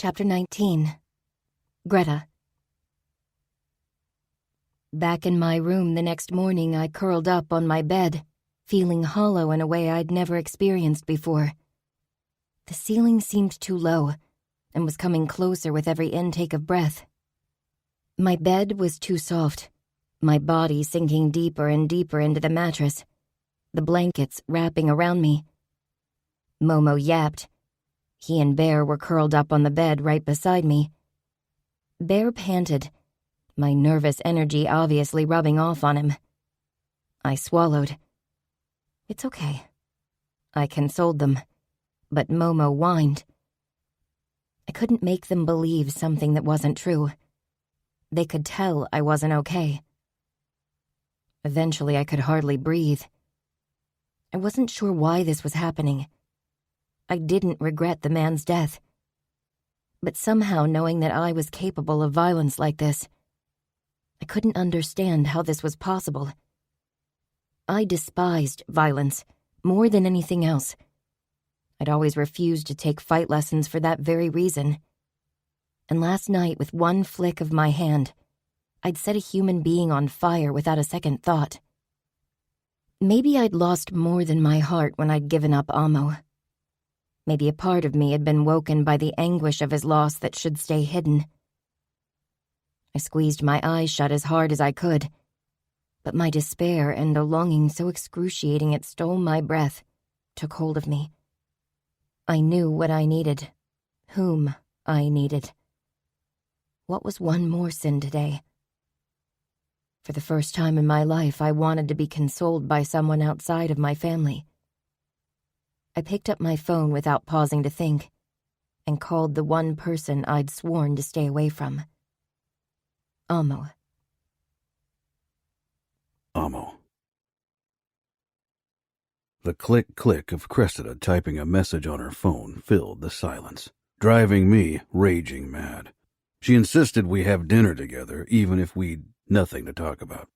Chapter 19. Greta. Back in my room the next morning, I curled up on my bed, feeling hollow in a way I'd never experienced before. The ceiling seemed too low, and was coming closer with every intake of breath. My bed was too soft, my body sinking deeper and deeper into the mattress, the blankets wrapping around me. Momo yapped. He and Bear were curled up on the bed right beside me. Bear panted, my nervous energy obviously rubbing off on him. I swallowed. It's okay. I consoled them, but Momo whined. I couldn't make them believe something that wasn't true. They could tell I wasn't okay. Eventually, I could hardly breathe. I wasn't sure why this was happening. I didn't regret the man's death. But somehow, knowing that I was capable of violence like this, I couldn't understand how this was possible. I despised violence more than anything else. I'd always refused to take fight lessons for that very reason. And last night, with one flick of my hand, I'd set a human being on fire without a second thought. Maybe I'd lost more than my heart when I'd given up Amo. Maybe a part of me had been woken by the anguish of his loss that should stay hidden. I squeezed my eyes shut as hard as I could, but my despair and a longing so excruciating it stole my breath took hold of me. I knew what I needed, whom I needed. What was one more sin today? For the first time in my life, I wanted to be consoled by someone outside of my family. I picked up my phone without pausing to think, and called the one person I'd sworn to stay away from. Amo. Amo. The click-click of Cressida typing a message on her phone filled the silence, driving me raging mad. She insisted we have dinner together, even if we'd nothing to talk about.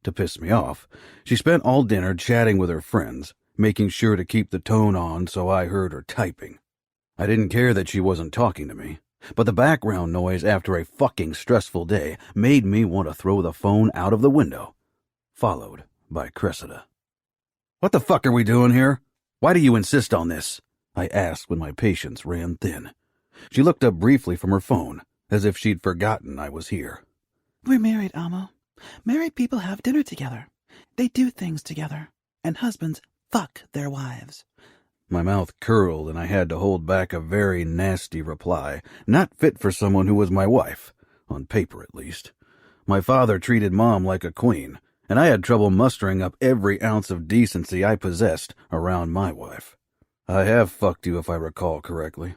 To piss me off, she spent all dinner chatting with her friends, making sure to keep the tone on so I heard her typing. I didn't care that she wasn't talking to me, but the background noise after a fucking stressful day made me want to throw the phone out of the window, followed by Cressida. "What the fuck are we doing here? Why do you insist on this?" I asked when my patience ran thin. She looked up briefly from her phone, as if she'd forgotten I was here. "We're married, Amo. Married people have dinner together. They do things together. And husbands fuck their wives." My mouth curled and I had to hold back a very nasty reply, not fit for someone who was my wife, on paper at least. My father treated Mom like a queen, and I had trouble mustering up every ounce of decency I possessed around my wife. "I have fucked you if I recall correctly."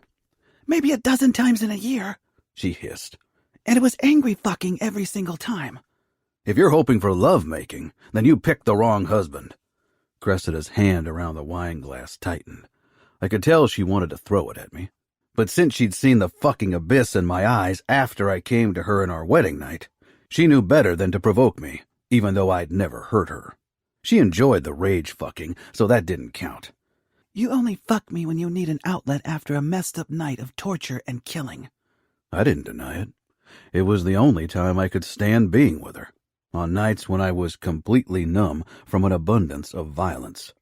"Maybe a dozen times in a year," she hissed. "And it was angry fucking every single time." "If you're hoping for love-making, then you picked the wrong husband." Cressida's hand around the wine glass tightened. I could tell she wanted to throw it at me. But since she'd seen the fucking abyss in my eyes after I came to her in our wedding night, she knew better than to provoke me, even though I'd never hurt her. She enjoyed the rage fucking, so that didn't count. "You only fuck me when you need an outlet after a messed up night of torture and killing." I didn't deny it. It was the only time I could stand being with her, on nights when I was completely numb from an abundance of violence.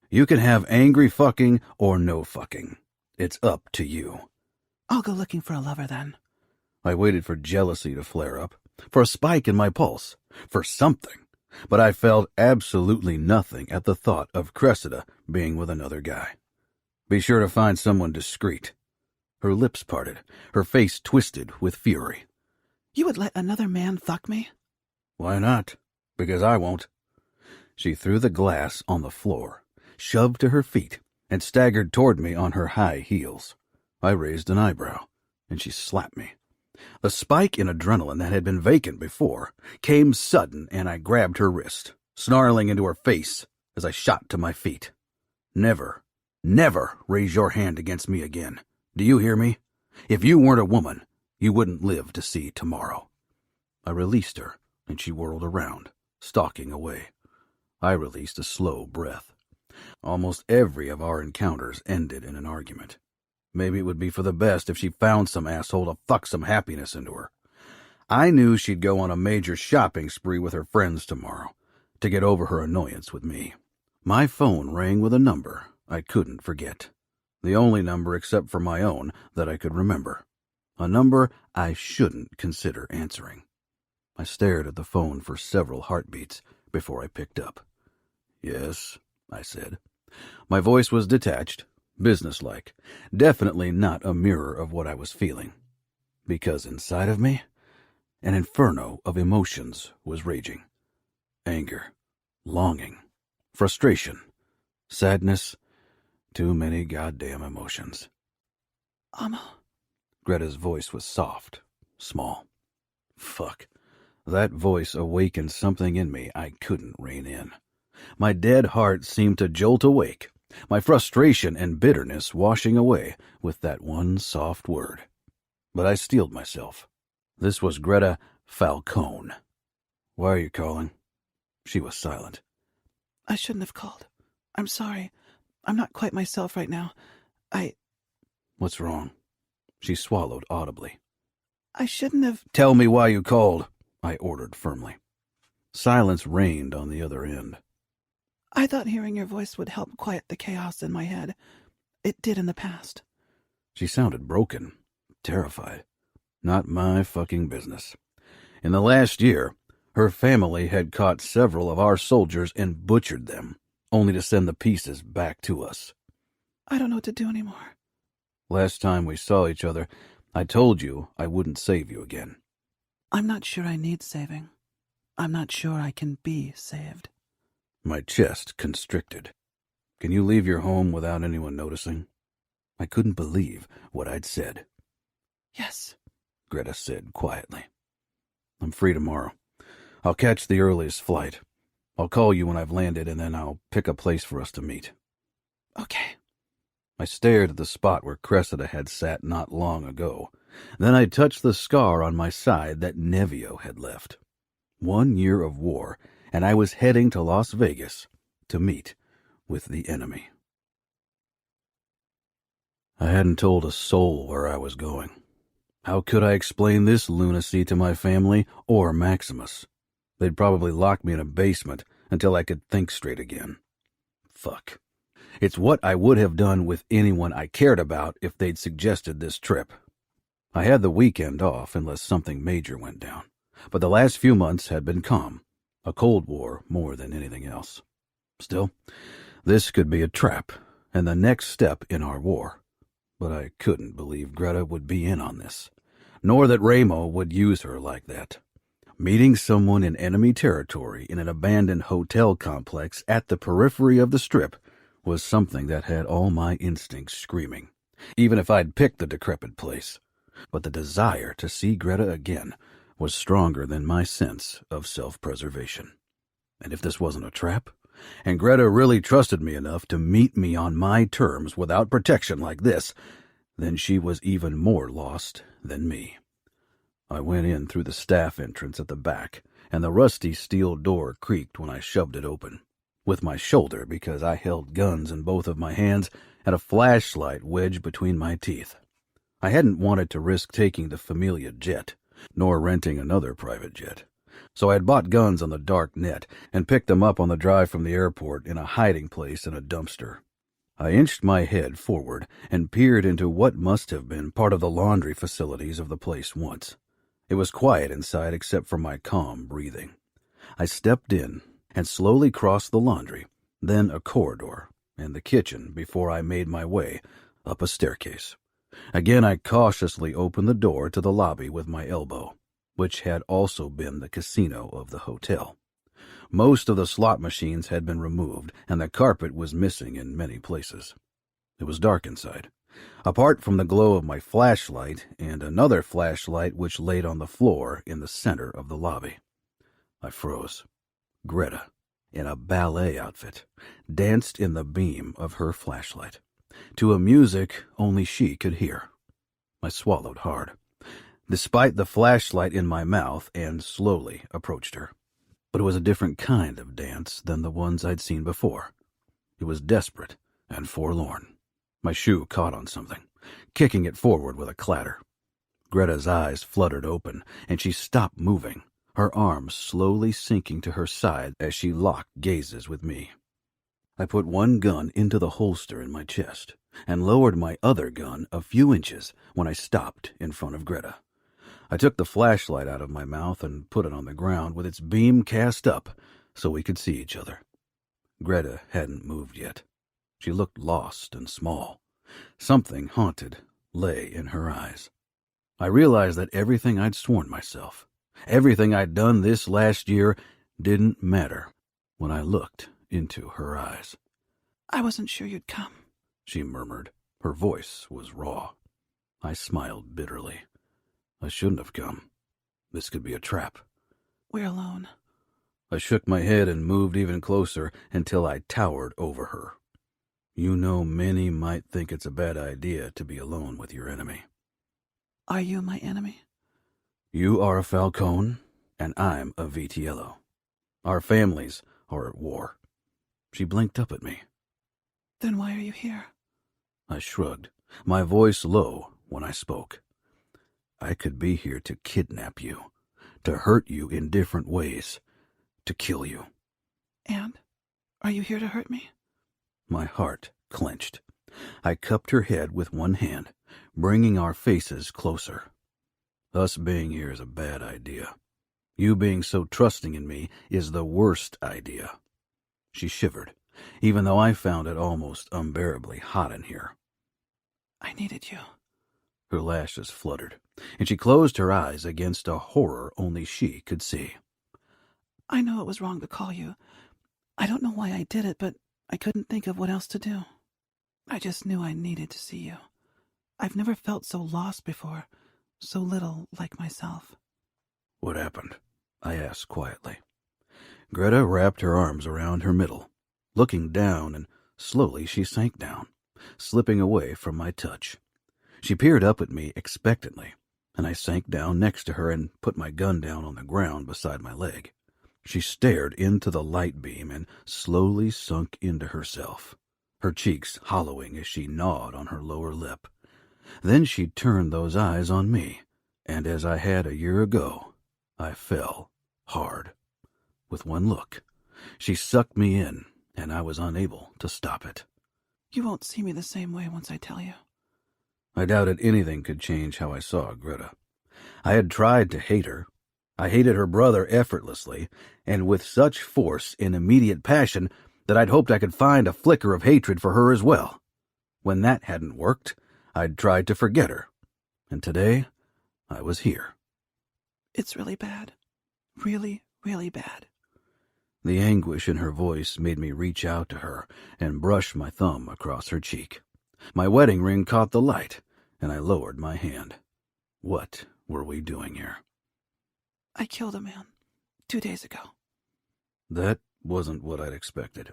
You can have angry fucking or no fucking. It's up to you. "I'll go looking for a lover then." I waited for jealousy to flare up, for a spike in my pulse, for something, but I felt absolutely nothing at the thought of Cressida being with another guy. "Be sure to find someone discreet." Her lips parted, her face twisted with fury. "You would let another man fuck me?" "Why not? Because I won't." She threw the glass on the floor, shoved to her feet, and staggered toward me on her high heels. I raised an eyebrow, and she slapped me. The spike in adrenaline that had been vacant before came sudden, and I grabbed her wrist, snarling into her face as I shot to my feet. "Never, never raise your hand against me again. Do you hear me? If you weren't a woman, you wouldn't live to see tomorrow." I released her, and she whirled around, stalking away. I released a slow breath. Almost every of our encounters ended in an argument. Maybe it would be for the best if she found some asshole to fuck some happiness into her. I knew she'd go on a major shopping spree with her friends tomorrow to get over her annoyance with me. My phone rang with a number I couldn't forget. The only number except for my own that I could remember. A number I shouldn't consider answering. I stared at the phone for several heartbeats before I picked up. "Yes," I said. My voice was detached, businesslike, definitely not a mirror of what I was feeling. Because inside of me, an inferno of emotions was raging. Anger, longing, frustration, sadness, too many goddamn emotions. Amo. Greta's voice was soft, small. Fuck. That voice awakened something in me I couldn't rein in. My dead heart seemed to jolt awake, my frustration and bitterness washing away with that one soft word. But I steeled myself. This was Greta Falcone. "Why are you calling?" She was silent. I shouldn't have called. I'm sorry. I'm not quite myself right now. What's wrong? She swallowed audibly. I shouldn't have... "Tell me why you called," I ordered firmly. Silence reigned on the other end. I thought hearing your voice would help quiet the chaos in my head. It did in the past. She sounded broken, terrified. Not my fucking business. In the last year, her family had caught several of our soldiers and butchered them, only to send the pieces back to us. I don't know what to do anymore. Last time we saw each other, I told you I wouldn't save you again. I'm not sure I need saving. I'm not sure I can be saved. My chest constricted. "Can you leave your home without anyone noticing?" I couldn't believe what I'd said. Yes, Greta said quietly. "I'm free tomorrow. I'll catch the earliest flight. I'll call you when I've landed, and then I'll pick a place for us to meet." Okay. I stared at the spot where Cressida had sat not long ago. Then I touched the scar on my side that Nevio had left. 1 year of war, and I was heading to Las Vegas to meet with the enemy. I hadn't told a soul where I was going. How could I explain this lunacy to my family or Maximus? They'd probably lock me in a basement until I could think straight again. Fuck. It's what I would have done with anyone I cared about if they'd suggested this trip. I had the weekend off unless something major went down, but the last few months had been calm, a Cold War more than anything else. Still, this could be a trap and the next step in our war. But I couldn't believe Greta would be in on this, nor that Ramo would use her like that. Meeting someone in enemy territory in an abandoned hotel complex at the periphery of the Strip was something that had all my instincts screaming, even if I'd picked the decrepit place. But the desire to see Greta again was stronger than my sense of self-preservation. And if this wasn't a trap, and Greta really trusted me enough to meet me on my terms without protection like this, then she was even more lost than me. I went in through the staff entrance at the back, and the rusty steel door creaked when I shoved it open, with my shoulder because I held guns in both of my hands and a flashlight wedged between my teeth. I hadn't wanted to risk taking the Famiglia jet, nor renting another private jet. So I had bought guns on the dark net and picked them up on the drive from the airport in a hiding place in a dumpster. I inched my head forward and peered into what must have been part of the laundry facilities of the place once. It was quiet inside except for my calm breathing. I stepped in and slowly crossed the laundry, then a corridor, and the kitchen before I made my way up a staircase. Again I cautiously opened the door to the lobby with my elbow, which had also been the casino of the hotel. Most of the slot machines had been removed, and the carpet was missing in many places. It was dark inside, apart from the glow of my flashlight and another flashlight which laid on the floor in the center of the lobby. I froze. Greta, in a ballet outfit, danced in the beam of her flashlight, to a music only she could hear. I swallowed hard, despite the flashlight in my mouth, and slowly approached her. But it was a different kind of dance than the ones I'd seen before. It was desperate and forlorn. My shoe caught on something, kicking it forward with a clatter. Greta's eyes fluttered open, and she stopped moving, her arms slowly sinking to her side as she locked gazes with me. I put one gun into the holster in my chest and lowered my other gun a few inches when I stopped in front of Greta. I took the flashlight out of my mouth and put it on the ground with its beam cast up so we could see each other. Greta hadn't moved yet. She looked lost and small. Something haunted lay in her eyes. I realized that everything I'd sworn myself, everything I'd done this last year, didn't matter when I looked into her eyes. I wasn't sure you'd come, she murmured. Her voice was raw. I smiled bitterly. I shouldn't have come. This could be a trap. We're alone. I shook my head and moved even closer until I towered over her. You know, many might think it's a bad idea to be alone with your enemy. Are you my enemy? You are a Falcone, and I'm a Vitiello. Our families are at war. She blinked up at me. Then why are you here? I shrugged, my voice low when I spoke. I could be here to kidnap you, to hurt you in different ways, to kill you. And? Are you here to hurt me? My heart clenched. I cupped her head with one hand, bringing our faces closer. Us being here is a bad idea. You being so trusting in me is the worst idea. She shivered, even though I found it almost unbearably hot in here. I needed you. Her lashes fluttered, and she closed her eyes against a horror only she could see. I know it was wrong to call you. I don't know why I did it, but I couldn't think of what else to do. I just knew I needed to see you. I've never felt so lost before, so little like myself. What happened? I asked quietly. Greta wrapped her arms around her middle, looking down, and slowly she sank down, slipping away from my touch. She peered up at me expectantly, and I sank down next to her and put my gun down on the ground beside my leg. She stared into the light beam and slowly sunk into herself, her cheeks hollowing as she gnawed on her lower lip. Then she turned those eyes on me, and as I had a year ago, I fell hard. With one look, she sucked me in, and I was unable to stop it. You won't see me the same way once I tell you. I doubted anything could change how I saw Greta. I had tried to hate her. I hated her brother effortlessly, and with such force and immediate passion that I'd hoped I could find a flicker of hatred for her as well. When that hadn't worked, I'd tried to forget her. And today, I was here. It's really bad. Really, really bad. The anguish in her voice made me reach out to her and brush my thumb across her cheek. My wedding ring caught the light, and I lowered my hand. What were we doing here? I killed a man 2 days ago. That wasn't what I'd expected.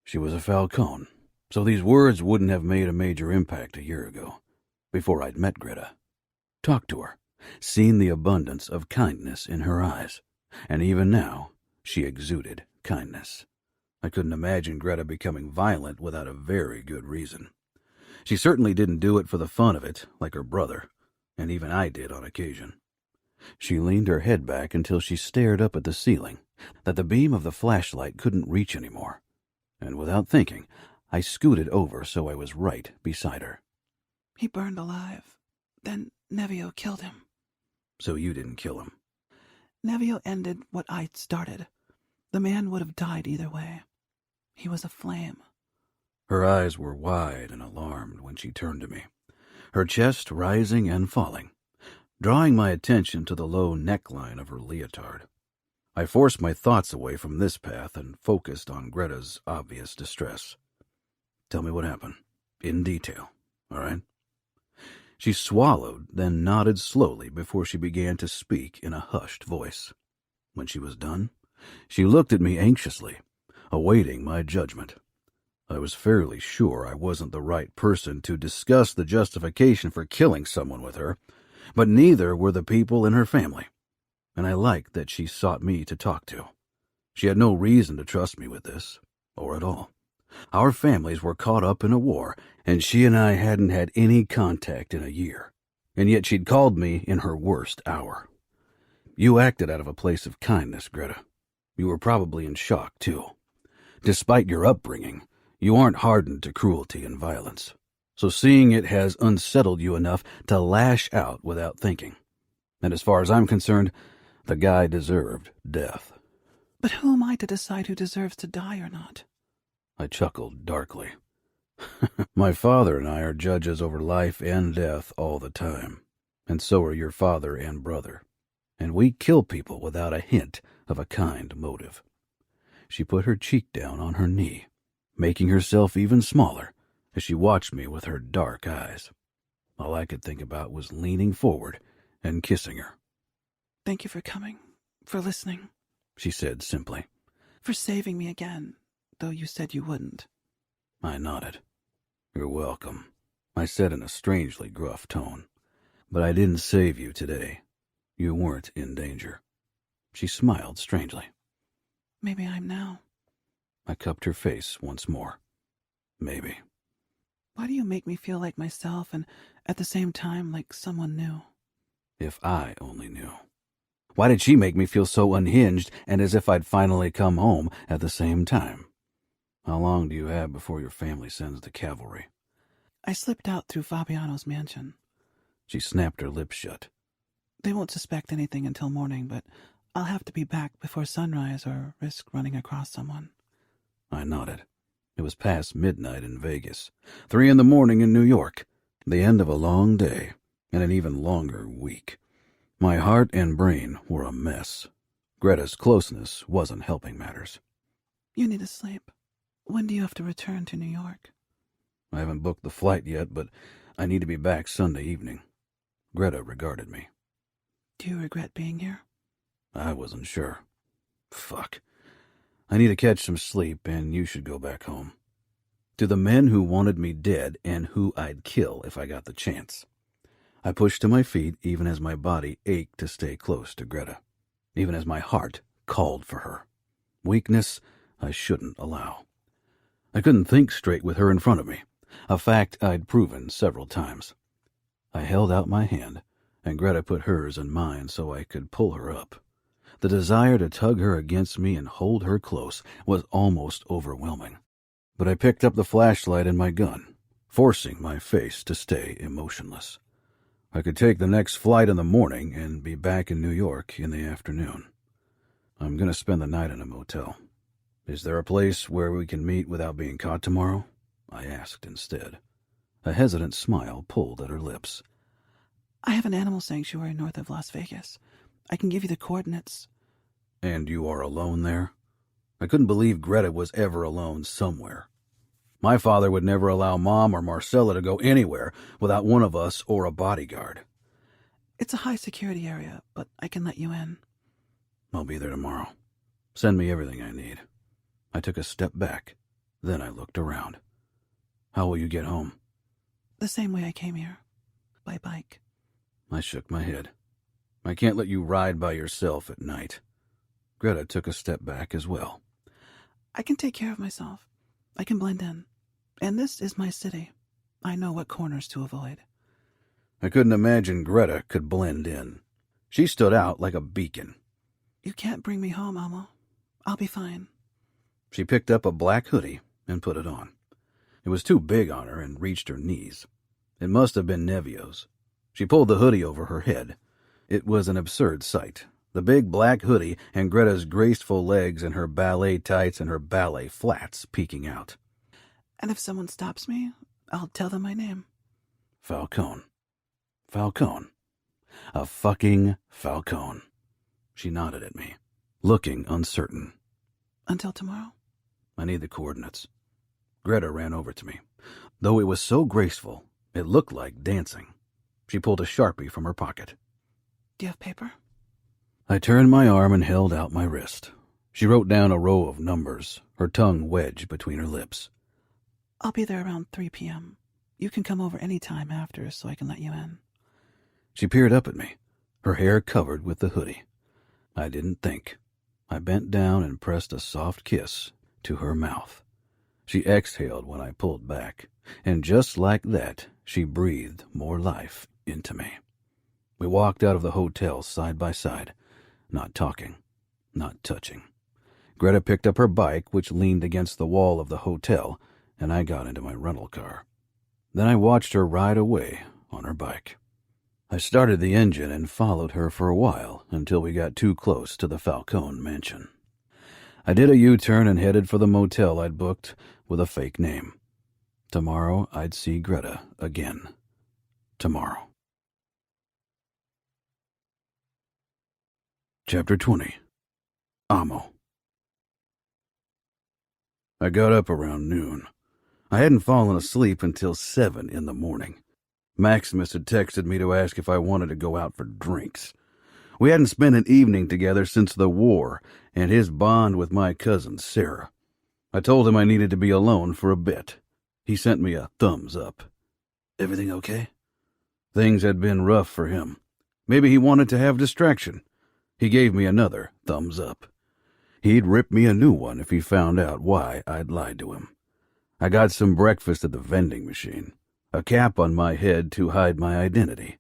She was a Falcone, so these words wouldn't have made a major impact a year ago, before I'd met Greta. Talked to her, seen the abundance of kindness in her eyes, and even now, she exuded kindness. I couldn't imagine Greta becoming violent without a very good reason. She certainly didn't do it for the fun of it, like her brother, and even I did on occasion. She leaned her head back until she stared up at the ceiling, that the beam of the flashlight couldn't reach anymore, and without thinking, I scooted over so I was right beside her. He burned alive. Then Nevio killed him. So you didn't kill him? Nevio ended what I'd started. The man would have died either way. He was a flame. Her eyes were wide and alarmed when she turned to me, her chest rising and falling, drawing my attention to the low neckline of her leotard. I forced my thoughts away from this path and focused on Greta's obvious distress. Tell me what happened, in detail, all right? She swallowed, then nodded slowly before she began to speak in a hushed voice. When she was done, she looked at me anxiously, awaiting my judgment. I was fairly sure I wasn't the right person to discuss the justification for killing someone with her, but neither were the people in her family, and I liked that she sought me to talk to. She had no reason to trust me with this, or at all. Our families were caught up in a war, and she and I hadn't had any contact in a year. And yet she'd called me in her worst hour. You acted out of a place of kindness, Greta. You were probably in shock, too. Despite your upbringing, you aren't hardened to cruelty and violence. So seeing it has unsettled you enough to lash out without thinking. And as far as I'm concerned, the guy deserved death. But who am I to decide who deserves to die or not? I chuckled darkly. My father and I are judges over life and death all the time, and so are your father and brother. And we kill people without a hint of a kind motive. She put her cheek down on her knee, making herself even smaller as she watched me with her dark eyes. All I could think about was leaning forward and kissing her. Thank you for coming, for listening, she said simply. For saving me again, though you said you wouldn't. I nodded. You're welcome, I said in a strangely gruff tone. But I didn't save you today. You weren't in danger. She smiled strangely. Maybe I'm now. I cupped her face once more. Maybe. Why do you make me feel like myself and at the same time like someone new? If I only knew. Why did she make me feel so unhinged and as if I'd finally come home at the same time? How long do you have before your family sends the cavalry? I slipped out through Fabiano's mansion. She snapped her lips shut. They won't suspect anything until morning, but I'll have to be back before sunrise or risk running across someone. I nodded. It was past midnight in Vegas, 3 in the morning in New York, the end of a long day and an even longer week. My heart and brain were a mess. Greta's closeness wasn't helping matters. You need to sleep. When do you have to return to New York? I haven't booked the flight yet, but I need to be back Sunday evening. Greta regarded me. Do you regret being here? I wasn't sure. Fuck. I need to catch some sleep, and you should go back home. To the men who wanted me dead and who I'd kill if I got the chance. I pushed to my feet even as my body ached to stay close to Greta, even as my heart called for her. Weakness I shouldn't allow. I couldn't think straight with her in front of me, a fact I'd proven several times. I held out my hand, and Greta put hers in mine so I could pull her up. The desire to tug her against me and hold her close was almost overwhelming. But I picked up the flashlight and my gun, forcing my face to stay emotionless. I could take the next flight in the morning and be back in New York in the afternoon. I'm going to spend the night in a motel. Is there a place where we can meet without being caught tomorrow? I asked instead. A hesitant smile pulled at her lips. I have an animal sanctuary north of Las Vegas. I can give you the coordinates. And you are alone there? I couldn't believe Greta was ever alone somewhere. My father would never allow Mom or Marcella to go anywhere without one of us or a bodyguard. It's a high-security area, but I can let you in. I'll be there tomorrow. Send me everything I need. I took a step back. Then I looked around. How will you get home? The same way I came here. By bike. I shook my head. I can't let you ride by yourself at night. Greta took a step back as well. I can take care of myself. I can blend in. And this is my city. I know what corners to avoid. I couldn't imagine Greta could blend in. She stood out like a beacon. You can't bring me home, Amo. I'll be fine. She picked up a black hoodie and put it on. It was too big on her and reached her knees. It must have been Nevio's. She pulled the hoodie over her head. It was an absurd sight. The big black hoodie and Greta's graceful legs and her ballet tights and her ballet flats peeking out. And if someone stops me, I'll tell them my name. Falcone. Falcone. A fucking Falcone. She nodded at me, looking uncertain. Until tomorrow? I need the coordinates. Greta ran over to me. Though it was so graceful, it looked like dancing. She pulled a Sharpie from her pocket. Do you have paper? I turned my arm and held out my wrist. She wrote down a row of numbers, her tongue wedged between her lips. I'll be there around 3 p.m. You can come over any time after so I can let you in. She peered up at me, her hair covered with the hoodie. I didn't think. I bent down and pressed a soft kiss to her mouth. She exhaled when I pulled back, and just like that, she breathed more life into me. We walked out of the hotel side by side, not talking, not touching. Greta picked up her bike, which leaned against the wall of the hotel, and I got into my rental car. Then I watched her ride away on her bike. I started the engine and followed her for a while until we got too close to the Falcone mansion. I did a U-turn and headed for the motel I'd booked with a fake name. Tomorrow I'd see Greta again. Tomorrow. Chapter 20. Amo. I got up around noon. I hadn't fallen asleep until 7 in the morning. Maximus had texted me to ask if I wanted to go out for drinks. We hadn't spent an evening together since the war and his bond with my cousin Sarah. I told him I needed to be alone for a bit. He sent me a thumbs up. Everything okay? Things had been rough for him. Maybe he wanted to have distraction. He gave me another thumbs up. He'd rip me a new one if he found out why I'd lied to him. I got some breakfast at the vending machine, a cap on my head to hide my identity.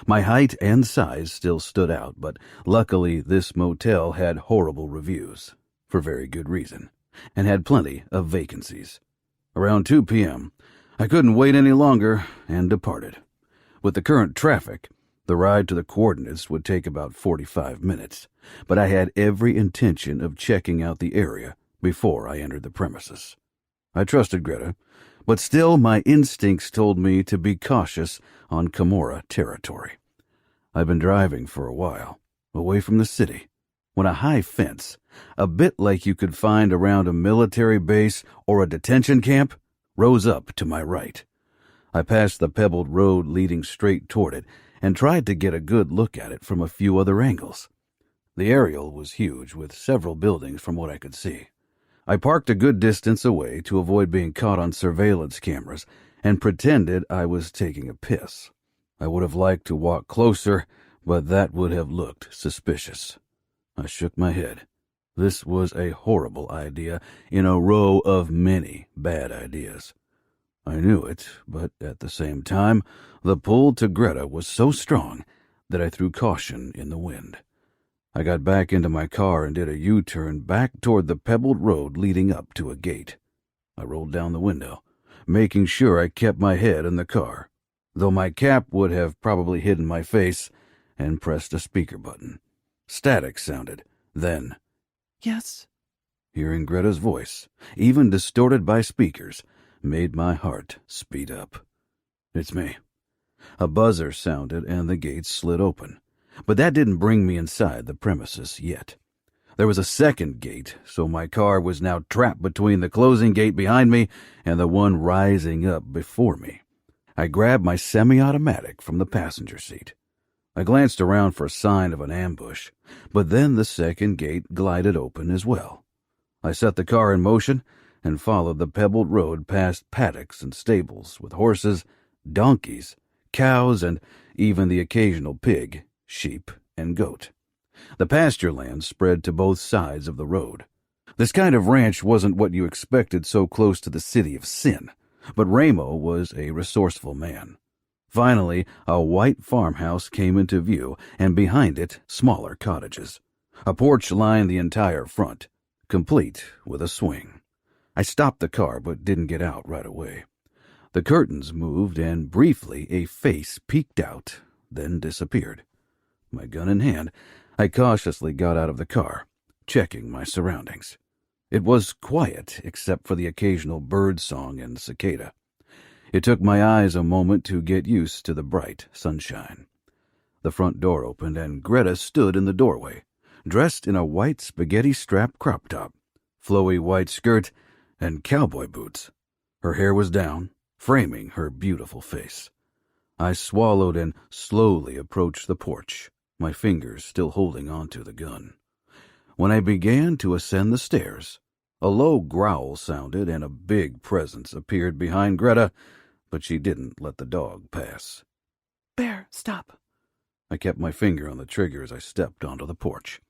My height and size still stood out, but luckily this motel had horrible reviews, for very good reason, and had plenty of vacancies. Around 2 p.m., I couldn't wait any longer and departed. With the current traffic, the ride to the coordinates would take about 45 minutes, but I had every intention of checking out the area before I entered the premises. I trusted Greta, but still my instincts told me to be cautious on Camorra territory. I'd been driving for a while, away from the city, when a high fence, a bit like you could find around a military base or a detention camp, rose up to my right. I passed the pebbled road leading straight toward it and tried to get a good look at it from a few other angles. The aerial was huge, with several buildings from what I could see. I parked a good distance away to avoid being caught on surveillance cameras and pretended I was taking a piss. I would have liked to walk closer, but that would have looked suspicious. I shook my head. This was a horrible idea in a row of many bad ideas. I knew it, but at the same time, the pull to Greta was so strong that I threw caution in the wind. I got back into my car and did a U-turn back toward the pebbled road leading up to a gate. I rolled down the window, making sure I kept my head in the car, though my cap would have probably hidden my face, and pressed a speaker button. Static sounded. Then, Yes? hearing Greta's voice, even distorted by speakers, made my heart speed up. It's me. A buzzer sounded and the gates slid open, but that didn't bring me inside the premises yet. There was a second gate, so my car was now trapped between the closing gate behind me and the one rising up before me. I grabbed my semi-automatic from the passenger seat. I glanced around for a sign of an ambush, but then the second gate glided open as well. I set the car in motion and followed the pebbled road past paddocks and stables with horses, donkeys, cows, and even the occasional pig, sheep, and goat. The pasture land spread to both sides of the road. This kind of ranch wasn't what you expected so close to the city of sin, but Ramo was a resourceful man. Finally, a white farmhouse came into view, and behind it, smaller cottages. A porch lined the entire front, complete with a swing. I stopped the car but didn't get out right away. The curtains moved, and briefly a face peeked out, then disappeared. My gun in hand, I cautiously got out of the car, checking my surroundings. It was quiet except for the occasional bird song and cicada. It took my eyes a moment to get used to the bright sunshine. The front door opened, and Greta stood in the doorway, dressed in a white spaghetti-strap crop top, flowy white skirt, and cowboy boots. Her hair was down, framing her beautiful face. I swallowed and slowly approached the porch, my fingers still holding onto the gun. When I began to ascend the stairs, a low growl sounded and a big presence appeared behind Greta, but she didn't let the dog pass. Bear, stop. I kept my finger on the trigger as I stepped onto the porch.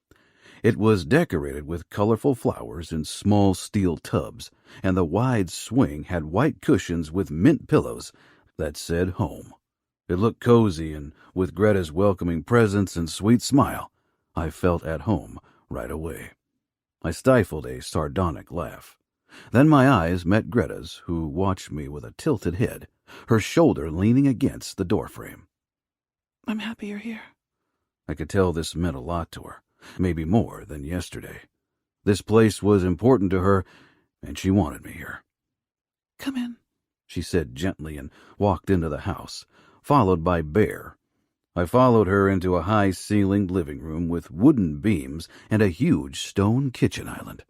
It was decorated with colorful flowers in small steel tubs, and the wide swing had white cushions with mint pillows that said home. It looked cozy, and with Greta's welcoming presence and sweet smile, I felt at home right away. I stifled a sardonic laugh. Then my eyes met Greta's, who watched me with a tilted head, her shoulder leaning against the doorframe. I'm happy you're here. I could tell this meant a lot to her, maybe more than yesterday. This place was important to her, and she wanted me here. Come in, she said gently and walked into the house, followed by Bear. I followed her into a high-ceilinged living room with wooden beams and a huge stone kitchen island.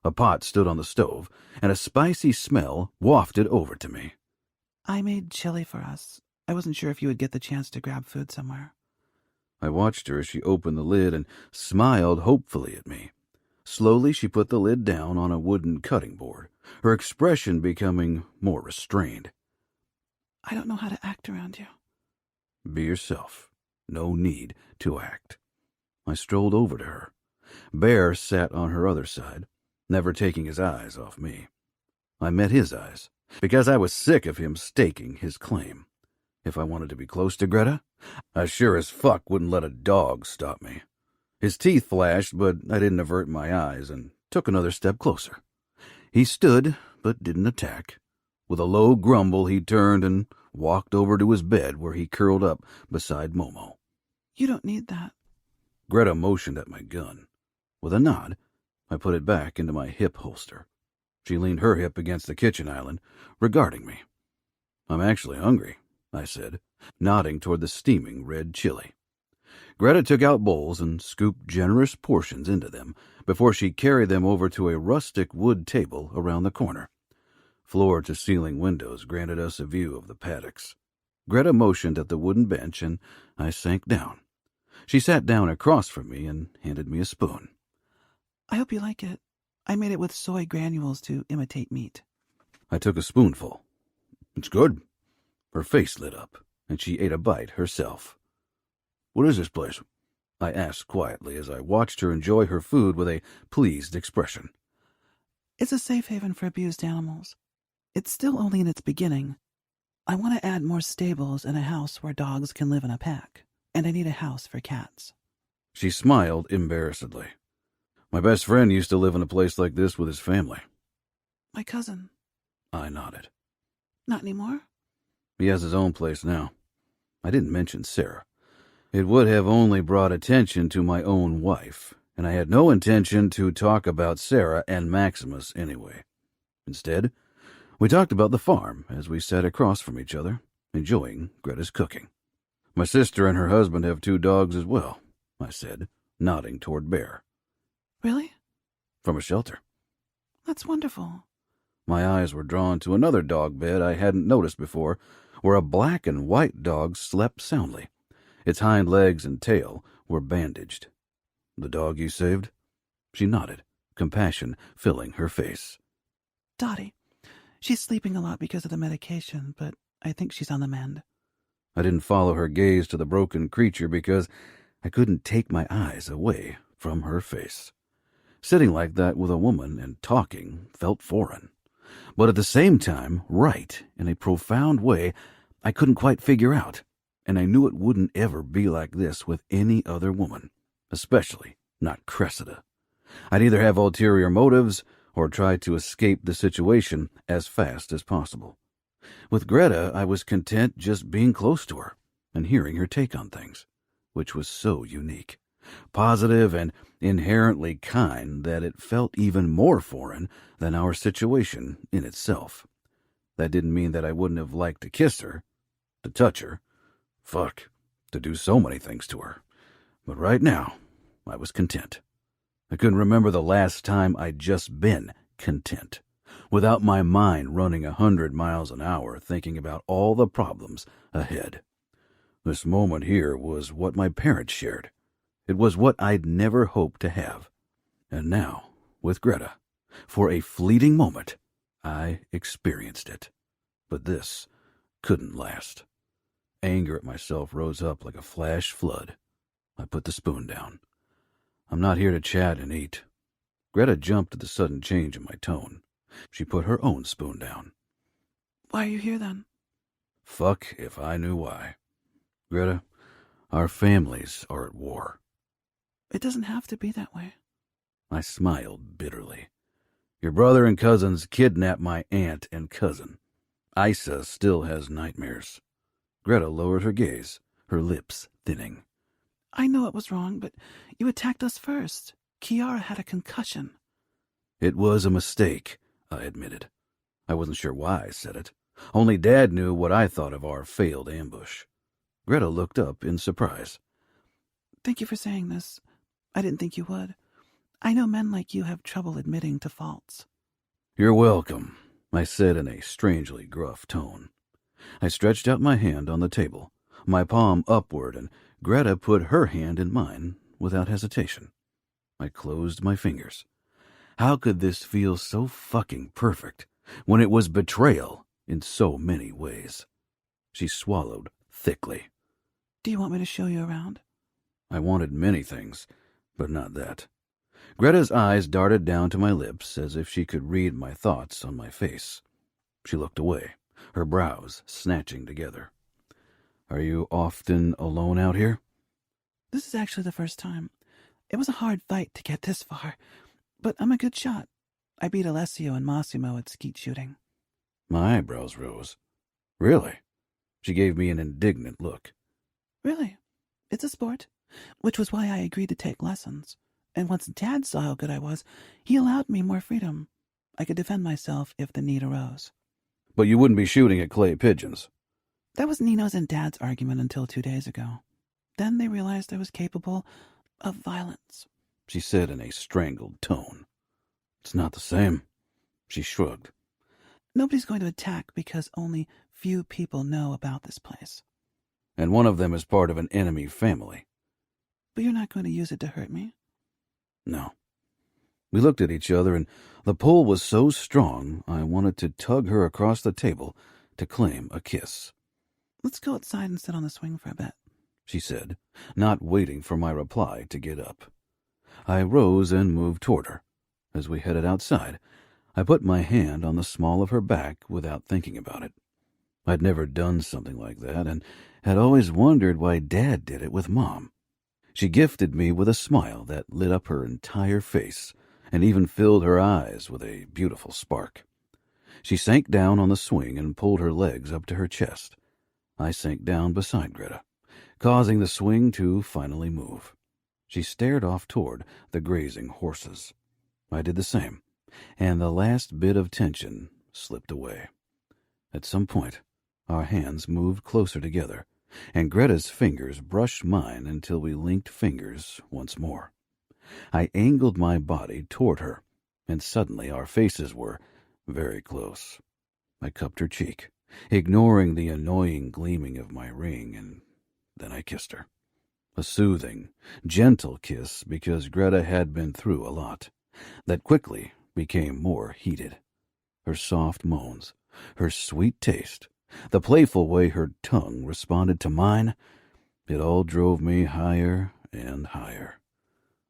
A pot stood on the stove, and a spicy smell wafted over to me. I made chili for us. I wasn't sure if you would get the chance to grab food somewhere. I watched her as she opened the lid and smiled hopefully at me. Slowly she put the lid down on a wooden cutting board, her expression becoming more restrained. I don't know how to act around you. Be yourself. No need to act. I strolled over to her. Bear sat on her other side, never taking his eyes off me. I met his eyes, because I was sick of him staking his claim. If I wanted to be close to Greta, I sure as fuck wouldn't let a dog stop me. His teeth flashed, but I didn't avert my eyes and took another step closer. He stood, but didn't attack. With a low grumble, he turned and walked over to his bed where he curled up beside Momo. You don't need that. Greta motioned at my gun. With a nod, I put it back into my hip holster. She leaned her hip against the kitchen island, regarding me. I'm actually hungry, I said, nodding toward the steaming red chili. Greta took out bowls and scooped generous portions into them before she carried them over to a rustic wood table around the corner. Floor-to-ceiling windows granted us a view of the paddocks. Greta motioned at the wooden bench, and I sank down. She sat down across from me and handed me a spoon. I hope you like it. I made it with soy granules to imitate meat. I took a spoonful. It's good. Her face lit up, and she ate a bite herself. What is this place? I asked quietly as I watched her enjoy her food with a pleased expression. It's a safe haven for abused animals. It's still only in its beginning. I want to add more stables and a house where dogs can live in a pack, and I need a house for cats. She smiled embarrassedly. My best friend used to live in a place like this with his family. My cousin. I nodded. Not anymore? He has his own place now. I didn't mention Sarah. It would have only brought attention to my own wife, and I had no intention to talk about Sarah and Maximus anyway. Instead, we talked about the farm as we sat across from each other, enjoying Greta's cooking. My sister and her husband have 2 dogs as well, I said, nodding toward Bear. Really? From a shelter. That's wonderful. My eyes were drawn to another dog bed I hadn't noticed before, where a black and white dog slept soundly. Its hind legs and tail were bandaged. The dog you saved? She nodded, compassion filling her face. Dottie. She's sleeping a lot because of the medication, but I think she's on the mend. I didn't follow her gaze to the broken creature because I couldn't take my eyes away from her face. Sitting like that with a woman and talking felt foreign, but at the same time right in a profound way I couldn't quite figure out, and I knew it wouldn't ever be like this with any other woman, especially not Cressida. I'd either have ulterior motives or try to escape the situation as fast as possible. With Greta, I was content just being close to her and hearing her take on things, which was so unique, positive and inherently kind that it felt even more foreign than our situation in itself. That didn't mean that I wouldn't have liked to kiss her, to touch her, to do so many things to her. But right now, I was content. I couldn't remember the last time I'd just been content, without my mind running 100 miles an hour thinking about all the problems ahead. This moment here was what my parents shared. It was what I'd never hoped to have. And now, with Greta, for a fleeting moment, I experienced it. But this couldn't last. Anger at myself rose up like a flash flood. I put the spoon down. I'm not here to chat and eat. Greta jumped at the sudden change in my tone. She put her own spoon down. Why are you here, then? Fuck if I knew why. Greta, our families are at war. It doesn't have to be that way. I smiled bitterly. Your brother and cousins kidnapped my aunt and cousin. Isa still has nightmares. Greta lowered her gaze, her lips thinning. I know it was wrong, but you attacked us first. Kiara had a concussion. It was a mistake, I admitted. I wasn't sure why I said it. Only Dad knew what I thought of our failed ambush. Greta looked up in surprise. Thank you for saying this. I didn't think you would. I know men like you have trouble admitting to faults. You're welcome, I said in a strangely gruff tone. I stretched out my hand on the table, my palm upward, and Greta put her hand in mine without hesitation. I closed my fingers. How could this feel so fucking perfect when it was betrayal in so many ways? She swallowed thickly. Do you want me to show you around? I wanted many things, but not that. Greta's eyes darted down to my lips as if she could read my thoughts on my face. She looked away, her brows snatching together. Are you often alone out here? This is actually the first time. It was a hard fight to get this far, but I'm a good shot. I beat Alessio and Massimo at skeet shooting. My eyebrows rose. Really? She gave me an indignant look. Really? It's a sport, which was why I agreed to take lessons. And once Dad saw how good I was, he allowed me more freedom. I could defend myself if the need arose. But you wouldn't be shooting at clay pigeons. That was Nino's and Dad's argument until 2 days ago. Then they realized I was capable of violence, She said in a strangled tone. It's not the same. She shrugged. Nobody's going to attack because only few people know about this place. And one of them is part of an enemy family. But you're not going to use it to hurt me? No. We looked at each other, and the pull was so strong I wanted to tug her across the table to claim a kiss. Let's go outside and sit on the swing for a bit, she said, not waiting for my reply to get up. I rose and moved toward her. As we headed outside, I put my hand on the small of her back without thinking about it. I'd never done something like that, and had always wondered why Dad did it with Mom. She gifted me with a smile that lit up her entire face and even filled her eyes with a beautiful spark. She sank down on the swing and pulled her legs up to her chest. I sank down beside Greta, causing the swing to finally move. She stared off toward the grazing horses. I did the same, and the last bit of tension slipped away. At some point, our hands moved closer together, and Greta's fingers brushed mine until we linked fingers once more. I angled my body toward her, and suddenly our faces were very close. I cupped her cheek, ignoring the annoying gleaming of my ring, and then I kissed her. A soothing, gentle kiss because Greta had been through a lot, that quickly became more heated. Her soft moans, her sweet taste, the playful way her tongue responded to mine, it all drove me higher and higher.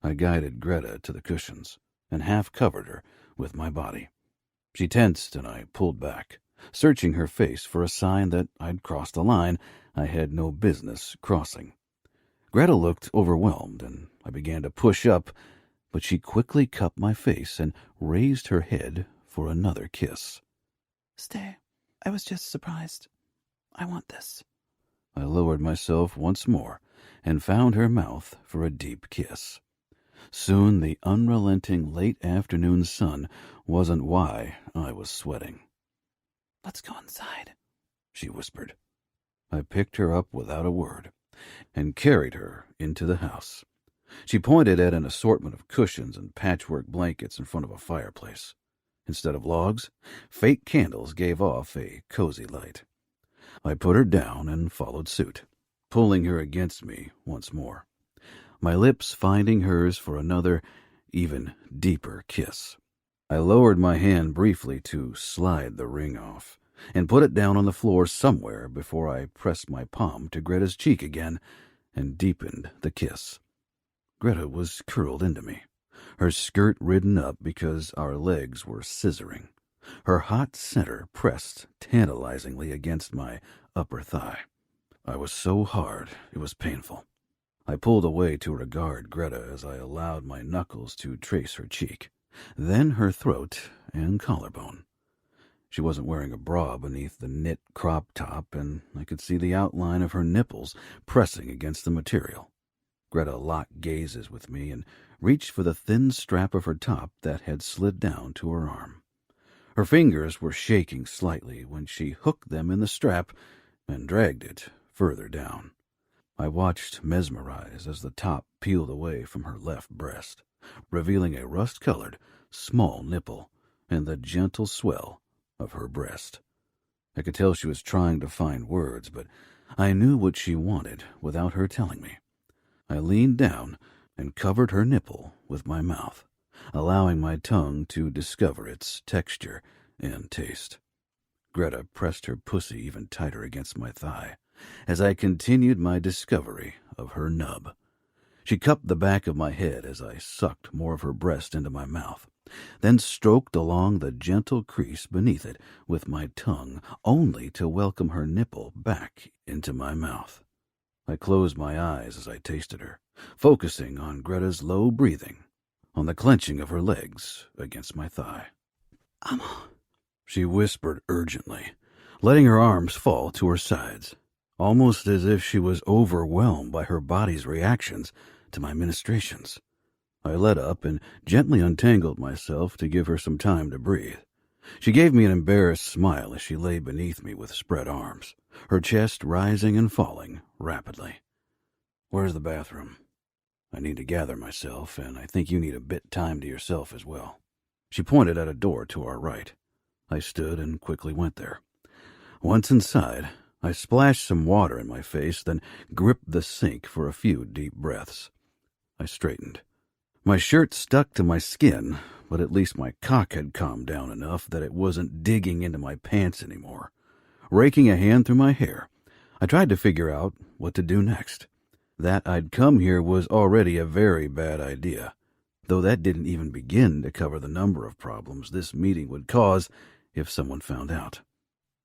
I guided Greta to the cushions and half covered her with my body. She tensed and I pulled back, searching her face for a sign that I'd crossed a line I had no business crossing. Greta looked overwhelmed, and I began to push up, but she quickly cupped my face and raised her head for another kiss. Stay. I was just surprised. I want this. I lowered myself once more and found her mouth for a deep kiss. Soon the unrelenting late afternoon sun wasn't why I was sweating. Let's go inside, she whispered. I picked her up without a word and carried her into the house. She pointed at an assortment of cushions and patchwork blankets in front of a fireplace. Instead of logs, fake candles gave off a cozy light. I put her down and followed suit, pulling her against me once more, my lips finding hers for another, even deeper kiss. I lowered my hand briefly to slide the ring off, and put it down on the floor somewhere before I pressed my palm to Greta's cheek again and deepened the kiss. Greta was curled into me, her skirt ridden up because our legs were scissoring, her hot center pressed tantalizingly against my upper thigh. I was so hard, it was painful. I pulled away to regard Greta as I allowed my knuckles to trace her cheek, then her throat and collarbone. She wasn't wearing a bra beneath the knit crop top, and I could see the outline of her nipples pressing against the material. Greta locked gazes with me and reached for the thin strap of her top that had slid down to her arm. Her fingers were shaking slightly when she hooked them in the strap and dragged it further down. I watched mesmerized as the top peeled away from her left breast, revealing a rust-colored, small nipple and the gentle swell of her breast. I could tell she was trying to find words, but I knew what she wanted without her telling me. I leaned down and covered her nipple with my mouth, allowing my tongue to discover its texture and taste. Greta pressed her pussy even tighter against my thigh as I continued my discovery of her nub. She cupped the back of my head as I sucked more of her breast into my mouth, then stroked along the gentle crease beneath it with my tongue, only to welcome her nipple back into my mouth. I closed my eyes as I tasted her, focusing on Greta's low breathing, on the clenching of her legs against my thigh. Amo, she whispered urgently, letting her arms fall to her sides, almost as if she was overwhelmed by her body's reactions to my ministrations. I let up and gently untangled myself to give her some time to breathe. She gave me an embarrassed smile as she lay beneath me with spread arms, her chest rising and falling rapidly. Where's the bathroom? I need to gather myself, and I think you need a bit time to yourself as well. She pointed at a door to our right. I stood and quickly went there. Once inside, I splashed some water in my face, then gripped the sink for a few deep breaths. I straightened. My shirt stuck to my skin, but at least my cock had calmed down enough that it wasn't digging into my pants anymore. Raking a hand through my hair, I tried to figure out what to do next. That I'd come here was already a very bad idea, though that didn't even begin to cover the number of problems this meeting would cause if someone found out.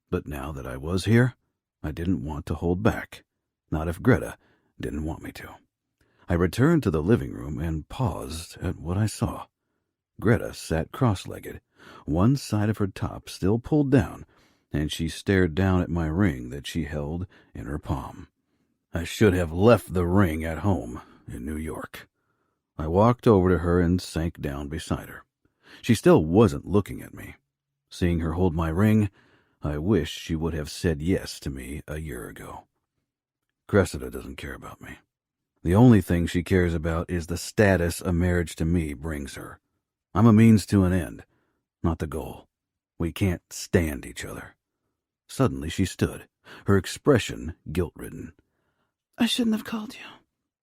But now that I was here, I didn't want to hold back, not if Greta didn't want me to. I returned to the living room and paused at what I saw. Greta sat cross-legged, one side of her top still pulled down, and she stared down at my ring that she held in her palm. I should have left the ring at home in New York. I walked over to her and sank down beside her. She still wasn't looking at me. Seeing her hold my ring, I wish she would have said yes to me a year ago. Cressida doesn't care about me. The only thing she cares about is the status a marriage to me brings her. I'm a means to an end, not the goal. We can't stand each other. Suddenly she stood, her expression guilt-ridden. I shouldn't have called you.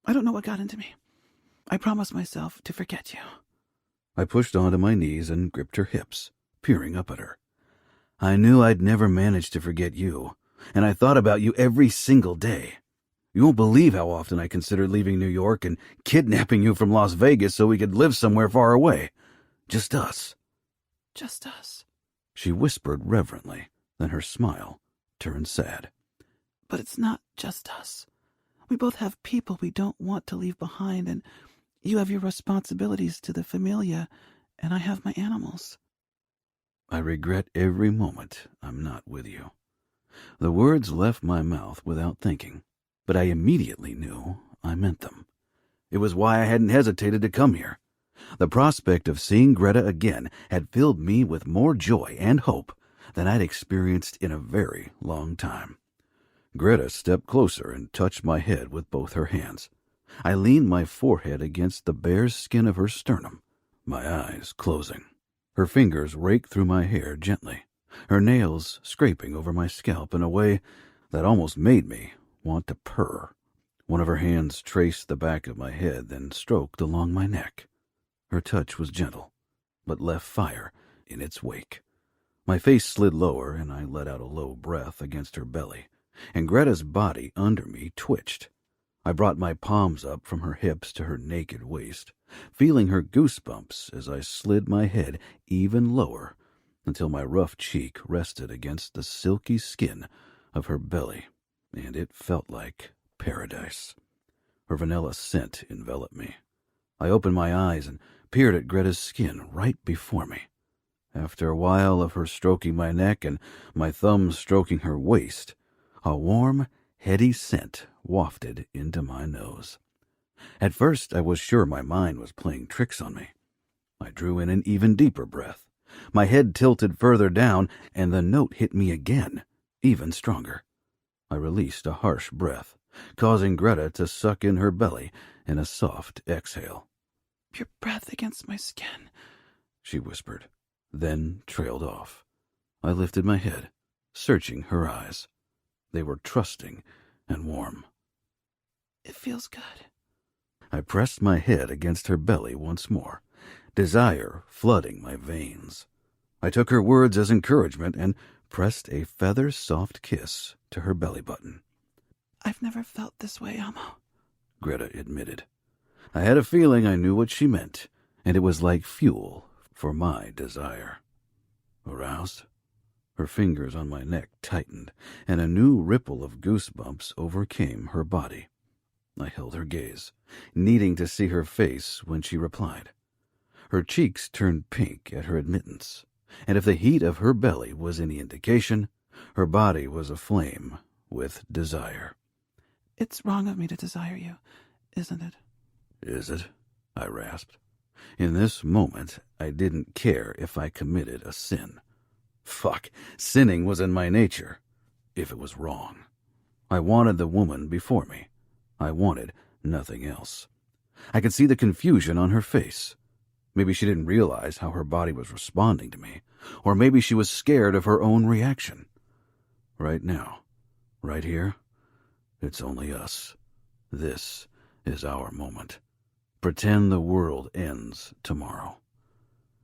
I don't know what got into me. I promised myself to forget you. I pushed onto my knees and gripped her hips, peering up at her. I knew I'd never manage to forget you, and I thought about you every single day. You won't believe how often I considered leaving New York and kidnapping you from Las Vegas so we could live somewhere far away. Just us. Just us, she whispered reverently, then her smile turned sad. But it's not just us. We both have people we don't want to leave behind, and you have your responsibilities to the Famiglia, and I have my animals. I regret every moment I'm not with you. The words left my mouth without thinking, but I immediately knew I meant them. It was why I hadn't hesitated to come here. The prospect of seeing Greta again had filled me with more joy and hope than I'd experienced in a very long time. Greta stepped closer and touched my head with both her hands. I leaned my forehead against the bare skin of her sternum, my eyes closing. Her fingers raked through my hair gently, her nails scraping over my scalp in a way that almost made me want to purr. One of her hands traced the back of my head, then stroked along my neck. Her touch was gentle, but left fire in its wake. My face slid lower, and I let out a low breath against her belly, and Greta's body under me twitched. I brought my palms up from her hips to her naked waist, feeling her goosebumps as I slid my head even lower until my rough cheek rested against the silky skin of her belly, and it felt like paradise. Her vanilla scent enveloped me. I opened my eyes and peered at Greta's skin right before me. After a while of her stroking my neck and my thumbs stroking her waist, a warm, heady scent wafted into my nose. At first, I was sure my mind was playing tricks on me. I drew in an even deeper breath. My head tilted further down, and the note hit me again, even stronger. I released a harsh breath, causing Greta to suck in her belly in a soft exhale. "Your breath against my skin," she whispered, then trailed off. I lifted my head, searching her eyes. They were trusting and warm. "It feels good." I pressed my head against her belly once more, desire flooding my veins. I took her words as encouragement and pressed a feather-soft kiss to her belly button. "I've never felt this way, Amo," Greta admitted. I had a feeling I knew what she meant, and it was like fuel for my desire. Aroused? Her fingers on my neck tightened, and a new ripple of goosebumps overcame her body. I held her gaze, needing to see her face when she replied. Her cheeks turned pink at her admittance, and if the heat of her belly was any indication, her body was aflame with desire. "It's wrong of me to desire you, isn't it?" Is it? I rasped. In this moment, I didn't care if I committed a sin. Fuck, sinning was in my nature, if it was wrong. I wanted the woman before me. I wanted nothing else. I could see the confusion on her face. Maybe she didn't realize how her body was responding to me, or maybe she was scared of her own reaction. Right now, right here, it's only us. This is our moment. Pretend the world ends tomorrow.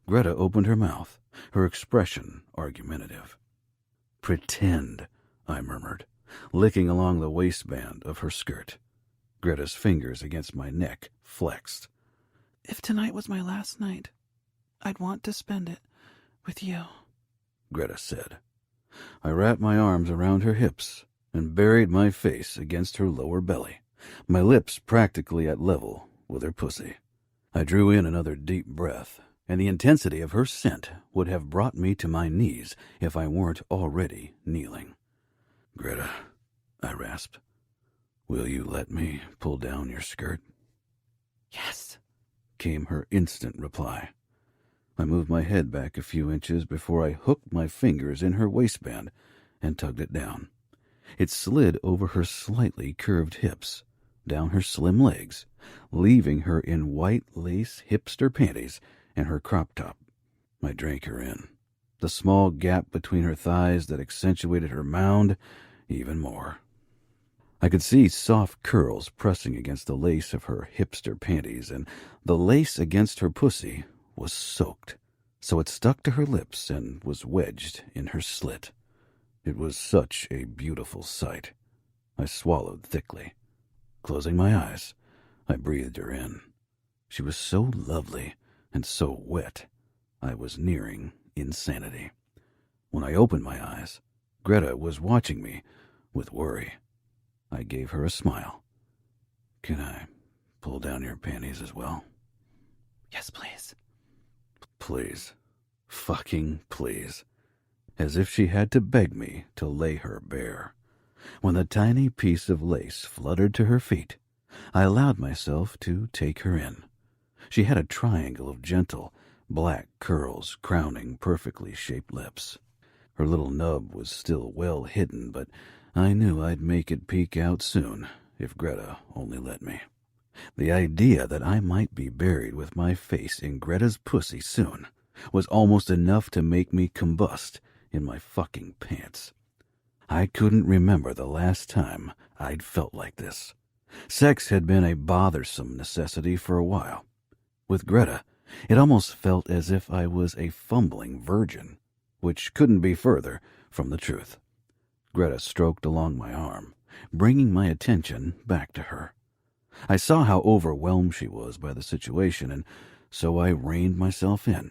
Greta opened her mouth, her expression argumentative. Pretend, I murmured, licking along the waistband of her skirt. Greta's fingers against my neck flexed. "If tonight was my last night, I'd want to spend it with you," Greta said. I wrapped my arms around her hips and buried my face against her lower belly, my lips practically at level with her pussy. I drew in another deep breath, and the intensity of her scent would have brought me to my knees if I weren't already kneeling. Greta, I rasped, will you let me pull down your skirt? "Yes," came her instant reply. I moved my head back a few inches before I hooked my fingers in her waistband and tugged it down. It slid over her slightly curved hips, down her slim legs, leaving her in white lace hipster panties and her crop top. I drank her in, the small gap between her thighs that accentuated her mound even more. I could see soft curls pressing against the lace of her hipster panties, and the lace against her pussy was soaked, so it stuck to her lips and was wedged in her slit. It was such a beautiful sight. I swallowed thickly. Closing my eyes, I breathed her in. She was so lovely and so wet, I was nearing insanity. When I opened my eyes, Greta was watching me with worry. I gave her a smile. Can I pull down your panties as well? "Yes, please." Please. Fucking please. As if she had to beg me to lay her bare. When the tiny piece of lace fluttered to her feet, I allowed myself to take her in. She had a triangle of gentle, black curls crowning perfectly shaped lips. Her little nub was still well hidden, but I knew I'd make it peek out soon if Greta only let me. The idea that I might be buried with my face in Greta's pussy soon was almost enough to make me combust in my fucking pants. I couldn't remember the last time I'd felt like this. Sex had been a bothersome necessity for a while. With Greta, it almost felt as if I was a fumbling virgin, which couldn't be further from the truth. Greta stroked along my arm, bringing my attention back to her. I saw how overwhelmed she was by the situation, and so I reined myself in.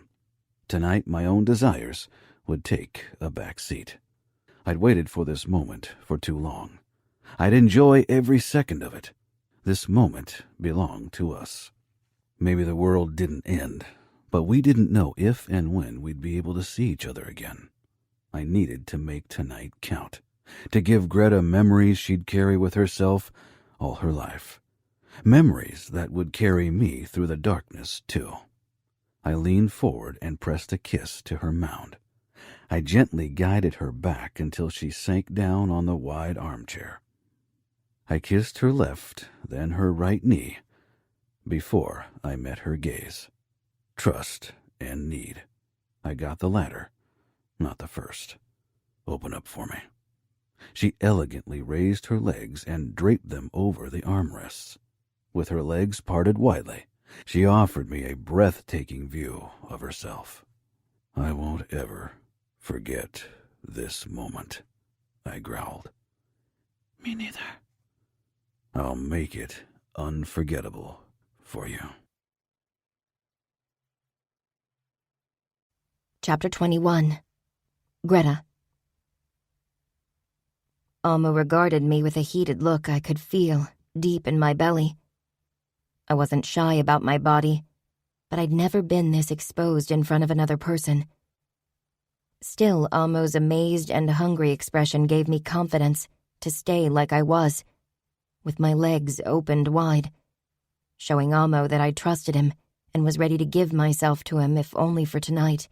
Tonight, my own desires would take a back seat. I'd waited for this moment for too long. I'd enjoy every second of it. This moment belonged to us. Maybe the world didn't end, but we didn't know if and when we'd be able to see each other again. I needed to make tonight count, to give Greta memories she'd carry with herself all her life. Memories that would carry me through the darkness, too. I leaned forward and pressed a kiss to her mound. I gently guided her back until she sank down on the wide armchair. I kissed her left, then her right knee, before I met her gaze. Trust and need. I got the latter, not the first. Open up for me. She elegantly raised her legs and draped them over the armrests. With her legs parted widely, she offered me a breathtaking view of herself. I won't ever forget this moment, I growled. Me neither. I'll make it unforgettable for you. Chapter 21. Greta. Amo regarded me with a heated look I could feel deep in my belly. I wasn't shy about my body, but I'd never been this exposed in front of another person. Still, Amo's amazed and hungry expression gave me confidence to stay like I was, with my legs opened wide, showing Amo that I trusted him and was ready to give myself to him if only for tonight.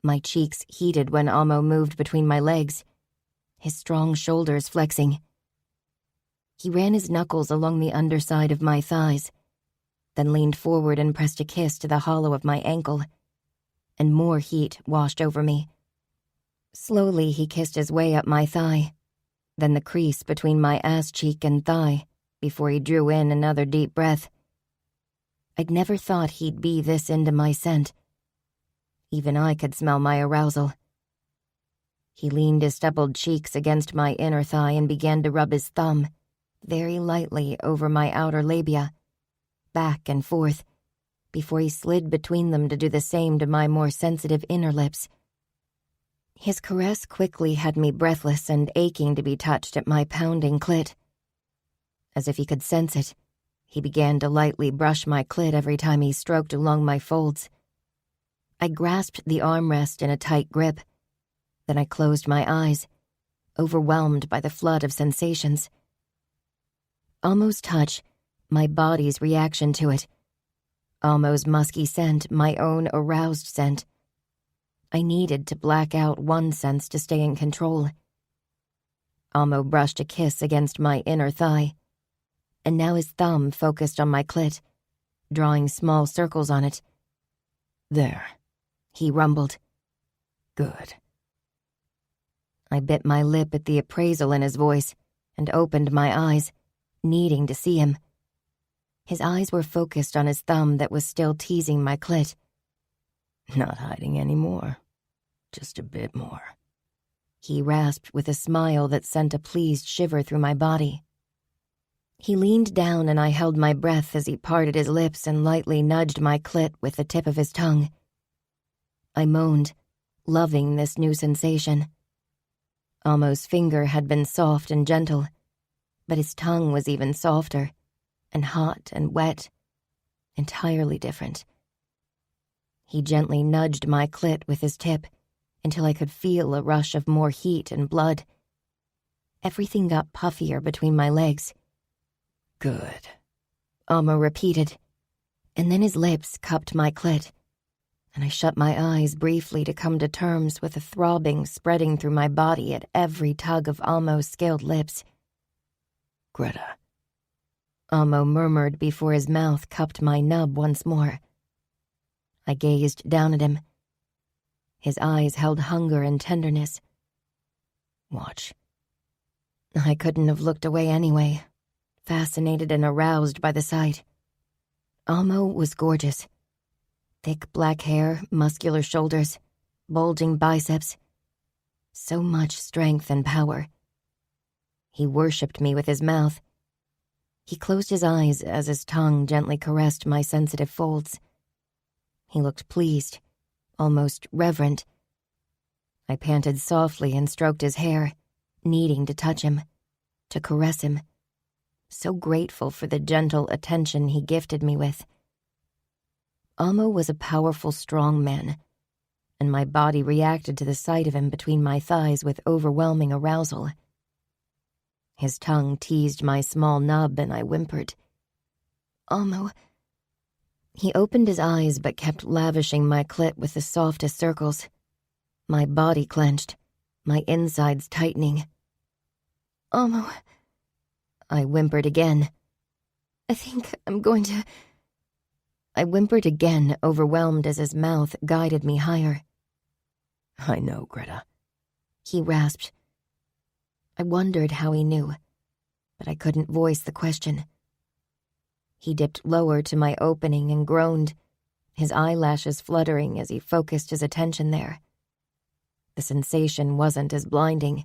My cheeks heated when Amo moved between my legs, his strong shoulders flexing. He ran his knuckles along the underside of my thighs, then leaned forward and pressed a kiss to the hollow of my ankle, and more heat washed over me. Slowly he kissed his way up my thigh, then the crease between my ass cheek and thigh, before he drew in another deep breath. I'd never thought he'd be this into my scent. Even I could smell my arousal. He leaned his stubbled cheeks against my inner thigh and began to rub his thumb, very lightly over my outer labia, back and forth, before he slid between them to do the same to my more sensitive inner lips. His caress quickly had me breathless and aching to be touched at my pounding clit. As if he could sense it, he began to lightly brush my clit every time he stroked along my folds. I grasped the armrest in a tight grip. Then I closed my eyes, overwhelmed by the flood of sensations. Amo's touch, my body's reaction to it. Amo's musky scent, my own aroused scent. I needed to black out one sense to stay in control. Amo brushed a kiss against my inner thigh, and now his thumb focused on my clit, drawing small circles on it. "There," he rumbled. "Good." I bit my lip at the appraisal in his voice and opened my eyes, needing to see him. His eyes were focused on his thumb that was still teasing my clit. "Not hiding anymore. Just a bit more," he rasped with a smile that sent a pleased shiver through my body. He leaned down and I held my breath as he parted his lips and lightly nudged my clit with the tip of his tongue. I moaned, loving this new sensation. Amo's finger had been soft and gentle, but his tongue was even softer, and hot and wet, entirely different. He gently nudged my clit with his tip until I could feel a rush of more heat and blood. Everything got puffier between my legs. "Good," Amo repeated, and then his lips cupped my clit, and I shut my eyes briefly to come to terms with a throbbing spreading through my body at every tug of Amo's scaled lips. "Greta," Amo murmured before his mouth cupped my nub once more. I gazed down at him. His eyes held hunger and tenderness. "Watch." I couldn't have looked away anyway, fascinated and aroused by the sight. Amo was gorgeous. Thick black hair, muscular shoulders, bulging biceps. So much strength and power. He worshipped me with his mouth. He closed his eyes as his tongue gently caressed my sensitive folds. He looked pleased, almost reverent. I panted softly and stroked his hair, needing to touch him, to caress him, so grateful for the gentle attention he gifted me with. Amo was a powerful, strong man, and my body reacted to the sight of him between my thighs with overwhelming arousal. His tongue teased my small nub, and I whimpered, "Amo." He opened his eyes but kept lavishing my clit with the softest circles. My body clenched, my insides tightening. "Amo," I whimpered again. "I think I'm going to—" I whimpered again, overwhelmed as his mouth guided me higher. "I know, Greta," he rasped. I wondered how he knew, but I couldn't voice the question. He dipped lower to my opening and groaned, his eyelashes fluttering as he focused his attention there. The sensation wasn't as blinding.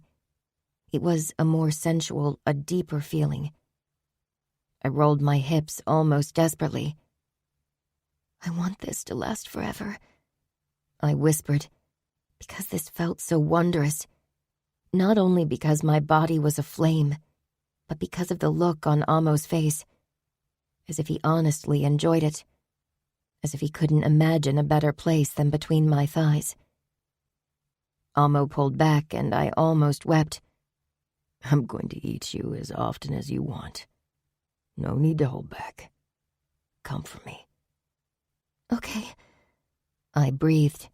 It was a more sensual, a deeper feeling. I rolled my hips almost desperately. "I want this to last forever," I whispered, because this felt so wondrous, not only because my body was aflame, but because of the look on Amo's face, as if he honestly enjoyed it, as if he couldn't imagine a better place than between my thighs. Amo pulled back, and I almost wept. "I'm going to eat you as often as you want. No need to hold back. Come for me." "Okay," I breathed.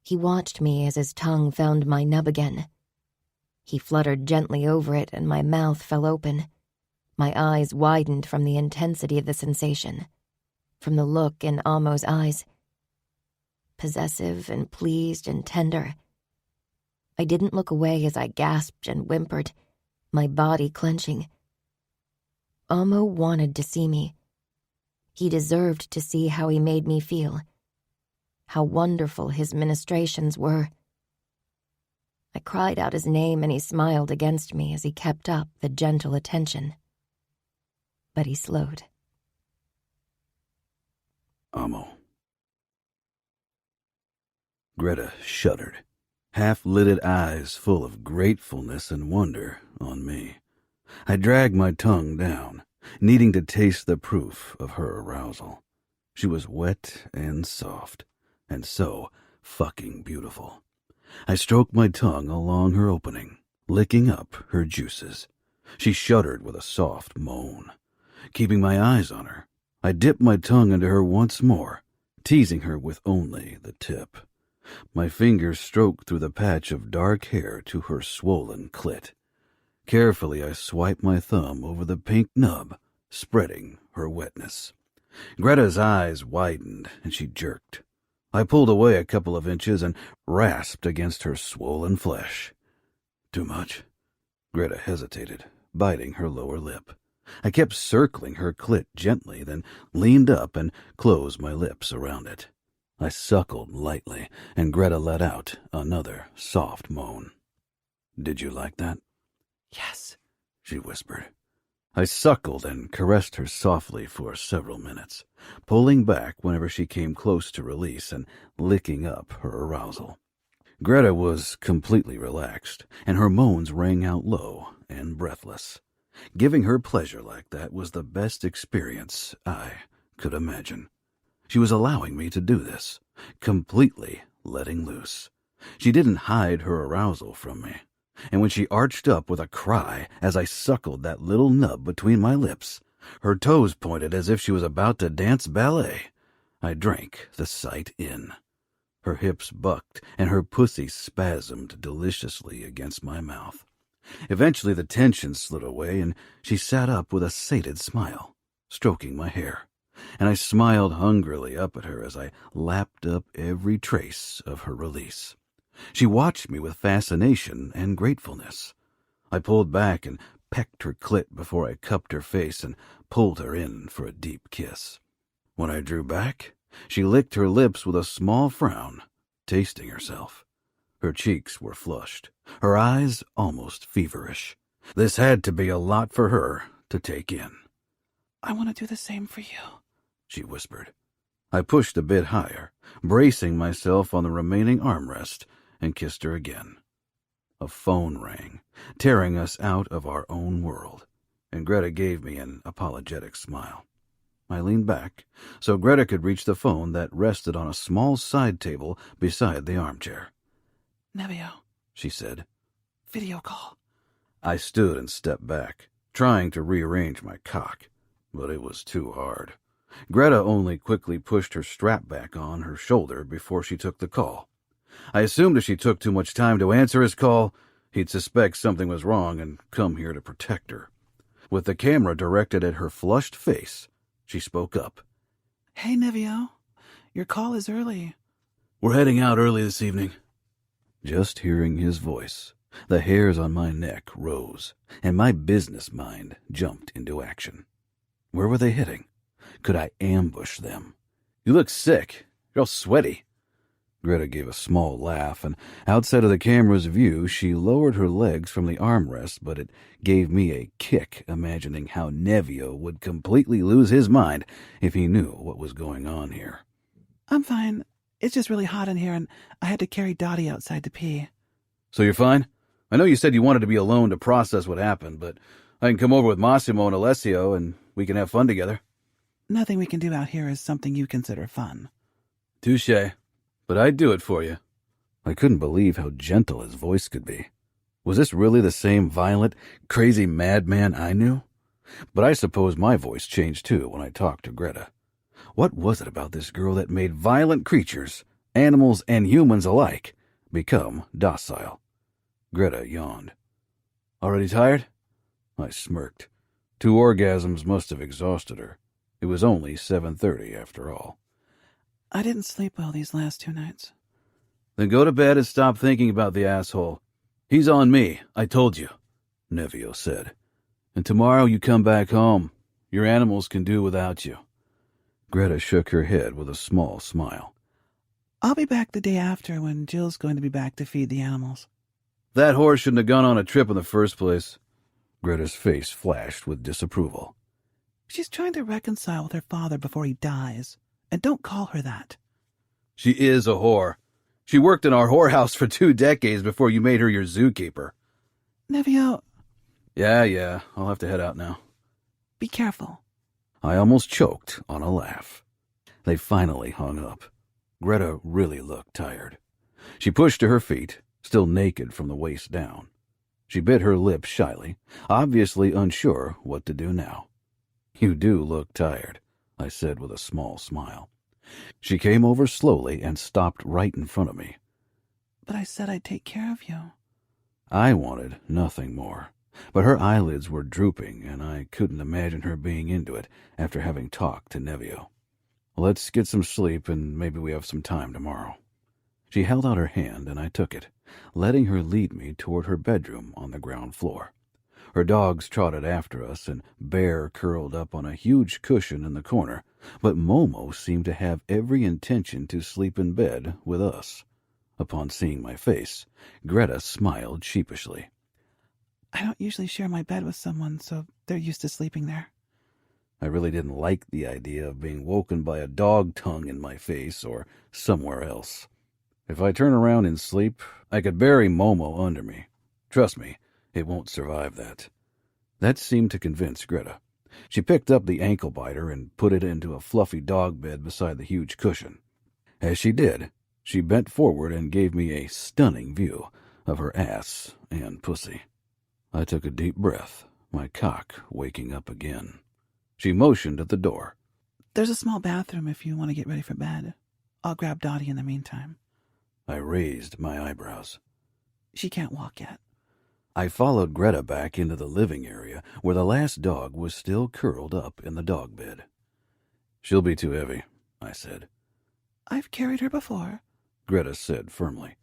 He watched me as his tongue found my nub again. He fluttered gently over it, and my mouth fell open. My eyes widened from the intensity of the sensation, from the look in Amo's eyes. Possessive and pleased and tender. I didn't look away as I gasped and whimpered, my body clenching. Amo wanted to see me. He deserved to see how he made me feel, how wonderful his ministrations were. I cried out his name, and he smiled against me as he kept up the gentle attention. But he slowed. "Amo." Greta shuddered, half-lidded eyes full of gratefulness and wonder on me. I dragged my tongue down, needing to taste the proof of her arousal. She was wet and soft, and so fucking beautiful. I stroked my tongue along her opening, licking up her juices. She shuddered with a soft moan. Keeping my eyes on her, I dipped my tongue into her once more, teasing her with only the tip. My fingers stroked through the patch of dark hair to her swollen clit. Carefully, I swiped my thumb over the pink nub, spreading her wetness. Greta's eyes widened, and she jerked. I pulled away a couple of inches and rasped against her swollen flesh. "Too much?" Greta hesitated, biting her lower lip. I kept circling her clit gently, then leaned up and closed my lips around it. I suckled lightly, and Greta let out another soft moan. "Did you like that?" "Yes," she whispered. I suckled and caressed her softly for several minutes, pulling back whenever she came close to release and licking up her arousal. Greta was completely relaxed, and her moans rang out low and breathless. Giving her pleasure like that was the best experience I could imagine. She was allowing me to do this, completely letting loose. She didn't hide her arousal from me, and when she arched up with a cry as I suckled that little nub between my lips, her toes pointed as if she was about to dance ballet, I drank the sight in. Her hips bucked, and her pussy spasmed deliciously against my mouth. Eventually the tension slid away, and she sat up with a sated smile, stroking my hair, and I smiled hungrily up at her as I lapped up every trace of her release. She watched me with fascination and gratefulness. I pulled back and pecked her clit before I cupped her face and pulled her in for a deep kiss. When I drew back, she licked her lips with a small frown, tasting herself. Her cheeks were flushed, her eyes almost feverish. This had to be a lot for her to take in. I want to do the same for you, she whispered. I pushed a bit higher, bracing myself on the remaining armrest, and kissed her again. A phone rang, tearing us out of our own world, and Greta gave me an apologetic smile. I leaned back so Greta could reach the phone that rested on a small side table beside the armchair. Nevio, she said. Video call. I stood and stepped back, trying to rearrange my cock, but it was too hard. Greta only quickly pushed her strap back on her shoulder before she took the call. I assumed if she took too much time to answer his call, he'd suspect something was wrong and come here to protect her. With the camera directed at her flushed face, she spoke up. Hey, Nevio. Your call is early. We're heading out early this evening. Just hearing his voice, the hairs on my neck rose, and my business mind jumped into action. Where were they heading? Could I ambush them? You look sick. You're all sweaty. Greta gave a small laugh, and outside of the camera's view, she lowered her legs from the armrest, but it gave me a kick imagining how Nevio would completely lose his mind if he knew what was going on here. I'm fine. It's just really hot in here, and I had to carry Dottie outside to pee. So you're fine? I know you said you wanted to be alone to process what happened, but I can come over with Massimo and Alessio, and we can have fun together. Nothing we can do out here is something you consider fun. Touché. But I'd do it for you. I couldn't believe how gentle his voice could be. Was this really the same violent, crazy madman I knew? But I suppose my voice changed too when I talked to Greta. What was it about this girl that made violent creatures, animals and humans alike, become docile? Greta yawned. Already tired? I smirked. 2 orgasms must have exhausted her. It was only 7:30 after all. I didn't sleep well these last 2 nights. Then go to bed and stop thinking about the asshole. He's on me, I told you, Nevio said. And tomorrow you come back home. Your animals can do without you. Greta shook her head with a small smile. I'll be back the day after when Jill's going to be back to feed the animals. That horse shouldn't have gone on a trip in the first place. Greta's face flashed with disapproval. She's trying to reconcile with her father before he dies. And don't call her that. She is a whore. She worked in our whorehouse for 2 decades before you made her your zookeeper. Nevio. Yeah, I'll have to head out now. Be careful. I almost choked on a laugh. They finally hung up. Greta really looked tired. She pushed to her feet, still naked from the waist down. She bit her lip shyly, obviously unsure what to do now. You do look tired, I said with a small smile. She came over slowly and stopped right in front of me. But I said I'd take care of you. I wanted nothing more, but her eyelids were drooping, and I couldn't imagine her being into it after having talked to Nevio. Let's get some sleep, and maybe we have some time tomorrow. She held out her hand, and I took it, letting her lead me toward her bedroom on the ground floor. Her dogs trotted after us, and Bear curled up on a huge cushion in the corner, but Momo seemed to have every intention to sleep in bed with us. Upon seeing my face, Greta smiled sheepishly. I don't usually share my bed with someone, so they're used to sleeping there. I really didn't like the idea of being woken by a dog tongue in my face or somewhere else. If I turn around in sleep, I could bury Momo under me. Trust me, it won't survive that. That seemed to convince Greta. She picked up the ankle biter and put it into a fluffy dog bed beside the huge cushion. As she did, she bent forward and gave me a stunning view of her ass and pussy. I took a deep breath, my cock waking up again. She motioned at the door. There's a small bathroom if you want to get ready for bed. I'll grab Dottie in the meantime. I raised my eyebrows. She can't walk yet. I followed Greta back into the living area where the last dog was still curled up in the dog bed. She'll be too heavy, I said. I've carried her before, Greta said firmly.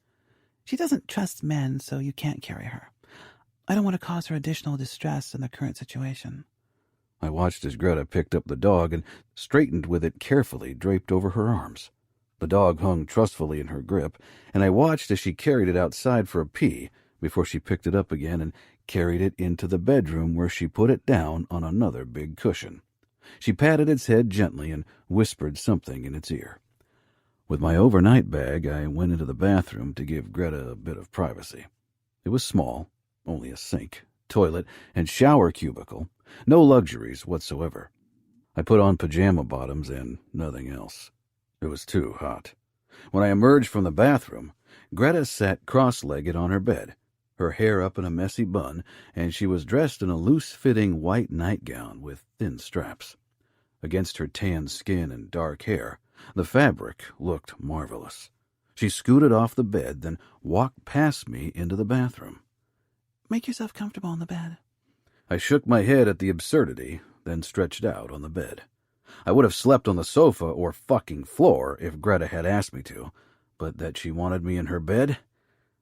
She doesn't trust men, so you can't carry her. I don't want to cause her additional distress in the current situation. I watched as Greta picked up the dog and straightened with it carefully draped over her arms. The dog hung trustfully in her grip, and I watched as she carried it outside for a pee before she picked it up again and carried it into the bedroom where she put it down on another big cushion. She patted its head gently and whispered something in its ear. With my overnight bag, I went into the bathroom to give Greta a bit of privacy. It was small, only a sink, toilet, and shower cubicle, no luxuries whatsoever. I put on pajama bottoms and nothing else. It was too hot. When I emerged from the bathroom, Greta sat cross-legged on her bed, her hair up in a messy bun, and she was dressed in a loose-fitting white nightgown with thin straps. Against her tan skin and dark hair, the fabric looked marvelous. She scooted off the bed, then walked past me into the bathroom. Make yourself comfortable on the bed. I shook my head at the absurdity, then stretched out on the bed. I would have slept on the sofa or fucking floor if Greta had asked me to, but that she wanted me in her bed?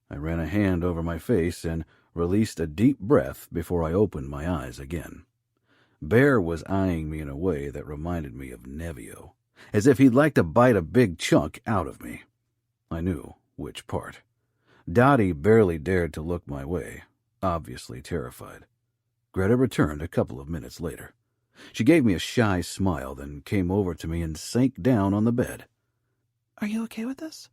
I ran a hand over my face and released a deep breath before I opened my eyes again. Bear was eyeing me in a way that reminded me of Nevio, as if he'd like to bite a big chunk out of me. I knew which part. Dottie barely dared to look my way, obviously terrified. Greta returned a couple of minutes later. She gave me a shy smile, then came over to me and sank down on the bed. Are you okay with this?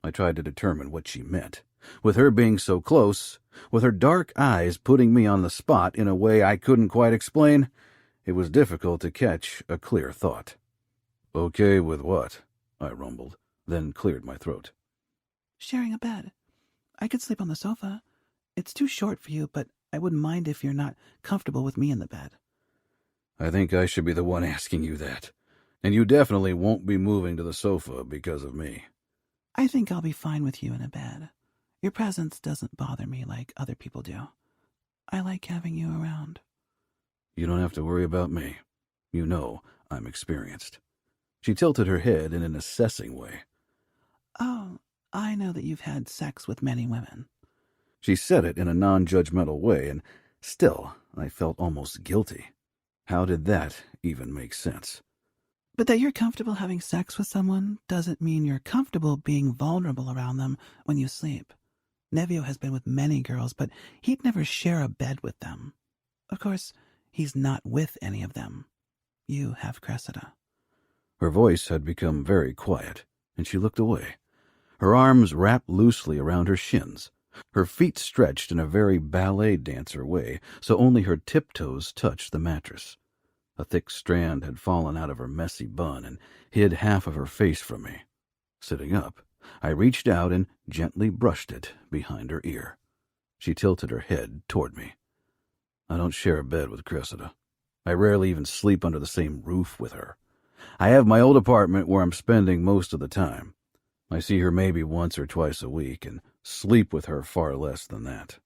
I tried to determine what she meant. With her being so close, with her dark eyes putting me on the spot in a way I couldn't quite explain, it was difficult to catch a clear thought. Okay with what? I rumbled, then cleared my throat. Sharing a bed. I could sleep on the sofa. It's too short for you, but I wouldn't mind if you're not comfortable with me in the bed. I think I should be the one asking you that. And you definitely won't be moving to the sofa because of me. I think I'll be fine with you in a bed. Your presence doesn't bother me like other people do. I like having you around. You don't have to worry about me. You know I'm experienced. She tilted her head in an assessing way. Oh, I know that you've had sex with many women. She said it in a non-judgmental way, and still I felt almost guilty. How did that even make sense? But that you're comfortable having sex with someone doesn't mean you're comfortable being vulnerable around them when you sleep. Nevio has been with many girls, but he'd never share a bed with them. Of course, he's not with any of them. You have Cressida. Her voice had become very quiet, and she looked away. Her arms wrapped loosely around her shins. Her feet stretched in a very ballet dancer way, so only her tiptoes touched the mattress. A thick strand had fallen out of her messy bun and hid half of her face from me. Sitting up, I reached out and gently brushed it behind her ear. She tilted her head toward me. I don't share a bed with Cressida. I rarely even sleep under the same roof with her. I have my old apartment where I'm spending most of the time. I see her maybe once or twice a week and sleep with her far less than that.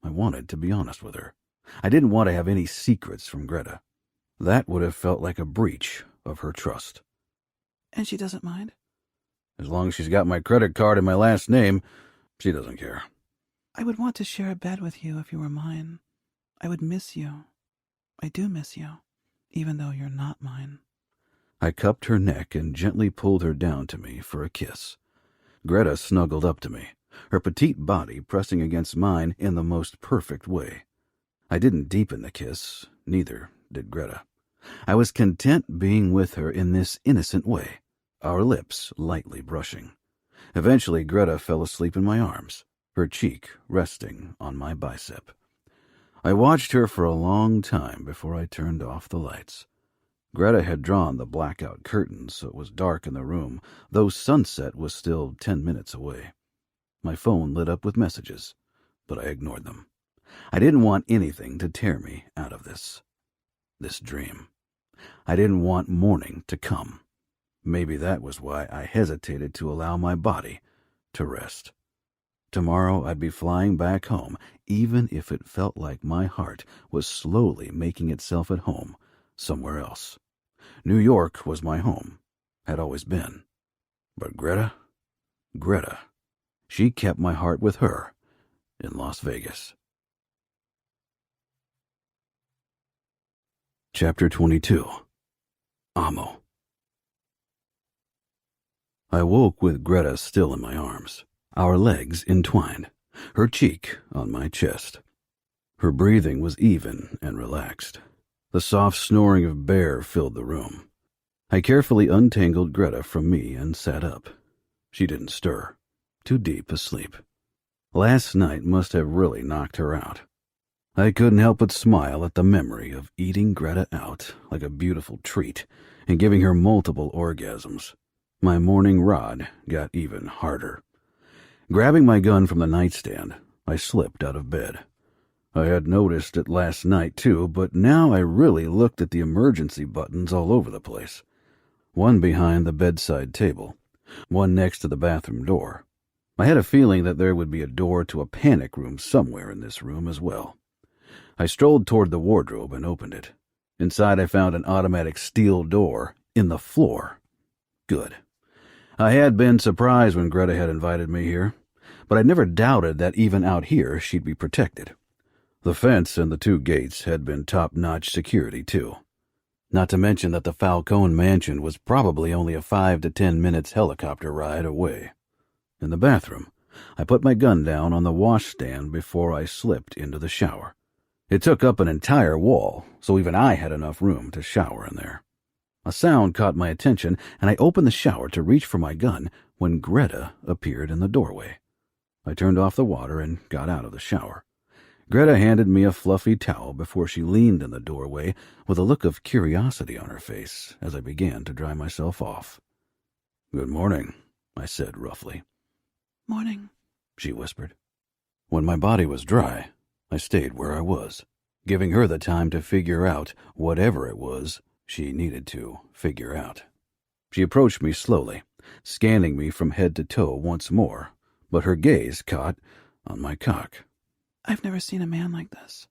I wanted to be honest with her. I didn't want to have any secrets from Greta. That would have felt like a breach of her trust. And she doesn't mind? As long as she's got my credit card and my last name, she doesn't care. I would want to share a bed with you if you were mine. I would miss you. I do miss you, even though you're not mine. I cupped her neck and gently pulled her down to me for a kiss. Greta snuggled up to me, her petite body pressing against mine in the most perfect way. I didn't deepen the kiss, neither did Greta. I was content being with her in this innocent way, our lips lightly brushing. Eventually Greta fell asleep in my arms, her cheek resting on my bicep. I watched her for a long time before I turned off the lights. Greta had drawn the blackout curtains so it was dark in the room, though sunset was still 10 minutes away. My phone lit up with messages, but I ignored them. I didn't want anything to tear me out of this dream. I didn't want morning to come. Maybe that was why I hesitated to allow my body to rest. Tomorrow I'd be flying back home, even if it felt like my heart was slowly making itself at home somewhere else. New York was my home, had always been. But Greta, she kept my heart with her in Las Vegas. Chapter 22. Amo. I woke with Greta still in my arms, our legs entwined, her cheek on my chest. Her breathing was even and relaxed. The soft snoring of Bear filled the room. I carefully untangled Greta from me and sat up. She didn't stir, too deep asleep. Last night must have really knocked her out. I couldn't help but smile at the memory of eating Greta out like a beautiful treat and giving her multiple orgasms. My morning rod got even harder. Grabbing my gun from the nightstand, I slipped out of bed. I had noticed it last night too, but now I really looked at the emergency buttons all over the place. One behind the bedside table, one next to the bathroom door. I had a feeling that there would be a door to a panic room somewhere in this room as well. I strolled toward the wardrobe and opened it. Inside I found an automatic steel door in the floor. Good. I had been surprised when Greta had invited me here, but I'd never doubted that even out here she'd be protected. The fence and the 2 gates had been top-notch security, too. Not to mention that the Falcone mansion was probably only a 5 to 10 minutes helicopter ride away. In the bathroom, I put my gun down on the washstand before I slipped into the shower. It took up an entire wall, so even I had enough room to shower in there. A sound caught my attention, and I opened the shower to reach for my gun when Greta appeared in the doorway. I turned off the water and got out of the shower. Greta handed me a fluffy towel before she leaned in the doorway with a look of curiosity on her face as I began to dry myself off. "Good morning," I said roughly. "Morning," she whispered. When my body was dry, I stayed where I was, giving her the time to figure out whatever it was she needed to figure out. She approached me slowly, scanning me from head to toe once more, but her gaze caught on my cock. "I've never seen a man like this."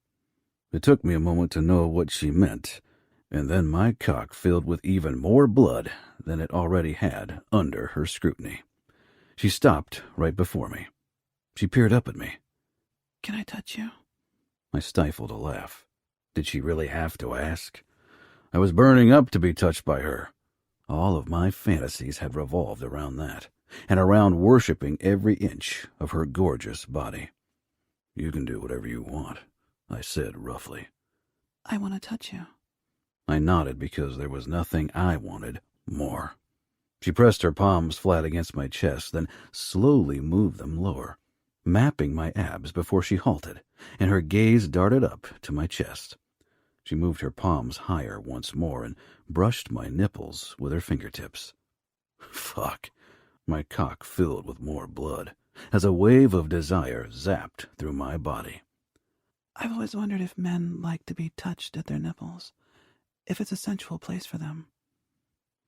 It took me a moment to know what she meant, and then my cock filled with even more blood than it already had under her scrutiny. She stopped right before me. She peered up at me. "Can I touch you?" I stifled a laugh. Did she really have to ask? I was burning up to be touched by her. All of my fantasies had revolved around that, and around worshipping every inch of her gorgeous body. "You can do whatever you want," I said roughly. "I want to touch you." I nodded because there was nothing I wanted more. She pressed her palms flat against my chest, then slowly moved them lower, mapping my abs before she halted, and her gaze darted up to my chest. She moved her palms higher once more and brushed my nipples with her fingertips. Fuck. My cock filled with more blood, as a wave of desire zapped through my body. "I've always wondered if men like to be touched at their nipples, if it's a sensual place for them."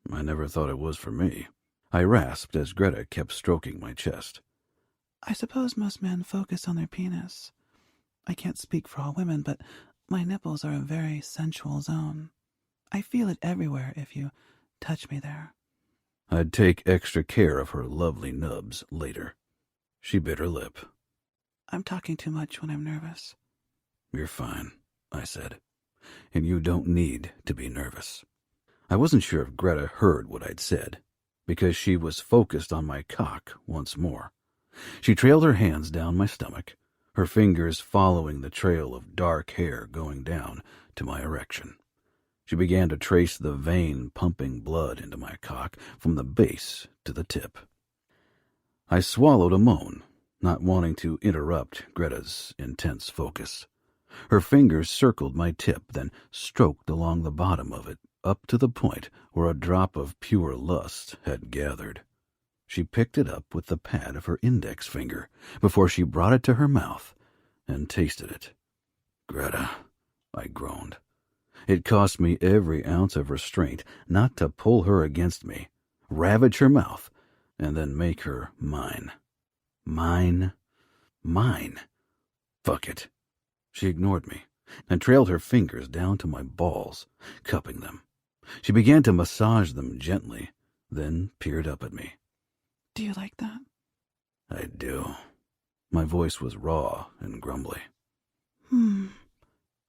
I never thought it was for me. I rasped as Greta kept stroking my chest. "I suppose most men focus on their penis. I can't speak for all women, but my nipples are a very sensual zone. I feel it everywhere if you touch me there." I'd take extra care of her lovely nubs later. She bit her lip. "I'm talking too much when I'm nervous." "You're fine," I said, "and you don't need to be nervous." I wasn't sure if Greta heard what I'd said, because she was focused on my cock once more. She trailed her hands down my stomach, her fingers following the trail of dark hair going down to my erection. She began to trace the vein pumping blood into my cock from the base to the tip. I swallowed a moan, not wanting to interrupt Greta's intense focus. Her fingers circled my tip, then stroked along the bottom of it, up to the point where a drop of pure lust had gathered. She picked it up with the pad of her index finger before she brought it to her mouth and tasted it. "Greta," I groaned. It cost me every ounce of restraint not to pull her against me, ravage her mouth, and then make her mine. Mine. Mine. Fuck it. She ignored me and trailed her fingers down to my balls, cupping them. She began to massage them gently, then peered up at me. "Do you like that?" "I do." My voice was raw and grumbly.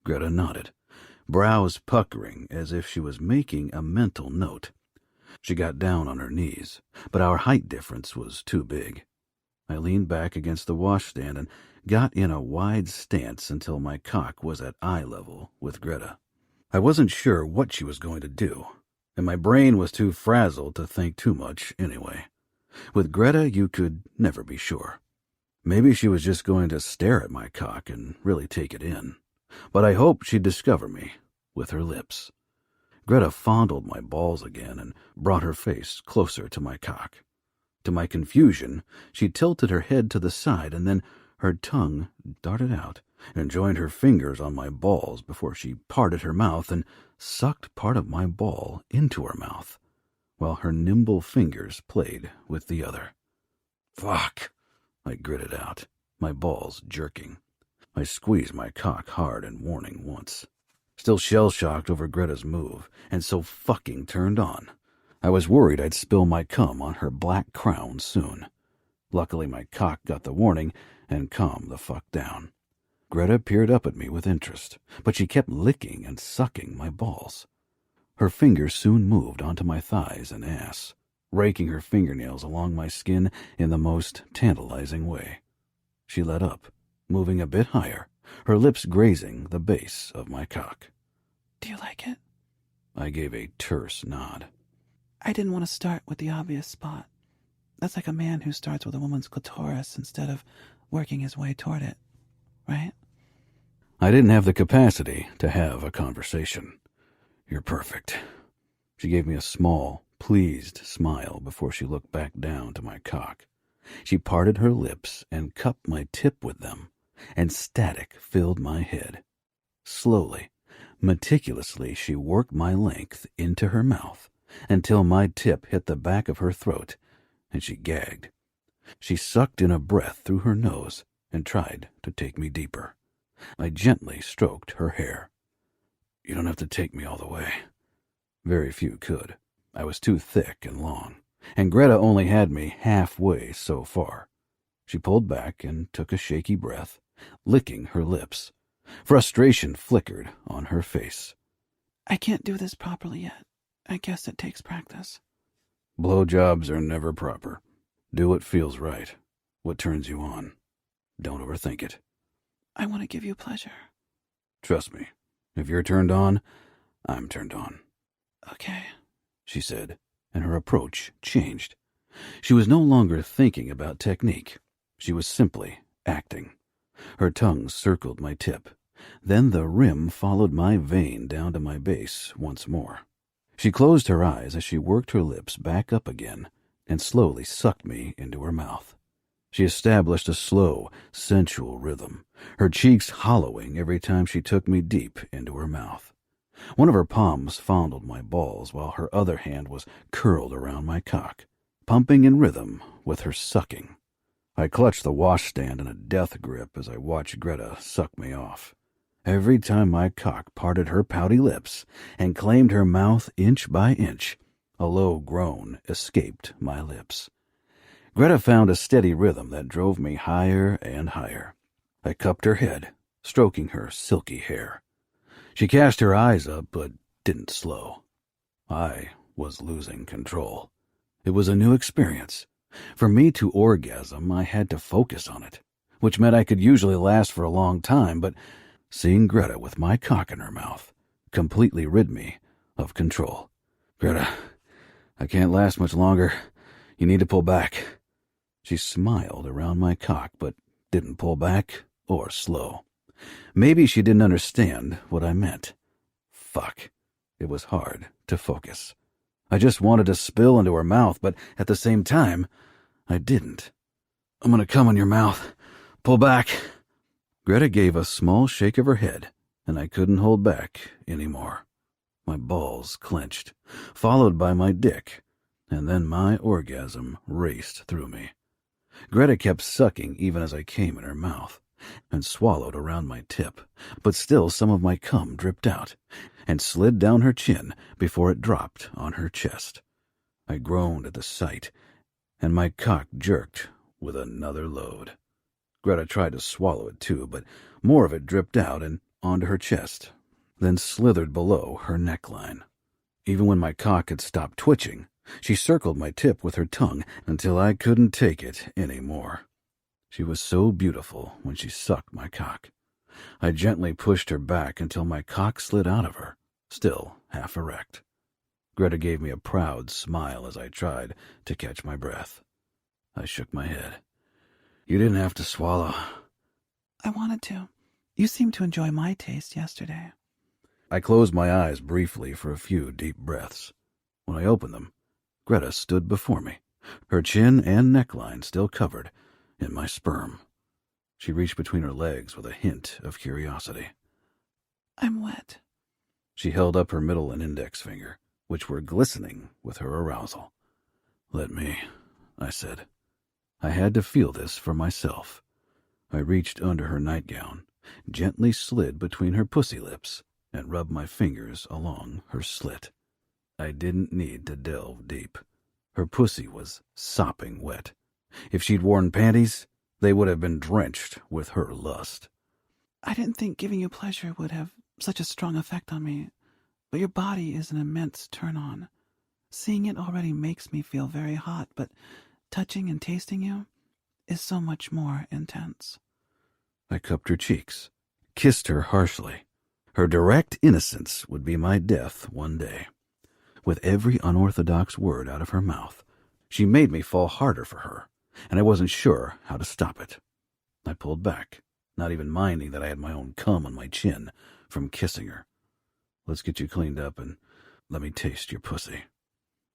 Greta nodded, brows puckering as if she was making a mental note. She got down on her knees, but our height difference was too big. I leaned back against the washstand and got in a wide stance until my cock was at eye level with Greta. I wasn't sure what she was going to do, and my brain was too frazzled to think too much anyway. With Greta, you could never be sure. Maybe she was just going to stare at my cock and really take it in. But I hoped she'd discover me with her lips. Greta fondled my balls again and brought her face closer to my cock. To my confusion, she tilted her head to the side, and then her tongue darted out and joined her fingers on my balls before she parted her mouth and sucked part of my ball into her mouth, while her nimble fingers played with the other. "Fuck," I gritted out, my balls jerking. I squeezed my cock hard and warning once. Still shell-shocked over Greta's move, and so fucking turned on. I was worried I'd spill my cum on her black crown soon. Luckily, my cock got the warning and calmed the fuck down. Greta peered up at me with interest, but she kept licking and sucking my balls. Her fingers soon moved onto my thighs and ass, raking her fingernails along my skin in the most tantalizing way. She let up, moving a bit higher, her lips grazing the base of my cock. "Do you like it?" I gave a terse nod. I didn't want to start with the obvious spot. That's like a man who starts with a woman's clitoris instead of working his way toward it, right? I didn't have the capacity to have a conversation. "You're perfect." She gave me a small, pleased smile before she looked back down to my cock. She parted her lips and cupped my tip with them, and static filled my head. Slowly, meticulously, she worked my length into her mouth until my tip hit the back of her throat, and she gagged. She sucked in a breath through her nose and tried to take me deeper. I gently stroked her hair. "You don't have to take me all the way." Very few could. I was too thick and long, and Greta only had me halfway so far. She pulled back and took a shaky breath, licking her lips. Frustration flickered on her face. "I can't do this properly yet. I guess it takes practice." Blowjobs are never proper. Do what feels right, what turns you on. Don't overthink it. "I want to give you pleasure." Trust me, if you're turned on, I'm turned on. "Okay," she said, and her approach changed. She was no longer thinking about technique. She was simply acting. Her tongue circled my tip. Then the rim followed my vein down to my base once more. She closed her eyes as she worked her lips back up again and slowly sucked me into her mouth. She established a slow, sensual rhythm, her cheeks hollowing every time she took me deep into her mouth. One of her palms fondled my balls while her other hand was curled around my cock, pumping in rhythm with her sucking. I clutched the washstand in a death grip as I watched Greta suck me off. Every time my cock parted her pouty lips and claimed her mouth inch by inch, a low groan escaped my lips. Greta found a steady rhythm that drove me higher and higher. I cupped her head, stroking her silky hair. She cast her eyes up, but didn't slow. I was losing control. It was a new experience. For me to orgasm, I had to focus on it, which meant I could usually last for a long time, but seeing Greta with my cock in her mouth completely rid me of control. "Greta, I can't last much longer. You need to pull back." She smiled around my cock, but didn't pull back or slow. Maybe she didn't understand what I meant. Fuck. It was hard to focus. I just wanted to spill into her mouth, but at the same time, I didn't. "I'm gonna come in your mouth. Pull back." Greta gave a small shake of her head, and I couldn't hold back anymore. My balls clenched, followed by my dick, and then my orgasm raced through me. Greta kept sucking even as I came in her mouth, and swallowed around my tip, but still some of my cum dripped out and slid down her chin before it dropped on her chest. I groaned at the sight, and my cock jerked with another load. Greta tried to swallow it too, but more of it dripped out and onto her chest, then slithered below her neckline. Even when my cock had stopped twitching, she circled my tip with her tongue until I couldn't take it any more. She was so beautiful when she sucked my cock. I gently pushed her back until my cock slid out of her, still half erect. Greta gave me a proud smile as I tried to catch my breath. I shook my head. You didn't have to swallow. I wanted to. You seemed to enjoy my taste yesterday. I closed my eyes briefly for a few deep breaths. When I opened them, Greta stood before me, her chin and neckline still covered in my sperm. She reached between her legs with a hint of curiosity. I'm wet. She held up her middle and index finger, which were glistening with her arousal. Let me, I said. I had to feel this for myself. I reached under her nightgown, gently slid between her pussy lips, and rubbed my fingers along her slit. I didn't need to delve deep. Her pussy was sopping wet. If she'd worn panties, they would have been drenched with her lust. I didn't think giving you pleasure would have such a strong effect on me, but your body is an immense turn-on. Seeing it already makes me feel very hot, but touching and tasting you is so much more intense. I cupped her cheeks, kissed her harshly. Her direct innocence would be my death one day. With every unorthodox word out of her mouth, she made me fall harder for her, and I wasn't sure how to stop it. I pulled back, not even minding that I had my own cum on my chin from kissing her. Let's get you cleaned up and let me taste your pussy.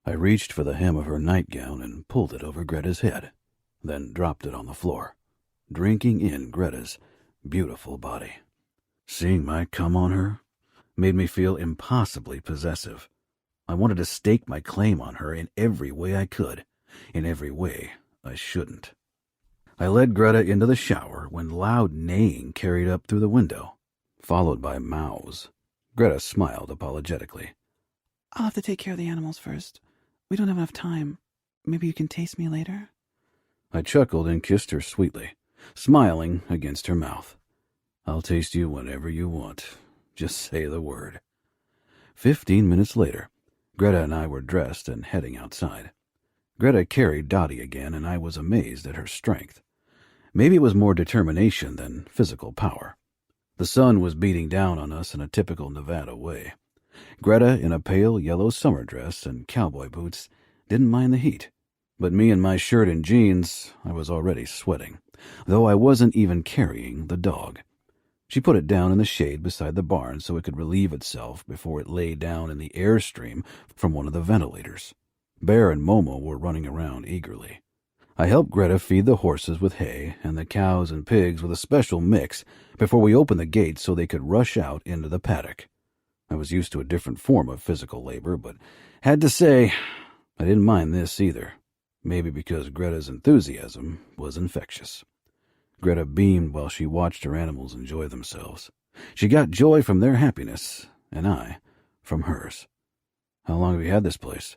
I reached for the hem of her nightgown and pulled it over Greta's head, then dropped it on the floor, drinking in Greta's beautiful body. Seeing my cum on her made me feel impossibly possessive. I wanted to stake my claim on her in every way I could, in every way I shouldn't. I led Greta into the shower when loud neighing carried up through the window, followed by mows. Greta smiled apologetically. I'll have to take care of the animals first. We don't have enough time. Maybe you can taste me later? I chuckled and kissed her sweetly, smiling against her mouth. I'll taste you whenever you want. Just say the word. 15 minutes later, Greta and I were dressed and heading outside. Greta carried Dottie again, and I was amazed at her strength. Maybe it was more determination than physical power. The sun was beating down on us in a typical Nevada way. Greta, in a pale yellow summer dress and cowboy boots, didn't mind the heat. But me in my shirt and jeans, I was already sweating, though I wasn't even carrying the dog. She put it down in the shade beside the barn so it could relieve itself before it lay down in the airstream from one of the ventilators. Bear and Momo were running around eagerly. I helped Greta feed the horses with hay and the cows and pigs with a special mix before we opened the gates so they could rush out into the paddock. I was used to a different form of physical labor, but had to say I didn't mind this either. Maybe because Greta's enthusiasm was infectious. Greta beamed while she watched her animals enjoy themselves. She got joy from their happiness, and I from hers. How long have you had this place?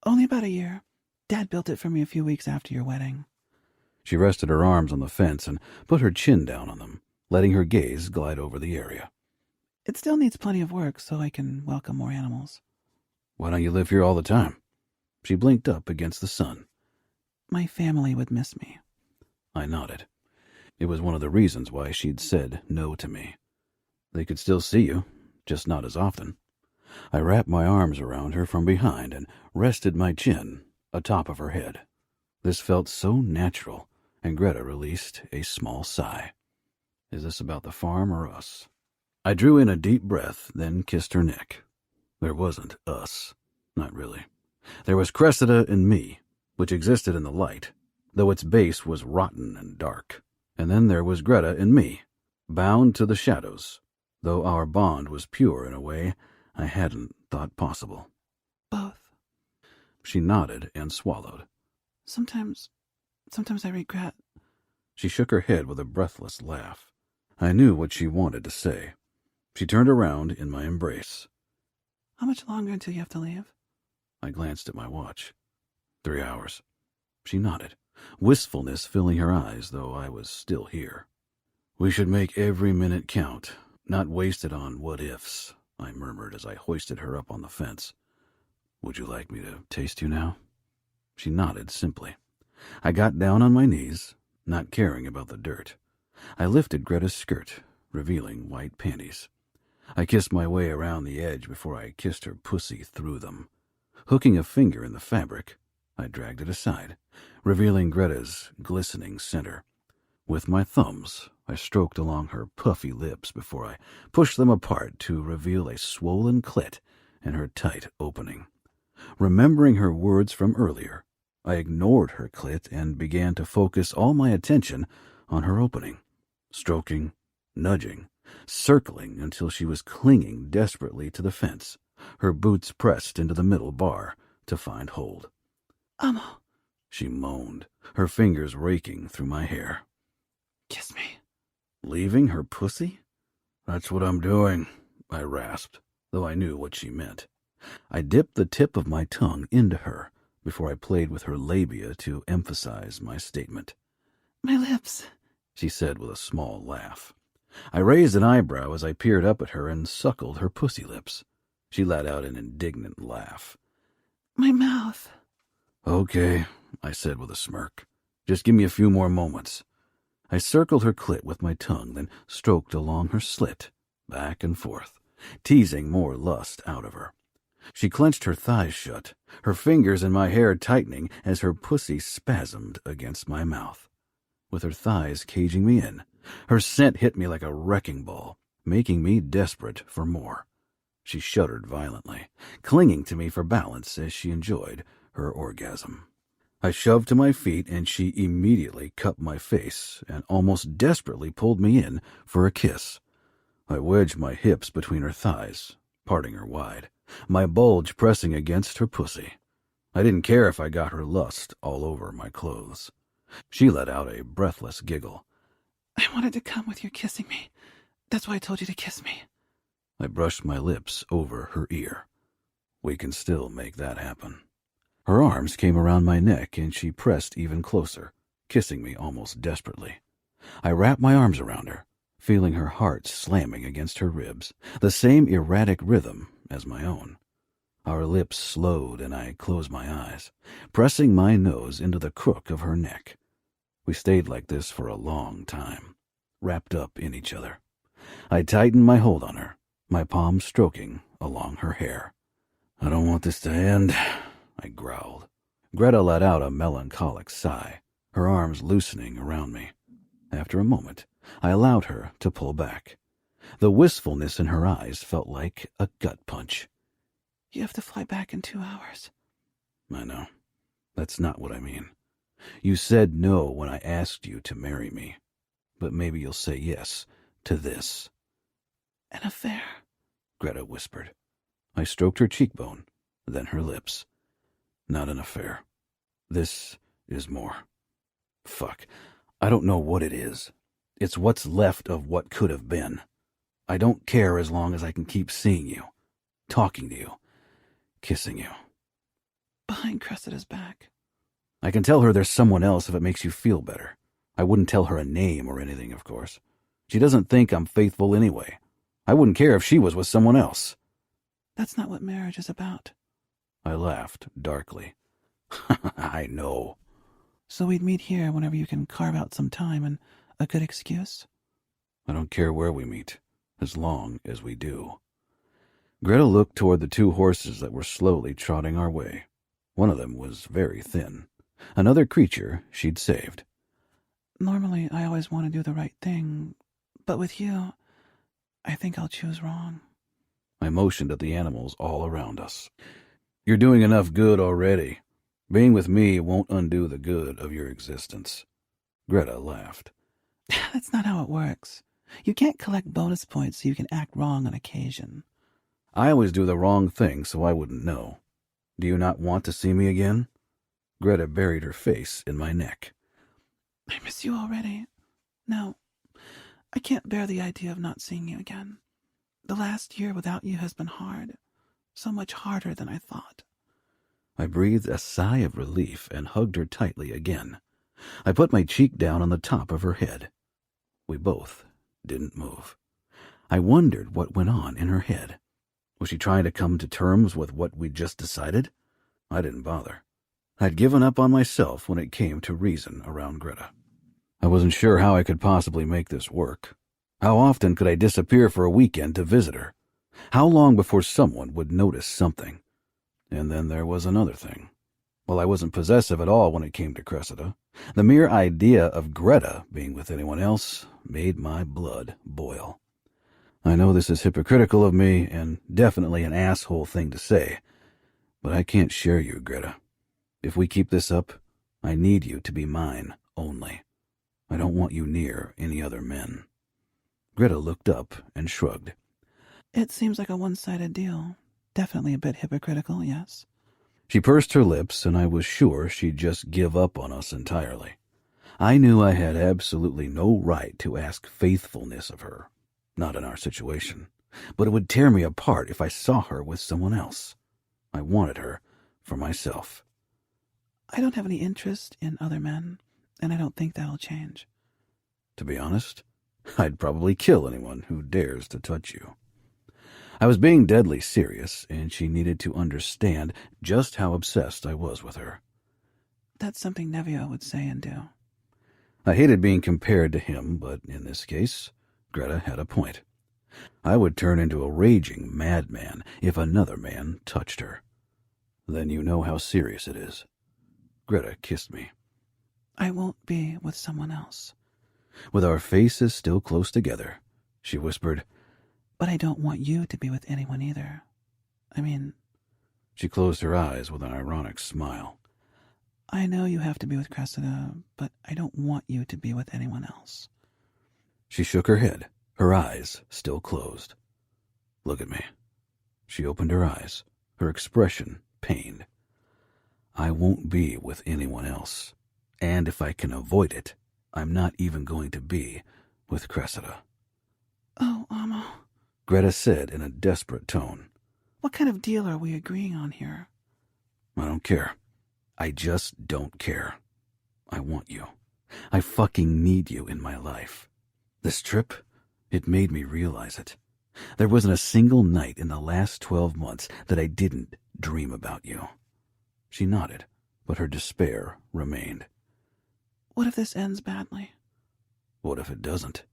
Only about a year. Dad built it for me a few weeks after your wedding. She rested her arms on the fence and put her chin down on them, letting her gaze glide over the area. It still needs plenty of work so I can welcome more animals. Why don't you live here all the time? She blinked up against the sun. My family would miss me. I nodded. It was one of the reasons why she'd said no to me. They could still see you, just not as often. I wrapped my arms around her from behind and rested my chin atop of her head. This felt so natural, and Greta released a small sigh. Is this about the farm or us? I drew in a deep breath, then kissed her neck. There wasn't us. Not really. There was Cressida and me, which existed in the light, though its base was rotten and dark. And then there was Greta and me, bound to the shadows, though our bond was pure in a way I hadn't thought possible. Both. She nodded and swallowed. Sometimes I regret. She shook her head with a breathless laugh. I knew what she wanted to say. She turned around in my embrace. How much longer until you have to leave? I glanced at my watch. 3 hours. She nodded, wistfulness filling her eyes, though I was still here. We should make every minute count, not waste it on what-ifs, I murmured as I hoisted her up on the fence. Would you like me to taste you now? She nodded simply. I got down on my knees, not caring about the dirt. I lifted Greta's skirt, revealing white panties. I kissed my way around the edge before I kissed her pussy through them. Hooking a finger in the fabric, I dragged it aside, revealing Greta's glistening center. With my thumbs, I stroked along her puffy lips before I pushed them apart to reveal a swollen clit and her tight opening. Remembering her words from earlier, I ignored her clit and began to focus all my attention on her opening, stroking, nudging, circling until she was clinging desperately to the fence, her boots pressed into the middle bar to find hold. Amo, she moaned, her fingers raking through my hair. Kiss me. Leaving her pussy? That's what I'm doing, I rasped, though I knew what she meant. I dipped the tip of my tongue into her before I played with her labia to emphasize my statement. My lips, she said with a small laugh. I raised an eyebrow as I peered up at her and suckled her pussy lips. She let out an indignant laugh. My mouth. Okay, I said with a smirk. Just give me a few more moments. I circled her clit with my tongue, then stroked along her slit, back and forth, teasing more lust out of her. She clenched her thighs shut, her fingers in my hair tightening as her pussy spasmed against my mouth. With her thighs caging me in, her scent hit me like a wrecking ball, making me desperate for more. She shuddered violently, clinging to me for balance as she enjoyed her orgasm. I shoved to my feet, and she immediately cupped my face and almost desperately pulled me in for a kiss. I wedged my hips between her thighs, parting her wide, my bulge pressing against her pussy. I didn't care if I got her lust all over my clothes. She let out a breathless giggle. I wanted to come with you kissing me. That's why I told you to kiss me. I brushed my lips over her ear. We can still make that happen. Her arms came around my neck, and she pressed even closer, kissing me almost desperately. I wrapped my arms around her, feeling her heart slamming against her ribs, the same erratic rhythm as my own. Our lips slowed, and I closed my eyes, pressing my nose into the crook of her neck. We stayed like this for a long time, wrapped up in each other. I tightened my hold on her, my palm stroking along her hair. I don't want this to end, I growled. Greta let out a melancholic sigh, her arms loosening around me. After a moment, I allowed her to pull back. The wistfulness in her eyes felt like a gut punch. You have to fly back in 2 hours. I know. That's not what I mean. You said no when I asked you to marry me, but maybe you'll say yes to this. An affair, Greta whispered. I stroked her cheekbone, then her lips. Not an affair. This is more. Fuck. I don't know what it is. It's what's left of what could have been. I don't care as long as I can keep seeing you, talking to you, kissing you. Behind Cressida's back. I can tell her there's someone else if it makes you feel better. I wouldn't tell her a name or anything, of course. She doesn't think I'm faithful anyway. I wouldn't care if she was with someone else. That's not what marriage is about. I laughed darkly. I know. So we'd meet here whenever you can carve out some time and a good excuse? I don't care where we meet, as long as we do. Greta looked toward the 2 horses that were slowly trotting our way. One of them was very thin. Another creature she'd saved. Normally, I always want to do the right thing, but with you, I think I'll choose wrong. I motioned at the animals all around us. You're doing enough good already. Being with me won't undo the good of your existence. Greta laughed. That's not how it works. You can't collect bonus points so you can act wrong on occasion. I always do the wrong thing so I wouldn't know. Do you not want to see me again? Greta buried her face in my neck. I miss you already. No, I can't bear the idea of not seeing you again. The last year without you has been hard. So much harder than I thought. I breathed a sigh of relief and hugged her tightly again. I put my cheek down on the top of her head. We both didn't move. I wondered what went on in her head. Was she trying to come to terms with what we'd just decided? I didn't bother. I'd given up on myself when it came to reason around Greta. I wasn't sure how I could possibly make this work. How often could I disappear for a weekend to visit her? How long before someone would notice something? And then there was another thing. While I wasn't possessive at all when it came to Cressida, the mere idea of Greta being with anyone else made my blood boil. I know this is hypocritical of me and definitely an asshole thing to say, but I can't share you, Greta. If we keep this up, I need you to be mine only. I don't want you near any other men. Greta looked up and shrugged. It seems like a one-sided deal. Definitely a bit hypocritical, yes. She pursed her lips, and I was sure she'd just give up on us entirely. I knew I had absolutely no right to ask faithfulness of her. Not in our situation. But it would tear me apart if I saw her with someone else. I wanted her for myself. I don't have any interest in other men, and I don't think that'll change. To be honest, I'd probably kill anyone who dares to touch you. I was being deadly serious, and she needed to understand just how obsessed I was with her. That's something Nevio would say and do. I hated being compared to him, but in this case, Greta had a point. I would turn into a raging madman if another man touched her. Then you know how serious it is. Greta kissed me. I won't be with someone else. With our faces still close together, she whispered, But I don't want you to be with anyone either. She closed her eyes with an ironic smile. I know you have to be with Cressida, but I don't want you to be with anyone else. She shook her head, her eyes still closed. Look at me. She opened her eyes, her expression pained. I won't be with anyone else, and if I can avoid it, I'm not even going to be with Cressida. Oh, Amo, Greta said in a desperate tone. What kind of deal are we agreeing on here? I don't care. I just don't care. I want you. I fucking need you in my life. This trip, it made me realize it. There wasn't a single night in the last 12 months that I didn't dream about you. She nodded, but her despair remained. What if this ends badly? What if it doesn't?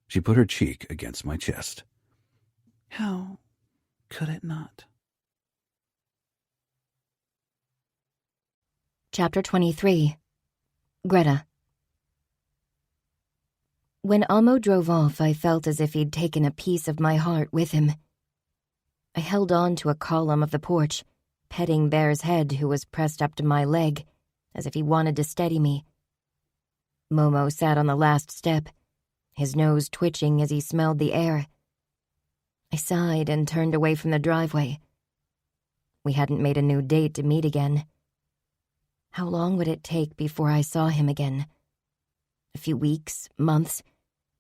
She put her cheek against my chest. How could it not? Chapter 23. Greta. When Amo drove off, I felt as if he'd taken a piece of my heart with him. I held on to a column of the porch, petting Bear's head, who was pressed up to my leg, as if he wanted to steady me. Momo sat on the last step, his nose twitching as he smelled the air. I sighed and turned away from the driveway. We hadn't made a new date to meet again. How long would it take before I saw him again? A few weeks, months,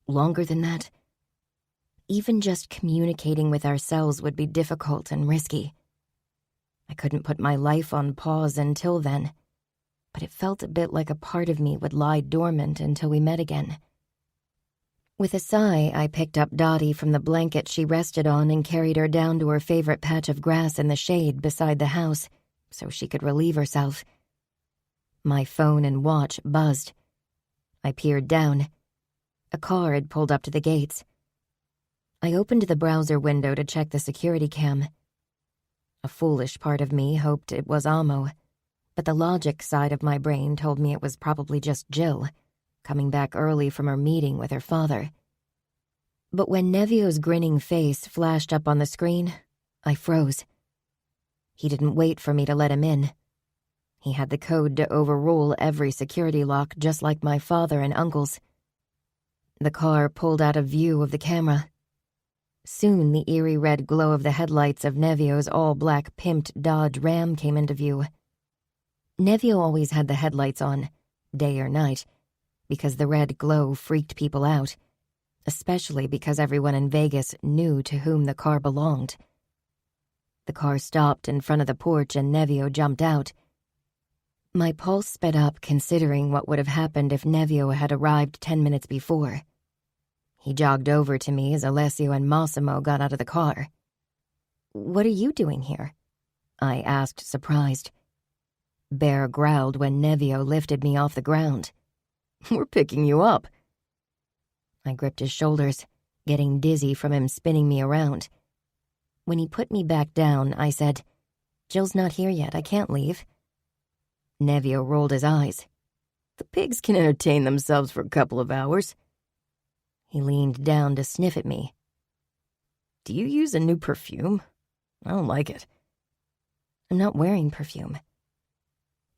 longer than that? Even just communicating with ourselves would be difficult and risky. I couldn't put my life on pause until then, but it felt a bit like a part of me would lie dormant until we met again. With a sigh, I picked up Dottie from the blanket she rested on and carried her down to her favorite patch of grass in the shade beside the house so she could relieve herself. My phone and watch buzzed. I peered down. A car had pulled up to the gates. I opened the browser window to check the security cam. A foolish part of me hoped it was Amo, but the logic side of my brain told me it was probably just Jill, coming back early from her meeting with her father. But when Nevio's grinning face flashed up on the screen, I froze. He didn't wait for me to let him in. He had the code to overrule every security lock, just like my father and uncle's. The car pulled out of view of the camera. Soon the eerie red glow of the headlights of Nevio's all-black pimped Dodge Ram came into view. Nevio always had the headlights on, day or night, because the red glow freaked people out, especially because everyone in Vegas knew to whom the car belonged. The car stopped in front of the porch and Nevio jumped out. My pulse sped up, considering what would have happened if Nevio had arrived 10 minutes before. He jogged over to me as Alessio and Massimo got out of the car. "What are you doing here?" I asked, surprised. Bear growled when Nevio lifted me off the ground. "We're picking you up." I gripped his shoulders, getting dizzy from him spinning me around. When he put me back down, I said, "Jill's not here yet. I can't leave." Nevio rolled his eyes. "The pigs can entertain themselves for a couple of hours." He leaned down to sniff at me. "Do you use a new perfume? I don't like it." "I'm not wearing perfume."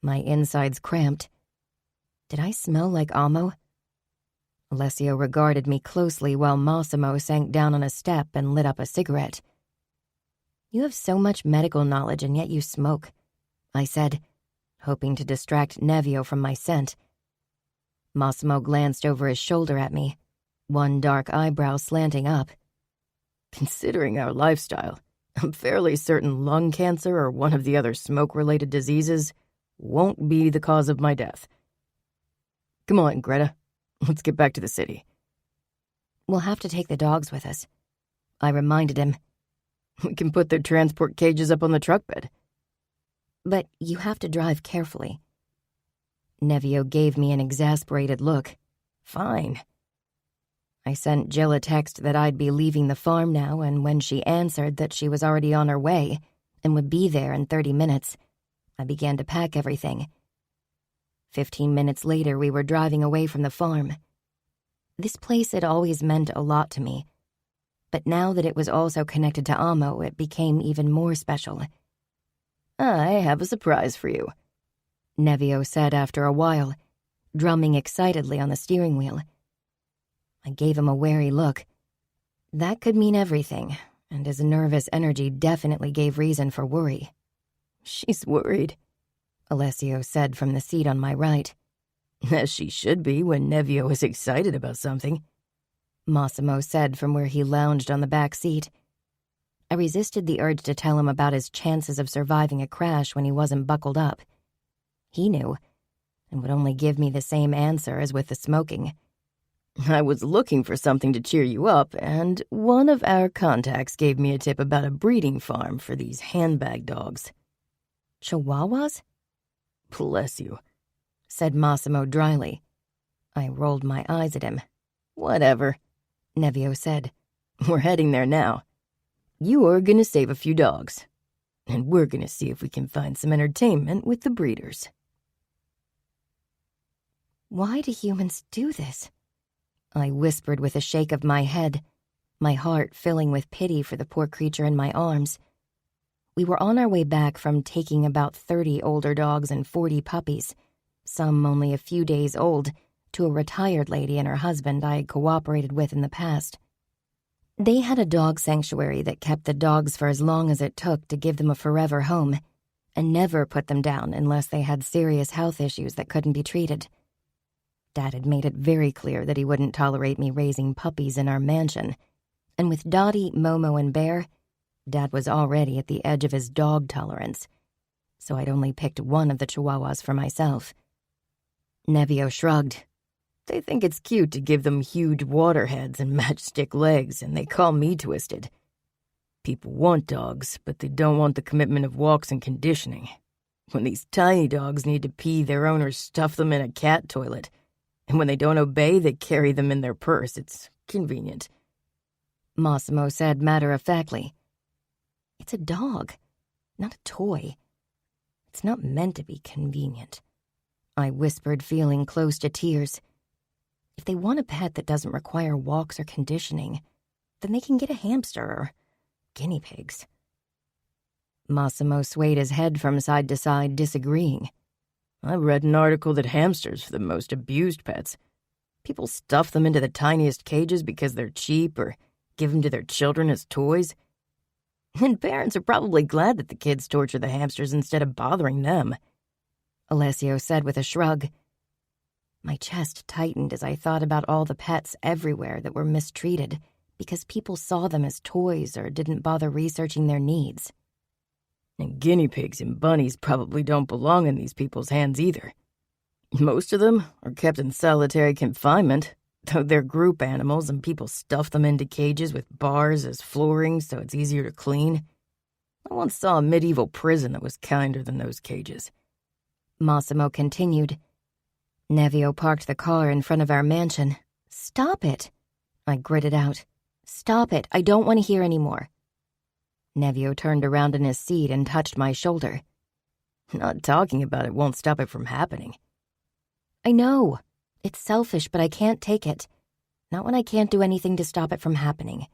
My insides cramped. Did I smell like Amo? Alessio regarded me closely while Massimo sank down on a step and lit up a cigarette. "You have so much medical knowledge and yet you smoke," I said, hoping to distract Nevio from my scent. Massimo glanced over his shoulder at me, one dark eyebrow slanting up. "Considering our lifestyle, I'm fairly certain lung cancer or one of the other smoke-related diseases won't be the cause of my death. Come on, Greta. Let's get back to the city." "We'll have to take the dogs with us," I reminded him. "We can put their transport cages up on the truck bed." "But you have to drive carefully." Nevio gave me an exasperated look. "Fine." I sent Jill a text that I'd be leaving the farm now, and when she answered that she was already on her way and would be there in 30 minutes, I began to pack everything. 15 minutes later, we were driving away from the farm. This place had always meant a lot to me, but now that it was also connected to Amo, it became even more special. "I have a surprise for you," Nevio said after a while, drumming excitedly on the steering wheel. I gave him a wary look. That could mean everything, and his nervous energy definitely gave reason for worry. "She's worried," Alessio said from the seat on my right. "As she should be when Nevio is excited about something," Massimo said from where he lounged on the back seat. I resisted the urge to tell him about his chances of surviving a crash when he wasn't buckled up. He knew, and would only give me the same answer as with the smoking. "I was looking for something to cheer you up, and one of our contacts gave me a tip about a breeding farm for these handbag dogs." "Chihuahuas?" "Bless you," said Massimo dryly. I rolled my eyes at him. "Whatever," Nevio said. "We're heading there now. You're gonna save a few dogs, and we're gonna see if we can find some entertainment with the breeders." Why do humans do this? I whispered with a shake of my head, my heart filling with pity for the poor creature in my arms. We were on our way back from taking about 30 older dogs and 40 puppies, some only a few days old, to a retired lady and her husband I had cooperated with in the past. They had a dog sanctuary that kept the dogs for as long as it took to give them a forever home, and never put them down unless they had serious health issues that couldn't be treated. Dad had made it very clear that he wouldn't tolerate me raising puppies in our mansion, and with Dottie, Momo, and Bear, Dad was already at the edge of his dog tolerance, so I'd only picked one of the Chihuahuas for myself. Nevio shrugged. "They think it's cute to give them huge water heads and matchstick legs, and they call me twisted. People want dogs, but they don't want the commitment of walks and conditioning. When these tiny dogs need to pee, their owners stuff them in a cat toilet, and when they don't obey, they carry them in their purse. It's convenient," Massimo said matter-of-factly. "It's a dog, not a toy. It's not meant to be convenient," I whispered, feeling close to tears. "If they want a pet that doesn't require walks or conditioning, then they can get a hamster or guinea pigs." Massimo swayed his head from side to side, disagreeing. "I read an article that hamsters are the most abused pets. People stuff them into the tiniest cages because they're cheap or give them to their children as toys. And parents are probably glad that the kids torture the hamsters instead of bothering them," Alessio said with a shrug. My chest tightened as I thought about all the pets everywhere that were mistreated because people saw them as toys or didn't bother researching their needs. And guinea pigs and bunnies probably don't belong in these people's hands either. Most of them are kept in solitary confinement, though they're group animals and people stuff them into cages with bars as flooring so it's easier to clean. I once saw a medieval prison that was kinder than those cages," Massimo continued. Nevio parked the car in front of our mansion. "Stop it," I gritted out. Stop it, I don't want to hear any more. Nevio turned around in his seat and touched my shoulder. Not talking about it won't stop it from happening. I know. It's selfish, but I can't take it. Not when I can't do anything to stop it from happening.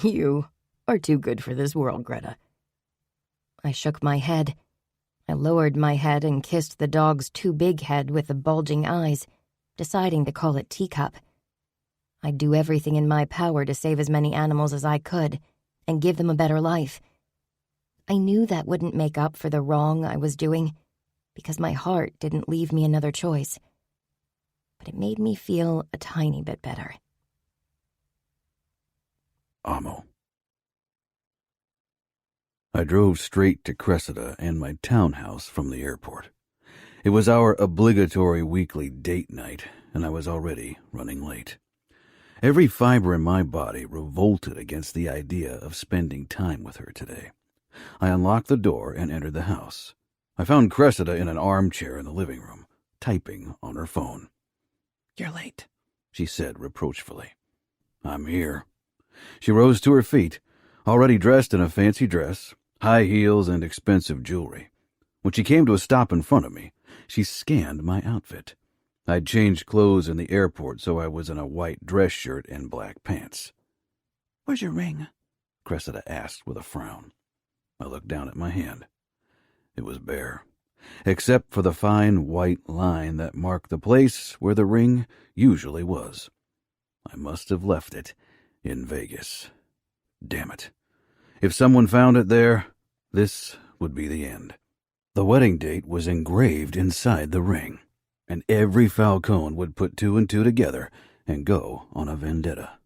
You are too good for this world, Greta. I shook my head. I lowered my head and kissed the dog's too big head with the bulging eyes, deciding to call it Teacup. I'd do everything in my power to save as many animals as I could and give them a better life. I knew that wouldn't make up for the wrong I was doing, because my heart didn't leave me another choice. But it made me feel a tiny bit better. Amo. I drove straight to Cressida and my townhouse from the airport. It was our obligatory weekly date night, and I was already running late. Every fiber in my body revolted against the idea of spending time with her today. I unlocked the door and entered the house. I found Cressida in an armchair in the living room, typing on her phone. "You're late," she said reproachfully. "I'm here." She rose to her feet, already dressed in a fancy dress, high heels, and expensive jewelry. When she came to a stop in front of me, she scanned my outfit. I'd changed clothes in the airport, so I was in a white dress shirt and black pants. "Where's your ring?" Cressida asked with a frown. I looked down at my hand. It was bare, except for the fine white line that marked the place where the ring usually was. I must have left it in Vegas. Damn it. If someone found it there, this would be the end. The wedding date was engraved inside the ring, and every Falcone would put two and two together and go on a vendetta.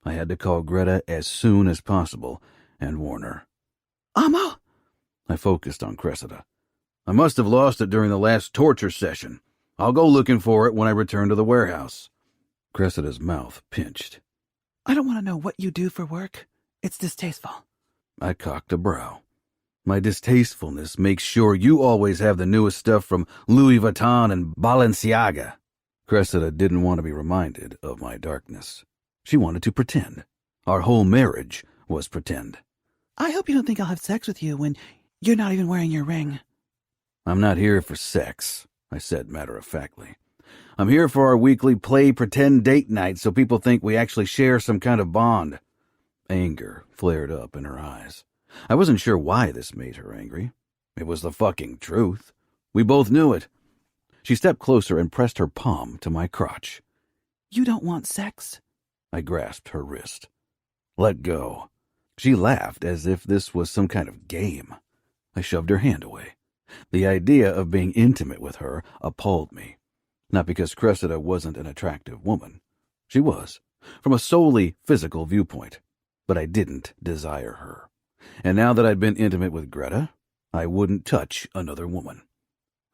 I had to call Greta as soon as possible and warn her. "Amo!" I focused on Cressida. "I must have lost it during the last torture session. I'll go looking for it when I return to the warehouse." Cressida's mouth pinched. "I don't want to know what you do for work. It's distasteful." I cocked a brow. "My distastefulness makes sure you always have the newest stuff from Louis Vuitton and Balenciaga." Cressida didn't want to be reminded of my darkness. She wanted to pretend. Our whole marriage was pretend. "I hope you don't think I'll have sex with you when you're not even wearing your ring." "I'm not here for sex," I said matter-of-factly. "I'm here for our weekly play-pretend date night so people think we actually share some kind of bond." Anger flared up in her eyes. I wasn't sure why this made her angry. It was the fucking truth. We both knew it. She stepped closer and pressed her palm to my crotch. "You don't want sex?" I grasped her wrist. "Let go." She laughed as if this was some kind of game. I shoved her hand away. The idea of being intimate with her appalled me. Not because Cressida wasn't an attractive woman. She was, from a solely physical viewpoint. But I didn't desire her. And now that I'd been intimate with Greta, I wouldn't touch another woman.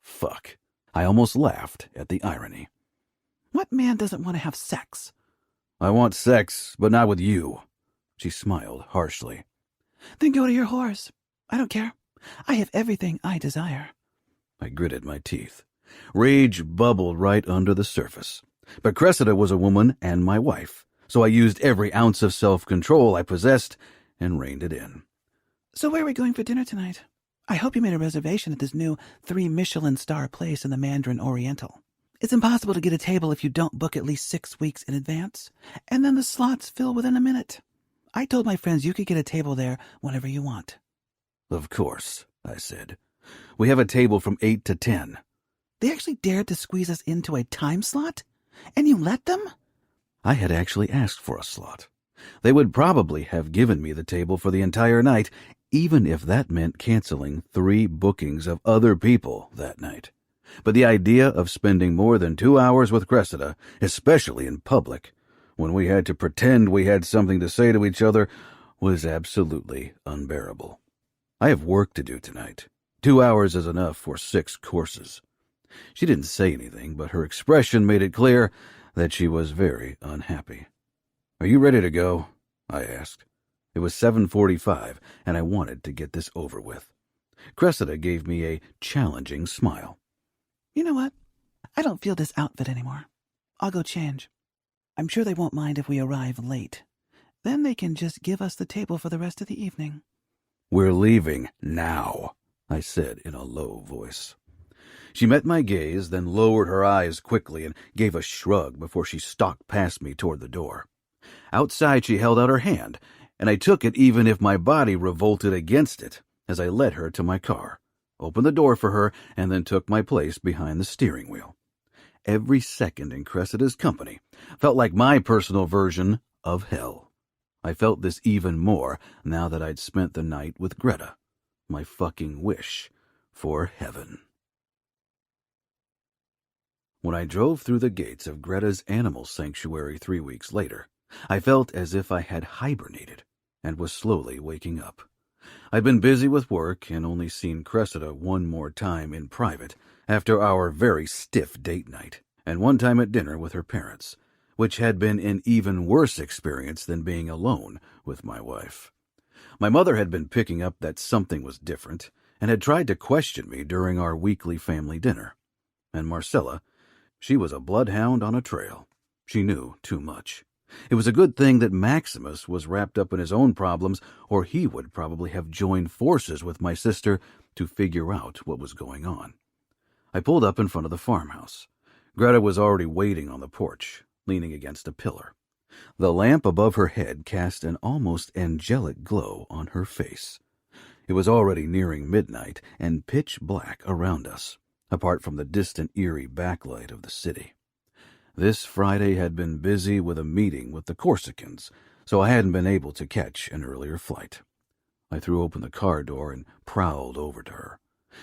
Fuck. I almost laughed at the irony. "What man doesn't want to have sex?" "I want sex, but not with you." She smiled harshly. "Then go to your whores. I don't care. I have everything I desire." I gritted my teeth. Rage bubbled right under the surface. But Cressida was a woman and my wife, so I used every ounce of self-control I possessed and reined it in. "So where are we going for dinner tonight? I hope you made a reservation at this new 3-Michelin-star place in the Mandarin Oriental. It's impossible to get a table if you don't book at least 6 weeks in advance, and then the slots fill within a minute. I told my friends you could get a table there whenever you want." "Of course," I said. "We have a table from 8 to 10. "They actually dared to squeeze us into a time slot? And you let them?" I had actually asked for a slot. They would probably have given me the table for the entire night, even if that meant canceling 3 bookings of other people that night. But the idea of spending more than 2 hours with Cressida, especially in public, when we had to pretend we had something to say to each other, was absolutely unbearable. I have work to do tonight. 2 hours is enough for 6 courses. She didn't say anything, but her expression made it clear that she was very unhappy. "Are you ready to go?" I asked. It was 7:45, and I wanted to get this over with. Cressida gave me a challenging smile. "You know what? I don't feel this outfit anymore. I'll go change." I'm sure they won't mind if we arrive late. Then they can just give us the table for the rest of the evening. We're leaving now, I said in a low voice. She met my gaze, then lowered her eyes quickly and gave a shrug before she stalked past me toward the door. Outside, she held out her hand, and I took it even if my body revolted against it as I led her to my car, opened the door for her, and then took my place behind the steering wheel. Every second in Cressida's company felt like my personal version of hell. I felt this even more now that I'd spent the night with Greta. My fucking wish for heaven. When I drove through the gates of Greta's animal sanctuary 3 weeks later, I felt as if I had hibernated and was slowly waking up. I'd been busy with work and only seen Cressida one more time in private after our very stiff date night, and one time at dinner with her parents, which had been an even worse experience than being alone with my wife. My mother had been picking up that something was different and had tried to question me during our weekly family dinner. And Marcella, she was a bloodhound on a trail. She knew too much. It was a good thing that Maximus was wrapped up in his own problems, or he would probably have joined forces with my sister to figure out what was going on. I pulled up in front of the farmhouse. Greta was already waiting on the porch, leaning against a pillar. The lamp above her head cast an almost angelic glow on her face. It was already nearing midnight and pitch black around us, apart from the distant eerie backlight of the city. This Friday had been busy with a meeting with the Corsicans, so I hadn't been able to catch an earlier flight. I threw open the car door and prowled over to her.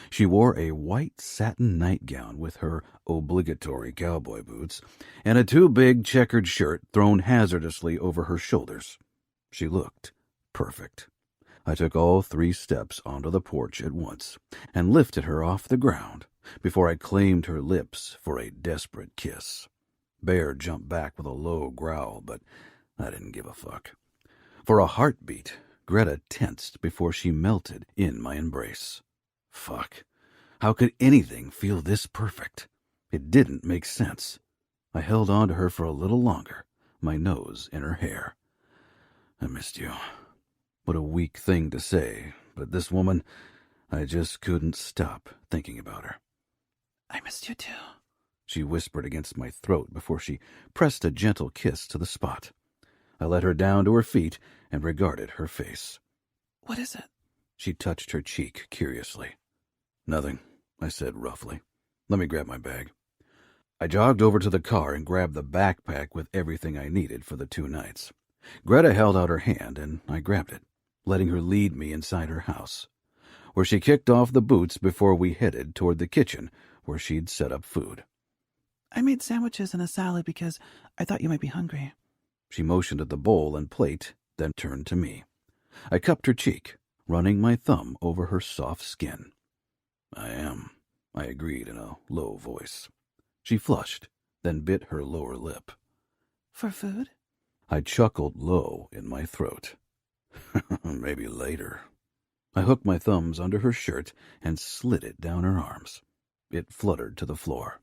She wore a white satin nightgown with her obligatory cowboy boots and a too big checkered shirt thrown hazardously over her shoulders. She looked perfect. I took all 3 steps onto the porch at once and lifted her off the ground before I claimed her lips for a desperate kiss. Bear jumped back with a low growl, but I didn't give a fuck. For a heartbeat, Greta tensed before she melted in my embrace. Fuck. How could anything feel this perfect? It didn't make sense. I held on to her for a little longer, my nose in her hair. I missed you. What a weak thing to say, but this woman, I just couldn't stop thinking about her. I missed you too, she whispered against my throat before she pressed a gentle kiss to the spot. I let her down to her feet and regarded her face. What is it? She touched her cheek curiously. Nothing, I said roughly. Let me grab my bag. I jogged over to the car and grabbed the backpack with everything I needed for the 2 nights. Greta held out her hand, and I grabbed it, letting her lead me inside her house, where she kicked off the boots before we headed toward the kitchen, where she'd set up food. I made sandwiches and a salad because I thought you might be hungry. She motioned at the bowl and plate, then turned to me. I cupped her cheek, running my thumb over her soft skin. I am, I agreed in a low voice. She flushed, then bit her lower lip. For food? I chuckled low in my throat. Maybe later. I hooked my thumbs under her shirt and slid it down her arms. It fluttered to the floor.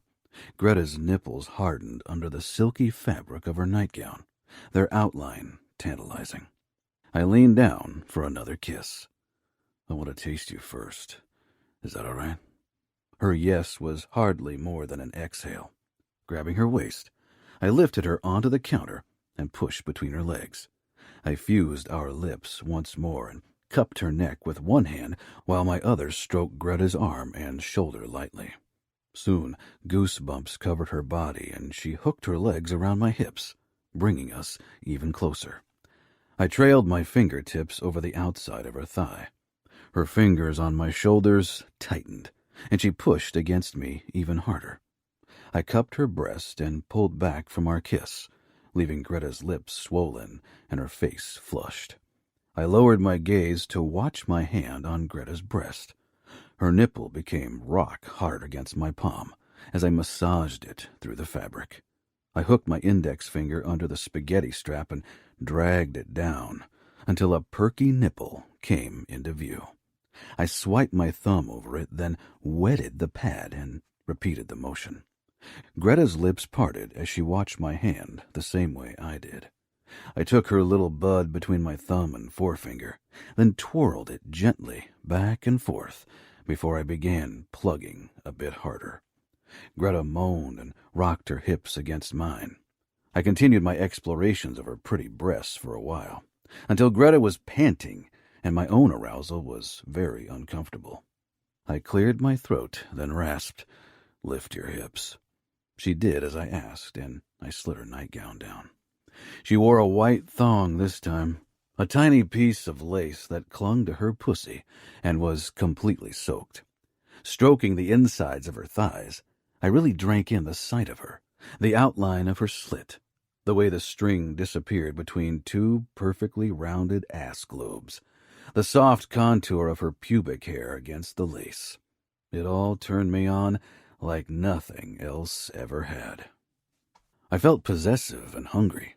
Greta's nipples hardened under the silky fabric of her nightgown, their outline tantalizing. I leaned down for another kiss. I want to taste you first. Is that all right? Her yes was hardly more than an exhale. Grabbing her waist, I lifted her onto the counter and pushed between her legs. I fused our lips once more and cupped her neck with one hand while my other stroked Greta's arm and shoulder lightly. Soon, goosebumps covered her body, and she hooked her legs around my hips, bringing us even closer. I trailed my fingertips over the outside of her thigh. Her fingers on my shoulders tightened, and she pushed against me even harder. I cupped her breast and pulled back from our kiss, leaving Greta's lips swollen and her face flushed. I lowered my gaze to watch my hand on Greta's breast. Her nipple became rock hard against my palm as I massaged it through the fabric. I hooked my index finger under the spaghetti strap and dragged it down until a perky nipple came into view. I swiped my thumb over it, then wetted the pad and repeated the motion. Greta's lips parted as she watched my hand the same way I did. I took her little bud between my thumb and forefinger, then twirled it gently back and forth before I began plugging a bit harder. Greta moaned and rocked her hips against mine. I continued my explorations of her pretty breasts for a while, until Greta was panting and my own arousal was very uncomfortable. I cleared my throat, then rasped, "Lift your hips." She did as I asked, and I slid her nightgown down. She wore a white thong this time, a tiny piece of lace that clung to her pussy and was completely soaked. Stroking the insides of her thighs, I really drank in the sight of her, the outline of her slit, the way the string disappeared between two perfectly rounded ass globes, the soft contour of her pubic hair against the lace. It all turned me on like nothing else ever had. I felt possessive and hungry.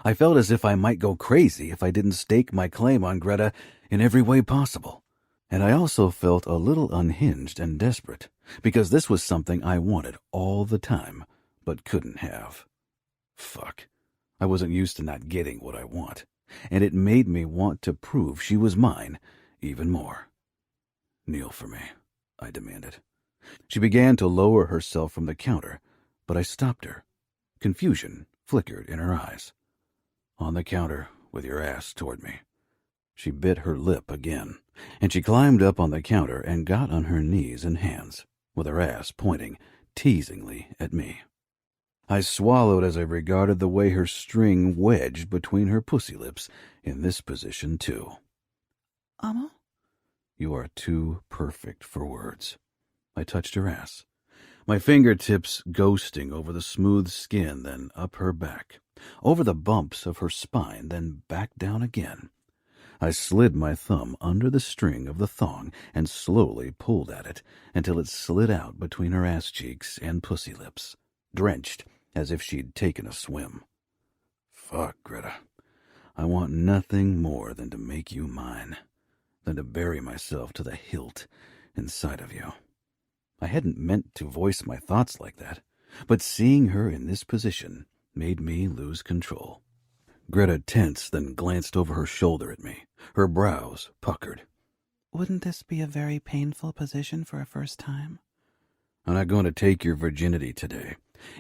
I felt as if I might go crazy if I didn't stake my claim on Greta in every way possible. And I also felt a little unhinged and desperate, because this was something I wanted all the time, but couldn't have. Fuck. I wasn't used to not getting what I want, and it made me want to prove she was mine even more. "Kneel for me," I demanded. She began to lower herself from the counter, but I stopped her. Confusion flickered in her eyes. "On the counter, with your ass toward me." She bit her lip again, and she climbed up on the counter and got on her knees and hands, with her ass pointing teasingly at me. I swallowed as I regarded the way her string wedged between her pussy lips in this position, too. Amo? You are too perfect for words. I touched her ass, my fingertips ghosting over the smooth skin, then up her back, over the bumps of her spine, then back down again. I slid my thumb under the string of the thong and slowly pulled at it until it slid out between her ass cheeks and pussy lips, drenched as if she'd taken a swim. Fuck, Greta. I want nothing more than to make you mine, than to bury myself to the hilt inside of you. I hadn't meant to voice my thoughts like that, but seeing her in this position made me lose control. Greta tensed, then glanced over her shoulder at me, her brows puckered. Wouldn't this be a very painful position for a first time? I'm not going to take your virginity today,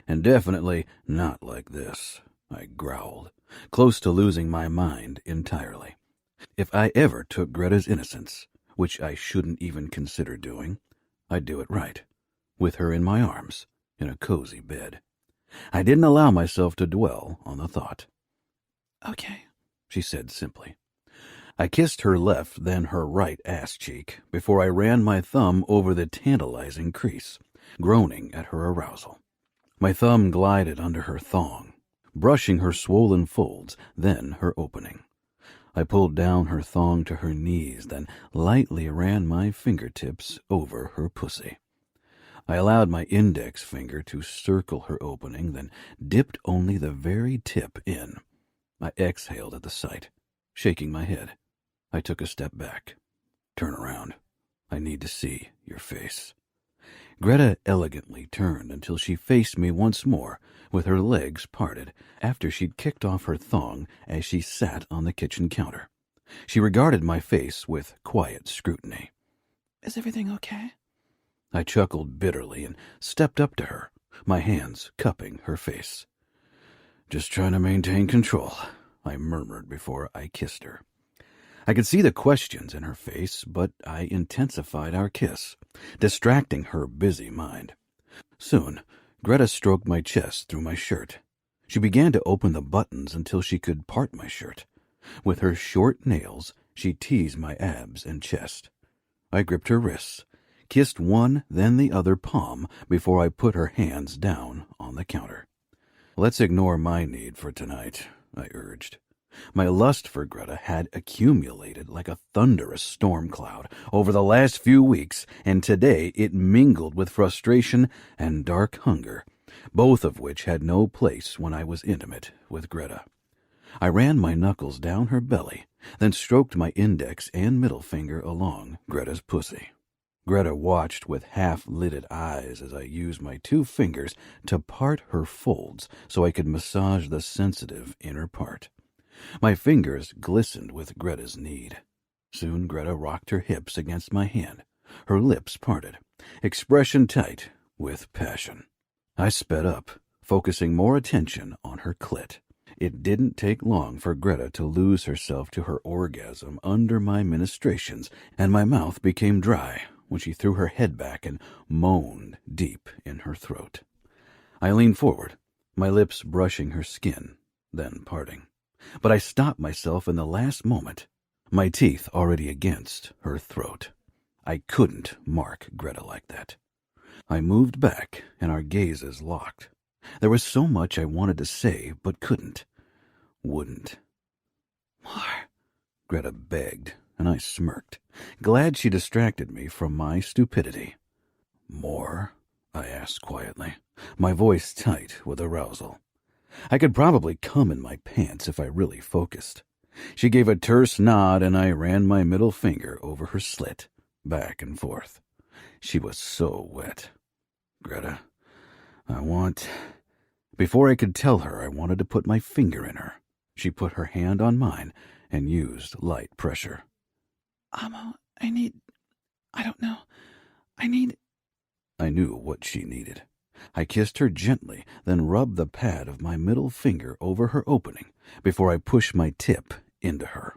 and definitely not like this, I growled, close to losing my mind entirely. If I ever took Greta's innocence, which I shouldn't even consider doing, I'd do it right, with her in my arms, in a cozy bed. I didn't allow myself to dwell on the thought. Okay, she said simply. I kissed her left, then her right ass cheek, before I ran my thumb over the tantalizing crease, groaning at her arousal. My thumb glided under her thong, brushing her swollen folds, then her opening. I pulled down her thong to her knees, then lightly ran my fingertips over her pussy. I allowed my index finger to circle her opening, then dipped only the very tip in. I exhaled at the sight, shaking my head. I took a step back. Turn around. I need to see your face. Greta elegantly turned until she faced me once more, with her legs parted, after she'd kicked off her thong as she sat on the kitchen counter. She regarded my face with quiet scrutiny. Is everything okay? I chuckled bitterly and stepped up to her, my hands cupping her face. Just trying to maintain control, I murmured before I kissed her. I could see the questions in her face, but I intensified our kiss, distracting her busy mind. Soon, Greta stroked my chest through my shirt. She began to open the buttons until she could part my shirt. With her short nails, she teased my abs and chest. I gripped her wrists, kissed one, then the other palm before I put her hands down on the counter. Let's ignore my need for tonight, I urged. My lust for Greta had accumulated like a thunderous storm cloud over the last few weeks, and today it mingled with frustration and dark hunger, both of which had no place when I was intimate with Greta. I ran my knuckles down her belly, then stroked my index and middle finger along Greta's pussy. Greta watched with half-lidded eyes as I used my 2 fingers to part her folds so I could massage the sensitive inner part. My fingers glistened with Greta's need. Soon Greta rocked her hips against my hand, her lips parted, expression tight with passion. I sped up, focusing more attention on her clit. It didn't take long for Greta to lose herself to her orgasm under my ministrations, and my mouth became dry when she threw her head back and moaned deep in her throat. I leaned forward, my lips brushing her skin, then parting. But I stopped myself in the last moment, my teeth already against her throat. I couldn't mark Greta like that. I moved back, and our gazes locked. There was so much I wanted to say, but couldn't. Wouldn't. More, Greta begged, and I smirked, glad she distracted me from my stupidity. More? I asked quietly, my voice tight with arousal. I could probably come in my pants if I really focused. She gave a terse nod, and I ran my middle finger over her slit, back and forth. She was so wet. Greta, Before I could tell her I wanted to put my finger in her, she put her hand on mine and used light pressure. Amo, I knew what she needed. I kissed her gently, then rubbed the pad of my middle finger over her opening before I pushed my tip into her.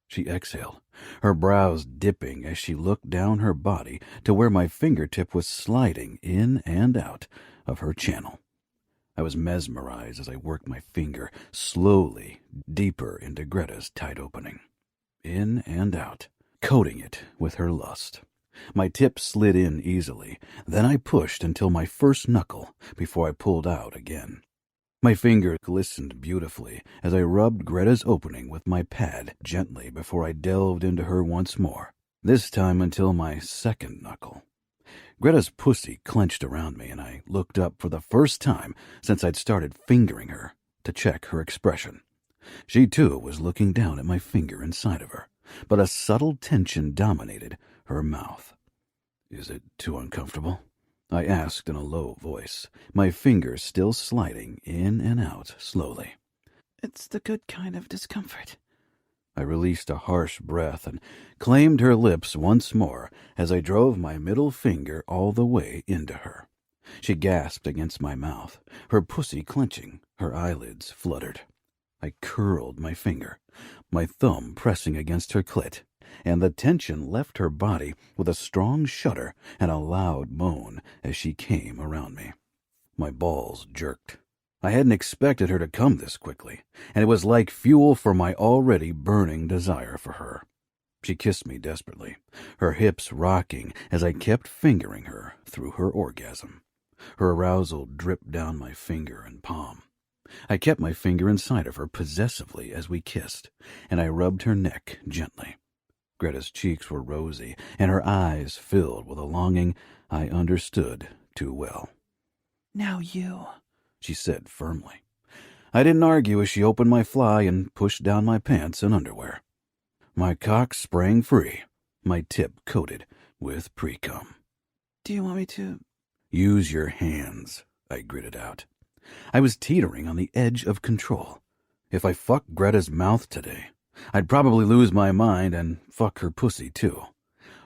She exhaled, her brows dipping as she looked down her body to where my fingertip was sliding in and out of her channel. I was mesmerized as I worked my finger slowly deeper into Greta's tight opening. In and out, coating it with her lust. My tip slid in easily, then I pushed until my first knuckle before I pulled out again. My finger glistened beautifully as I rubbed Greta's opening with my pad gently before I delved into her once more, this time until my second knuckle. Greta's pussy clenched around me, and I looked up for the first time since I'd started fingering her to check her expression. She, too, was looking down at my finger inside of her, but a subtle tension dominated her mouth. "Is it too uncomfortable?" I asked in a low voice, my fingers still sliding in and out slowly. It's the good kind of discomfort. I released a harsh breath and claimed her lips once more as I drove my middle finger all the way into her. She gasped against my mouth, her pussy clenching, her eyelids fluttered. I curled my finger, my thumb pressing against her clit, and the tension left her body with a strong shudder and a loud moan as she came around me. My balls jerked. I hadn't expected her to come this quickly, and it was like fuel for my already burning desire for her. She kissed me desperately, her hips rocking as I kept fingering her through her orgasm. Her arousal dripped down my finger and palm. I kept my finger inside of her possessively as we kissed, and I rubbed her neck gently. Greta's cheeks were rosy, and her eyes filled with a longing I understood too well. "Now you," she said firmly. I didn't argue as she opened my fly and pushed down my pants and underwear. My cock sprang free, my tip coated with pre-cum. "Do you want me to—" "Use your hands," I gritted out. I was teetering on the edge of control. If I fucked Greta's mouth today, I'd probably lose my mind and fuck her pussy too,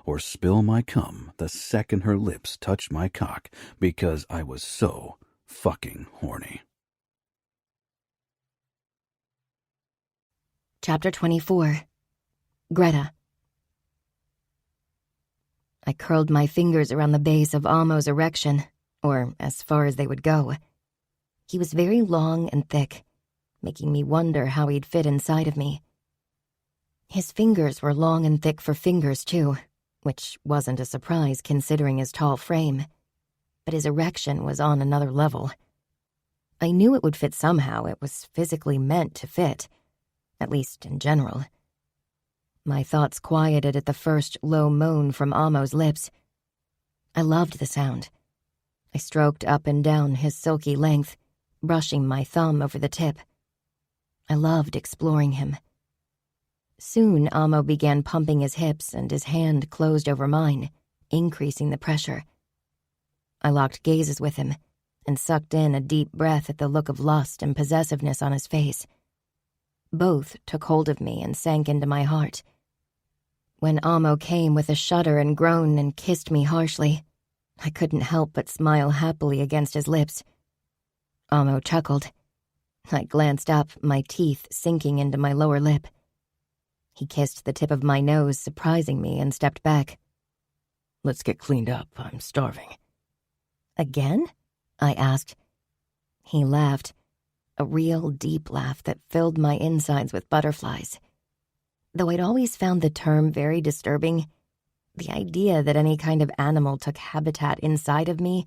or spill my cum the second her lips touched my cock because I was so fucking horny. Chapter 24. Greta. I curled my fingers around the base of Amo's erection, or as far as they would go. He was very long and thick, making me wonder how he'd fit inside of me. His fingers were long and thick for fingers, too, which wasn't a surprise considering his tall frame. But his erection was on another level. I knew it would fit somehow. It was physically meant to fit, at least in general. My thoughts quieted at the first low moan from Amo's lips. I loved the sound. I stroked up and down his silky length, brushing my thumb over the tip. I loved exploring him. Soon, Amo began pumping his hips and his hand closed over mine, increasing the pressure. I locked gazes with him and sucked in a deep breath at the look of lust and possessiveness on his face. Both took hold of me and sank into my heart. When Amo came with a shudder and groan and kissed me harshly, I couldn't help but smile happily against his lips. Amo chuckled. I glanced up, my teeth sinking into my lower lip. He kissed the tip of my nose, surprising me, and stepped back. Let's get cleaned up. I'm starving. Again? I asked. He laughed, a real deep laugh that filled my insides with butterflies. Though I'd always found the term very disturbing, the idea that any kind of animal took habitat inside of me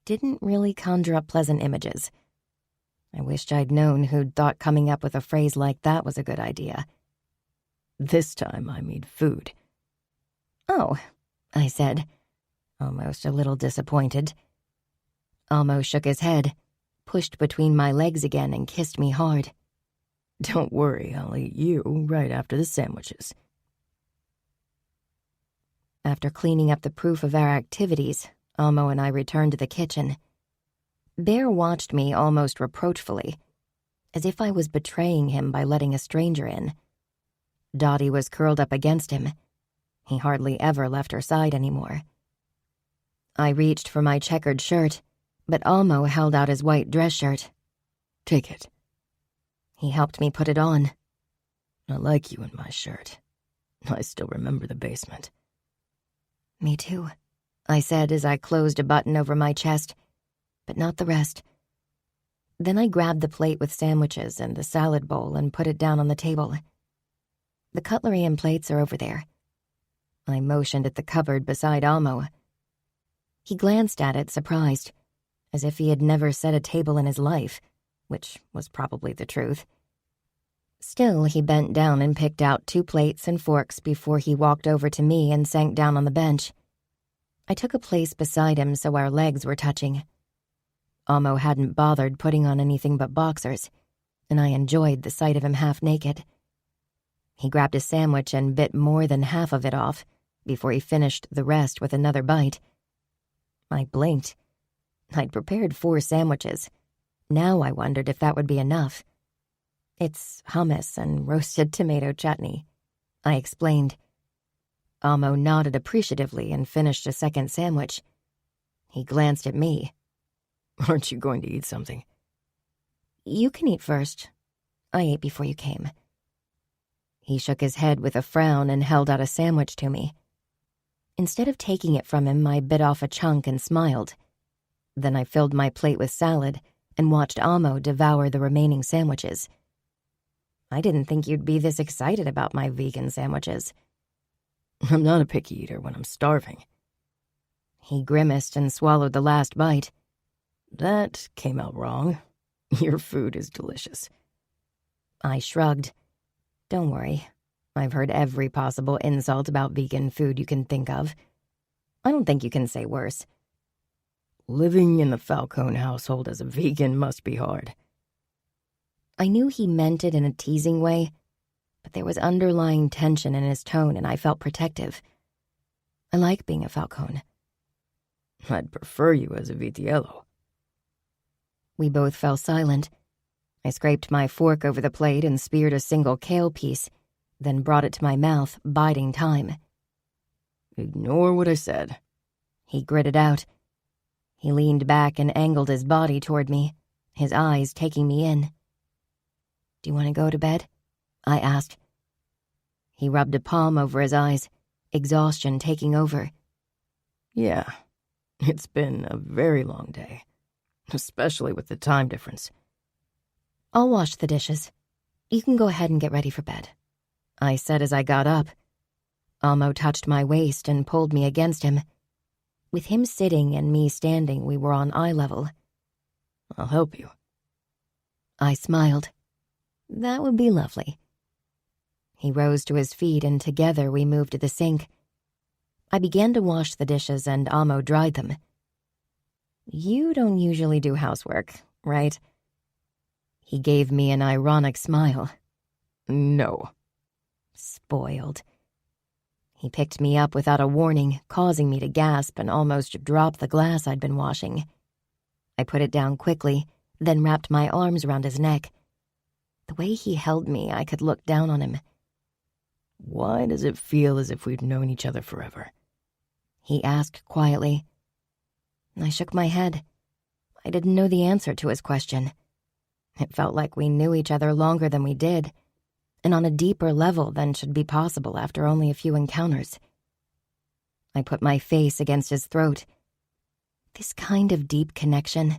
didn't really conjure up pleasant images. I wished I'd known who'd thought coming up with a phrase like that was a good idea. This time I mean food. Oh, I said, almost a little disappointed. Amo shook his head, pushed between my legs again, and kissed me hard. Don't worry, I'll eat you right after the sandwiches. After cleaning up the proof of our activities, Amo and I returned to the kitchen. Bear watched me almost reproachfully, as if I was betraying him by letting a stranger in. Dottie was curled up against him. He hardly ever left her side anymore. I reached for my checkered shirt, but Amo held out his white dress shirt. Take it. He helped me put it on. I like you in my shirt. I still remember the basement. Me too, I said as I closed a button over my chest, but not the rest. Then I grabbed the plate with sandwiches and the salad bowl and put it down on the table. The cutlery and plates are over there. I motioned at the cupboard beside Amo. He glanced at it, surprised, as if he had never set a table in his life, which was probably the truth. Still, he bent down and picked out 2 plates and forks before he walked over to me and sank down on the bench. I took a place beside him so our legs were touching. Amo hadn't bothered putting on anything but boxers, and I enjoyed the sight of him half naked. He grabbed a sandwich and bit more than half of it off before he finished the rest with another bite. I blinked. I'd prepared 4 sandwiches. Now I wondered if that would be enough. It's hummus and roasted tomato chutney, I explained. Amo nodded appreciatively and finished a second sandwich. He glanced at me. Aren't you going to eat something? You can eat first. I ate before you came. He shook his head with a frown and held out a sandwich to me. Instead of taking it from him, I bit off a chunk and smiled. Then I filled my plate with salad and watched Amo devour the remaining sandwiches. I didn't think you'd be this excited about my vegan sandwiches. I'm not a picky eater when I'm starving. He grimaced and swallowed the last bite. That came out wrong. Your food is delicious. I shrugged. Don't worry. I've heard every possible insult about vegan food you can think of. I don't think you can say worse. Living in the Falcone household as a vegan must be hard. I knew he meant it in a teasing way, but there was underlying tension in his tone and I felt protective. I like being a Falcone. I'd prefer you as a Vitiello. We both fell silent. I scraped my fork over the plate and speared a single kale piece, then brought it to my mouth, biding time. Ignore what I said. He gritted out. He leaned back and angled his body toward me, his eyes taking me in. Do you want to go to bed? I asked. He rubbed a palm over his eyes, exhaustion taking over. Yeah, it's been a very long day, especially with the time difference. I'll wash the dishes. You can go ahead and get ready for bed, I said as I got up. Amo touched my waist and pulled me against him. With him sitting and me standing, we were on eye level. I'll help you. I smiled. That would be lovely. He rose to his feet and together we moved to the sink. I began to wash the dishes and Amo dried them. You don't usually do housework, right? He gave me an ironic smile. No. Spoiled. He picked me up without a warning, causing me to gasp and almost drop the glass I'd been washing. I put it down quickly, then wrapped my arms around his neck. The way he held me, I could look down on him. "Why does it feel as if we've known each other forever?" he asked quietly. I shook my head. I didn't know the answer to his question. It felt like we knew each other longer than we did, and on a deeper level than should be possible after only a few encounters. I put my face against his throat. This kind of deep connection,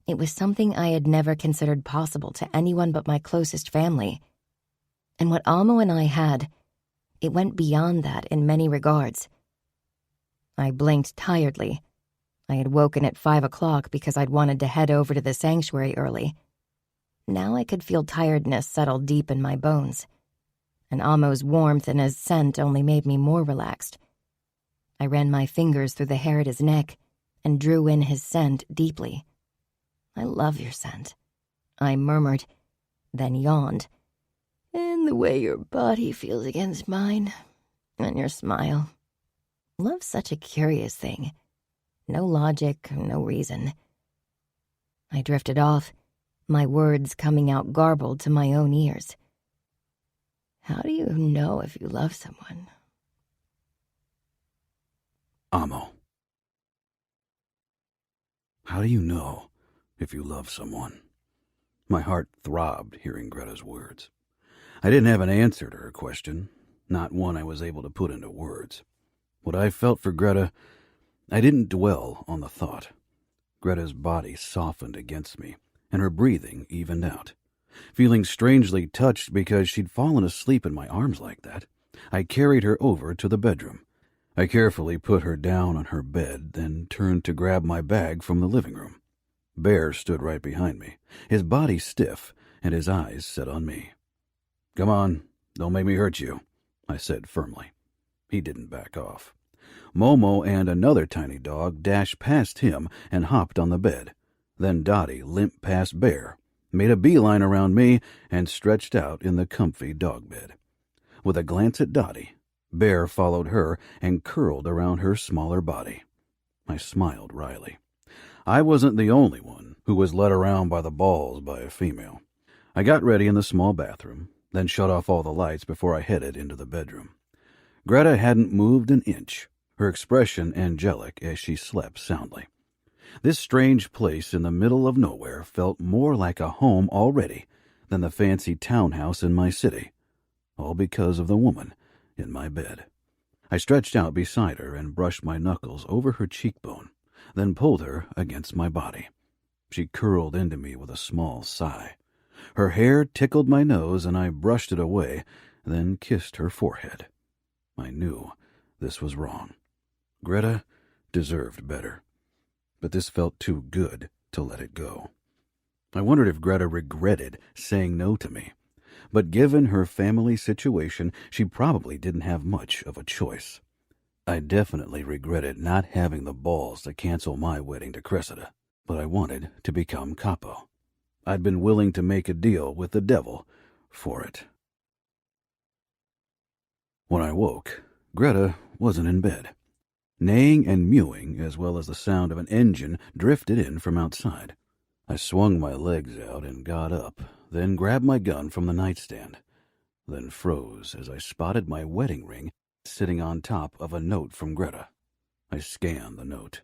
it was something I had never considered possible to anyone but my closest family. And what Amo and I had, it went beyond that in many regards. I blinked tiredly. I had woken at 5 o'clock because I'd wanted to head over to the sanctuary early. Now I could feel tiredness settle deep in my bones, and Amo's warmth and his scent only made me more relaxed. I ran my fingers through the hair at his neck and drew in his scent deeply. "I love your scent," I murmured, then yawned. "And the way your body feels against mine, and your smile. Love's such a curious thing. No logic, no reason." I drifted off, my words coming out garbled to my own ears. How do you know if you love someone? Amo. How do you know if you love someone? My heart throbbed hearing Greta's words. I didn't have an answer to her question, not one I was able to put into words. What I felt for Greta, I didn't dwell on the thought. Greta's body softened against me, and her breathing evened out. Feeling strangely touched because she'd fallen asleep in my arms like that, I carried her over to the bedroom. I carefully put her down on her bed, then turned to grab my bag from the living room. Bear stood right behind me, his body stiff and his eyes set on me. "Come on, don't make me hurt you," I said firmly. He didn't back off. Momo and another tiny dog dashed past him and hopped on the bed. Then Dottie limped past Bear, made a beeline around me, and stretched out in the comfy dog bed. With a glance at Dottie, Bear followed her and curled around her smaller body. I smiled wryly. I wasn't the only one who was led around by the balls by a female. I got ready in the small bathroom, then shut off all the lights before I headed into the bedroom. Greta hadn't moved an inch, her expression angelic as she slept soundly. This strange place in the middle of nowhere felt more like a home already than the fancy townhouse in my city, all because of the woman in my bed. I stretched out beside her and brushed my knuckles over her cheekbone, then pulled her against my body. She curled into me with a small sigh. Her hair tickled my nose, and I brushed it away, then kissed her forehead. I knew this was wrong. Greta deserved better, but this felt too good to let it go. I wondered if Greta regretted saying no to me, but given her family situation, she probably didn't have much of a choice. I definitely regretted not having the balls to cancel my wedding to Cressida, but I wanted to become Capo. I'd been willing to make a deal with the devil for it. When I woke, Greta wasn't in bed. Neighing and mewing, as well as the sound of an engine, drifted in from outside. I swung my legs out and got up, then grabbed my gun from the nightstand, then froze as I spotted my wedding ring sitting on top of a note from Greta. I scanned the note.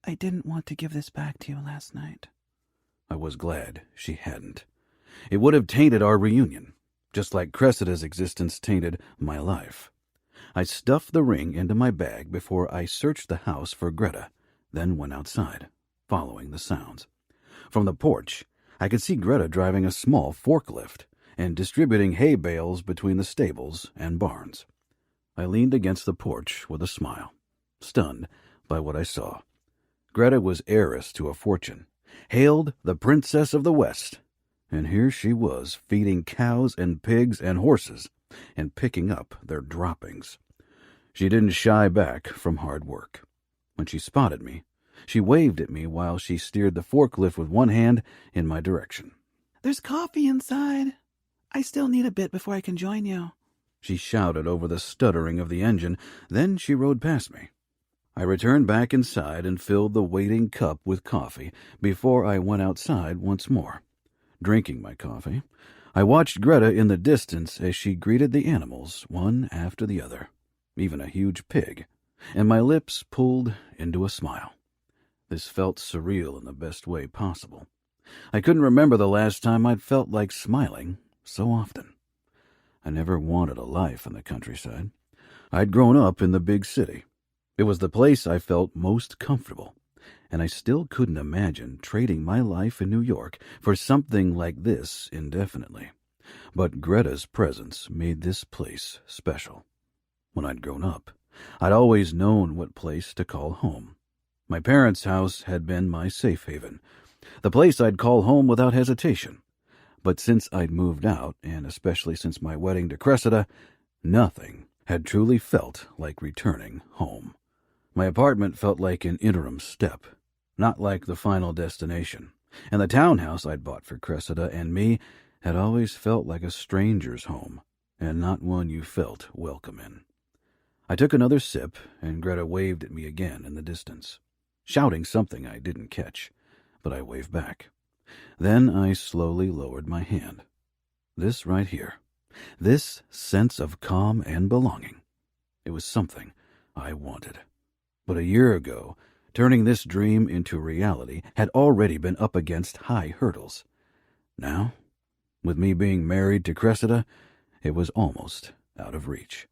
"I didn't want to give this back to you last night." I was glad she hadn't. It would have tainted our reunion, just like Cressida's existence tainted my life. I stuffed the ring into my bag before I searched the house for Greta, then went outside, following the sounds. From the porch, I could see Greta driving a small forklift and distributing hay bales between the stables and barns. I leaned against the porch with a smile, stunned by what I saw. Greta was heiress to a fortune, hailed the Princess of the West, and here she was feeding cows and pigs and horses and picking up their droppings. She didn't shy back from hard work. When she spotted me, she waved at me while she steered the forklift with one hand in my direction. "There's coffee inside. I still need a bit before I can join you." She shouted over the stuttering of the engine, then she rode past me. I returned back inside and filled the waiting cup with coffee before I went outside once more. Drinking my coffee, I watched Greta in the distance as she greeted the animals one after the other, even a huge pig, and my lips pulled into a smile. This felt surreal in the best way possible. I couldn't remember the last time I'd felt like smiling so often. I never wanted a life in the countryside. I'd grown up in the big city. It was the place I felt most comfortable, and I still couldn't imagine trading my life in New York for something like this indefinitely. But Greta's presence made this place special. When I'd grown up, I'd always known what place to call home. My parents' house had been my safe haven, the place I'd call home without hesitation. But since I'd moved out, and especially since my wedding to Cressida, nothing had truly felt like returning home. My apartment felt like an interim step, not like the final destination, and the townhouse I'd bought for Cressida and me had always felt like a stranger's home, and not one you felt welcome in. I took another sip, and Greta waved at me again in the distance, shouting something I didn't catch, but I waved back. Then I slowly lowered my hand. This right here, this sense of calm and belonging, it was something I wanted. But a year ago, turning this dream into reality had already been up against high hurdles. Now, with me being married to Cressida, it was almost out of reach.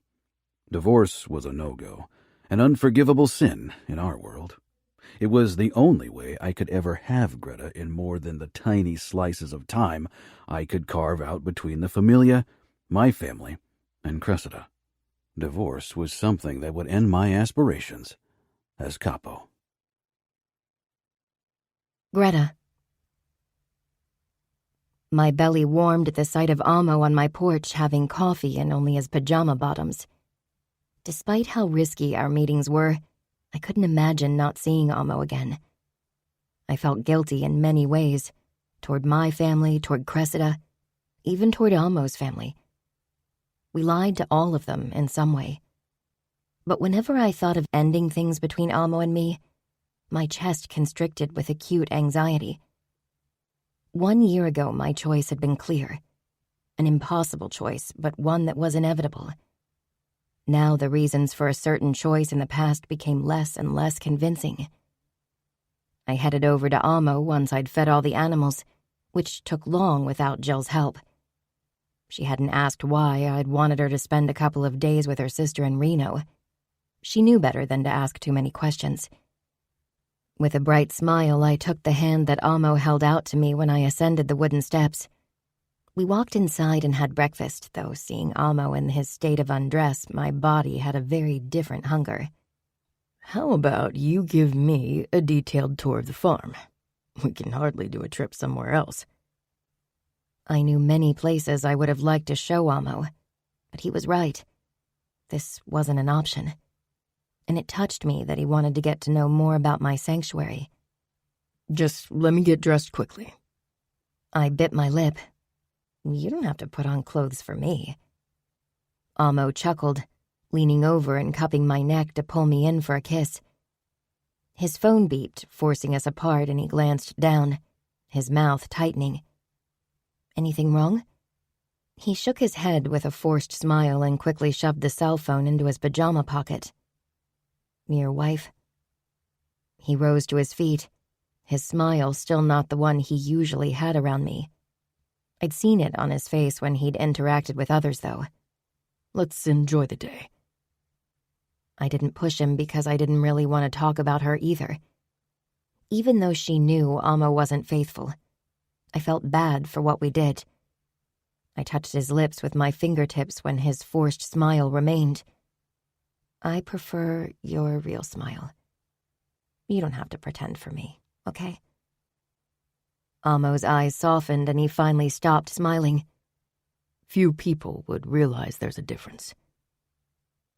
Divorce was a no-go, an unforgivable sin in our world. It was the only way I could ever have Greta in more than the tiny slices of time I could carve out between the Famiglia, my family, and Cressida. Divorce was something that would end my aspirations as Capo. Greta. My belly warmed at the sight of Amo on my porch having coffee in only his pajama bottoms. Despite how risky our meetings were, I couldn't imagine not seeing Amo again. I felt guilty in many ways, toward my family, toward Cressida, even toward Amo's family. We lied to all of them in some way. But whenever I thought of ending things between Amo and me, my chest constricted with acute anxiety. 1 year ago, my choice had been clear. An impossible choice, but one that was inevitable. Now the reasons for a certain choice in the past became less and less convincing. I headed over to Amo once I'd fed all the animals, which took long without Jill's help. She hadn't asked why I'd wanted her to spend a couple of days with her sister in Reno. She knew better than to ask too many questions. With a bright smile, I took the hand that Amo held out to me when I ascended the wooden steps. We walked inside and had breakfast, though seeing Amo in his state of undress, my body had a very different hunger. How about you give me a detailed tour of the farm? We can hardly do a trip somewhere else. I knew many places I would have liked to show Amo, but he was right. This wasn't an option. And it touched me that he wanted to get to know more about my sanctuary. Just let me get dressed quickly. I bit my lip. You don't have to put on clothes for me. Amo chuckled, leaning over and cupping my neck to pull me in for a kiss. His phone beeped, forcing us apart, and he glanced down, his mouth tightening. Anything wrong? He shook his head with a forced smile and quickly shoved the cell phone into his pajama pocket. Your wife? He rose to his feet, his smile still not the one he usually had around me. I'd seen it on his face when he'd interacted with others, though. Let's enjoy the day. I didn't push him because I didn't really want to talk about her either. Even though she knew Amo wasn't faithful, I felt bad for what we did. I touched his lips with my fingertips when his forced smile remained. I prefer your real smile. You don't have to pretend for me, okay? Amo's eyes softened and he finally stopped smiling. Few people would realize there's a difference.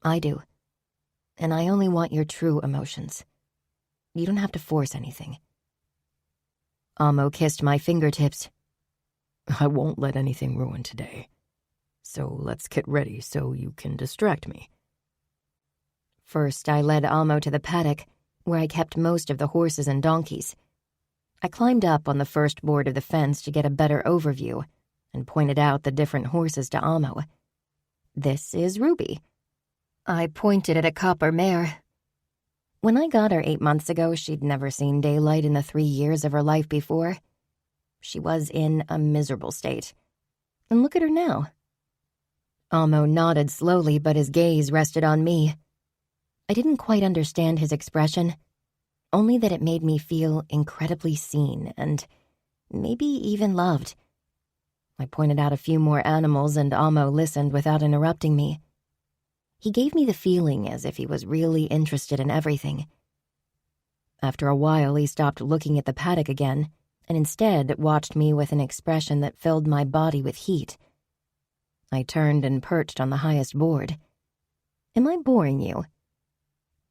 I do. And I only want your true emotions. You don't have to force anything. Amo kissed my fingertips. I won't let anything ruin today. So let's get ready so you can distract me. First, I led Amo to the paddock, where I kept most of the horses and donkeys. I climbed up on the first board of the fence to get a better overview and pointed out the different horses to Amo. This is Ruby. I pointed at a copper mare. When I got her 8 months ago, she'd never seen daylight in the 3 years of her life before. She was in a miserable state. And look at her now. Amo nodded slowly, but his gaze rested on me. I didn't quite understand his expression, only that it made me feel incredibly seen and maybe even loved. I pointed out a few more animals and Amo listened without interrupting me. He gave me the feeling as if he was really interested in everything. After a while, he stopped looking at the paddock again and instead watched me with an expression that filled my body with heat. I turned and perched on the highest board. Am I boring you?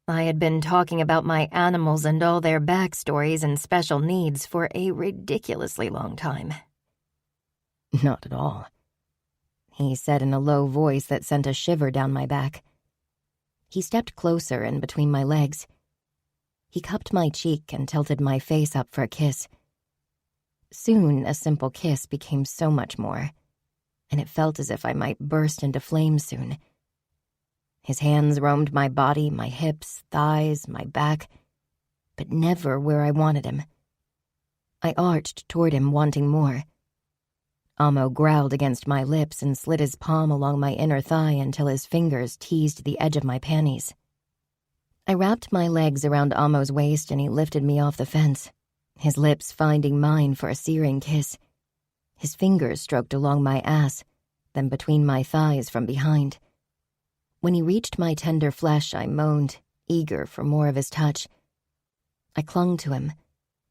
I had been talking about my animals and all their backstories and special needs for a ridiculously long time. Not at all. He said in a low voice that sent a shiver down my back. He stepped closer in between my legs. He cupped my cheek and tilted my face up for a kiss. Soon, a simple kiss became so much more, and it felt as if I might burst into flames soon. His hands roamed my body, my hips, thighs, my back, but never where I wanted him. I arched toward him, wanting more. Amo growled against my lips and slid his palm along my inner thigh until his fingers teased the edge of my panties. I wrapped my legs around Amo's waist and he lifted me off the fence, his lips finding mine for a searing kiss. His fingers stroked along my ass, then between my thighs from behind. When he reached my tender flesh, I moaned, eager for more of his touch. I clung to him,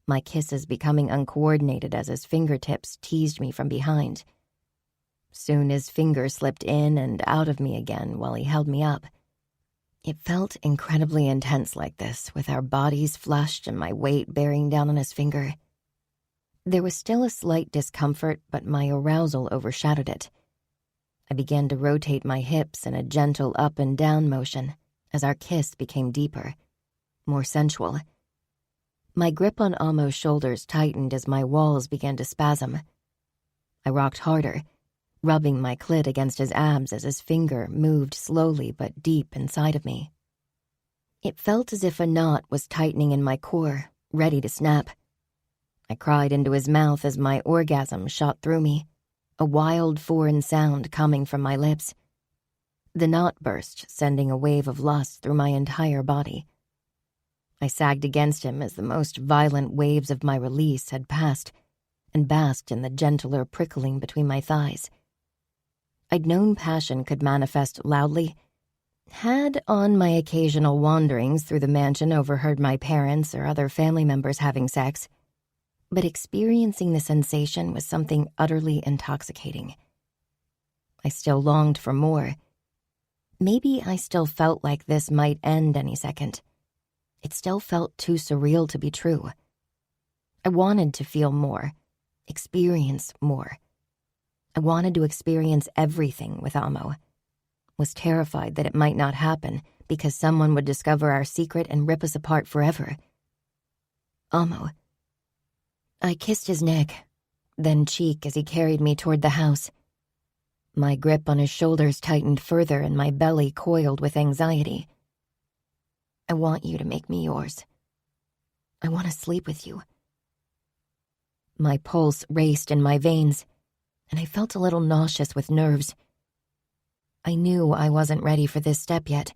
my kisses becoming uncoordinated as his fingertips teased me from behind. Soon his fingers slipped in and out of me again while he held me up. It felt incredibly intense like this, with our bodies flushed and my weight bearing down on his finger. There was still a slight discomfort, but my arousal overshadowed it. I began to rotate my hips in a gentle up and down motion as our kiss became deeper, more sensual. My grip on Amo's shoulders tightened as my walls began to spasm. I rocked harder, rubbing my clit against his abs as his finger moved slowly but deep inside of me. It felt as if a knot was tightening in my core, ready to snap. I cried into his mouth as my orgasm shot through me, a wild foreign sound coming from my lips. The knot burst, sending a wave of lust through my entire body. I sagged against him as the most violent waves of my release had passed and basked in the gentler prickling between my thighs. I'd known passion could manifest loudly, had on my occasional wanderings through the mansion overheard my parents or other family members having sex, but experiencing the sensation was something utterly intoxicating. I still longed for more. Maybe I still felt like this might end any second. It still felt too surreal to be true. I wanted to feel more, experience more. I wanted to experience everything with Amo. Was terrified that it might not happen because someone would discover our secret and rip us apart forever. Amo. I kissed his neck, then cheek as he carried me toward the house. My grip on his shoulders tightened further and my belly coiled with anxiety. I want you to make me yours. I want to sleep with you. My pulse raced in my veins, and I felt a little nauseous with nerves. I knew I wasn't ready for this step yet,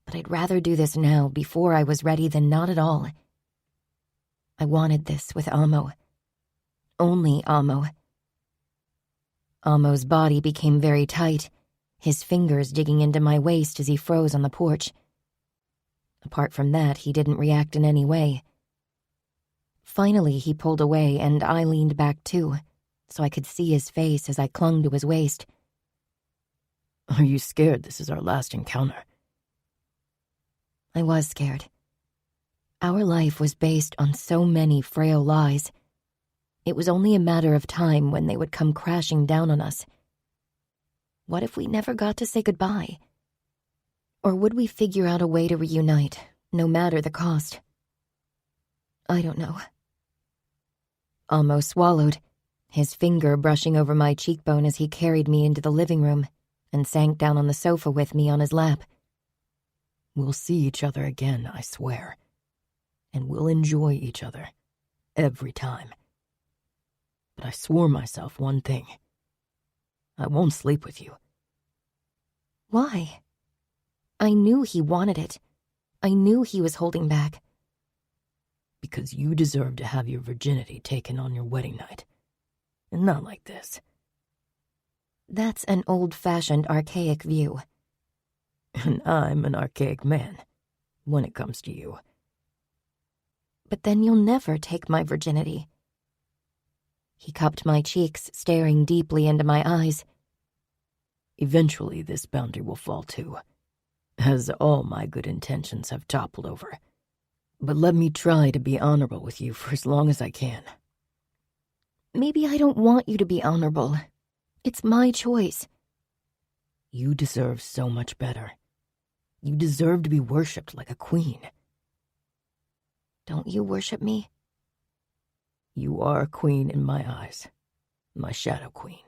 but I'd rather do this now before I was ready than not at all. I wanted this with Amo. Only Amo. Amo's body became very tight, his fingers digging into my waist as he froze on the porch. Apart from that, he didn't react in any way. Finally, he pulled away and I leaned back too, so I could see his face as I clung to his waist. Are you scared this is our last encounter? I was scared. Our life was based on so many frail lies. It was only a matter of time when they would come crashing down on us. What if we never got to say goodbye? Or would we figure out a way to reunite, no matter the cost? I don't know. Amo swallowed, his finger brushing over my cheekbone as he carried me into the living room and sank down on the sofa with me on his lap. We'll see each other again, I swear. And we'll enjoy each other. Every time. But I swore myself one thing. I won't sleep with you. Why? I knew he wanted it. I knew he was holding back. Because you deserve to have your virginity taken on your wedding night. And not like this. That's an old-fashioned, archaic view. And I'm an archaic man, when it comes to you. But then you'll never take my virginity. He cupped my cheeks, staring deeply into my eyes. Eventually this boundary will fall too, as all my good intentions have toppled over. But let me try to be honorable with you for as long as I can. Maybe I don't want you to be honorable. It's my choice. You deserve so much better. You deserve to be worshipped like a queen. Don't you worship me? You are a queen in my eyes. My shadow queen.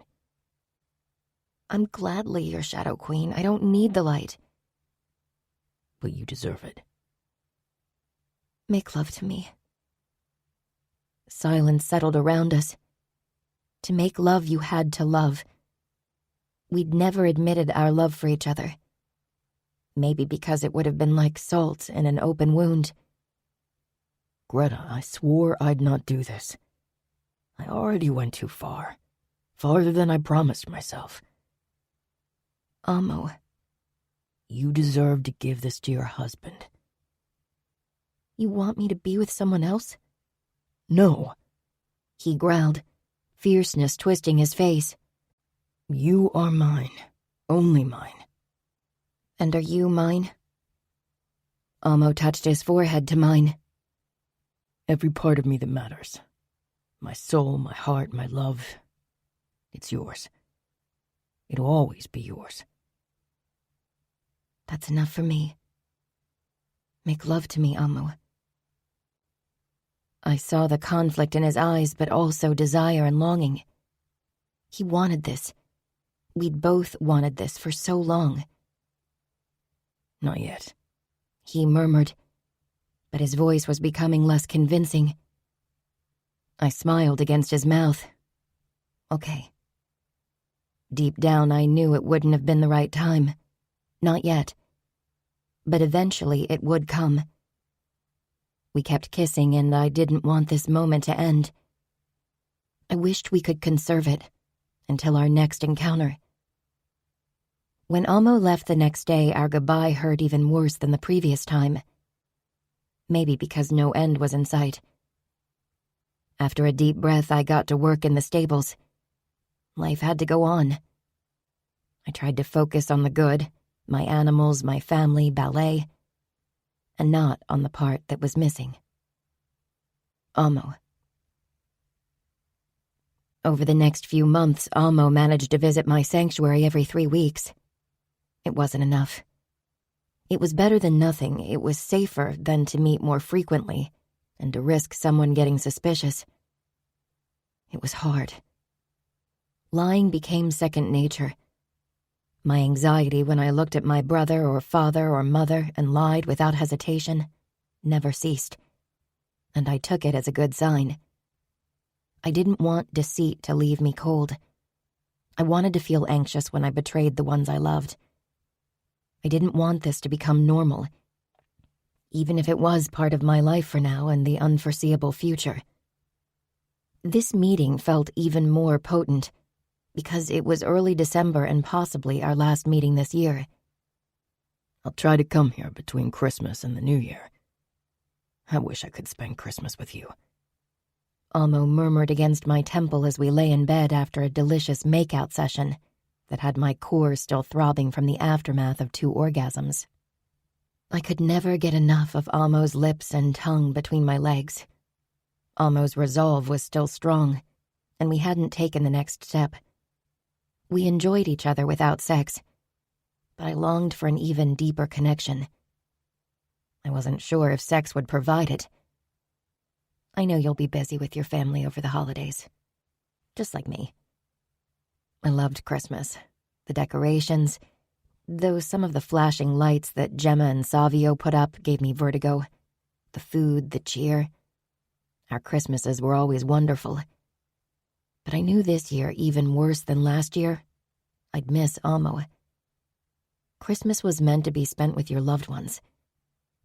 I'm gladly your shadow queen. I don't need the light. But you deserve it. Make love to me. Silence settled around us. To make love, you had to love. We'd never admitted our love for each other. Maybe because it would have been like salt in an open wound. Greta, I swore I'd not do this. I already went too far. Farther than I promised myself. Amo. You deserve to give this to your husband. You want me to be with someone else? No. He growled, fierceness twisting his face. You are mine. Only mine. And are you mine? Amo touched his forehead to mine. Every part of me that matters. My soul, my heart, my love. It's yours. It'll always be yours. That's enough for me. Make love to me, Amo. I saw the conflict in his eyes, but also desire and longing. He wanted this. We'd both wanted this for so long. Not yet. He murmured, but his voice was becoming less convincing. I smiled against his mouth. Okay. Deep down, I knew it wouldn't have been the right time. Not yet. But eventually it would come. We kept kissing, and I didn't want this moment to end. I wished we could conserve it until our next encounter. When Amo left the next day, our goodbye hurt even worse than the previous time. Maybe because no end was in sight. After a deep breath, I got to work in the stables. Life had to go on. I tried to focus on the good, my animals, my family, ballet, and not on the part that was missing. Amo. Over the next few months, Amo managed to visit my sanctuary every 3 weeks. It wasn't enough. It was better than nothing. It was safer than to meet more frequently and to risk someone getting suspicious. It was hard. Lying became second nature. My anxiety when I looked at my brother or father or mother and lied without hesitation never ceased, and I took it as a good sign. I didn't want deceit to leave me cold. I wanted to feel anxious when I betrayed the ones I loved. I didn't want this to become normal, even if it was part of my life for now and the unforeseeable future. This meeting felt even more potent because it was early December and possibly our last meeting this year. I'll try to come here between Christmas and the New Year. I wish I could spend Christmas with you. Amo murmured against my temple as we lay in bed after a delicious make-out session that had my core still throbbing from the aftermath of 2 orgasms. I could never get enough of Amo's lips and tongue between my legs. Amo's resolve was still strong, and we hadn't taken the next step. We enjoyed each other without sex, but I longed for an even deeper connection. I wasn't sure if sex would provide it. I know you'll be busy with your family over the holidays, just like me. I loved Christmas, the decorations, though some of the flashing lights that Gemma and Savio put up gave me vertigo. The food, the cheer. Our Christmases were always wonderful. But I knew this year, even worse than last year, I'd miss Amo. Christmas was meant to be spent with your loved ones,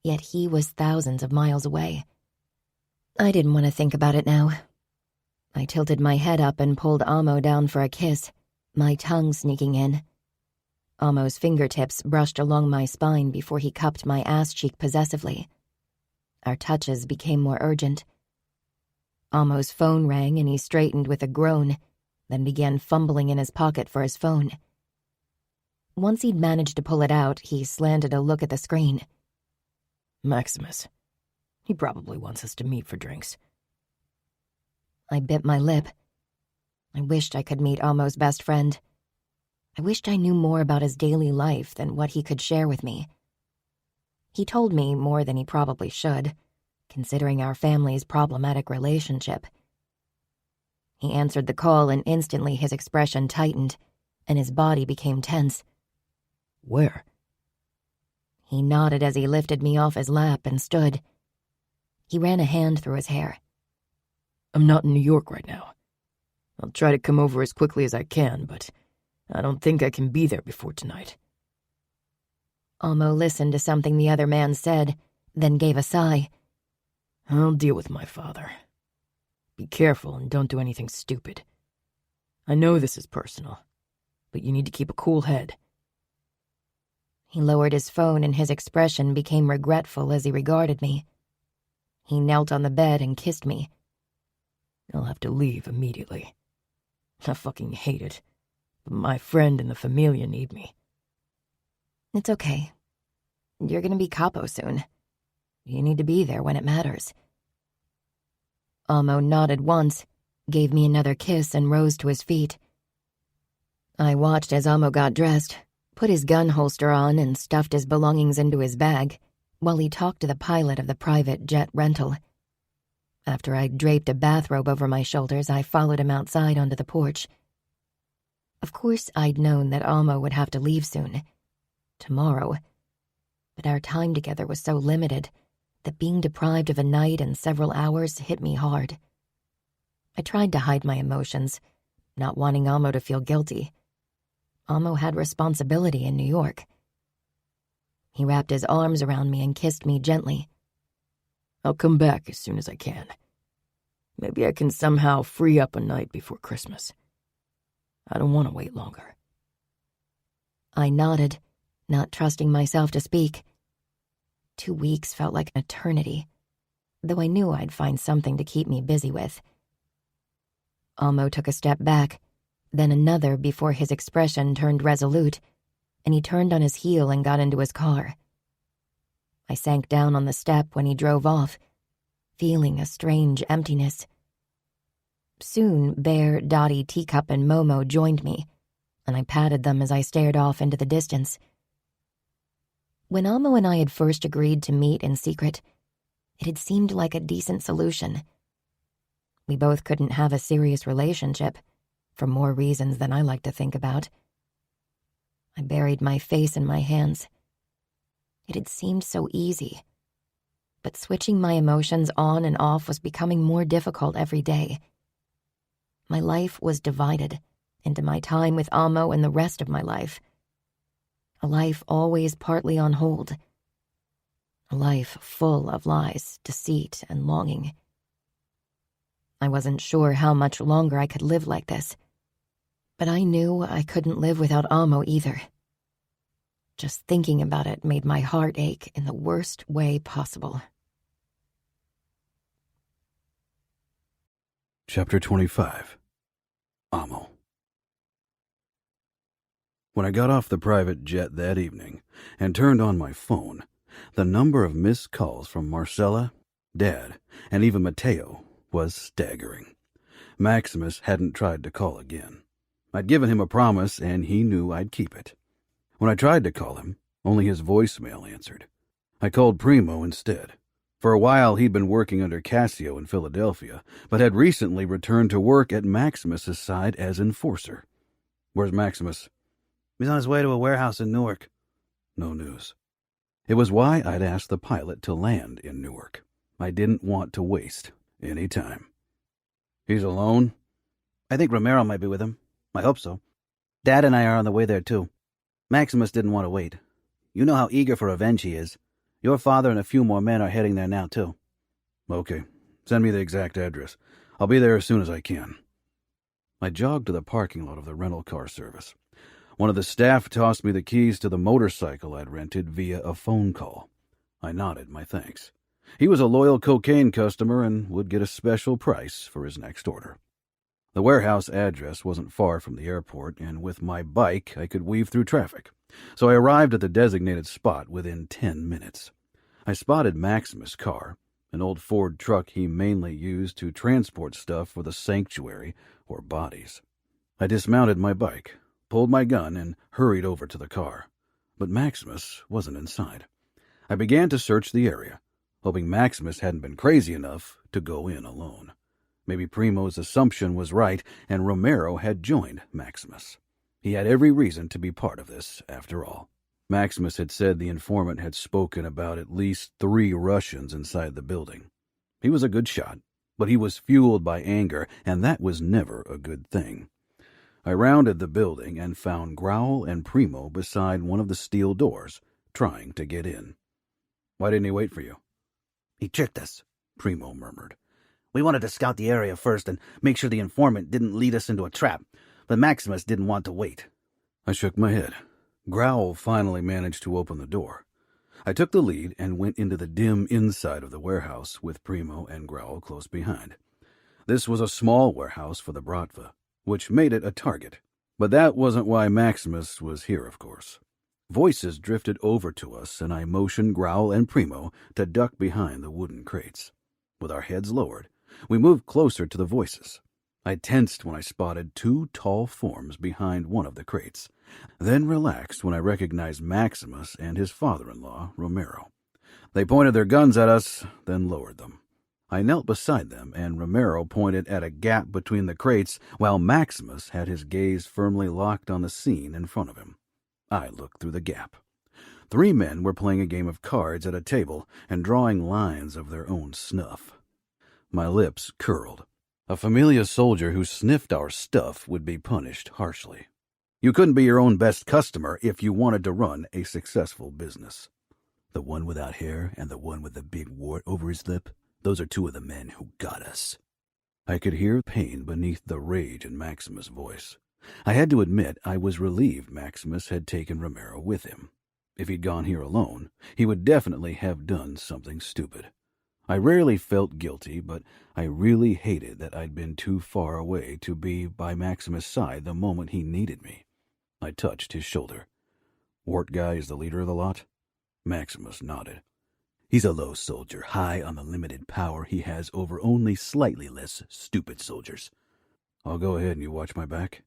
yet he was thousands of miles away. I didn't want to think about it now. I tilted my head up and pulled Amo down for a kiss, my tongue sneaking in. Amo's fingertips brushed along my spine before he cupped my ass cheek possessively. Our touches became more urgent. Amo's phone rang and he straightened with a groan, then began fumbling in his pocket for his phone. Once he'd managed to pull it out, he slanted a look at the screen. Maximus. He probably wants us to meet for drinks. I bit my lip. I wished I could meet Amo's best friend. I wished I knew more about his daily life than what he could share with me. He told me more than he probably should, considering our family's problematic relationship. He answered the call and instantly his expression tightened, and his body became tense. Where? He nodded as he lifted me off his lap and stood. He ran a hand through his hair. I'm not in New York right now. I'll try to come over as quickly as I can, but I don't think I can be there before tonight. Amo listened to something the other man said, then gave a sigh. I'll deal with my father. Be careful and don't do anything stupid. I know this is personal, but you need to keep a cool head. He lowered his phone and his expression became regretful as he regarded me. He knelt on the bed and kissed me. I'll have to leave immediately. I fucking hate it, but my friend and the Famiglia need me. It's okay. You're gonna be Capo soon. You need to be there when it matters. Amo nodded once, gave me another kiss, and rose to his feet. I watched as Amo got dressed, put his gun holster on, and stuffed his belongings into his bag, while he talked to the pilot of the private jet rental. After I'd draped a bathrobe over my shoulders, I followed him outside onto the porch. Of course, I'd known that Amo would have to leave soon. Tomorrow. But our time together was so limited that being deprived of a night and several hours hit me hard. I tried to hide my emotions, not wanting Amo to feel guilty. Amo had responsibility in New York. He wrapped his arms around me and kissed me gently. I'll come back as soon as I can. Maybe I can somehow free up a night before Christmas. I don't want to wait longer. I nodded, not trusting myself to speak. 2 weeks felt like an eternity, though I knew I'd find something to keep me busy with. Amo took a step back, then another before his expression turned resolute, and he turned on his heel and got into his car. I sank down on the step when he drove off, feeling a strange emptiness. Soon, Bear, Dottie, Teacup, and Momo joined me, and I patted them as I stared off into the distance. When Amo and I had first agreed to meet in secret, it had seemed like a decent solution. We both couldn't have a serious relationship, for more reasons than I like to think about. I buried my face in my hands. It had seemed so easy, but switching my emotions on and off was becoming more difficult every day. My life was divided into my time with Amo and the rest of my life. A life always partly on hold. A life full of lies, deceit, and longing. I wasn't sure how much longer I could live like this, but I knew I couldn't live without Amo either. Just thinking about it made my heart ache in the worst way possible. Chapter 25. Amo. When I got off the private jet that evening and turned on my phone, the number of missed calls from Marcella, Dad, and even Matteo was staggering. Maximus hadn't tried to call again. I'd given him a promise, and he knew I'd keep it. When I tried to call him, only his voicemail answered. I called Primo instead. For a while, he'd been working under Cassio in Philadelphia, but had recently returned to work at Maximus's side as enforcer. "Where's Maximus?" "He's on his way to a warehouse in Newark." No news. It was why I'd asked the pilot to land in Newark. I didn't want to waste any time. "He's alone?" "I think Romero might be with him. I hope so. Dad and I are on the way there, too. Maximus didn't want to wait. You know how eager for revenge he is. Your father and a few more men are heading there now, too." "Okay. Send me the exact address. I'll be there as soon as I can." I jogged to the parking lot of the rental car service. One of the staff tossed me the keys to the motorcycle I'd rented via a phone call. I nodded my thanks. He was a loyal cocaine customer and would get a special price for his next order. The warehouse address wasn't far from the airport, and with my bike I could weave through traffic, so I arrived at the designated spot within 10 minutes. I spotted Maximus' car, an old Ford truck he mainly used to transport stuff for the sanctuary or bodies. I dismounted my bike, pulled my gun, and hurried over to the car. But Maximus wasn't inside. I began to search the area, hoping Maximus hadn't been crazy enough to go in alone. Maybe Primo's assumption was right, and Romero had joined Maximus. He had every reason to be part of this, after all. Maximus had said the informant had spoken about at least 3 Russians inside the building. He was a good shot, but he was fueled by anger, and that was never a good thing. I rounded the building and found Growl and Primo beside one of the steel doors, trying to get in. "Why didn't he wait for you?" "He tricked us," Primo murmured. "We wanted to scout the area first and make sure the informant didn't lead us into a trap, but Maximus didn't want to wait." I shook my head. Growl finally managed to open the door. I took the lead and went into the dim inside of the warehouse with Primo and Growl close behind. This was a small warehouse for the Bratva, which made it a target. But that wasn't why Maximus was here, of course. Voices drifted over to us, and I motioned Growl and Primo to duck behind the wooden crates. With our heads lowered, we moved closer to the voices. I tensed when I spotted 2 tall forms behind one of the crates, then relaxed when I recognized Maximus and his father-in-law, Romero. They pointed their guns at us, then lowered them. I knelt beside them, and Romero pointed at a gap between the crates, while Maximus had his gaze firmly locked on the scene in front of him. I looked through the gap. 3 men were playing a game of cards at a table and drawing lines of their own snuff. My lips curled. A Famiglia soldier who sniffed our stuff would be punished harshly. You couldn't be your own best customer if you wanted to run a successful business. "The one without hair and the one with the big wart over his lip, those are 2 of the men who got us." I could hear pain beneath the rage in Maximus' voice. I had to admit I was relieved Maximus had taken Romero with him. If he'd gone here alone, he would definitely have done something stupid. I rarely felt guilty, but I really hated that I'd been too far away to be by Maximus' side the moment he needed me. I touched his shoulder. "Wart guy is the leader of the lot?" Maximus nodded. "He's a low soldier, high on the limited power he has over only slightly less stupid soldiers." "I'll go ahead and you watch my back."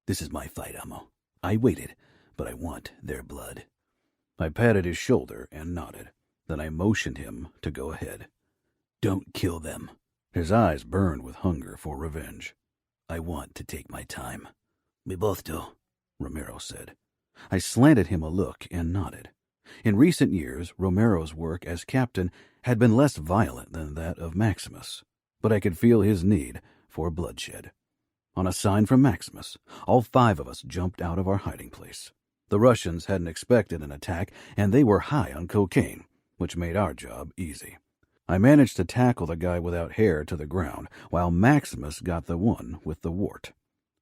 "This is my fight, Amo. I waited, but I want their blood." I patted his shoulder and nodded. Then I motioned him to go ahead. "Don't kill them." His eyes burned with hunger for revenge. "I want to take my time." "We both do," Romero said. I slanted him a look and nodded. In recent years, Romero's work as captain had been less violent than that of Maximus, but I could feel his need for bloodshed. On a sign from Maximus, all 5 of us jumped out of our hiding place. The Russians hadn't expected an attack, and they were high on cocaine, which made our job easy. I managed to tackle the guy without hair to the ground, while Maximus got the one with the wart.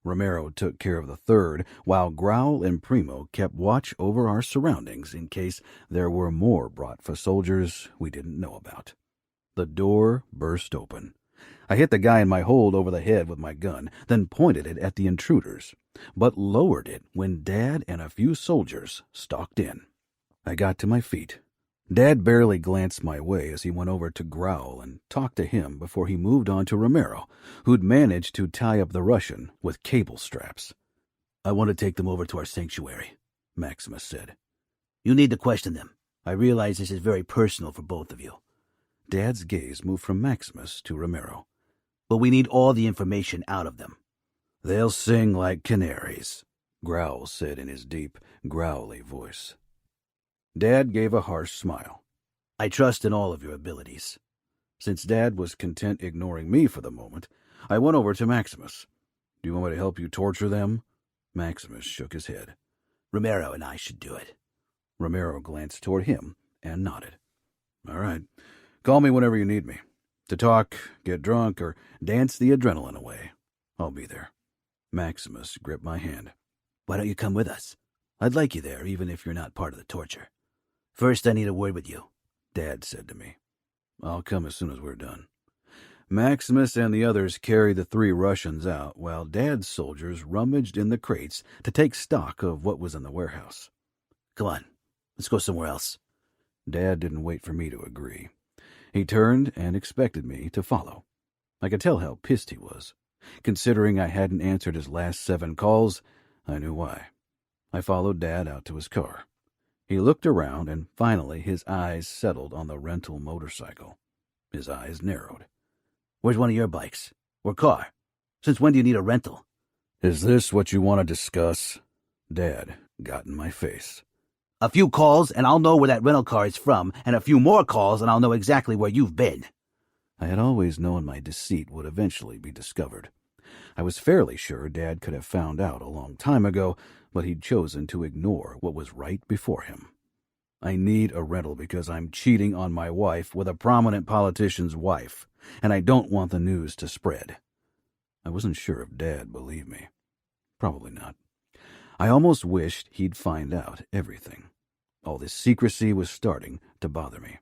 Romero took care of the 3rd, while Growl and Primo kept watch over our surroundings in case there were more Bratva soldiers we didn't know about. The door burst open. I hit the guy in my hold over the head with my gun, then pointed it at the intruders, but lowered it when Dad and a few soldiers stalked in. I got to my feet. Dad barely glanced my way as he went over to Growl and talked to him before he moved on to Romero, who'd managed to tie up the Russian with cable straps. I want to take them over to our sanctuary, Maximus said. You need to question them. I realize this is very personal for both of you. Dad's gaze moved from Maximus to Romero. But we need all the information out of them. They'll sing like canaries, Growl said in his deep, growly voice. Dad gave a harsh smile. I trust in all of your abilities. Since Dad was content ignoring me for the moment, I went over to Maximus. Do you want me to help you torture them? Maximus shook his head. Romero and I should do it. Romero glanced toward him and nodded. All right. Call me whenever you need me. To talk, get drunk, or dance the adrenaline away. I'll be there. Maximus gripped my hand. Why don't you come with us? I'd like you there, even if you're not part of the torture. First, I need a word with you, Dad said to me. I'll come as soon as we're done. Maximus and the others carried the 3 Russians out, while Dad's soldiers rummaged in the crates to take stock of what was in the warehouse. Come on, let's go somewhere else. Dad didn't wait for me to agree. He turned and expected me to follow. I could tell how pissed he was. Considering I hadn't answered his last 7 calls, I knew why. I followed Dad out to his car. He looked around, and finally his eyes settled on the rental motorcycle. His eyes narrowed. Where's one of your bikes? Or car? Since when do you need a rental? Is this what you want to discuss? Dad got in my face. A few calls, and I'll know where that rental car is from, and a few more calls, and I'll know exactly where you've been. I had always known my deceit would eventually be discovered. I was fairly sure Dad could have found out a long time ago, but he'd chosen to ignore what was right before him. I need a rental because I'm cheating on my wife with a prominent politician's wife, and I don't want the news to spread. I wasn't sure if Dad believed me. Probably not. I almost wished he'd find out everything. All this secrecy was starting to bother me.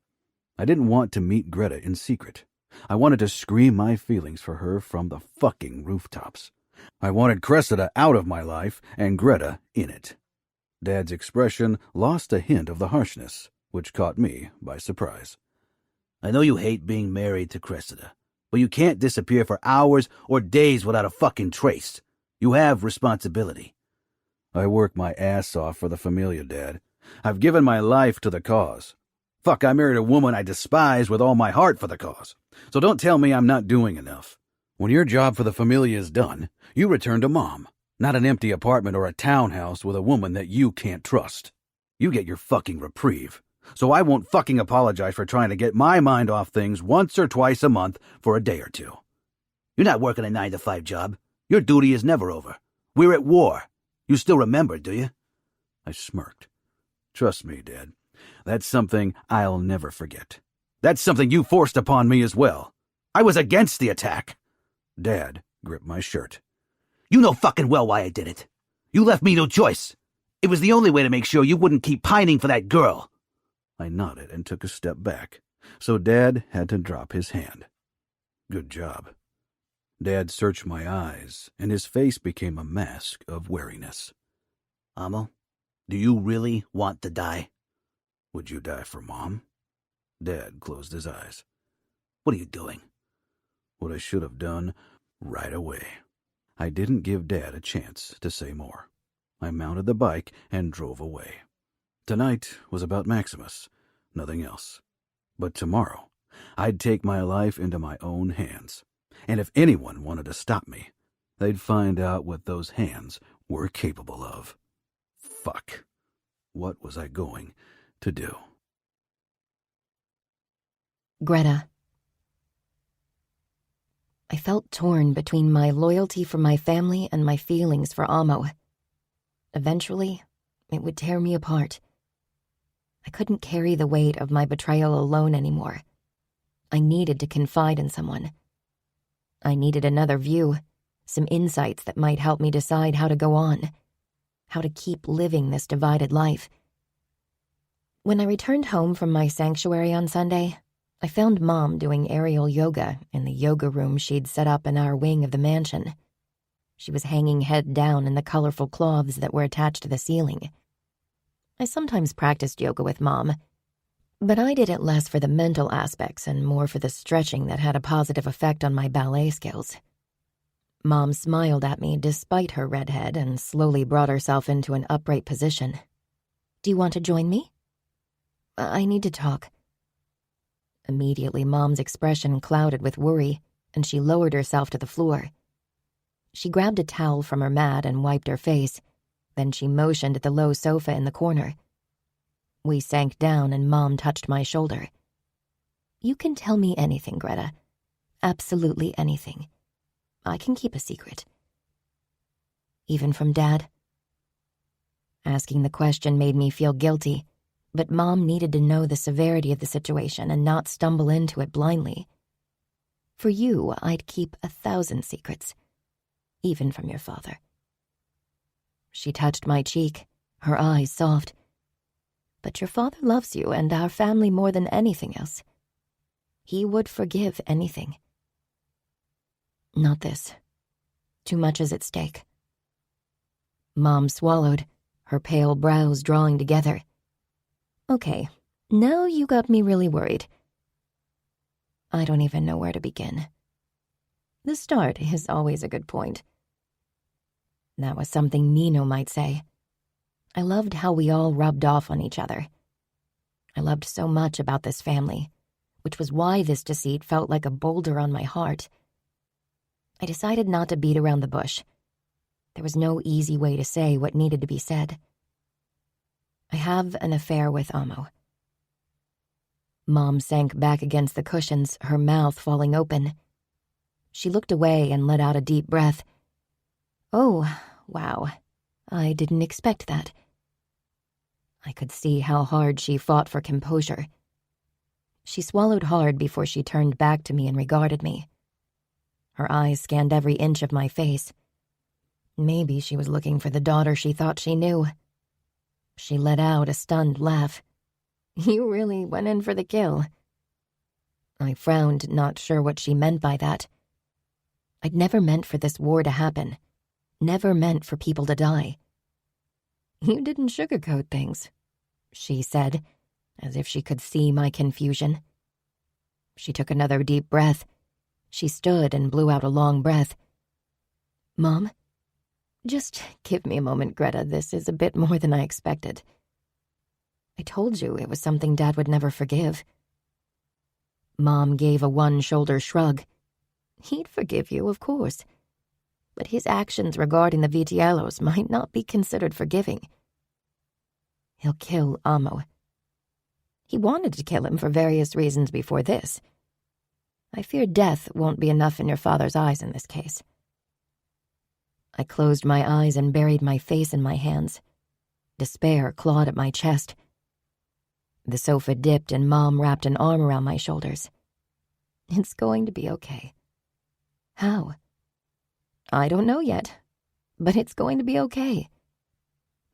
I didn't want to meet Greta in secret. I wanted to scream my feelings for her from the fucking rooftops. I wanted Cressida out of my life and Greta in it. Dad's expression lost a hint of the harshness, which caught me by surprise. I know you hate being married to Cressida, but you can't disappear for hours or days without a fucking trace. You have responsibility. I work my ass off for the Famiglia, Dad. I've given my life to the cause. Fuck, I married a woman I despise with all my heart for the cause. So don't tell me I'm not doing enough. When your job for the Famiglia is done, you return to Mom, not an empty apartment or a townhouse with a woman that you can't trust. You get your fucking reprieve. So I won't fucking apologize for trying to get my mind off things once or twice a month for a day or two. You're not working a 9-to-5 job. Your duty is never over. We're at war. You still remember, do you? I smirked. Trust me, Dad. That's something I'll never forget. That's something you forced upon me as well. I was against the attack. Dad gripped my shirt. You know fucking well why I did it. You left me no choice. It was the only way to make sure you wouldn't keep pining for that girl. I nodded and took a step back, so Dad had to drop his hand. Good job. Dad searched my eyes, and his face became a mask of wariness. Amo, do you really want to die? Would you die for Mom? Dad closed his eyes. What are you doing? What I should have done right away. I didn't give Dad a chance to say more. I mounted the bike and drove away. Tonight was about Maximus, nothing else. But tomorrow, I'd take my life into my own hands. And if anyone wanted to stop me, they'd find out what those hands were capable of. Fuck. What was I going to do? Greta. I felt torn between my loyalty for my family and my feelings for Amo. Eventually, it would tear me apart. I couldn't carry the weight of my betrayal alone anymore. I needed to confide in someone. I needed another view, some insights that might help me decide how to go on, how to keep living this divided life. When I returned home from my sanctuary on Sunday, I found Mom doing aerial yoga in the yoga room she'd set up in our wing of the mansion. She was hanging head down in the colorful cloths that were attached to the ceiling. I sometimes practiced yoga with Mom, but I did it less for the mental aspects and more for the stretching that had a positive effect on my ballet skills. Mom smiled at me despite her redhead and slowly brought herself into an upright position. Do you want to join me? I need to talk. Immediately, Mom's expression clouded with worry, and she lowered herself to the floor. She grabbed a towel from her mat and wiped her face. Then she motioned at the low sofa in the corner. We sank down and Mom touched my shoulder. You can tell me anything, Greta. Absolutely anything. I can keep a secret. Even from Dad? Asking the question made me feel guilty, but Mom needed to know the severity of the situation and not stumble into it blindly. For you, I'd keep 1,000 secrets, even from your father. She touched my cheek, her eyes soft. But your father loves you and our family more than anything else. He would forgive anything. Not this. Too much is at stake. Mom swallowed, her pale brows drawing together. Okay, now you got me really worried. I don't even know where to begin. The start is always a good point. That was something Nino might say. I loved how we all rubbed off on each other. I loved so much about this family, which was why this deceit felt like a boulder on my heart. I decided not to beat around the bush. There was no easy way to say what needed to be said. I have an affair with Amo. Mom sank back against the cushions, her mouth falling open. She looked away and let out a deep breath. Oh, wow. I didn't expect that. I could see how hard she fought for composure. She swallowed hard before she turned back to me and regarded me. Her eyes scanned every inch of my face. Maybe she was looking for the daughter she thought she knew. She let out a stunned laugh. You really went in for the kill. I frowned, not sure what she meant by that. I'd never meant for this war to happen. Never meant for people to die. You didn't sugarcoat things, she said, as if she could see my confusion. She took another deep breath. She stood and blew out a long breath. Mom? Just give me a moment, Greta. This is a bit more than I expected. I told you it was something Dad would never forgive. Mom gave a one-shoulder shrug. He'd forgive you, of course. But his actions regarding the Vitiellos might not be considered forgiving. He'll kill Amo. He wanted to kill him for various reasons before this. I fear death won't be enough in your father's eyes in this case. I closed my eyes and buried my face in my hands. Despair clawed at my chest. The sofa dipped and Mom wrapped an arm around my shoulders. It's going to be okay. How? I don't know yet, but it's going to be okay.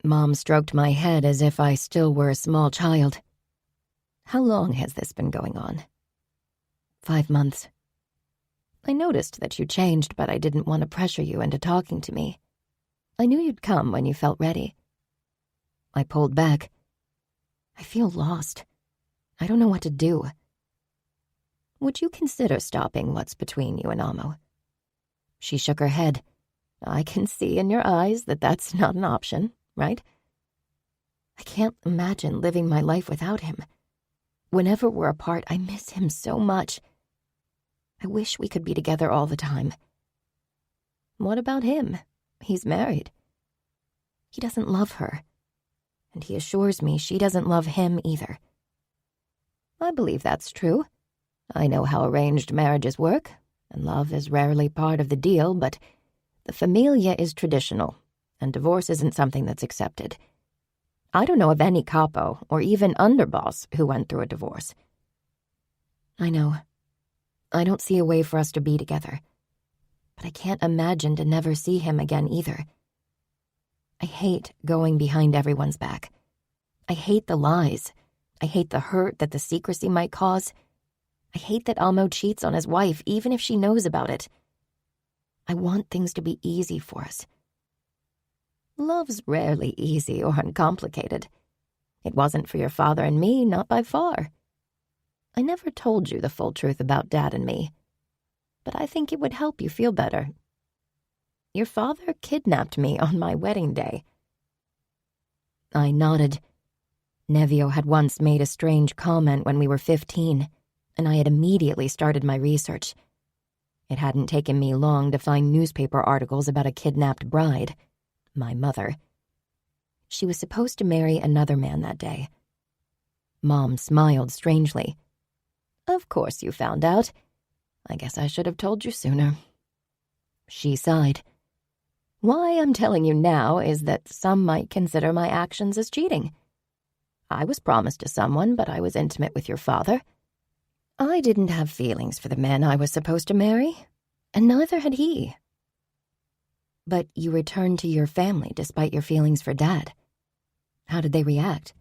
Mom stroked my head as if I still were a small child. How long has this been going on? 5 months. I noticed that you changed, but I didn't want to pressure you into talking to me. I knew you'd come when you felt ready. I pulled back. I feel lost. I don't know what to do. Would you consider stopping what's between you and Amo? She shook her head. I can see in your eyes that that's not an option, right? I can't imagine living my life without him. Whenever we're apart, I miss him so much. I wish we could be together all the time. What about him? He's married. He doesn't love her. And he assures me she doesn't love him either. I believe that's true. I know how arranged marriages work, and love is rarely part of the deal, but the Famiglia is traditional, and divorce isn't something that's accepted. I don't know of any capo or even underboss who went through a divorce. I know. I don't see a way for us to be together. But I can't imagine to never see him again either. I hate going behind everyone's back. I hate the lies. I hate the hurt that the secrecy might cause. I hate that Amo cheats on his wife, even if she knows about it. I want things to be easy for us. Love's rarely easy or uncomplicated. It wasn't for your father and me, not by far. I never told you the full truth about Dad and me, but I think it would help you feel better. Your father kidnapped me on my wedding day. I nodded. Nevio had once made a strange comment when we were 15, and I had immediately started my research. It hadn't taken me long to find newspaper articles about a kidnapped bride, my mother. She was supposed to marry another man that day. Mom smiled strangely. Of course you found out. I guess I should have told you sooner. She sighed. Why I'm telling you now is that some might consider my actions as cheating. I was promised to someone, but I was intimate with your father. I didn't have feelings for the man I was supposed to marry, and neither had he. But you returned to your family despite your feelings for Dad. How did they react?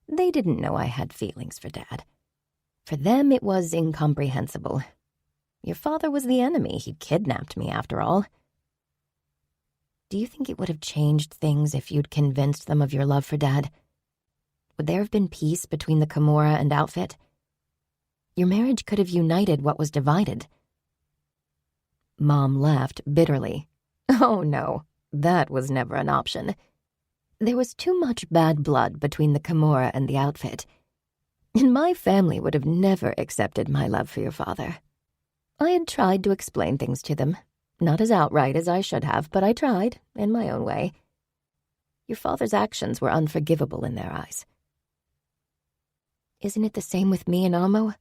They didn't know I had feelings for Dad. For them, it was incomprehensible. Your father was the enemy. He kidnapped me, after all. Do you think it would have changed things if you'd convinced them of your love for Dad? Would there have been peace between the Camorra and outfit? Your marriage could have united what was divided. Mom laughed bitterly. Oh, no, that was never an option. There was too much bad blood between the Camorra and the outfit. And my family would have never accepted my love for your father. I had tried to explain things to them, not as outright as I should have, but I tried, in my own way. Your father's actions were unforgivable in their eyes. Isn't it the same with me and Amo?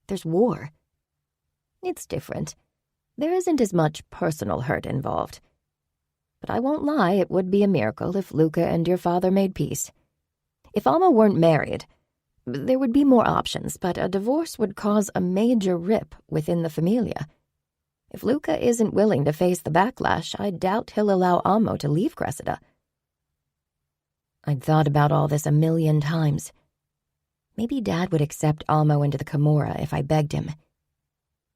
There's war. It's different. There isn't as much personal hurt involved. But I won't lie, it would be a miracle if Luca and your father made peace. If Amo weren't married, there would be more options, but a divorce would cause a major rip within the Famiglia. If Luca isn't willing to face the backlash, I doubt he'll allow Amo to leave Cressida. I'd thought about all this a million times. Maybe Dad would accept Amo into the Camorra if I begged him.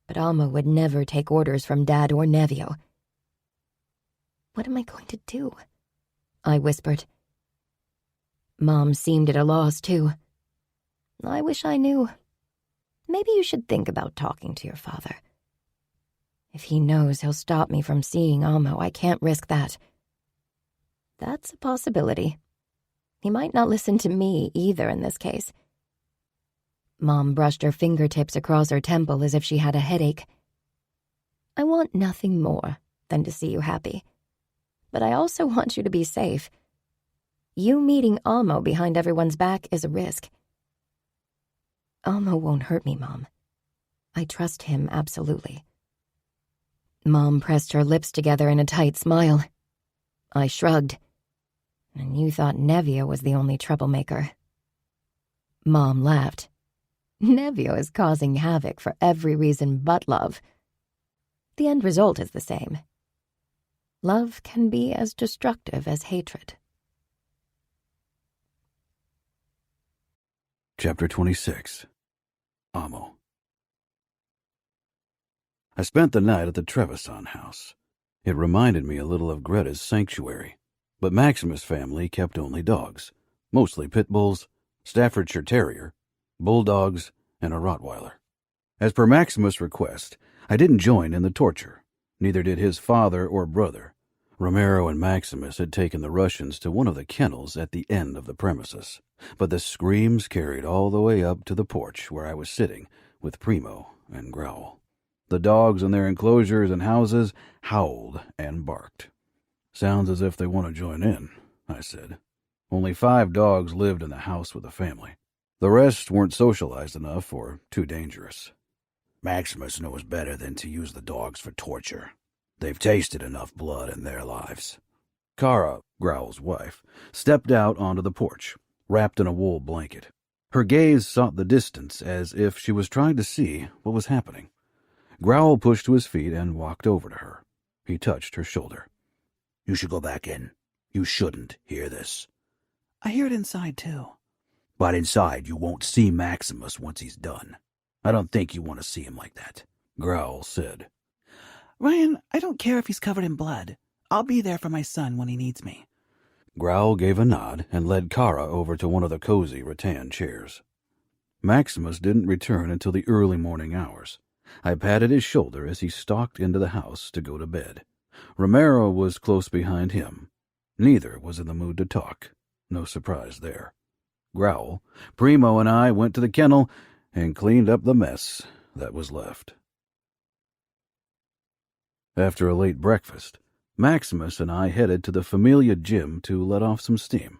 But Amo would never take orders from Dad or Nevio. What am I going to do? I whispered. Mom seemed at a loss, too. I wish I knew. Maybe you should think about talking to your father. If he knows he'll stop me from seeing Amo, I can't risk that. That's a possibility. He might not listen to me either in this case. Mom brushed her fingertips across her temple as if she had a headache. I want nothing more than to see you happy. But I also want you to be safe. You meeting Amo behind everyone's back is a risk. Amo won't hurt me, Mom. I trust him absolutely. Mom pressed her lips together in a tight smile. I shrugged. And you thought Nevio was the only troublemaker. Mom laughed. Nevio is causing havoc for every reason but love. The end result is the same. Love can be as destructive as hatred. Chapter 26. Amo. I spent the night at the Trevisan house. It reminded me a little of Greta's sanctuary, but Maximus' family kept only dogs, mostly pit bulls, Staffordshire Terrier, bulldogs, and a Rottweiler. As per Maximus' request, I didn't join in the torture. Neither did his father or brother. Romero and Maximus had taken the Russians to one of the kennels at the end of the premises, but the screams carried all the way up to the porch where I was sitting with Primo and Growl. The dogs in their enclosures and houses howled and barked. Sounds as if they want to join in, I said. Only 5 dogs lived in the house with the family. The rest weren't socialized enough or too dangerous. Maximus knows better than to use the dogs for torture. They've tasted enough blood in their lives. Cora, Growl's wife, stepped out onto the porch, wrapped in a wool blanket. Her gaze sought the distance as if she was trying to see what was happening. Growl pushed to his feet and walked over to her. He touched her shoulder. You should go back in. You shouldn't hear this. I hear it inside, too. But inside you won't see Maximus once he's done. I don't think you want to see him like that, Growl said. Ryan, I don't care if he's covered in blood. I'll be there for my son when he needs me. Growl gave a nod and led Cora over to one of the cozy rattan chairs. Maximus didn't return until the early morning hours. I patted his shoulder as he stalked into the house to go to bed. Romero was close behind him. Neither was in the mood to talk. No surprise there. Growl, Primo, and I went to the kennel and cleaned up the mess that was left. After a late breakfast, Maximus and I headed to the Famiglia gym to let off some steam.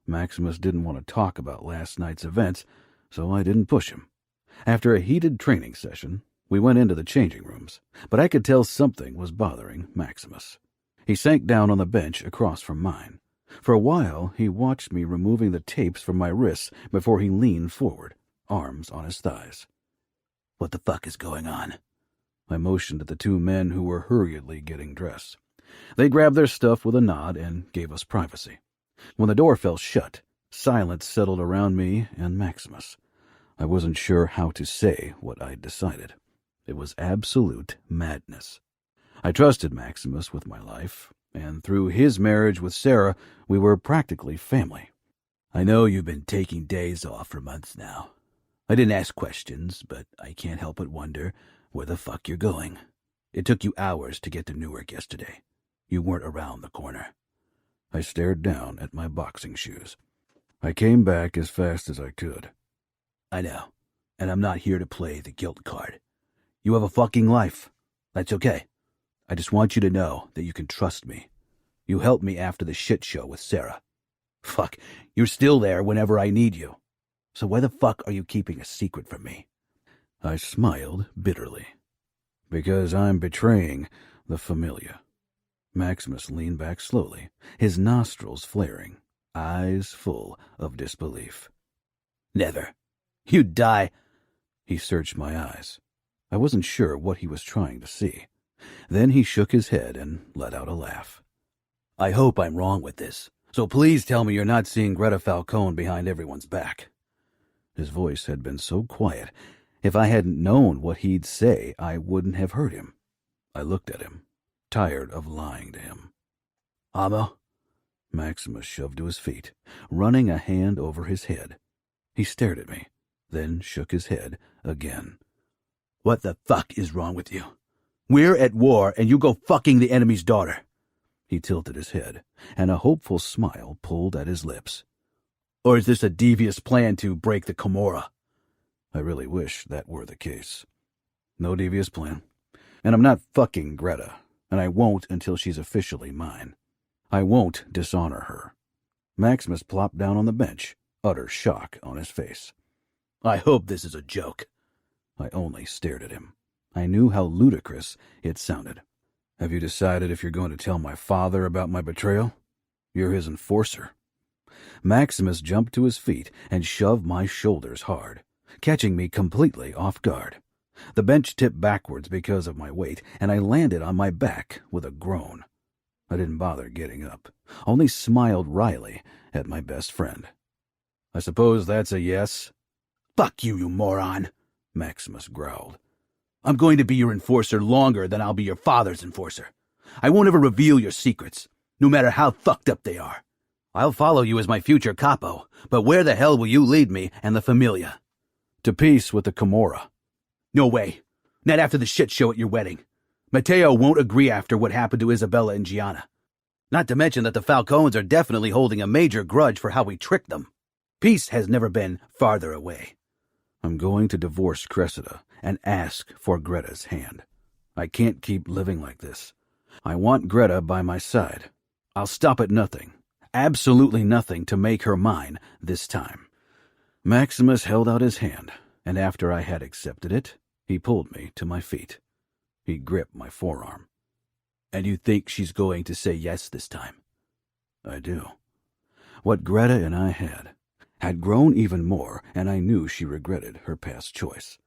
Maximus didn't want to talk about last night's events, so I didn't push him. After a heated training session, we went into the changing rooms, but I could tell something was bothering Maximus. He sank down on the bench across from mine. For a while, he watched me removing the tapes from my wrists before he leaned forward, arms on his thighs. "What the fuck is going on?" I motioned at the two men who were hurriedly getting dressed. They grabbed their stuff with a nod and gave us privacy. When the door fell shut, silence settled around me and Maximus. I wasn't sure how to say what I'd decided. It was absolute madness. I trusted Maximus with my life, and through his marriage with Sarah, we were practically family. "I know you've been taking days off for months now. I didn't ask questions, but I can't help but wonder where the fuck you're going. It took you hours to get to Newark yesterday. You weren't around the corner." I stared down at my boxing shoes. "I came back as fast as I could." "I know, and I'm not here to play the guilt card. You have a fucking life. That's okay. I just want you to know that you can trust me. You helped me after the shit show with Sarah. Fuck, you're still there whenever I need you. So why the fuck are you keeping a secret from me?" I smiled bitterly. "Because I'm betraying the Famiglia." Maximus leaned back slowly, his nostrils flaring, eyes full of disbelief. "Never. You'd die." He searched my eyes. I wasn't sure what he was trying to see. Then he shook his head and let out a laugh. "I hope I'm wrong with this, so please tell me you're not seeing Greta Falcone behind everyone's back." His voice had been so quiet, if I hadn't known what he'd say, I wouldn't have heard him. I looked at him, tired of lying to him. "Amo?" Maximus shoved to his feet, running a hand over his head. He stared at me, then shook his head again. "What the fuck is wrong with you? We're at war, and you go fucking the enemy's daughter." He tilted his head, and a hopeful smile pulled at his lips. "Or is this a devious plan to break the Camorra?" I really wish that were the case. No devious plan. And I'm not fucking Greta, and I won't until she's officially mine. I won't dishonor her. Maximus plopped down on the bench, utter shock on his face. "I hope this is a joke." I only stared at him. I knew how ludicrous it sounded. "Have you decided if you're going to tell my father about my betrayal? You're his enforcer." Maximus jumped to his feet and shoved my shoulders hard, catching me completely off guard. The bench tipped backwards because of my weight, and I landed on my back with a groan. I didn't bother getting up, only smiled wryly at my best friend. "I suppose that's a yes?" "Fuck you, you moron," Maximus growled. "I'm going to be your enforcer longer than I'll be your father's enforcer. I won't ever reveal your secrets, no matter how fucked up they are. I'll follow you as my future capo, but where the hell will you lead me and the Famiglia?" "To peace with the Camorra." "No way. Not after the shit show at your wedding. Matteo won't agree after what happened to Isabella and Gianna. Not to mention that the Falcones are definitely holding a major grudge for how we tricked them. Peace has never been farther away." "I'm going to divorce Cressida and ask for Greta's hand. I can't keep living like this. I want Greta by my side. I'll stop at nothing, absolutely nothing, to make her mine this time." Maximus held out his hand, and after I had accepted it, he pulled me to my feet. He gripped my forearm. "And you think she's going to say yes this time?" "I do." What Greta and I had grown even more, and I knew she regretted her past choice.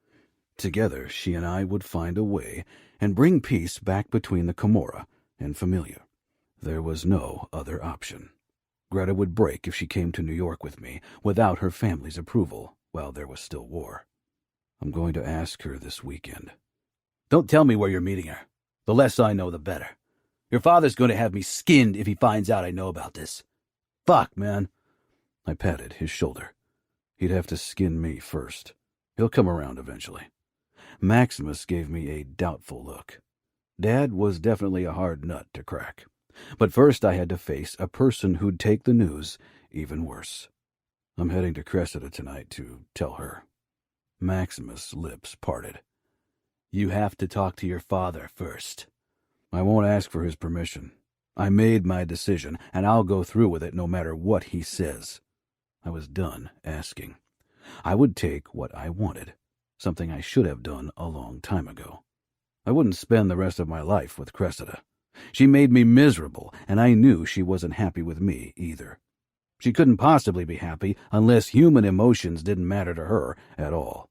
Together, she and I would find a way and bring peace back between the Camorra and Famiglia. There was no other option. Greta would break if she came to New York with me without her family's approval while there was still war. I'm going to ask her this weekend. "Don't tell me where you're meeting her. The less I know, the better. Your father's going to have me skinned if he finds out I know about this. Fuck, man." I patted his shoulder. He'd have to skin me first. He'll come around eventually. Maximus gave me a doubtful look. Dad was definitely a hard nut to crack. But first I had to face a person who'd take the news even worse. I'm heading to Cressida tonight to tell her. Maximus' lips parted. You have to talk to your father first. I won't ask for his permission. I made my decision, and I'll go through with it no matter what he says. I was done asking. I would take what I wanted, something I should have done a long time ago. I wouldn't spend the rest of my life with Cressida. She made me miserable, and I knew she wasn't happy with me either. She couldn't possibly be happy unless human emotions didn't matter to her at all.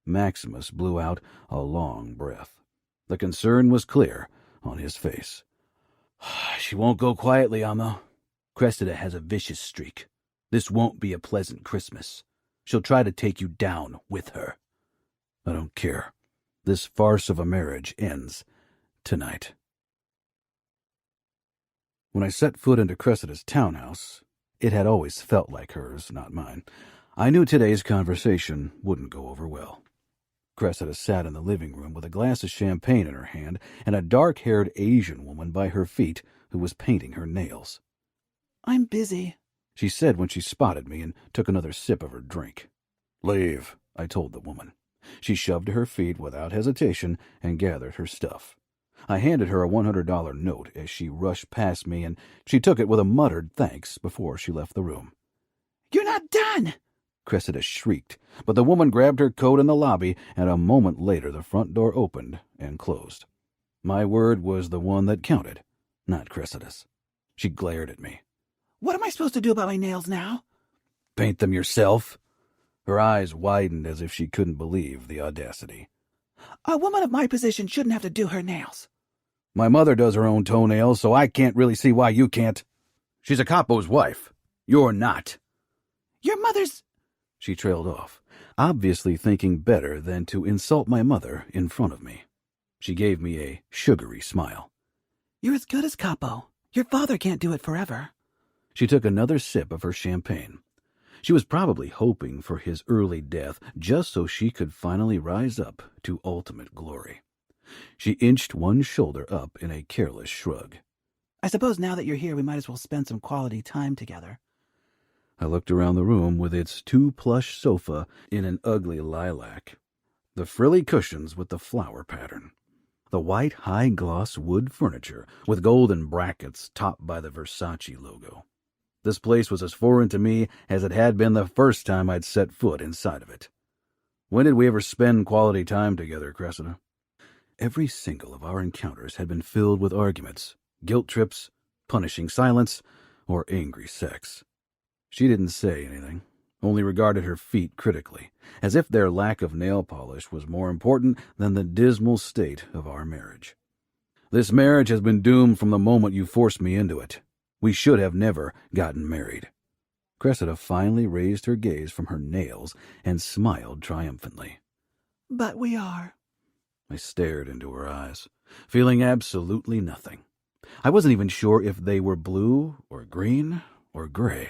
Maximus blew out a long breath. The concern was clear on his face. She won't go quietly, Amo. Cressida has a vicious streak. This won't be a pleasant Christmas. She'll try to take you down with her. I don't care. This farce of a marriage ends tonight. When I set foot into Cressida's townhouse, it had always felt like hers, not mine. I knew today's conversation wouldn't go over well. Cressida sat in the living room with a glass of champagne in her hand and a dark-haired Asian woman by her feet who was painting her nails. I'm busy, she said when she spotted me and took another sip of her drink. Leave, I told the woman. She shoved to her feet without hesitation and gathered her stuff. I handed her a $100 note as she rushed past me, and she took it with a muttered thanks before she left the room. You're not done! Cressida shrieked, but the woman grabbed her coat in the lobby, and a moment later the front door opened and closed. My word was the one that counted, not Cressida's. She glared at me. What am I supposed to do about my nails now? Paint them yourself? Her eyes widened as if she couldn't believe the audacity. A woman of my position shouldn't have to do her nails. My mother does her own toenails, so I can't really see why you can't. She's a capo's wife. You're not. Your mother's... She trailed off, obviously thinking better than to insult my mother in front of me. She gave me a sugary smile. You're as good as Capo. Your father can't do it forever. She took another sip of her champagne. She was probably hoping for his early death just so she could finally rise up to ultimate glory. She inched one shoulder up in a careless shrug. I suppose now that you're here, we might as well spend some quality time together. I looked around the room with its 2-plush sofa in an ugly lilac, the frilly cushions with the flower pattern, the white high-gloss wood furniture with golden brackets topped by the Versace logo. This place was as foreign to me as it had been the first time I'd set foot inside of it. When did we ever spend quality time together, Cressida? Every single of our encounters had been filled with arguments, guilt trips, punishing silence, or angry sex. She didn't say anything, only regarded her feet critically, as if their lack of nail polish was more important than the dismal state of our marriage. This marriage has been doomed from the moment you forced me into it. We should have never gotten married. Cressida finally raised her gaze from her nails and smiled triumphantly. But we are. I stared into her eyes, feeling absolutely nothing. I wasn't even sure if they were blue or green or gray.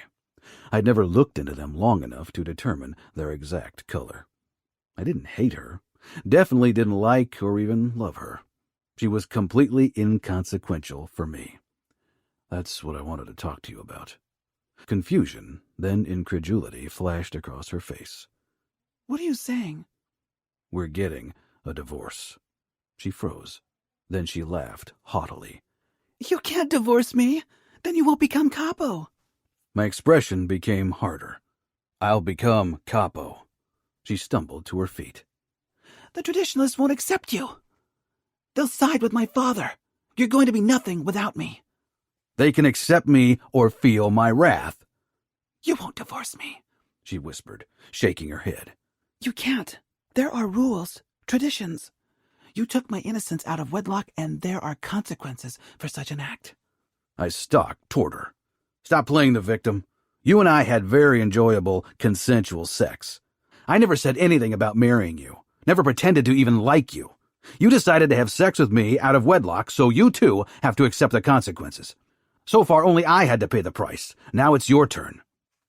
I'd never looked into them long enough to determine their exact color. I didn't hate her, definitely didn't like or even love her. She was completely inconsequential for me. That's what I wanted to talk to you about. Confusion, then incredulity flashed across her face. What are you saying? We're getting a divorce. She froze. Then she laughed haughtily. You can't divorce me. Then you won't become Capo. My expression became harder. I'll become Capo. She stumbled to her feet. The traditionalists won't accept you. They'll side with my father. You're going to be nothing without me. They can accept me or feel my wrath. You won't divorce me, she whispered, shaking her head. You can't. There are rules, traditions. You took my innocence out of wedlock, and there are consequences for such an act. I stalked toward her. Stop playing the victim. You and I had very enjoyable, consensual sex. I never said anything about marrying you, never pretended to even like you. You decided to have sex with me out of wedlock, so you too have to accept the consequences. So far, only I had to pay the price. Now it's your turn.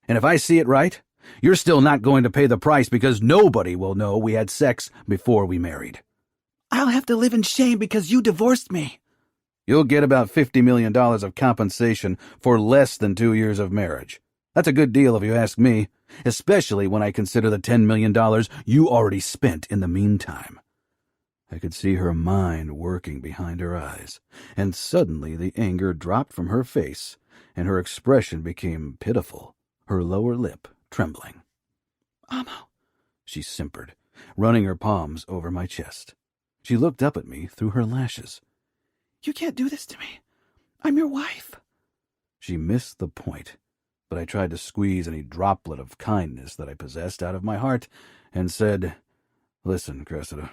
And if I see it right, you're still not going to pay the price because nobody will know we had sex before we married. I'll have to live in shame because you divorced me. You'll get about $50 million of compensation for less than 2 years of marriage. That's a good deal if you ask me, especially when I consider the $10 million you already spent in the meantime. I could see her mind working behind her eyes, and suddenly the anger dropped from her face, and her expression became pitiful, her lower lip trembling. Amo, She simpered, running her palms over my chest. She looked up at me through her lashes. you can't do this to me. I'm your wife. She missed the point, but I tried to squeeze any droplet of kindness that I possessed out of my heart and said, "Listen, Cressida,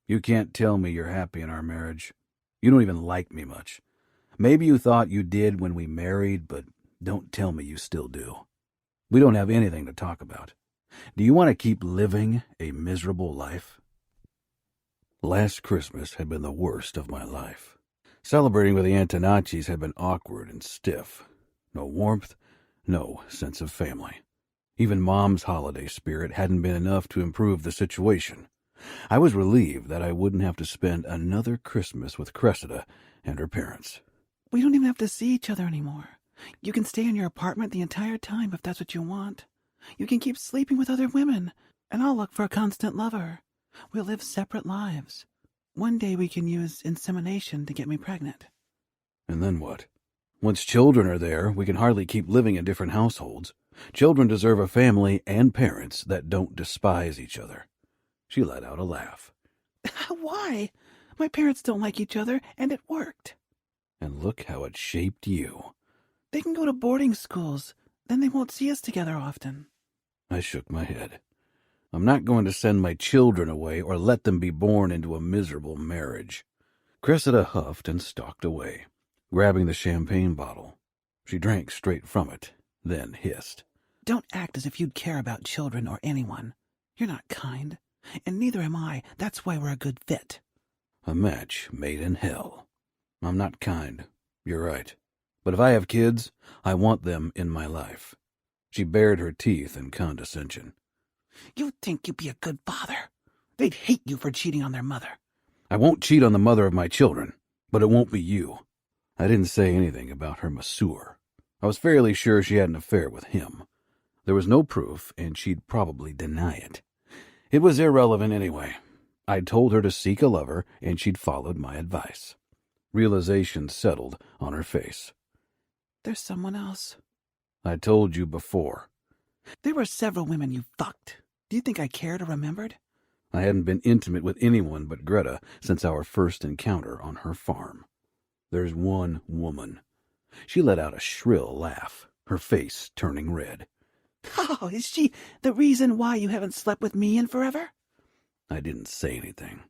you can't tell me you're happy in our marriage. You don't even like me much. Maybe you thought you did when we married, but don't tell me you still do. We don't have anything to talk about. Do you want to keep living a miserable life?" Last Christmas had been the worst of my life. Celebrating with the Antonaccis had been awkward and stiff. No warmth, no sense of family. Even Mom's holiday spirit hadn't been enough to improve the situation. I was relieved that I wouldn't have to spend another Christmas with Cressida and her parents. We don't even have to see each other anymore. You can stay in your apartment the entire time if that's what you want. You can keep sleeping with other women, and I'll look for a constant lover. We'll live separate lives. One day we can use insemination to get me pregnant. And then what? Once children are there, we can hardly keep living in different households. Children deserve a family and parents that don't despise each other. She let out a laugh. Why? My parents don't like each other, and it worked. And look how it shaped you. They can go to boarding schools. Then they won't see us together often. I shook my head. I'm not going to send my children away or let them be born into a miserable marriage. Cressida huffed and stalked away, grabbing the champagne bottle. She drank straight from it, then hissed. Don't act as if you'd care about children or anyone. You're not kind, and neither am I. That's why we're a good fit. A match made in hell. I'm not kind. You're right. But if I have kids, I want them in my life. She bared her teeth in condescension. You think you'd be a good father. They'd hate you for cheating on their mother. I won't cheat on the mother of my children, but it won't be you. I didn't say anything about her masseur. I was fairly sure she had an affair with him. There was no proof, and she'd probably deny it. It was irrelevant anyway. I'd told her to seek a lover, and she'd followed my advice. Realization settled on her face. There's someone else. I told you before. There were several women you fucked. Do you think I cared or remembered? I hadn't been intimate with anyone but Greta since our first encounter on her farm. There's one woman. She let out a shrill laugh, her face turning red. Oh, is she the reason why you haven't slept with me in forever? I didn't say anything.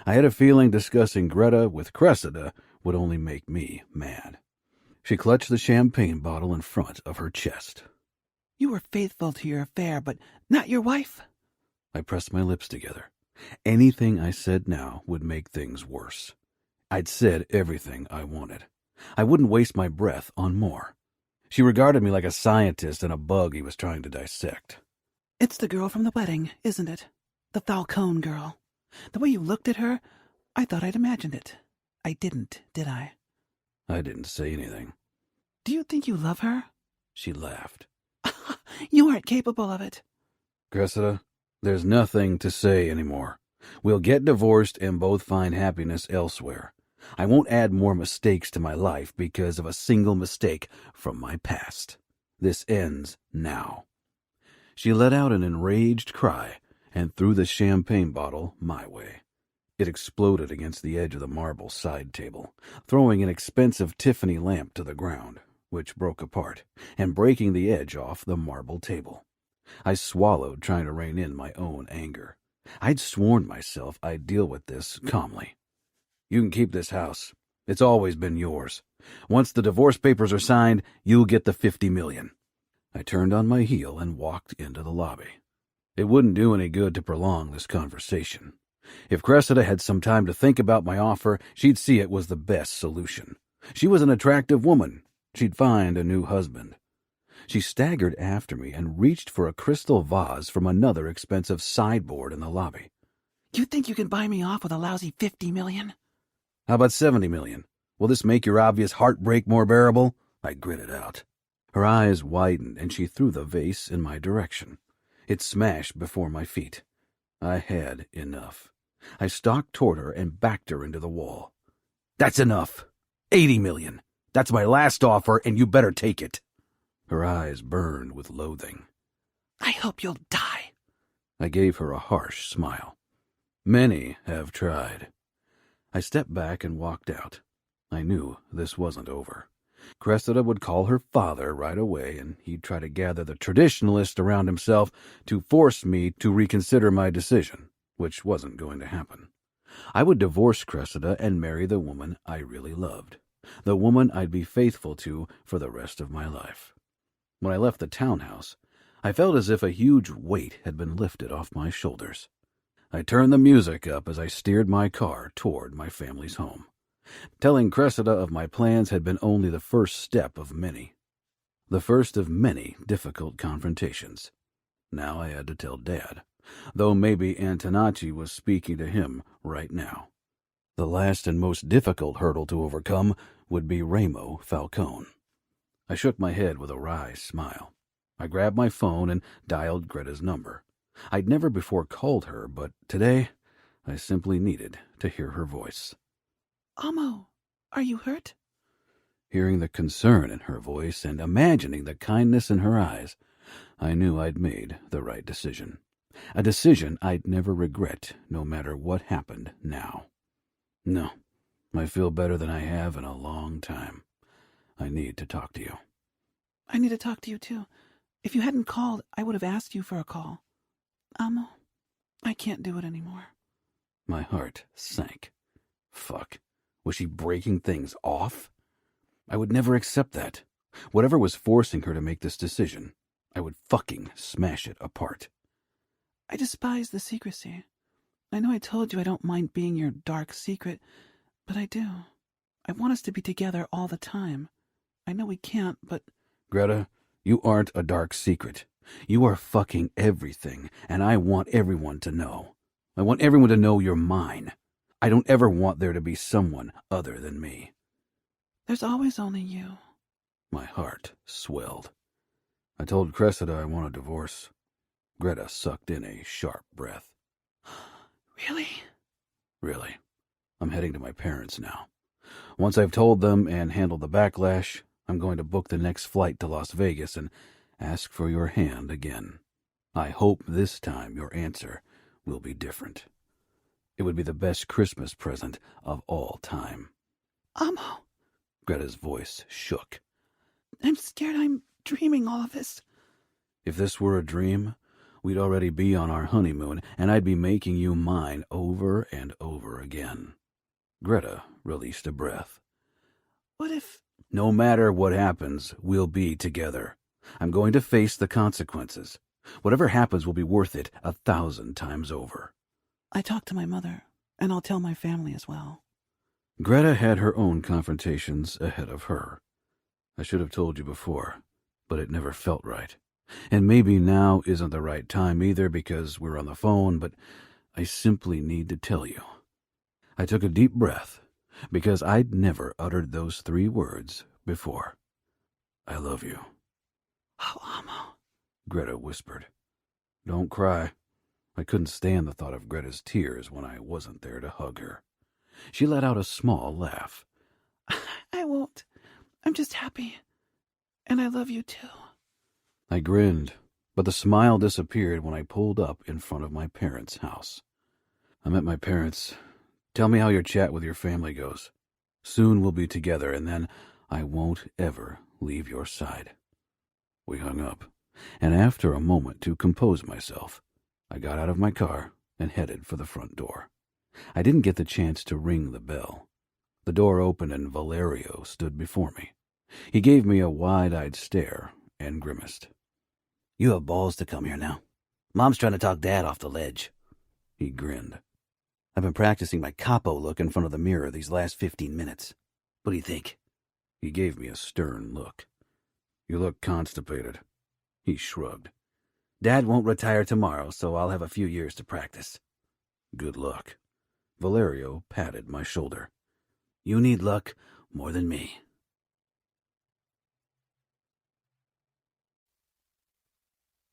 I had a feeling discussing Greta with Cressida would only make me mad. She clutched the champagne bottle in front of her chest. You were faithful to your affair, but not your wife. I pressed my lips together. Anything I said now would make things worse. I'd said everything I wanted. I wouldn't waste my breath on more. She regarded me like a scientist and a bug he was trying to dissect. It's the girl from the wedding, isn't it? The Falcone girl. The way you looked at her, I thought I'd imagined it. I didn't, did I? I didn't say anything. Do you think you love her? She laughed. You aren't capable of it. Cressida, there's nothing to say anymore. We'll get divorced and both find happiness elsewhere. I won't add more mistakes to my life because of a single mistake from my past. This ends now. She let out an enraged cry and threw the champagne bottle my way. It exploded against the edge of the marble side table, throwing an expensive Tiffany lamp to the ground, which broke apart, and breaking the edge off the marble table. I swallowed, trying to rein in my own anger. I'd sworn myself I'd deal with this calmly. You can keep this house. It's always been yours. Once the divorce papers are signed, you'll get the $50 million. I turned on my heel and walked into the lobby. It wouldn't do any good to prolong this conversation. If Cressida had some time to think about my offer, she'd see it was the best solution. She was an attractive woman. She'd find a new husband. She staggered after me and reached for a crystal vase from another expensive sideboard in the lobby. You think you can buy me off with a lousy $50 million? How about $70 million? Will this make your obvious heartbreak more bearable? I gritted out. Her eyes widened, and she threw the vase in my direction. It smashed before my feet. I had enough. I stalked toward her and backed her into the wall. That's enough. $80 million. That's my last offer, and you better take it. Her eyes burned with loathing. I hope you'll die. I gave her a harsh smile. Many have tried. I stepped back and walked out. I knew this wasn't over. Cressida would call her father right away, and he'd try to gather the traditionalists around himself to force me to reconsider my decision, which wasn't going to happen. I would divorce Cressida and marry the woman I really loved, the woman I'd be faithful to for the rest of my life. When I left the townhouse, I felt as if a huge weight had been lifted off my shoulders. I turned the music up as I steered my car toward my family's home. Telling Cressida of my plans had been only the first step of many. The first of many difficult confrontations. Now I had to tell Dad, though maybe Antonacci was speaking to him right now. The last and most difficult hurdle to overcome would be Amo Falcone. I shook my head with a wry smile. I grabbed my phone and dialed Greta's number. I'd never before called her, but today I simply needed to hear her voice. Amo, are you hurt? Hearing the concern in her voice and imagining the kindness in her eyes, I knew I'd made the right decision. A decision I'd never regret, no matter what happened now. No, I feel better than I have in a long time. I need to talk to you. I need to talk to you, too. If you hadn't called, I would have asked you for a call. Amo, I can't do it anymore. My heart sank. Fuck. Was she breaking things off? I would never accept that. Whatever was forcing her to make this decision, I would fucking smash it apart. I despise the secrecy. I know I told you I don't mind being your dark secret, but I do. I want us to be together all the time. I know we can't, but... Greta, you aren't a dark secret. You are fucking everything, and I want everyone to know. I want everyone to know you're mine. I don't ever want there to be someone other than me. There's always only you. My heart swelled. I told Cressida I want a divorce. Greta sucked in a sharp breath. Really? Really. I'm heading to my parents now. Once I've told them and handled the backlash, I'm going to book the next flight to Las Vegas and ask for your hand again. I hope this time your answer will be different. It would be the best Christmas present of all time. Amo. Greta's voice shook. I'm scared I'm dreaming all of this. If this were a dream, we'd already be on our honeymoon, and I'd be making you mine over and over again. Greta released a breath. What if... No matter what happens, we'll be together. I'm going to face the consequences. Whatever happens will be worth it 1,000 times over. I talked to my mother, and I'll tell my family as well. Greta had her own confrontations ahead of her. I should have told you before, but it never felt right. And maybe now isn't the right time either because we're on the phone, but I simply need to tell you. I took a deep breath because I'd never uttered those 3 words before. I love you. Oh, Amo. Greta whispered. Don't cry. I couldn't stand the thought of Greta's tears when I wasn't there to hug her. She let out a small laugh. I won't. I'm just happy. And I love you too. I grinned, but the smile disappeared when I pulled up in front of my parents' house. I'm at my parents'. Tell me how your chat with your family goes. Soon we'll be together, and then I won't ever leave your side. We hung up, and after a moment to compose myself, I got out of my car and headed for the front door. I didn't get the chance to ring the bell. The door opened and Valerio stood before me. He gave me a wide-eyed stare and grimaced. You have balls to come here now. Mom's trying to talk Dad off the ledge. He grinned. I've been practicing my Capo look in front of the mirror these last 15 minutes. What do you think? He gave me a stern look. You look constipated. He shrugged. Dad won't retire tomorrow, so I'll have a few years to practice. Good luck. Valerio patted my shoulder. You need luck more than me.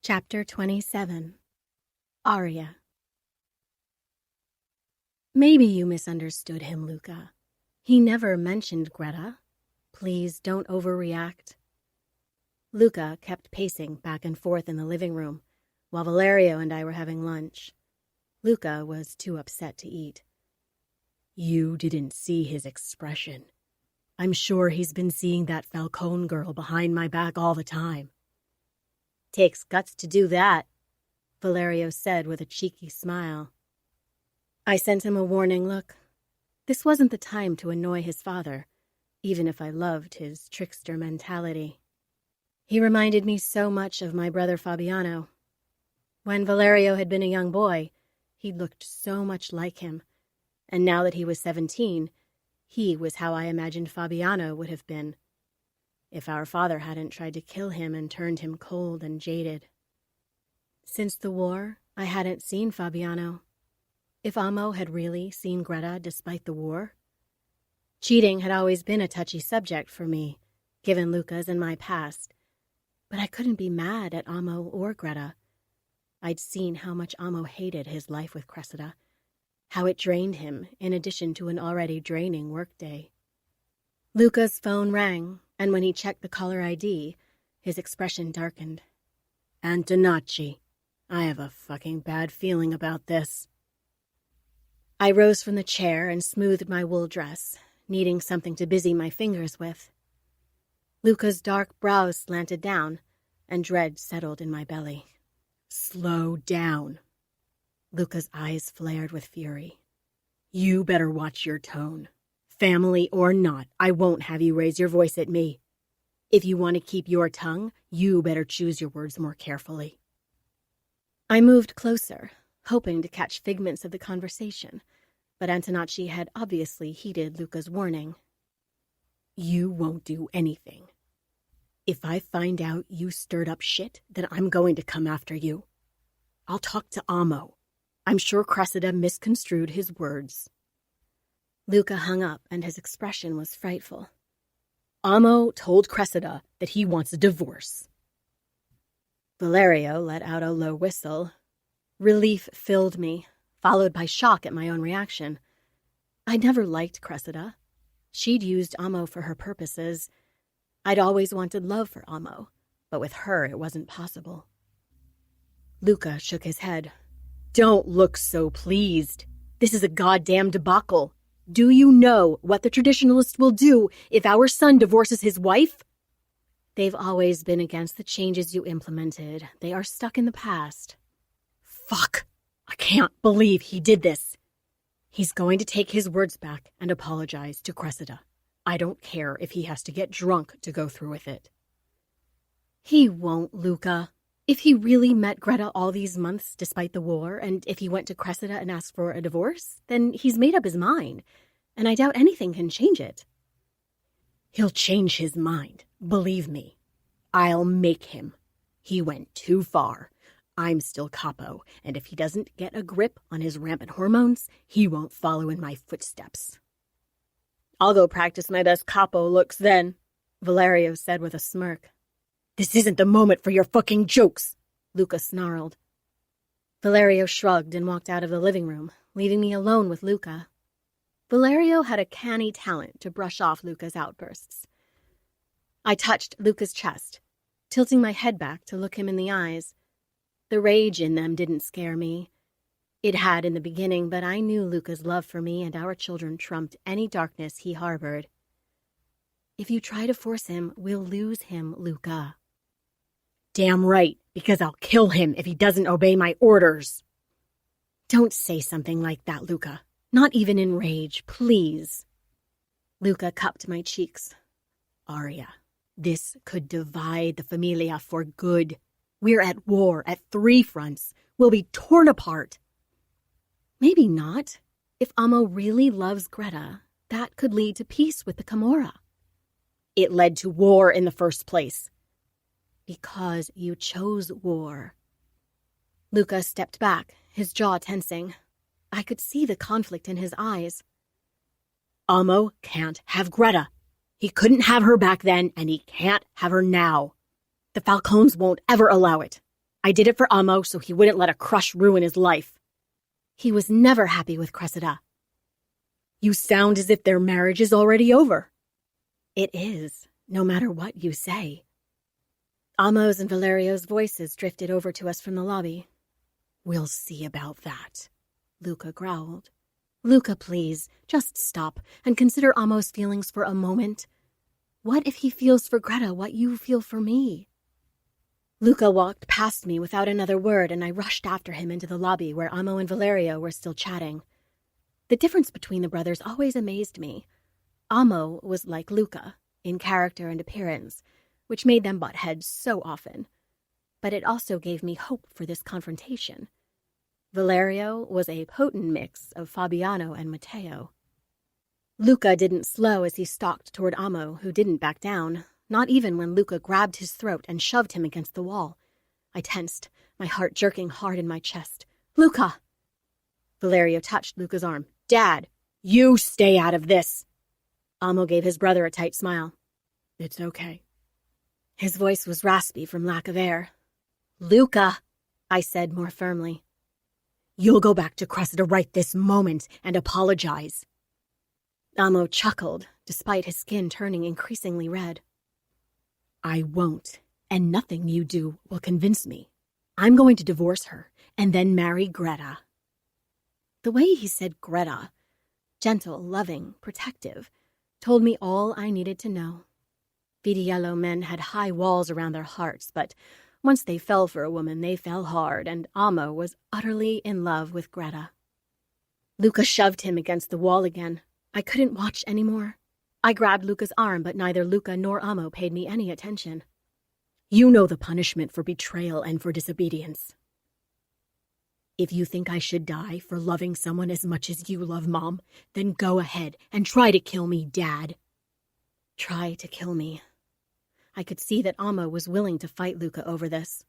Chapter 27. Aria. Maybe you misunderstood him, Luca. He never mentioned Greta. Please don't overreact. Luca kept pacing back and forth in the living room while Valerio and I were having lunch. Luca was too upset to eat. You didn't see his expression. I'm sure he's been seeing that Falcone girl behind my back all the time. Takes guts to do that, Valerio said with a cheeky smile. I sent him a warning look. This wasn't the time to annoy his father, even if I loved his trickster mentality. He reminded me so much of my brother Fabiano. When Valerio had been a young boy, he looked so much like him, and now that he was 17, he was how I imagined Fabiano would have been, if our father hadn't tried to kill him and turned him cold and jaded. Since the war, I hadn't seen Fabiano. If Amo had really seen Greta despite the war? Cheating had always been a touchy subject for me, given Luca's and my past, but I couldn't be mad at Amo or Greta. I'd seen how much Amo hated his life with Cressida, how it drained him in addition to an already draining workday. Luca's phone rang, and when he checked the caller ID, his expression darkened. Antonacci, I have a fucking bad feeling about this. I rose from the chair and smoothed my wool dress, needing something to busy my fingers with. Luca's dark brows slanted down, and dread settled in my belly. Slow down. Luca's eyes flared with fury. You better watch your tone. Family or not, I won't have you raise your voice at me. If you want to keep your tongue, you better choose your words more carefully. I moved closer, hoping to catch figments of the conversation, but Antonacci had obviously heeded Luca's warning. You won't do anything. If I find out you stirred up shit, then I'm going to come after you. I'll talk to Amo. I'm sure Cressida misconstrued his words. Luca hung up, and his expression was frightful. Amo told Cressida that he wants a divorce. Valerio let out a low whistle. Relief filled me, followed by shock at my own reaction. I never liked Cressida. She'd used Amo for her purposes. I'd always wanted love for Amo, but with her it wasn't possible. Luca shook his head. Don't look so pleased. This is a goddamn debacle. Do you know what the traditionalists will do if our son divorces his wife? They've always been against the changes you implemented. They are stuck in the past. Fuck! I can't believe he did this. He's going to take his words back and apologize to Cressida. I don't care if he has to get drunk to go through with it. He won't, Luca. If he really met Greta all these months despite the war, and if he went to Cressida and asked for a divorce, then he's made up his mind, and I doubt anything can change it. He'll change his mind, believe me. I'll make him. He went too far. I'm still Capo, and if he doesn't get a grip on his rampant hormones, he won't follow in my footsteps. I'll go practice my best Capo looks then, Valerio said with a smirk. This isn't the moment for your fucking jokes, Luca snarled. Valerio shrugged and walked out of the living room, leaving me alone with Luca. Valerio had a canny talent to brush off Luca's outbursts. I touched Luca's chest, tilting my head back to look him in the eyes. The rage in them didn't scare me. It had in the beginning, but I knew Luca's love for me and our children trumped any darkness he harbored. If you try to force him, we'll lose him, Luca. Damn right, because I'll kill him if he doesn't obey my orders. Don't say something like that, Luca. Not even in rage, please. Luca cupped my cheeks. Aria, this could divide the Famiglia for good. We're at war at 3 fronts. We'll be torn apart. Maybe not. If Amo really loves Greta, that could lead to peace with the Camorra. It led to war in the first place. Because you chose war. Luca stepped back, his jaw tensing. I could see the conflict in his eyes. Amo can't have Greta. He couldn't have her back then, and he can't have her now. The Falcones won't ever allow it. I did it for Amo so he wouldn't let a crush ruin his life. He was never happy with Cressida. You sound as if their marriage is already over. It is, no matter what you say. Amo's and Valerio's voices drifted over to us from the lobby. We'll see about that, Luca growled. Luca, please, just stop and consider Amo's feelings for a moment. What if he feels for Greta what you feel for me? Luca walked past me without another word, and I rushed after him into the lobby where Amo and Valerio were still chatting. The difference between the brothers always amazed me. Amo was like Luca, in character and appearance, which made them butt heads so often. But it also gave me hope for this confrontation. Valerio was a potent mix of Fabiano and Matteo. Luca didn't slow as he stalked toward Amo, who didn't back down, not even when Luca grabbed his throat and shoved him against the wall. I tensed, my heart jerking hard in my chest. Luca! Valerio touched Luca's arm. Dad, you stay out of this! Amo gave his brother a tight smile. It's okay. His voice was raspy from lack of air. Luca, I said more firmly. You'll go back to Cressida right this moment and apologize. Amo chuckled, despite his skin turning increasingly red. I won't, and nothing you do will convince me. I'm going to divorce her and then marry Greta. The way he said Greta, gentle, loving, protective, told me all I needed to know. Vitiello men had high walls around their hearts, but once they fell for a woman, they fell hard, and Amo was utterly in love with Greta. Luca shoved him against the wall again. I couldn't watch anymore. I grabbed Luca's arm, but neither Luca nor Amo paid me any attention. You know the punishment for betrayal and for disobedience. If you think I should die for loving someone as much as you love Mom, then go ahead and try to kill me, Dad. Try to kill me. I could see that Amo was willing to fight Luca over this.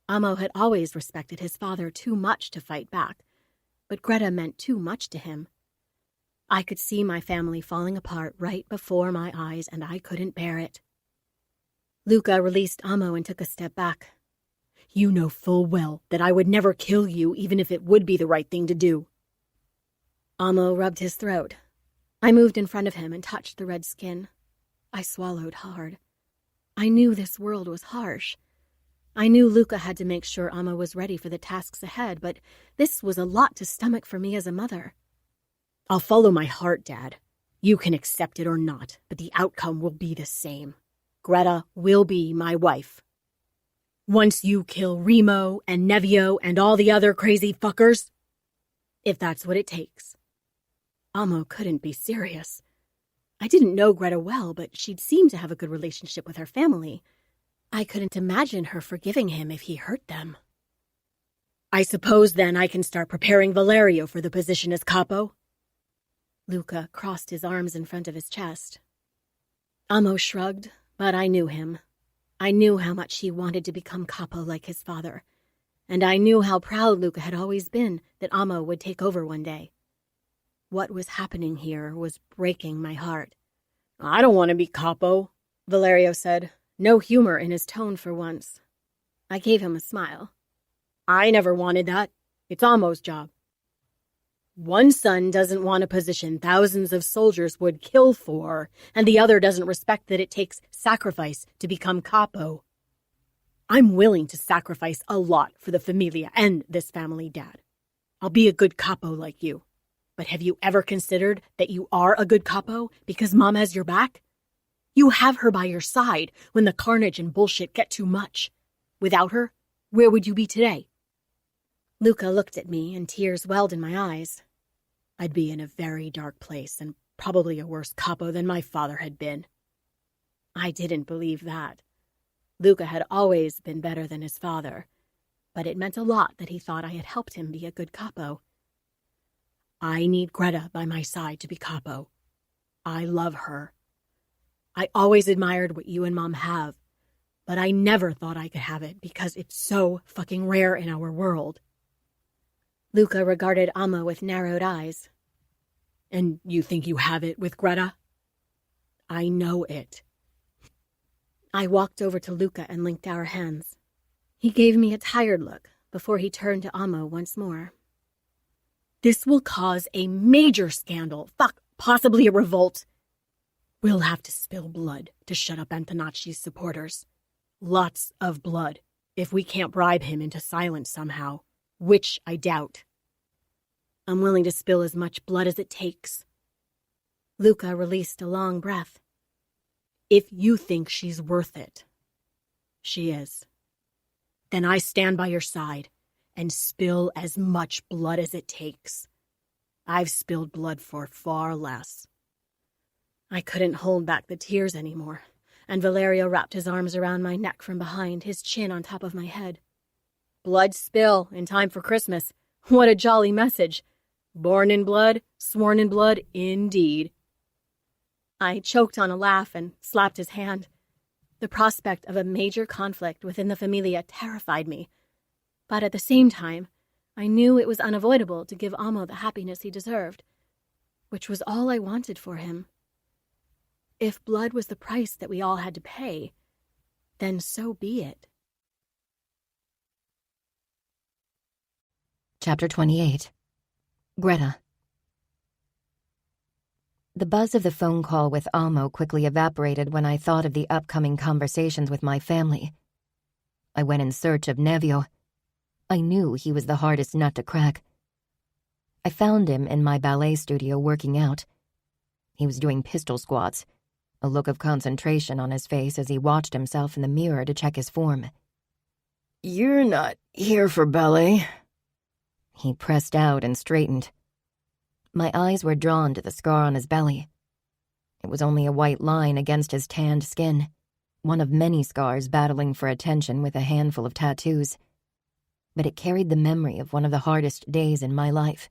Amo had always respected his father too much to fight back, but Greta meant too much to him. I could see my family falling apart right before my eyes, and I couldn't bear it. Luca released Amo and took a step back. You know full well that I would never kill you even if it would be the right thing to do. Amo rubbed his throat. I moved in front of him and touched the red skin. I swallowed hard. I knew this world was harsh. I knew Luca had to make sure Amo was ready for the tasks ahead, but this was a lot to stomach for me as a mother. I'll follow my heart, Dad. You can accept it or not, but the outcome will be the same. Greta will be my wife. Once you kill Remo and Nevio and all the other crazy fuckers, if that's what it takes. Amo couldn't be serious. I didn't know Greta well, but she'd seemed to have a good relationship with her family. I couldn't imagine her forgiving him if he hurt them. I suppose then I can start preparing Valerio for the position as capo? Luca crossed his arms in front of his chest. Amo shrugged, but I knew him. I knew how much he wanted to become capo like his father, and I knew how proud Luca had always been that Amo would take over one day. What was happening here was breaking my heart. I don't want to be capo, Valerio said, no humor in his tone for once. I gave him a smile. I never wanted that. It's Amo's job. One son doesn't want a position thousands of soldiers would kill for, and the other doesn't respect that it takes sacrifice to become capo. I'm willing to sacrifice a lot for the Famiglia and this family, Dad. I'll be a good capo like you. But have you ever considered that you are a good capo because Mom has your back? You have her by your side when the carnage and bullshit get too much. Without her, where would you be today? Luca looked at me and tears welled in my eyes. I'd be in a very dark place and probably a worse capo than my father had been. I didn't believe that. Luca had always been better than his father, but it meant a lot that he thought I had helped him be a good capo. I need Greta by my side to be capo. I love her. I always admired what you and Mom have, but I never thought I could have it because it's so fucking rare in our world. Luca regarded Amo with narrowed eyes. "And you think you have it with Greta?" "I know it." I walked over to Luca and linked our hands. He gave me a tired look before he turned to Amo once more. "This will cause a major scandal, possibly a revolt. We'll have to spill blood to shut up Antonacci's supporters. Lots of blood, if we can't bribe him into silence somehow, which I doubt. I'm willing to spill as much blood as it takes." Luca released a long breath. "If you think she's worth it." "She is." "Then I stand by your side and spill as much blood as it takes. I've spilled blood for far less." I couldn't hold back the tears anymore, and Valerio wrapped his arms around my neck from behind, his chin on top of my head. "Blood spill in time for Christmas. What a jolly message. Born in blood, sworn in blood, indeed." I choked on a laugh and slapped his hand. The prospect of a major conflict within the Famiglia terrified me, but at the same time, I knew it was unavoidable to give Amo the happiness he deserved, which was all I wanted for him. If blood was the price that we all had to pay, then so be it. Chapter 28. Greta. The buzz of the phone call with Amo quickly evaporated when I thought of the upcoming conversations with my family. I went in search of Nevio. I knew he was the hardest nut to crack. I found him in my ballet studio working out. He was doing pistol squats, a look of concentration on his face as he watched himself in the mirror to check his form. "You're not here for ballet." He pressed out and straightened. My eyes were drawn to the scar on his belly. It was only a white line against his tanned skin, one of many scars battling for attention with a handful of tattoos. But it carried the memory of one of the hardest days in my life.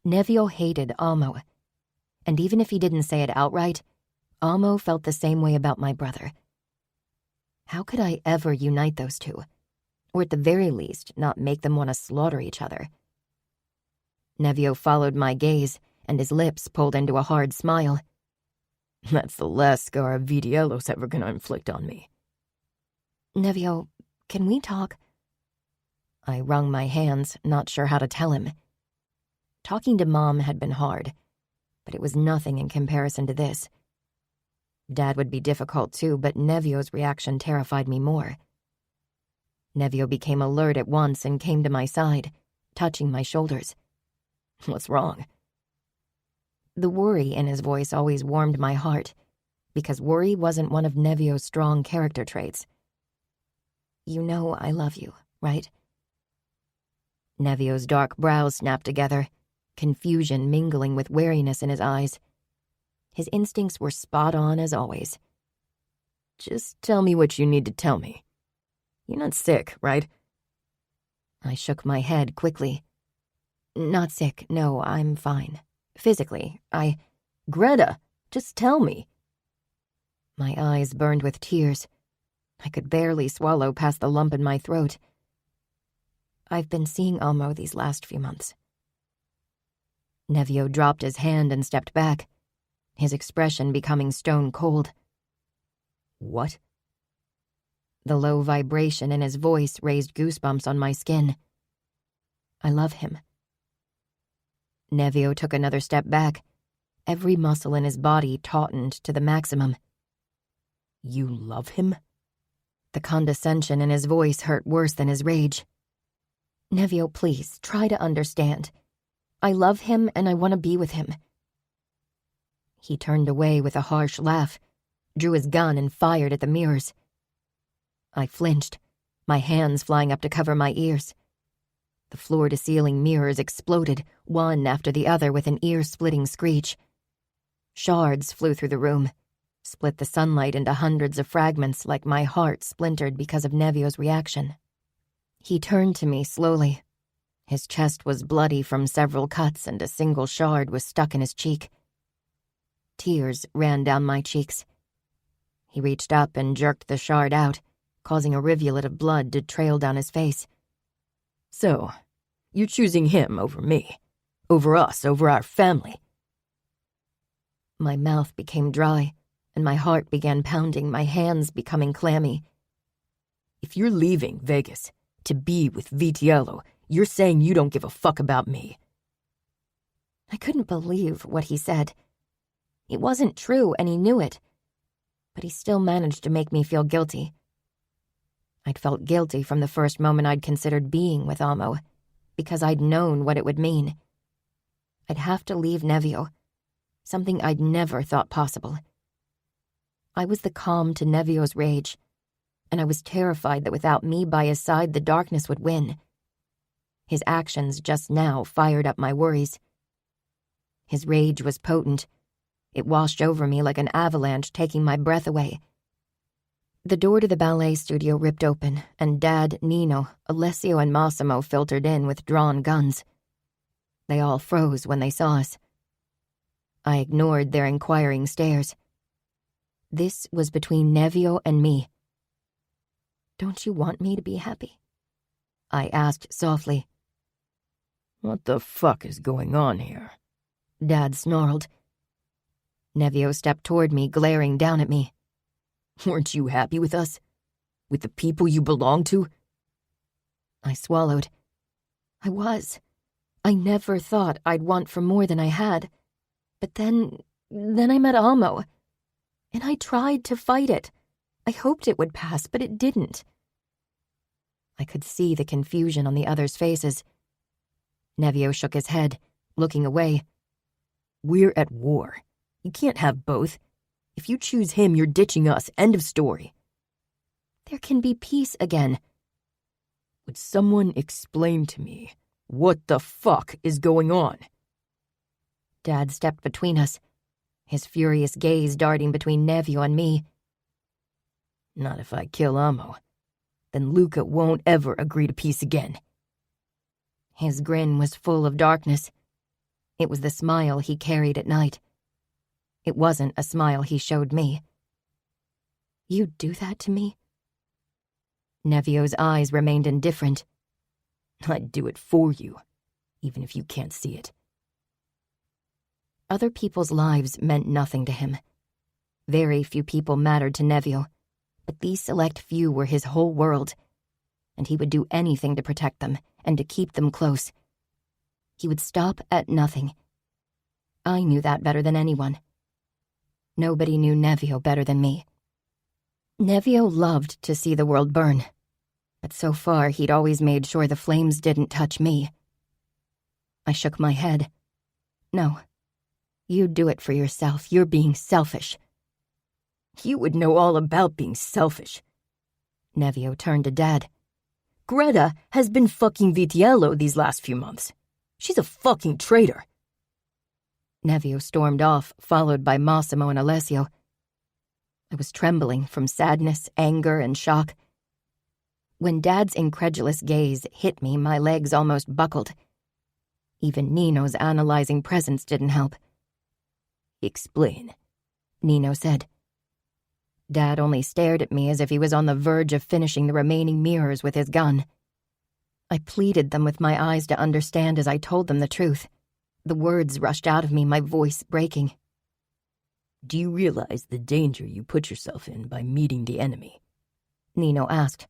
Nevio hated Amo, and even if he didn't say it outright, Amo felt the same way about my brother. How could I ever unite those two? Or at the very least, not make them want to slaughter each other? Nevio followed my gaze, and his lips pulled into a hard smile. "That's the last scar Vitiello's ever gonna inflict on me." "Nevio, can we talk?" I wrung my hands, not sure how to tell him. Talking to Mom had been hard, but it was nothing in comparison to this. Dad would be difficult too, but Nevio's reaction terrified me more. Nevio became alert at once and came to my side, touching my shoulders. "What's wrong?" The worry in his voice always warmed my heart, because worry wasn't one of Nevio's strong character traits. "You know I love you, right?" Nevio's dark brows snapped together, confusion mingling with wariness in his eyes. His instincts were spot on as always. "Just tell me what you need to tell me. You're not sick, right?" I shook my head quickly. "Not sick, no, I'm fine. Physically, Greta, just tell me." My eyes burned with tears. I could barely swallow past the lump in my throat. "I've been seeing Amo these last few months." Nevio dropped his hand and stepped back, his expression becoming stone cold. "What?" The low vibration in his voice raised goosebumps on my skin. "I love him." Nevio took another step back. Every muscle in his body tautened to the maximum. "You love him?" The condescension in his voice hurt worse than his rage. "Nevio, please, try to understand. I love him and I want to be with him." He turned away with a harsh laugh, drew his gun and fired at the mirrors. I flinched, my hands flying up to cover my ears. The floor-to-ceiling mirrors exploded, one after the other with an ear-splitting screech. Shards flew through the room, split the sunlight into hundreds of fragments like my heart splintered because of Nevio's reaction. He turned to me slowly. His chest was bloody from several cuts and a single shard was stuck in his cheek. Tears ran down my cheeks. He reached up and jerked the shard out, causing a rivulet of blood to trail down his face. "So, You're choosing him over me. Over us, over our family. My mouth became dry, and my heart began pounding, my hands becoming clammy. If you're leaving Vegas to be with Vitiello, you're saying you don't give a fuck about me. I couldn't believe what he said. It wasn't true, and he knew it. But he still managed to make me feel guilty. I'd felt guilty from the first moment I'd considered being with Amo, because I'd known what it would mean. I'd have to leave Nevio, something I'd never thought possible. I was the calm to Nevio's rage, and I was terrified that without me by his side, the darkness would win. His actions just now fired up my worries. His rage was potent. It washed over me like an avalanche, taking my breath away. The door to the ballet studio ripped open, and Dad, Nino, Alessio, and Massimo filtered in with drawn guns. They all froze when they saw us. I ignored their inquiring stares. This was between Nevio and me. "Don't you want me to be happy?" I asked softly. What the fuck is going on here? Dad snarled. Nevio stepped toward me, glaring down at me. Weren't you happy with us? With the people you belong to? I swallowed. I was. I never thought I'd want for more than I had. But then I met Amo. And I tried to fight it. I hoped it would pass, but it didn't. I could see the confusion on the others' faces. Nevio shook his head, looking away. We're at war. You can't have both. If you choose him, you're ditching us. End of story. There can be peace again. Would someone explain to me what the fuck is going on? Dad stepped between us, his furious gaze darting between Nevio and me. Not if I kill Amo. Then Luca won't ever agree to peace again. His grin was full of darkness. It was the smile he carried at night. It wasn't a smile he showed me. "You'd do that to me?" Nevio's eyes remained indifferent. I'd do it for you, even if you can't see it. Other people's lives meant nothing to him. Very few people mattered to Nevio, but these select few were his whole world, and he would do anything to protect them and to keep them close. He would stop at nothing. I knew that better than anyone. Nobody knew Nevio better than me. Nevio loved to see the world burn, but so far he'd always made sure the flames didn't touch me. I shook my head. "No, you do it for yourself. You're being selfish." You would know all about being selfish. Nevio turned to Dad. Greta has been fucking Vitiello these last few months. She's a fucking traitor. Nevio stormed off, followed by Massimo and Alessio. I was trembling from sadness, anger, and shock. When Dad's incredulous gaze hit me, my legs almost buckled. Even Nino's analyzing presence didn't help. "Explain," Nino said. Dad only stared at me as if he was on the verge of finishing the remaining mirrors with his gun. I pleaded them with my eyes to understand as I told them the truth. The words rushed out of me, my voice breaking. "Do you realize the danger you put yourself in by meeting the enemy?" Nino asked.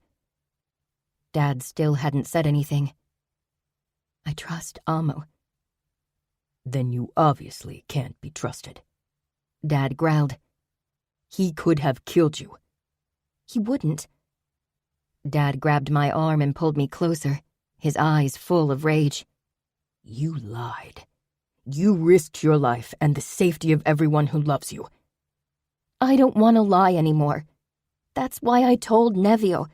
Dad still hadn't said anything. "I trust Amo." "Then you obviously can't be trusted." Dad growled. "He could have killed you." "He wouldn't." Dad grabbed my arm and pulled me closer, his eyes full of rage. "You lied. You risked your life and the safety of everyone who loves you." "I don't want to lie anymore. That's why I told Nevio.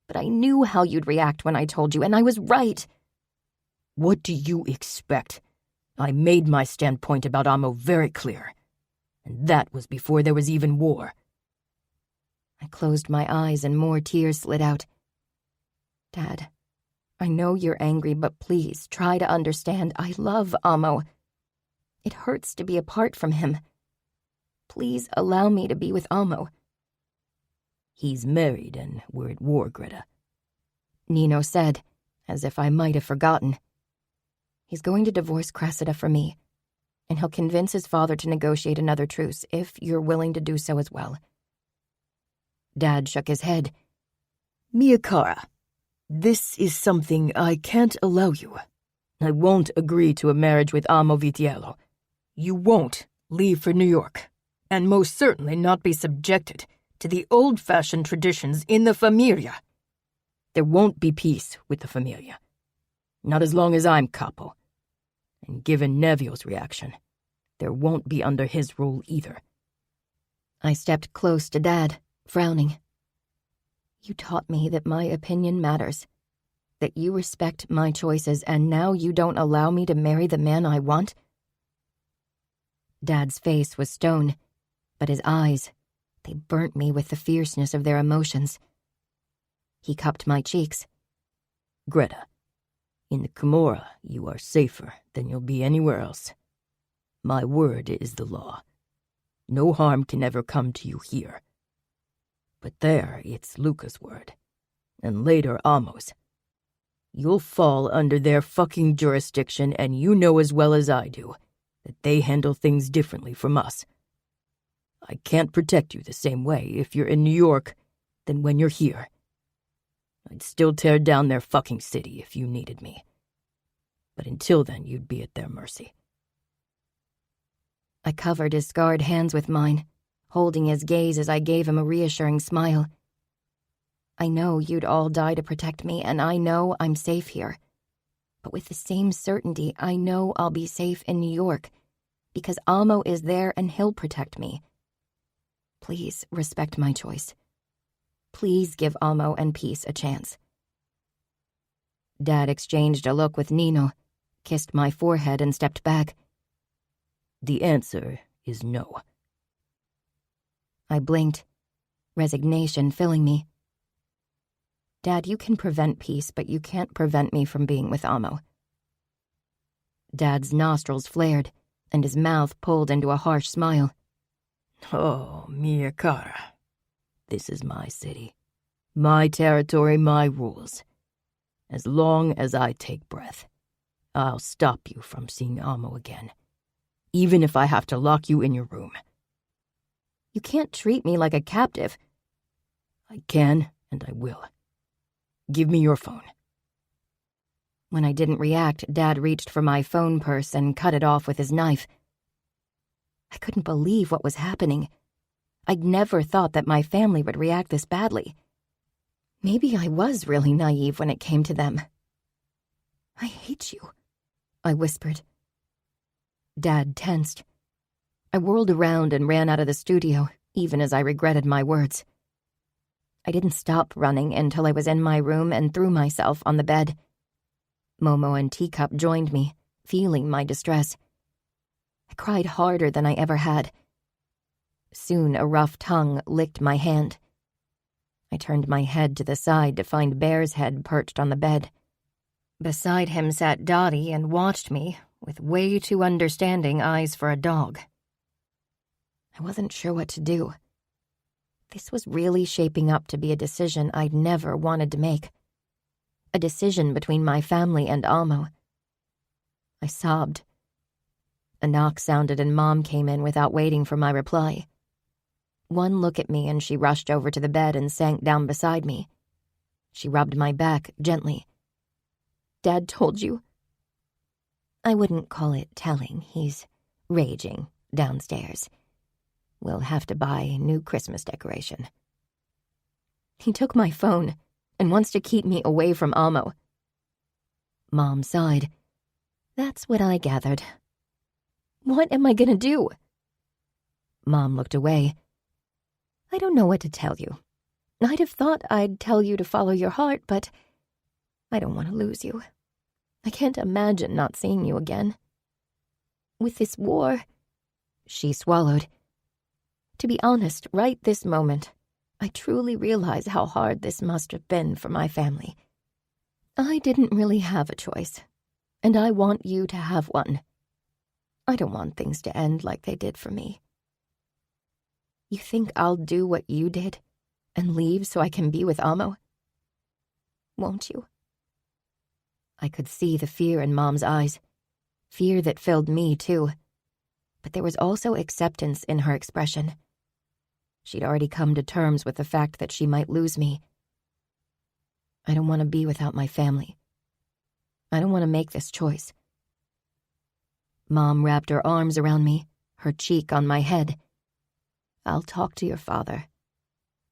But I knew how you'd react when I told you, and I was right." "What do you expect? I made my standpoint about Amo very clear. And that was before there was even war." I closed my eyes and more tears slid out. "Dad, I know you're angry, but please try to understand. I love Amo. It hurts to be apart from him. Please allow me to be with Amo." "He's married and we're at war, Greta," Nino said, as if I might have forgotten. He's going to divorce Cressida for me, and he'll convince his father to negotiate another truce if you're willing to do so as well. Dad shook his head. Mia Cara, this is something I can't allow you. I won't agree to a marriage with Amo Vitiello. You won't leave for New York, and most certainly not be subjected to the old-fashioned traditions in the Famiglia. There won't be peace with the Famiglia. Not as long as I'm Capo. And given Nevio's reaction, there won't be under his rule either. I stepped close to Dad, frowning. You taught me that my opinion matters, that you respect my choices, and now you don't allow me to marry the man I want? Dad's face was stone, but his eyes, they burnt me with the fierceness of their emotions. He cupped my cheeks. Greta, in the Camorra, you are safer than you'll be anywhere else. My word is the law. No harm can ever come to you here. But there, it's Luca's word, and later Amo's. You'll fall under their fucking jurisdiction, and you know as well as I do that they handle things differently from us. I can't protect you the same way if you're in New York than when you're here. I'd still tear down their fucking city if you needed me. But until then, you'd be at their mercy. I covered his scarred hands with mine, holding his gaze as I gave him a reassuring smile. I know you'd all die to protect me, and I know I'm safe here. But with the same certainty, I know I'll be safe in New York, because Amo is there and he'll protect me. Please respect my choice. Please give Amo and Peace a chance. Dad exchanged a look with Nino, kissed my forehead, and stepped back. The answer is no. I blinked, resignation filling me. Dad, you can prevent peace, but you can't prevent me from being with Amo. Dad's nostrils flared, and his mouth pulled into a harsh smile. Oh, Mia Cara. This is my city, my territory, my rules. As long as I take breath, I'll stop you from seeing Amo again, even if I have to lock you in your room. You can't treat me like a captive. I can, and I will. Give me your phone. When I didn't react, Dad reached for my phone purse and cut it off with his knife. I couldn't believe what was happening. I'd never thought that my family would react this badly. Maybe I was really naive when it came to them. I hate you, I whispered. Dad tensed. I whirled around and ran out of the studio, even as I regretted my words. I didn't stop running until I was in my room and threw myself on the bed. Momo and Teacup joined me, feeling my distress. I cried harder than I ever had. Soon a rough tongue licked my hand. I turned my head to the side to find Bear's head perched on the bed. Beside him sat Dottie and watched me with way too understanding eyes for a dog. I wasn't sure what to do. This was really shaping up to be a decision I'd never wanted to make. A decision between my family and Amo. I sobbed. A knock sounded and Mom came in without waiting for my reply. One look at me and she rushed over to the bed and sank down beside me. She rubbed my back gently. Dad told you? I wouldn't call it telling. He's raging downstairs. We'll have to buy new Christmas decoration. He took my phone and wants to keep me away from Amo. Mom sighed. That's what I gathered. What am I gonna do? Mom looked away. I don't know what to tell you. I'd have thought I'd tell you to follow your heart, but I don't want to lose you. I can't imagine not seeing you again. With this war, she swallowed. To be honest, right this moment, I truly realize how hard this must have been for my family. I didn't really have a choice, and I want you to have one. I don't want things to end like they did for me. You think I'll do what you did and leave so I can be with Amo? Won't you? I could see the fear in Mom's eyes, fear that filled me too. But there was also acceptance in her expression. She'd already come to terms with the fact that she might lose me. I don't want to be without my family. I don't want to make this choice. Mom wrapped her arms around me, her cheek on my head. I'll talk to your father,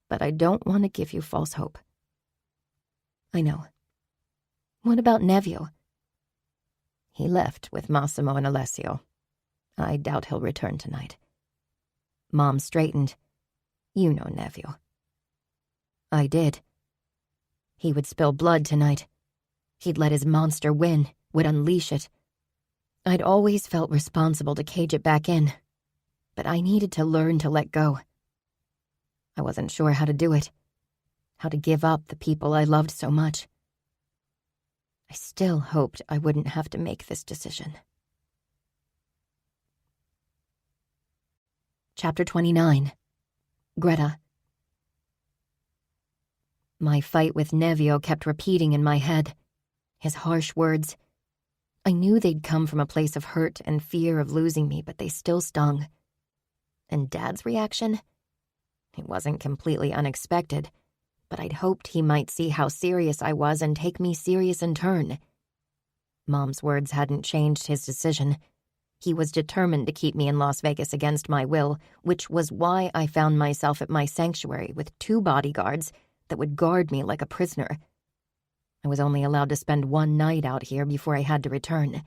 but I don't want to give you false hope. I know. What about Nevio? He left with Massimo and Alessio. I doubt he'll return tonight. Mom straightened. You know Nevio. I did. He would spill blood tonight. He'd let his monster win, would unleash it. I'd always felt responsible to cage it back in, but I needed to learn to let go. I wasn't sure how to do it, how to give up the people I loved so much. I still hoped I wouldn't have to make this decision. Chapter 29. Greta. My fight with Nevio kept repeating in my head. His harsh words. I knew they'd come from a place of hurt and fear of losing me, but they still stung. And Dad's reaction? It wasn't completely unexpected, but I'd hoped he might see how serious I was and take me serious in turn. Mom's words hadn't changed his decision. He was determined to keep me in Las Vegas against my will, which was why I found myself at my sanctuary with 2 bodyguards that would guard me like a prisoner. I was only allowed to spend 1 night out here before I had to return.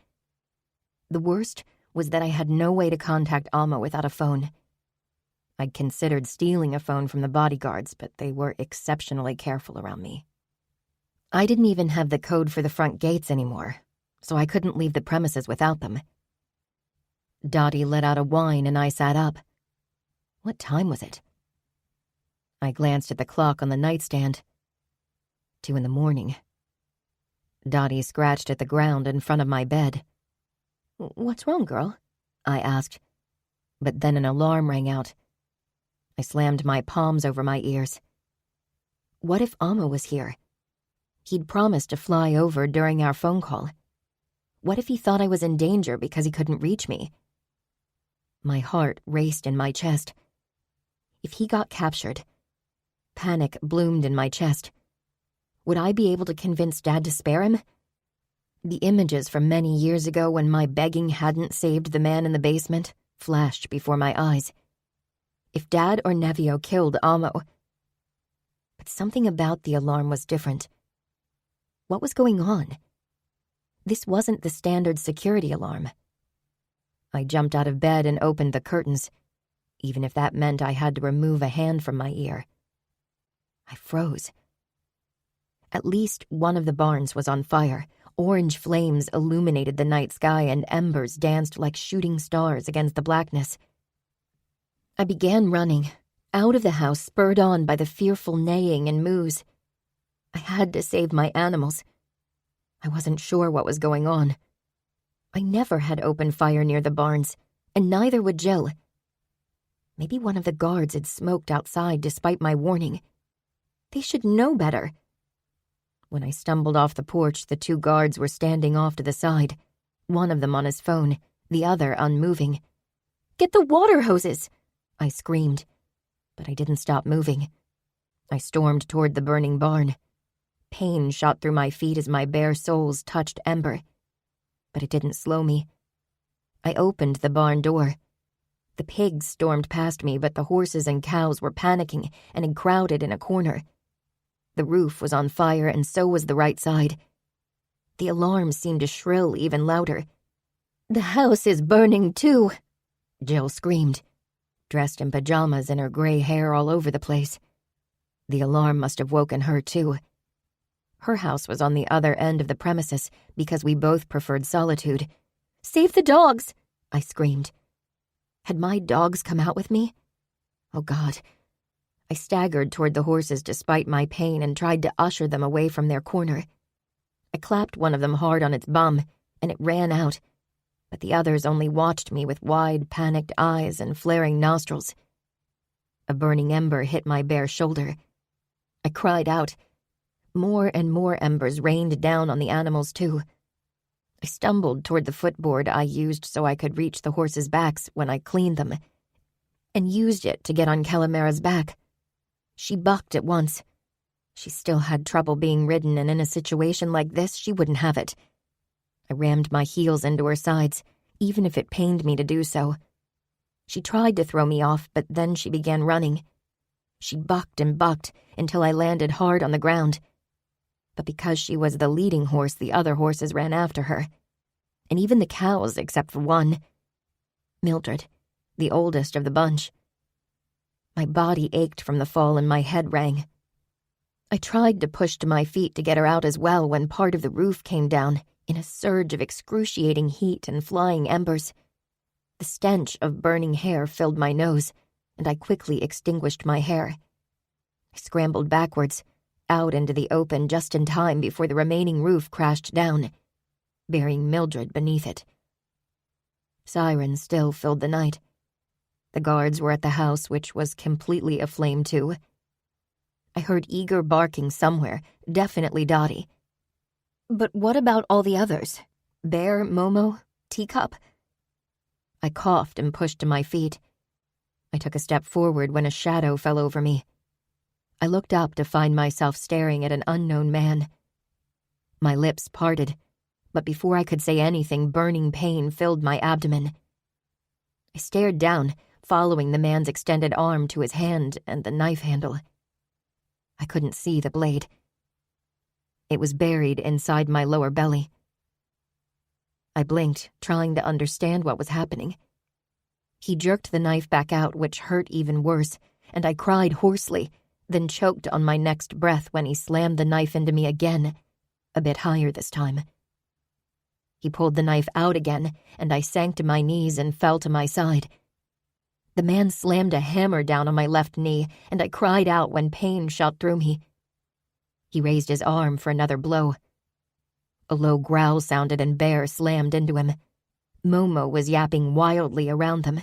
The worst was that I had no way to contact Amo without a phone. I'd considered stealing a phone from the bodyguards, but they were exceptionally careful around me. I didn't even have the code for the front gates anymore, so I couldn't leave the premises without them. Dottie let out a whine and I sat up. What time was it? I glanced at the clock on the nightstand. 2 a.m. Dottie scratched at the ground in front of my bed. What's wrong, girl? I asked. But then an alarm rang out. I slammed my palms over my ears. What if Amo was here? He'd promised to fly over during our phone call. What if he thought I was in danger because he couldn't reach me? My heart raced in my chest. If he got captured, panic bloomed in my chest. Would I be able to convince Dad to spare him? The images from many years ago when my begging hadn't saved the man in the basement flashed before my eyes. If Dad or Nevio killed Amo. But something about the alarm was different. What was going on? This wasn't the standard security alarm. I jumped out of bed and opened the curtains, even if that meant I had to remove a hand from my ear. I froze. At least one of the barns was on fire. Orange flames illuminated the night sky and embers danced like shooting stars against the blackness. I began running, out of the house, spurred on by the fearful neighing and moos. I had to save my animals. I wasn't sure what was going on. I never had opened fire near the barns, and neither would Jill. Maybe one of the guards had smoked outside despite my warning. They should know better. When I stumbled off the porch, the 2 guards were standing off to the side, one of them on his phone, the other unmoving. "Get the water hoses!" I screamed, but I didn't stop moving. I stormed toward the burning barn. Pain shot through my feet as my bare soles touched ember, but it didn't slow me. I opened the barn door. The pigs stormed past me, but the horses and cows were panicking and had crowded in a corner. The roof was on fire, and so was the right side. The alarm seemed to shrill even louder. "The house is burning too," Jill screamed, dressed in pajamas and her gray hair all over the place. The alarm must have woken her too. Her house was on the other end of the premises because we both preferred solitude. "Save the dogs!" I screamed. Had my dogs come out with me? Oh God. I staggered toward the horses despite my pain and tried to usher them away from their corner. I clapped one of them hard on its bum, and it ran out, but the others only watched me with wide, panicked eyes and flaring nostrils. A burning ember hit my bare shoulder. I cried out. More and more embers rained down on the animals, too, I stumbled toward the footboard I used so I could reach the horses' backs when I cleaned them, and used it to get on Calamara's back. She bucked at once. She still had trouble being ridden, and in a situation like this, she wouldn't have it. I rammed my heels into her sides, even if it pained me to do so. She tried to throw me off, but then she began running. She bucked and bucked until I landed hard on the ground. But because she was the leading horse, the other horses ran after her. And even the cows, except for one. Mildred, the oldest of the bunch. My body ached from the fall and my head rang. I tried to push to my feet to get her out as well when part of the roof came down in a surge of excruciating heat and flying embers. The stench of burning hair filled my nose, and I quickly extinguished my hair. I scrambled backwards, out into the open just in time before the remaining roof crashed down, burying Mildred beneath it. Sirens still filled the night. The guards were at the house, which was completely aflame too. I heard eager barking somewhere, definitely Dottie. But what about all the others? Bear, Momo, Teacup? I coughed and pushed to my feet. I took a step forward when a shadow fell over me. I looked up to find myself staring at an unknown man. My lips parted, but before I could say anything, burning pain filled my abdomen. I stared down, following the man's extended arm to his hand and the knife handle. I couldn't see the blade. It was buried inside my lower belly. I blinked, trying to understand what was happening. He jerked the knife back out, which hurt even worse, and I cried hoarsely, then choked on my next breath when he slammed the knife into me again, a bit higher this time. He pulled the knife out again, and I sank to my knees and fell to my side. The man slammed a hammer down on my left knee, and I cried out when pain shot through me. He raised his arm for another blow. A low growl sounded and Bear slammed into him. Momo was yapping wildly around them.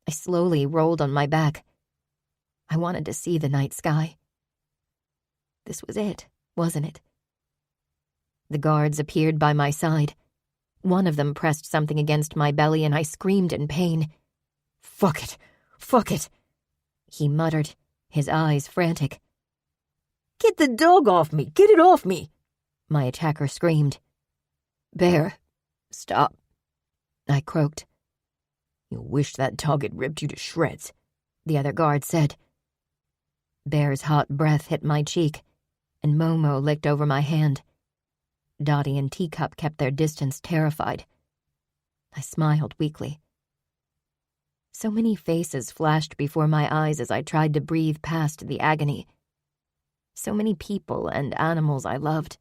I slowly rolled on my back. I wanted to see the night sky. This was it, wasn't it? The guards appeared by my side. One of them pressed something against my belly and I screamed in pain. "Fuck it! Fuck it!" he muttered, his eyes frantic. "Get the dog off me! Get it off me!" my attacker screamed. "Bear, stop," I croaked. "You'll wish that dog had ripped you to shreds," the other guard said. Bear's hot breath hit my cheek, and Momo licked over my hand. Dottie and Teacup kept their distance, terrified. I smiled weakly. So many faces flashed before my eyes as I tried to breathe past the agony. So many people and animals I loved.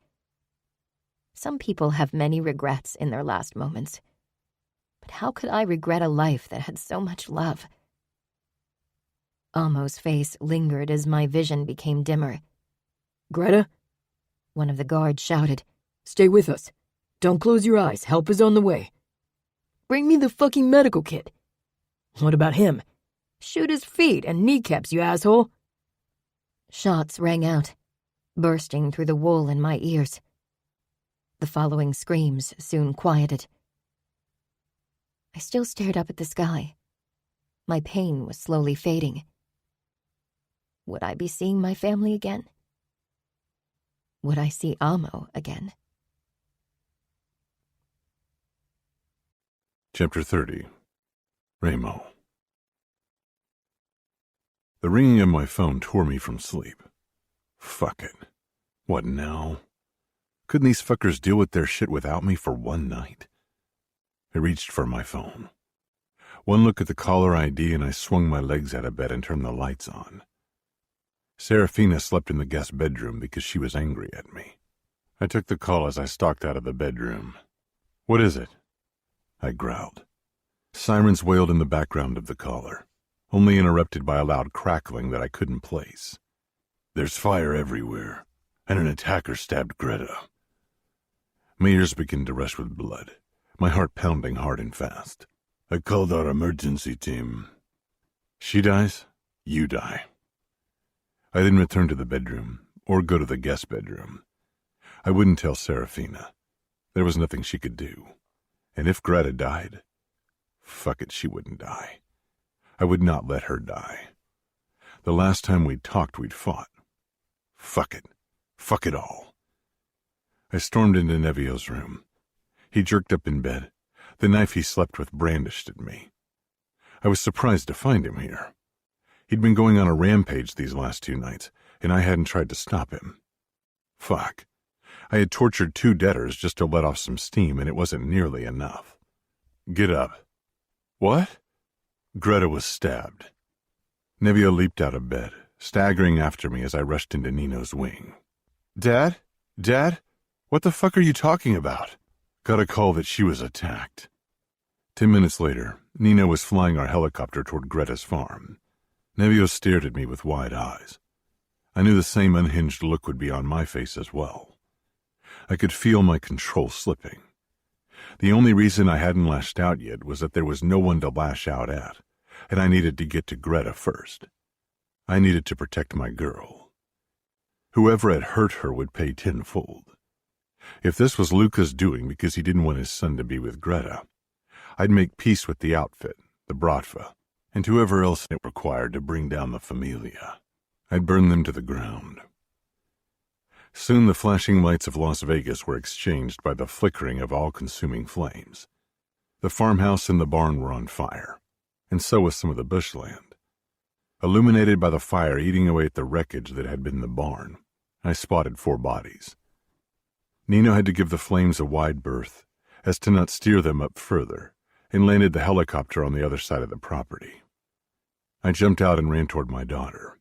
Some people have many regrets in their last moments. But how could I regret a life that had so much love? Amo's face lingered as my vision became dimmer. "Greta?" one of the guards shouted. "Stay with us. Don't close your eyes. Help is on the way." "Bring me the fucking medical kit." "What about him?" "Shoot his feet and kneecaps, you asshole." Shots rang out, bursting through the wool in my ears. The following screams soon quieted. I still stared up at the sky. My pain was slowly fading. Would I be seeing my family again? Would I see Amo again? Chapter 30. Ramo. The ringing of my phone tore me from sleep. Fuck it. What now? Couldn't these fuckers deal with their shit without me for one night? I reached for my phone. One look at the caller ID and I swung my legs out of bed and turned the lights on. Serafina slept in the guest bedroom because she was angry at me. I took the call as I stalked out of the bedroom. "What is it?" I growled. Sirens wailed in the background of the caller, only interrupted by a loud crackling that I couldn't place. "There's fire everywhere, and an attacker stabbed Greta." My ears began to rush with blood, my heart pounding hard and fast. "I called our emergency team." "She dies, you die." I didn't return to the bedroom, or go to the guest bedroom. I wouldn't tell Serafina. There was nothing she could do. And if Greta died, fuck it, she wouldn't die. I would not let her die. The last time we'd talked, we'd fought. Fuck it. Fuck it all. I stormed into Nevio's room. He jerked up in bed, the knife he slept with brandished at me. I was surprised to find him here. He'd been going on a rampage these last 2 nights, and I hadn't tried to stop him. Fuck. I had tortured 2 debtors just to let off some steam, and it wasn't nearly enough. Get up. What? Greta was stabbed. Nevio leaped out of bed, staggering after me as I rushed into Nino's wing. Dad? Dad? What the fuck are you talking about? Got a call that she was attacked. 10 minutes later, Nino was flying our helicopter toward Greta's farm. Nevio stared at me with wide eyes. I knew the same unhinged look would be on my face as well. I could feel my control slipping. The only reason I hadn't lashed out yet was that there was no one to lash out at, and I needed to get to Greta first. I needed to protect my girl. Whoever had hurt her would pay tenfold. If this was Luca's doing because he didn't want his son to be with Greta, I'd make peace with the outfit, the Bratva, and whoever else it required to bring down the Famiglia. I'd burn them to the ground. Soon the flashing lights of Las Vegas were exchanged by the flickering of all-consuming flames. The farmhouse and the barn were on fire, and so was some of the bushland. Illuminated by the fire eating away at the wreckage that had been the barn, I spotted 4 bodies. Nino had to give the flames a wide berth, as to not steer them up further, and landed the helicopter on the other side of the property. I jumped out and ran toward my daughter.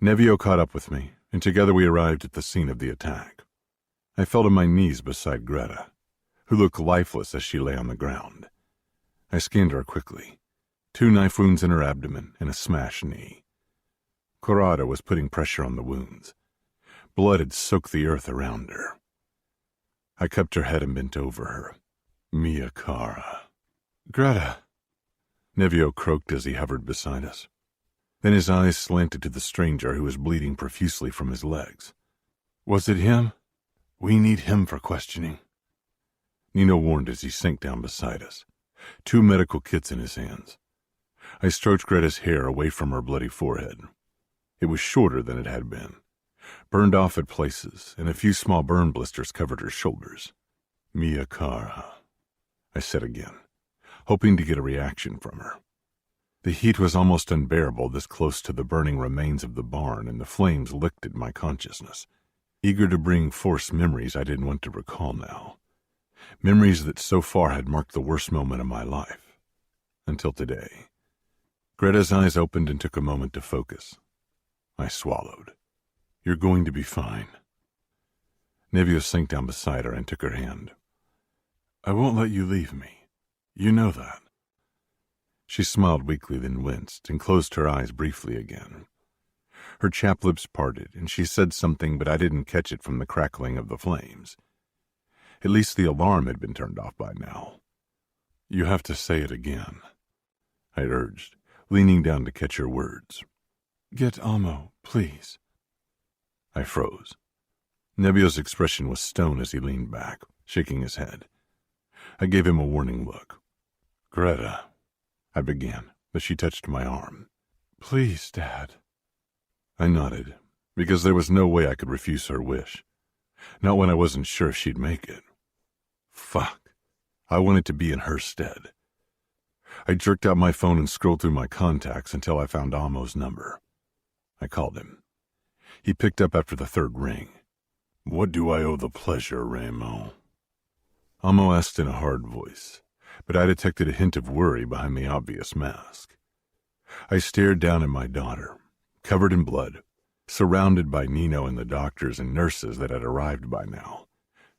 Nevio caught up with me, and together we arrived at the scene of the attack. I fell to my knees beside Greta, who looked lifeless as she lay on the ground. I scanned her quickly. 2 knife wounds in her abdomen and a smashed knee. Cora was putting pressure on the wounds. Blood had soaked the earth around her. I cupped her head and bent over her. Mia cara. Greta, Nevio croaked as he hovered beside us. Then his eyes slanted to the stranger who was bleeding profusely from his legs. Was it him? We need him for questioning. Nino warned as he sank down beside us, 2 medical kits in his hands. I stroked Greta's hair away from her bloody forehead. It was shorter than it had been, burned off at places, and a few small burn blisters covered her shoulders. Mia cara, I said again, hoping to get a reaction from her. The heat was almost unbearable this close to the burning remains of the barn, and the flames licked at my consciousness, eager to bring forth memories I didn't want to recall now. Memories that so far had marked the worst moment of my life. Until today. Greta's eyes opened and took a moment to focus. I swallowed. You're going to be fine. Nevio sank down beside her and took her hand. I won't let you leave me. You know that. She smiled weakly, then winced, and closed her eyes briefly again. Her chapped lips parted, and she said something, but I didn't catch it from the crackling of the flames. At least the alarm had been turned off by now. You have to say it again, I urged, leaning down to catch her words. Get Amo, please. I froze. Nevio's expression was stone as he leaned back, shaking his head. I gave him a warning look. Greta, I began, but she touched my arm. Please, Dad. I nodded, because there was no way I could refuse her wish. Not when I wasn't sure if she'd make it. Fuck. I wanted to be in her stead. I jerked out my phone and scrolled through my contacts until I found Amo's number. I called him. He picked up after the 3rd ring. What do I owe the pleasure, Ramo? Amo asked in a hard voice, but I detected a hint of worry behind the obvious mask. I stared down at my daughter, covered in blood, surrounded by Nino and the doctors and nurses that had arrived by now,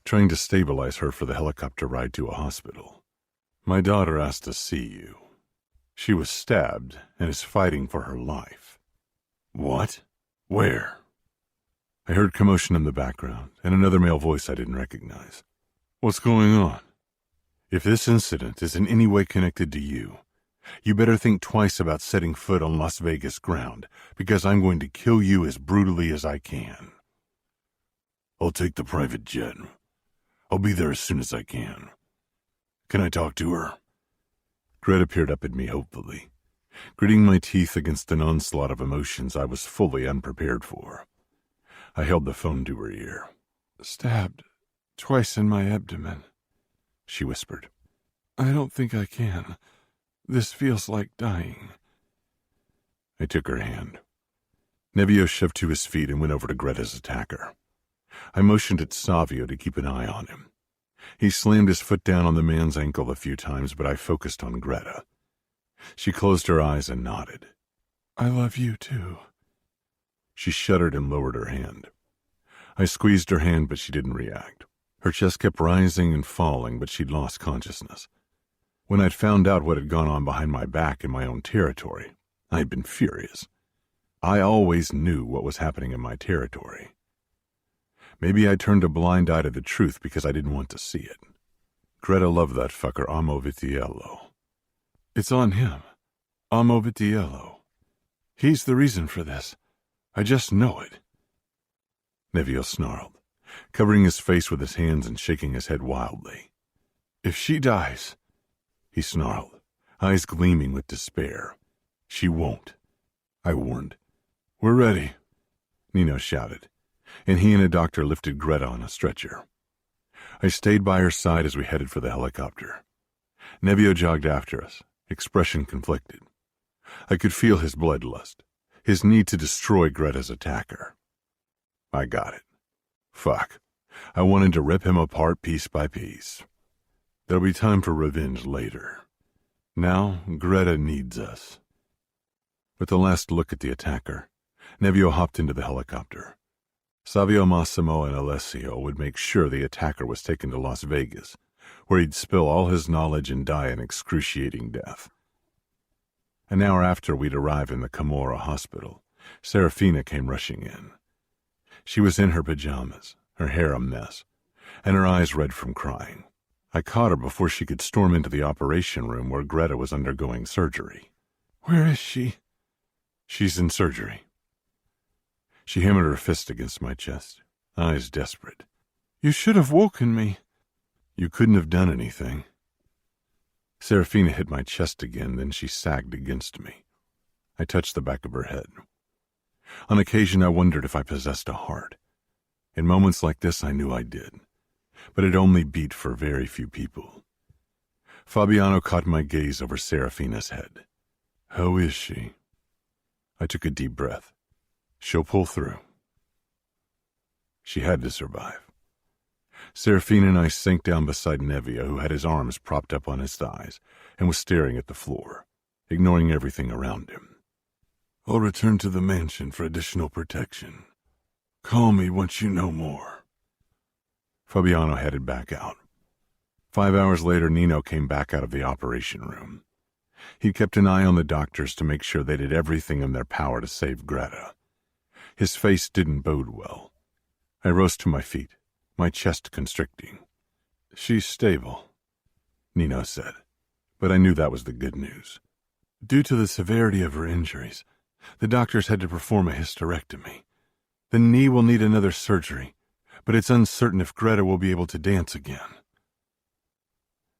trying to stabilize her for the helicopter ride to a hospital. My daughter asked to see you. She was stabbed and is fighting for her life. What? Where? I heard commotion in the background and another male voice I didn't recognize. What's going on? If this incident is in any way connected to you, you better think twice about setting foot on Las Vegas ground, because I'm going to kill you as brutally as I can. I'll take the private jet. I'll be there as soon as I can. Can I talk to her? Greta peered up at me hopefully, gritting my teeth against an onslaught of emotions I was fully unprepared for. I held the phone to her ear. Stabbed twice in my abdomen, she whispered. I don't think I can. This feels like dying. I took her hand. Nevio shoved to his feet and went over to Greta's attacker. I motioned at Savio to keep an eye on him. He slammed his foot down on the man's ankle a few times, but I focused on Greta. She closed her eyes and nodded. I love you too. She shuddered and lowered her hand. I squeezed her hand, but she didn't react. Her chest kept rising and falling, but she'd lost consciousness. When I'd found out what had gone on behind my back in my own territory, I'd been furious. I always knew what was happening in my territory. Maybe I turned a blind eye to the truth because I didn't want to see it. Greta loved that fucker Amo Vitiello. It's on him. Amo Vitiello. He's the reason for this. I just know it. Nevio snarled, covering his face with his hands and shaking his head wildly. If she dies, he snarled, eyes gleaming with despair. She won't, I warned. We're ready, Nino shouted, and he and a doctor lifted Greta on a stretcher. I stayed by her side as we headed for the helicopter. Nevio jogged after us, expression conflicted. I could feel his bloodlust, his need to destroy Greta's attacker. I got it. Fuck. I wanted to rip him apart piece by piece. There'll be time for revenge later. Now, Greta needs us. With the last look at the attacker, Nevio hopped into the helicopter. Savio, Massimo, and Alessio would make sure the attacker was taken to Las Vegas, where he'd spill all his knowledge and die an excruciating death. An hour after we'd arrived in the Camorra hospital, Serafina came rushing in. She was in her pajamas, her hair a mess, and her eyes red from crying. I caught her before she could storm into the operation room where Greta was undergoing surgery. Where is she? She's in surgery. She hammered her fist against my chest, eyes desperate. You should have woken me. You couldn't have done anything. Serafina hit my chest again, then she sagged against me. I touched the back of her head. On occasion, I wondered if I possessed a heart. In moments like this, I knew I did, but it only beat for very few people. Fabiano caught my gaze over Serafina's head. How is she? I took a deep breath. She'll pull through. She had to survive. Serafina and I sank down beside Nevio, who had his arms propped up on his thighs and was staring at the floor, ignoring everything around him. I'll return to the mansion for additional protection. Call me once you know more. Fabiano headed back out. 5 hours later, Nino came back out of the operation room. He kept an eye on the doctors to make sure they did everything in their power to save Greta. His face didn't bode well. I rose to my feet, my chest constricting. She's stable, Nino said, but I knew that was the good news. Due to the severity of her injuries, the doctors had to perform a hysterectomy. The knee will need another surgery, but it's uncertain if Greta will be able to dance again.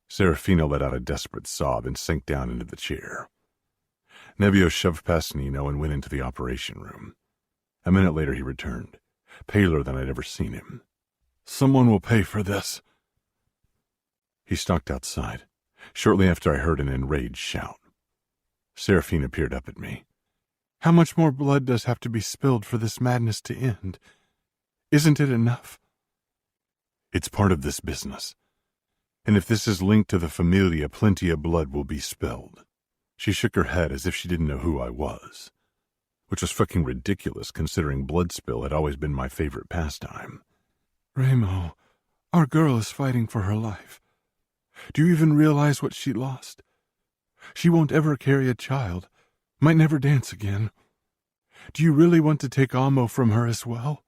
Serafina let out a desperate sob and sank down into the chair. Nevio shoved past Nino and went into the operation room. A minute later he returned, paler than I'd ever seen him. Someone will pay for this. He stalked outside, shortly after I heard an enraged shout. Serafina peered up at me. How much more blood does have to be spilled for this madness to end? Isn't it enough? It's part of this business. And if this is linked to the Famiglia, plenty of blood will be spilled. She shook her head as if she didn't know who I was, which was fucking ridiculous considering blood spill had always been my favorite pastime. Remo, our girl is fighting for her life. Do you even realize what she lost? She won't ever carry a child, might never dance again. Do you really want to take Amo from her as well?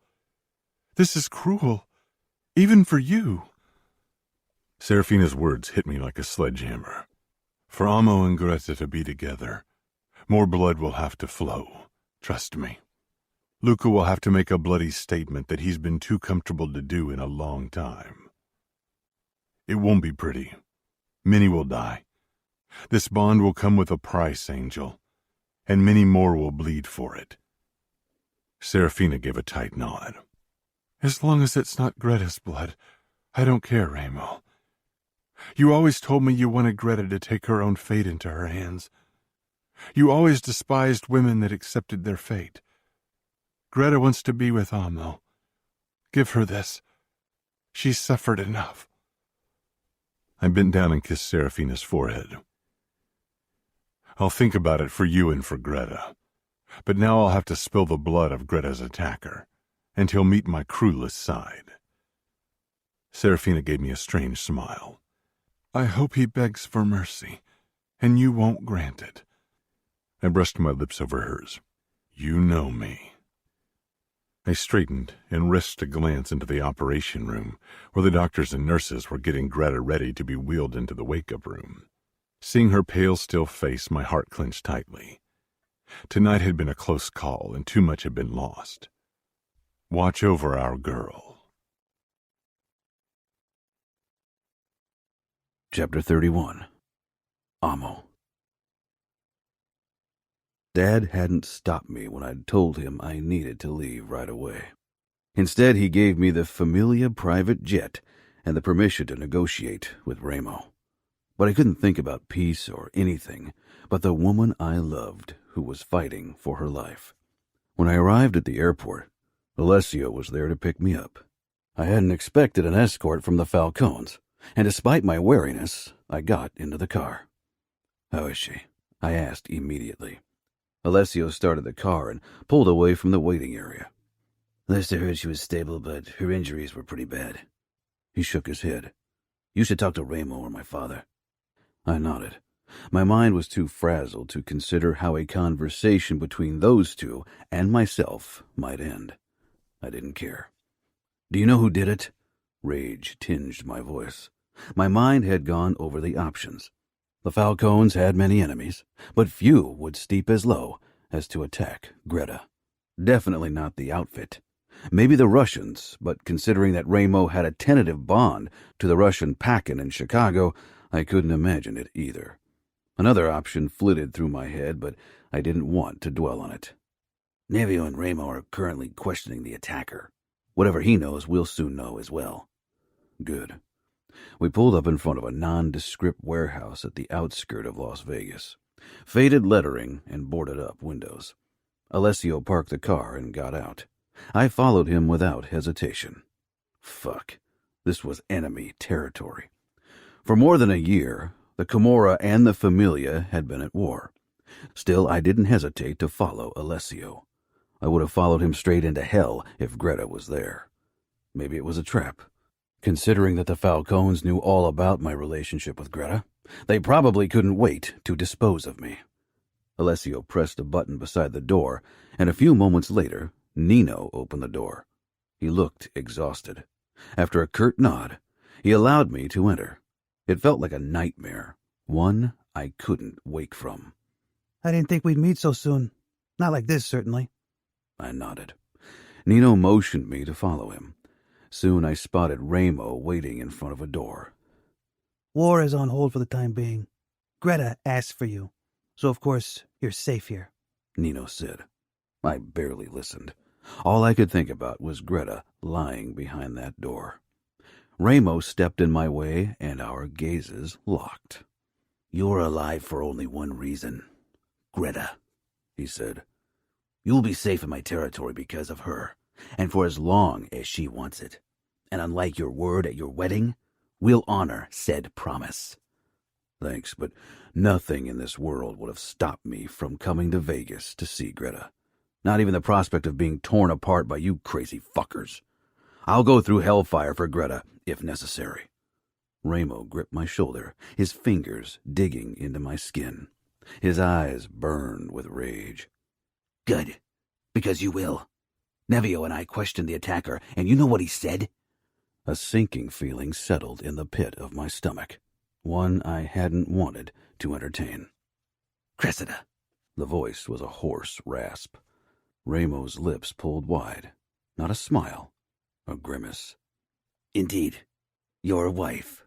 This is cruel, even for you. Serafina's words hit me like a sledgehammer. For Amo and Greta to be together, more blood will have to flow. Trust me. Luca will have to make a bloody statement that he's been too comfortable to do in a long time. It won't be pretty. Many will die. This bond will come with a price, Angel, and many more will bleed for it. Serafina gave a tight nod. As long as it's not Greta's blood, I don't care, Amo. You always told me you wanted Greta to take her own fate into her hands. You always despised women that accepted their fate. Greta wants to be with Amo. Give her this. She's suffered enough. I bent down and kissed Serafina's forehead. I'll think about it for you and for Greta. But now I'll have to spill the blood of Greta's attacker, and he'll meet my cruelest side. Serafina gave me a strange smile. I hope he begs for mercy, and you won't grant it. I brushed my lips over hers. You know me. I straightened and risked a glance into the operation room, where the doctors and nurses were getting Greta ready to be wheeled into the wake-up room. Seeing her pale, still face, my heart clenched tightly. Tonight had been a close call, and too much had been lost. Watch over our girl. Chapter 31. Amo. Dad hadn't stopped me when I'd told him I needed to leave right away. Instead, he gave me the Famiglia private jet and the permission to negotiate with Ramo. But I couldn't think about peace or anything but the woman I loved who was fighting for her life. When I arrived at the airport, Alessio was there to pick me up. I hadn't expected an escort from the Falcones, and despite my wariness, I got into the car. "How is she?" I asked immediately. Alessio started the car and pulled away from the waiting area. "Lester heard she was stable, but her injuries were pretty bad." He shook his head. "You should talk to Ramo or my father." I nodded. My mind was too frazzled to consider how a conversation between those two and myself might end. I didn't care. "Do you know who did it?" Rage tinged my voice. My mind had gone over the options. The Falcones had many enemies, but few would stoop as low as to attack Greta. Definitely not the outfit. Maybe the Russians, but considering that Ramo had a tentative bond to the Russian Pakin in Chicago, I couldn't imagine it either. Another option flitted through my head, but I didn't want to dwell on it. "Nevio and Ramo are currently questioning the attacker. Whatever he knows, we'll soon know as well." Good. We pulled up in front of a nondescript warehouse at the outskirt of Las Vegas. Faded lettering and boarded-up windows. Alessio parked the car and got out. I followed him without hesitation. Fuck. This was enemy territory. For more than a year, the Camorra and the Famiglia had been at war. Still, I didn't hesitate to follow Alessio. I would have followed him straight into hell if Greta was there. Maybe it was a trap. Considering that the Falcones knew all about my relationship with Greta, they probably couldn't wait to dispose of me. Alessio pressed a button beside the door, and a few moments later, Nino opened the door. He looked exhausted. After a curt nod, he allowed me to enter. It felt like a nightmare, one I couldn't wake from. "I didn't think we'd meet so soon. Not like this, certainly." I nodded. Nino motioned me to follow him. Soon I spotted Ramo waiting in front of a door. "War is on hold for the time being. Greta asked for you, so of course you're safe here," Nino said. I barely listened. All I could think about was Greta lying behind that door. Ramo stepped in my way, and our gazes locked. "You're alive for only one reason. Greta," he said. "You'll be safe in my territory because of her, and for as long as she wants it. And unlike your word at your wedding, we'll honor said promise." Thanks, but nothing in this world would have stopped me from coming to Vegas to see Greta. Not even the prospect of being torn apart by you crazy fuckers. I'll go through hellfire for Greta, if necessary. Ramo gripped my shoulder, his fingers digging into my skin. His eyes burned with rage. "Good, because you will. Nevio and I questioned the attacker, and you know what he said?" A sinking feeling settled in the pit of my stomach, one I hadn't wanted to entertain. "Cressida." The voice was a hoarse rasp. Ramo's lips pulled wide. Not a smile, a grimace. "Indeed, your wife."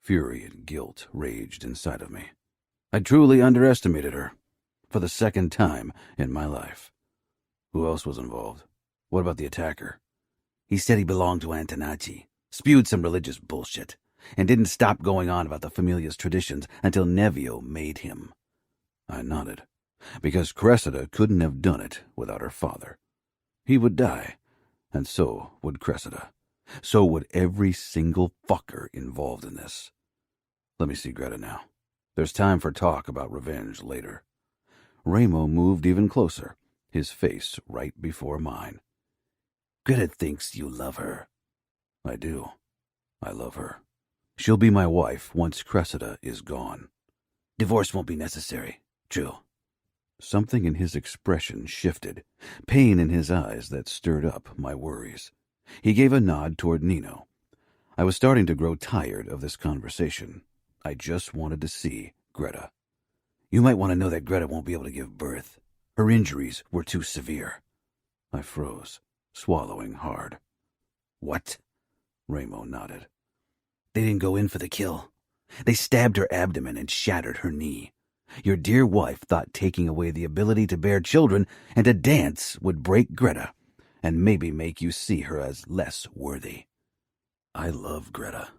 Fury and guilt raged inside of me. I truly underestimated her, for the second time in my life. Who else was involved? What about the attacker? He said he belonged to Antonacci, spewed some religious bullshit, and didn't stop going on about the Familia's traditions until Nevio made him. I nodded, because Cressida couldn't have done it without her father. He would die, and so would Cressida. So would every single fucker involved in this. Let me see Greta now. There's time for talk about revenge later. Ramo moved even closer, his face right before mine. Greta thinks you love her. I do. I love her. She'll be my wife once Cressida is gone. Divorce won't be necessary. True. Something in his expression shifted, pain in his eyes that stirred up my worries. He gave a nod toward Nino. I was starting to grow tired of this conversation. I just wanted to see Greta. You might want to know that Greta won't be able to give birth. Her injuries were too severe. I froze, swallowing hard. What? Ramo nodded. They didn't go in for the kill. They stabbed her abdomen and shattered her knee. Your dear wife thought taking away the ability to bear children and to dance would break Greta, and maybe make you see her as less worthy. I love Greta.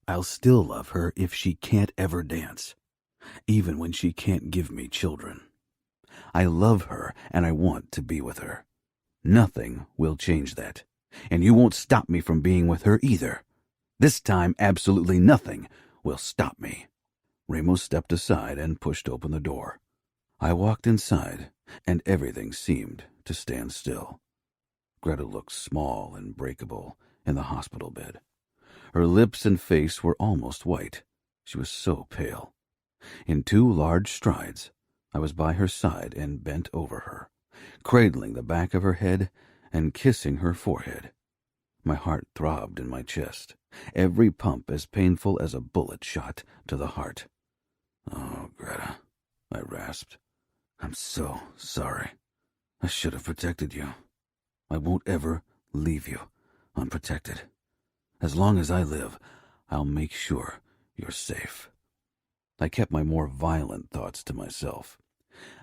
I'll still love her if she can't ever dance, even when she can't give me children. I love her, and I want to be with her. Nothing will change that, and you won't stop me from being with her either. This time, absolutely nothing will stop me. Ramos stepped aside and pushed open the door. I walked inside, and everything seemed to stand still. Greta looked small and breakable in the hospital bed. Her lips and face were almost white. She was so pale. In 2 large strides, I was by her side and bent over her, cradling the back of her head and kissing her forehead. My heart throbbed in my chest, every pump as painful as a bullet shot to the heart. "Oh, Greta," I rasped. "I'm so sorry. I should have protected you. I won't ever leave you unprotected. As long as I live, I'll make sure you're safe." I kept my more violent thoughts to myself.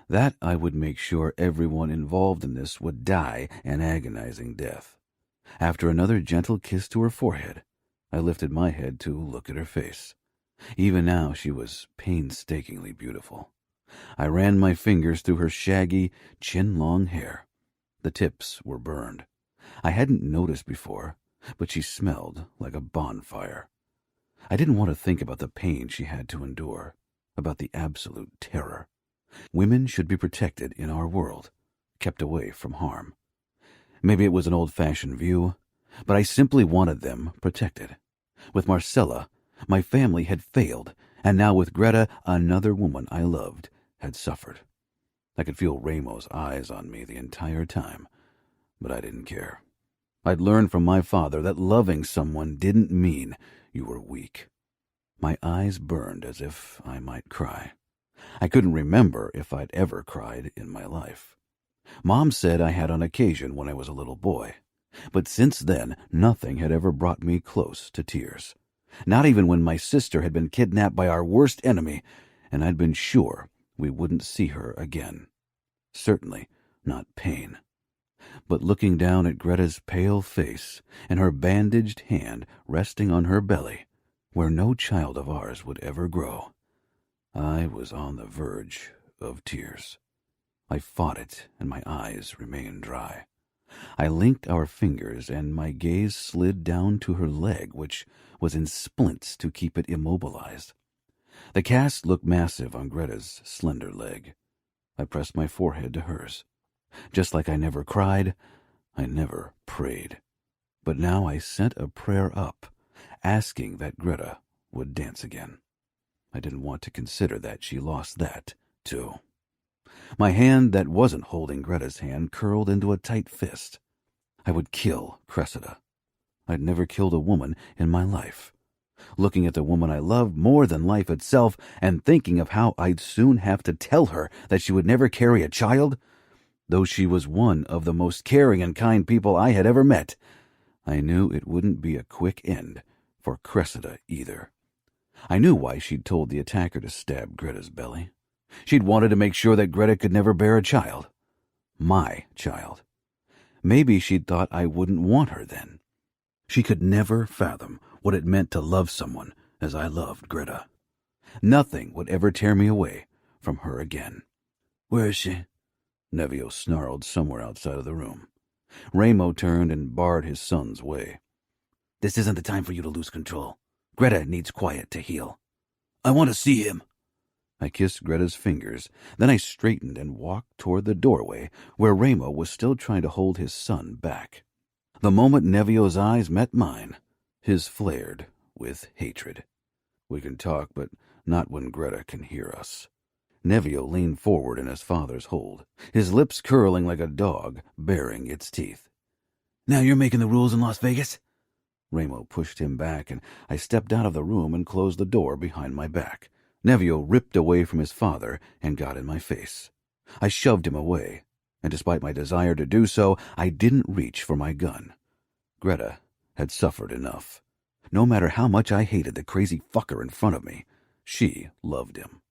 That I would make sure everyone involved in this would die an agonizing death. After another gentle kiss to her forehead, I lifted my head to look at her face. Even now she was painstakingly beautiful. I ran my fingers through her shaggy, chin-long hair. The tips were burned. I hadn't noticed before, but she smelled like a bonfire. I didn't want to think about the pain she had to endure, about the absolute terror. Women should be protected in our world, kept away from harm. Maybe it was an old-fashioned view, but I simply wanted them protected. With Marcella, my family had failed, and now with Greta, another woman I loved had suffered. I could feel Ramo's eyes on me the entire time, but I didn't care. I'd learned from my father that loving someone didn't mean you were weak. My eyes burned as if I might cry. I couldn't remember if I'd ever cried in my life. Mom said I had on occasion when I was a little boy, but since then nothing had ever brought me close to tears. Not even when my sister had been kidnapped by our worst enemy, and I'd been sure we wouldn't see her again. Certainly not pain. But looking down at Greta's pale face and her bandaged hand resting on her belly, where no child of ours would ever grow, I was on the verge of tears. I fought it, and my eyes remained dry. I linked our fingers, and my gaze slid down to her leg, which was in splints to keep it immobilized. The cast looked massive on Greta's slender leg. I pressed my forehead to hers. Just like I never cried, I never prayed. But now I sent a prayer up, asking that Greta would dance again. I didn't want to consider that she lost that, too. My hand that wasn't holding Greta's hand curled into a tight fist. I would kill Cressida. I'd never killed a woman in my life. Looking at the woman I loved more than life itself and thinking of how I'd soon have to tell her that she would never carry a child, though she was one of the most caring and kind people I had ever met, I knew it wouldn't be a quick end for Cressida either. I knew why she'd told the attacker to stab Greta's belly. She'd wanted to make sure that Greta could never bear a child. My child. Maybe she'd thought I wouldn't want her then. She could never fathom what it meant to love someone as I loved Greta. Nothing would ever tear me away from her again. "Where is she?" Nevio snarled somewhere outside of the room. Ramo turned and barred his son's way. "This isn't the time for you to lose control. Greta needs quiet to heal." "I want to see him." I kissed Greta's fingers, then I straightened and walked toward the doorway where Ramo was still trying to hold his son back. The moment Nevio's eyes met mine, his flared with hatred. "We can talk, but not when Greta can hear us." Nevio leaned forward in his father's hold, his lips curling like a dog baring its teeth. "Now you're making the rules in Las Vegas?" Ramo pushed him back, and I stepped out of the room and closed the door behind my back. Nevio ripped away from his father and got in my face. I shoved him away, and despite my desire to do so, I didn't reach for my gun. Greta had suffered enough. No matter how much I hated the crazy fucker in front of me, she loved him.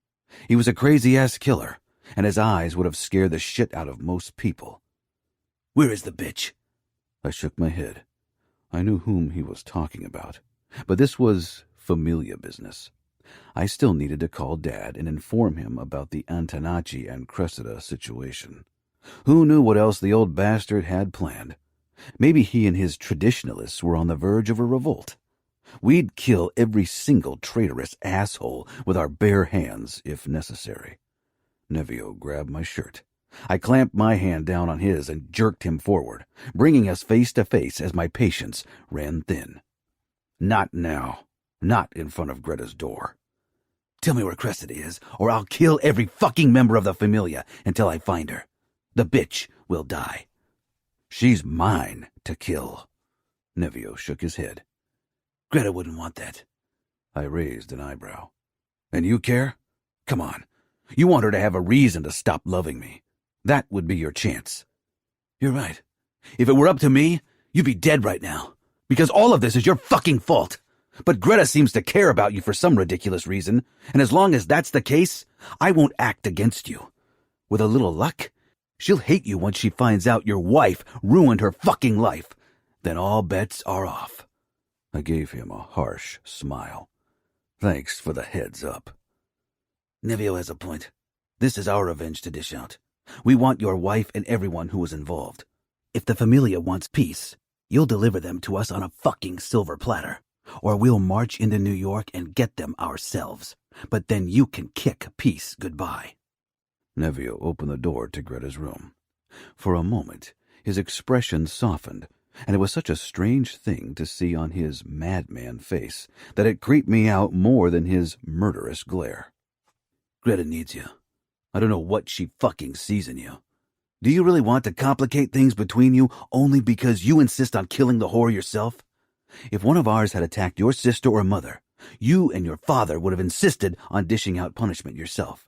He was a crazy-ass killer, and his eyes would have scared the shit out of most people. "Where is the bitch?" I shook my head. I knew whom he was talking about, but this was Famiglia business. I still needed to call Dad and inform him about the Antonacci and Cressida situation. Who knew what else the old bastard had planned? Maybe he and his traditionalists were on the verge of a revolt. We'd kill every single traitorous asshole with our bare hands if necessary. Nevio grabbed my shirt. I clamped my hand down on his and jerked him forward, bringing us face to face as my patience ran thin. "Not now. Not in front of Greta's door." "Tell me where Cressida is, or I'll kill every fucking member of the Famiglia until I find her. The bitch will die." "She's mine to kill." Nevio shook his head. "Greta wouldn't want that." I raised an eyebrow. "And you care? Come on. You want her to have a reason to stop loving me. That would be your chance." "You're right. If it were up to me, you'd be dead right now. Because all of this is your fucking fault. But Greta seems to care about you for some ridiculous reason, and as long as that's the case, I won't act against you. With a little luck, she'll hate you once she finds out your wife ruined her fucking life. Then all bets are off." I gave him a harsh smile. "Thanks for the heads up." "Nevio has a point. This is our revenge to dish out. We want your wife and everyone who was involved. If the Famiglia wants peace, you'll deliver them to us on a fucking silver platter. Or we'll march into New York and get them ourselves. But then you can kick peace goodbye." Nevio opened the door to Greta's room. For a moment, his expression softened, and it was such a strange thing to see on his madman face that it creeped me out more than his murderous glare. "Greta needs you. I don't know what she fucking sees in you. Do you really want to complicate things between you only because you insist on killing the whore yourself? If one of ours had attacked your sister or mother, you and your father would have insisted on dishing out punishment yourself.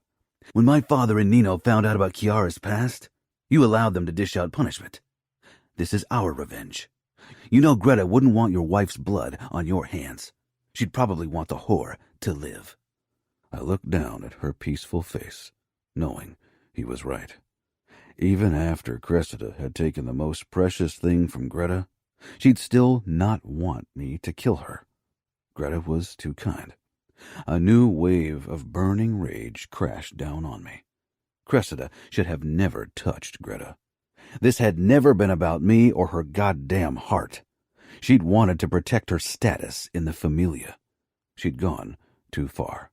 When my father and Nino found out about Chiara's past, you allowed them to dish out punishment. This is our revenge. You know Greta wouldn't want your wife's blood on your hands. She'd probably want the whore to live." I looked down at her peaceful face, knowing he was right. Even after Cressida had taken the most precious thing from Greta, she'd still not want me to kill her. Greta was too kind. A new wave of burning rage crashed down on me. Cressida should have never touched Greta. This had never been about me or her goddamn heart. She'd wanted to protect her status in the Famiglia. She'd gone too far.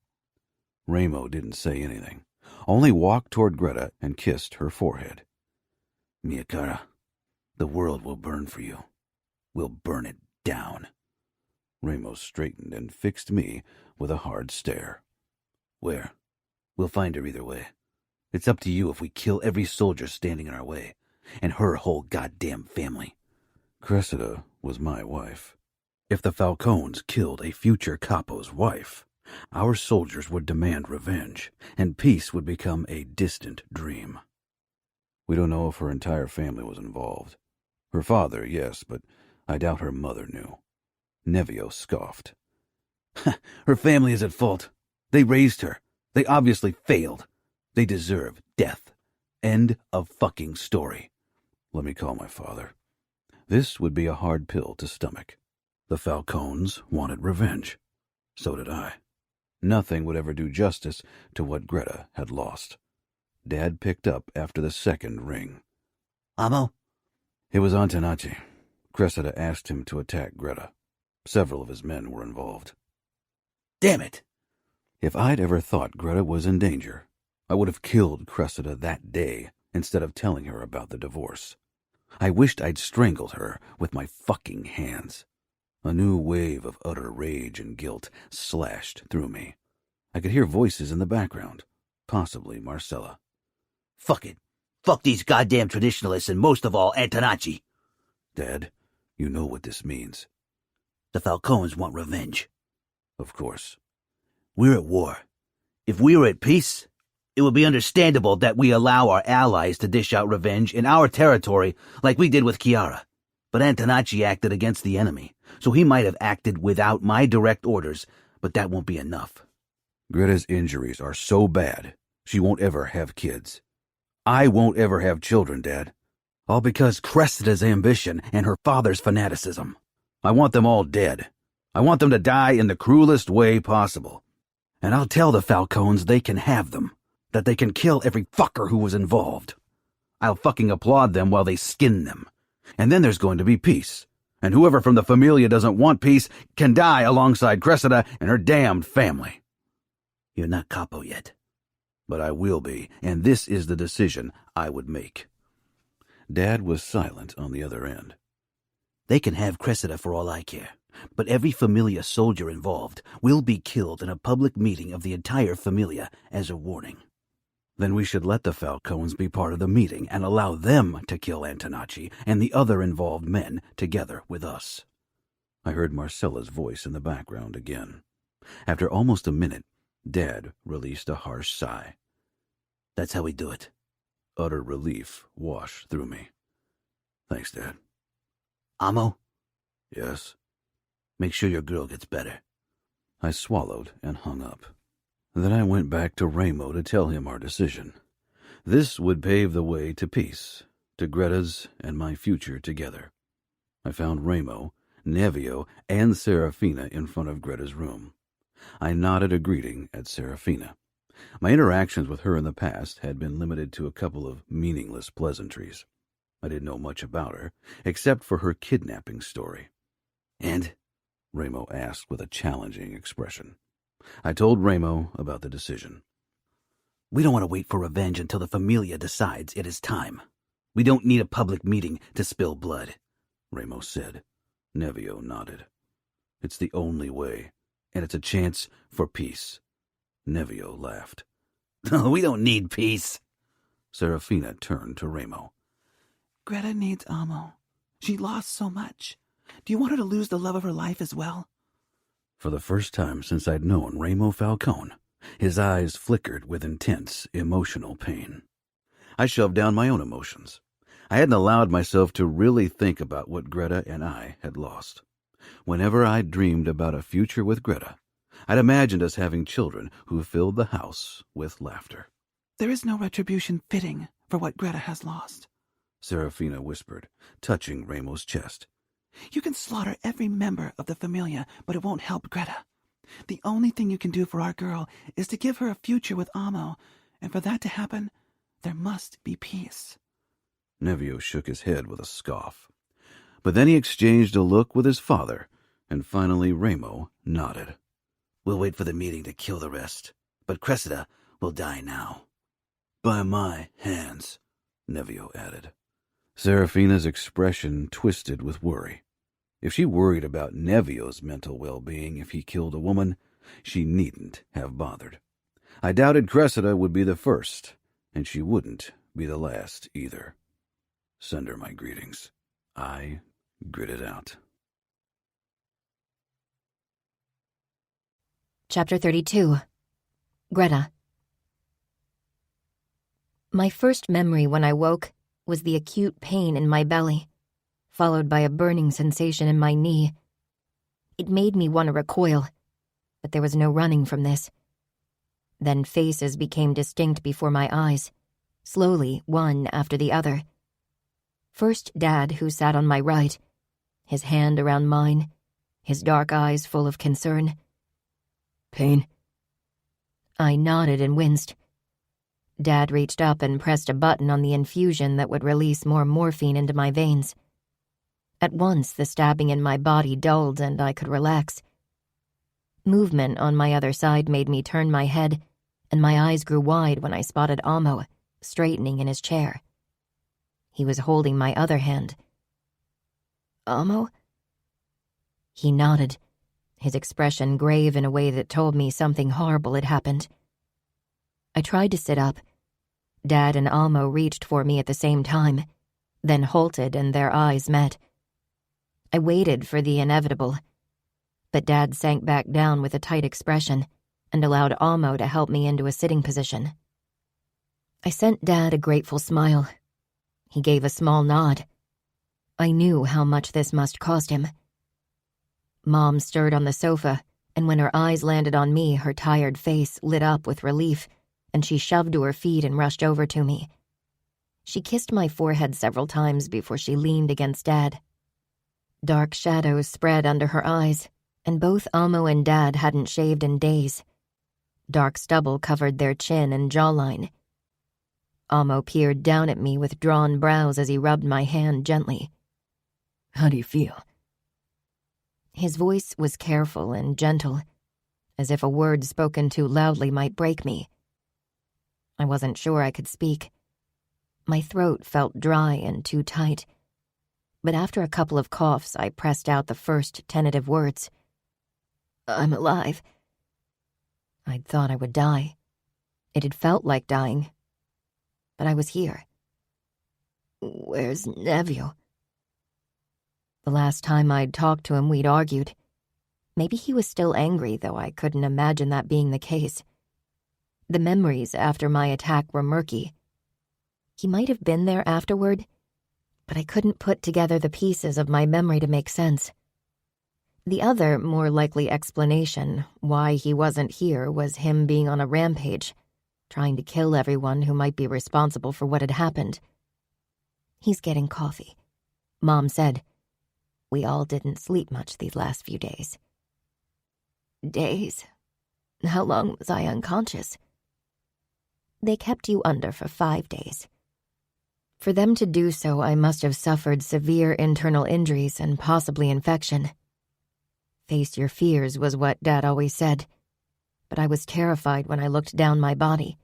Ramo didn't say anything, only walked toward Greta and kissed her forehead. "Mia cara, the world will burn for you. We'll burn it down." Ramos straightened and fixed me with a hard stare. "Where? We'll find her either way. It's up to you if we kill every soldier standing in our way, and her whole goddamn family." Cressida was my wife. If the Falcones killed a future Capo's wife, our soldiers would demand revenge, and peace would become a distant dream. We don't know if her entire family was involved. Her father, yes, but I doubt her mother knew. Nevio scoffed. Her family is at fault. They raised her. They obviously failed. They deserve death. End of fucking story. Let me call my father. This would be a hard pill to stomach. The Falcones wanted revenge. So did I. Nothing would ever do justice to what Greta had lost. Dad picked up after the second ring. Amo? It was Antonacci. Cressida asked him to attack Greta. Several of his men were involved. Damn it! If I'd ever thought Greta was in danger, I would have killed Cressida that day instead of telling her about the divorce. I wished I'd strangled her with my fucking hands. A new wave of utter rage and guilt slashed through me. I could hear voices in the background, possibly Marcella. Fuck it. Fuck these goddamn traditionalists and most of all Antonacci. Dad, you know what this means. The Falcones want revenge. Of course. We're at war. If we were at peace, it would be understandable that we allow our allies to dish out revenge in our territory like we did with Chiara. But Antonacci acted against the enemy, so he might have acted without my direct orders, but that won't be enough. Greta's injuries are so bad, she won't ever have kids. I won't ever have children, Dad. All because Cressida's ambition and her father's fanaticism. I want them all dead. I want them to die in the cruelest way possible. And I'll tell the Falcones they can have them, that they can kill every fucker who was involved. I'll fucking applaud them while they skin them. And then there's going to be peace. And whoever from the Famiglia doesn't want peace can die alongside Cressida and her damned family. You're not Capo yet. But I will be, and this is the decision I would make. Dad was silent on the other end. They can have Cressida for all I care, but every Famiglia soldier involved will be killed in a public meeting of the entire Famiglia as a warning. Then we should let the Falcones be part of the meeting and allow them to kill Antonacci and the other involved men together with us. I heard Marcella's voice in the background again. After almost a minute, Dad released a harsh sigh. That's how we do it. Utter relief washed through me. Thanks, Dad. Amo? Yes? Make sure your girl gets better. I swallowed and hung up. Then I went back to Ramo to tell him our decision. This would pave the way to peace, to Greta's and my future together. I found Ramo, Nevio, and Serafina in front of Greta's room. I nodded a greeting at Serafina. My interactions with her in the past had been limited to a couple of meaningless pleasantries. I didn't know much about her, except for her kidnapping story. And? Ramo asked with a challenging expression. I told Ramo about the decision. We don't want to wait for revenge until the Famiglia decides it is time. We don't need a public meeting to spill blood, Ramo said. Nevio nodded. It's the only way, and it's a chance for peace. Nevio laughed. We don't need peace. Serafina turned to Ramo. Greta needs Amo. She lost so much. Do you want her to lose the love of her life as well? For the first time since I'd known Ramo Falcone, his eyes flickered with intense emotional pain. I shoved down my own emotions. I hadn't allowed myself to really think about what Greta and I had lost. Whenever I'd dreamed about a future with Greta, I'd imagined us having children who filled the house with laughter. There is no retribution fitting for what Greta has lost, Serafina whispered, touching Ramo's chest. You can slaughter every member of the Famiglia, but it won't help Greta. The only thing you can do for our girl is to give her a future with Amo, and for that to happen, there must be peace. Nevio shook his head with a scoff. But then he exchanged a look with his father, and finally Ramo nodded. We'll wait for the meeting to kill the rest, but Cressida will die now. By my hands, Nevio added. Serafina's expression twisted with worry. If she worried about Nevio's mental well-being if he killed a woman, she needn't have bothered. I doubted Cressida would be the first, and she wouldn't be the last either. Send her my greetings. I gritted out. Chapter 32. Greta. My first memory when I woke was the acute pain in my belly, followed by a burning sensation in my knee. It made me want to recoil, but there was no running from this. Then faces became distinct before my eyes, slowly, one after the other. First Dad, who sat on my right, his hand around mine, his dark eyes full of concern. Pain? I nodded and winced. Dad reached up and pressed a button on the infusion that would release more morphine into my veins. At once, the stabbing in my body dulled and I could relax. Movement on my other side made me turn my head, and my eyes grew wide when I spotted Amo, straightening in his chair. He was holding my other hand. Amo? He nodded, his expression grave in a way that told me something horrible had happened. I tried to sit up. Dad and Amo reached for me at the same time, then halted and their eyes met. I waited for the inevitable, but Dad sank back down with a tight expression and allowed Amo to help me into a sitting position. I sent Dad a grateful smile. He gave a small nod. I knew how much this must cost him. Mom stirred on the sofa, and when her eyes landed on me, her tired face lit up with relief, and she shoved to her feet and rushed over to me. She kissed my forehead several times before she leaned against Dad. Dark shadows spread under her eyes, and both Amo and Dad hadn't shaved in days. Dark stubble covered their chin and jawline. Amo peered down at me with drawn brows as he rubbed my hand gently. How do you feel? His voice was careful and gentle, as if a word spoken too loudly might break me. I wasn't sure I could speak. My throat felt dry and too tight, but after a couple of coughs, I pressed out the first tentative words. I'm alive. I'd thought I would die. It had felt like dying, but I was here. Where's Neville? The last time I'd talked to him, we'd argued. Maybe he was still angry, though I couldn't imagine that being the case. The memories after my attack were murky. He might have been there afterward, but I couldn't put together the pieces of my memory to make sense. The other, more likely explanation, why he wasn't here, was him being on a rampage, trying to kill everyone who might be responsible for what had happened. He's getting coffee, Mom said. We all didn't sleep much these last few days. Days? How long was I unconscious? They kept you under for 5 days. For them to do so, I must have suffered severe internal injuries and possibly infection. Face your fears was what Dad always said, but I was terrified when I looked down my body.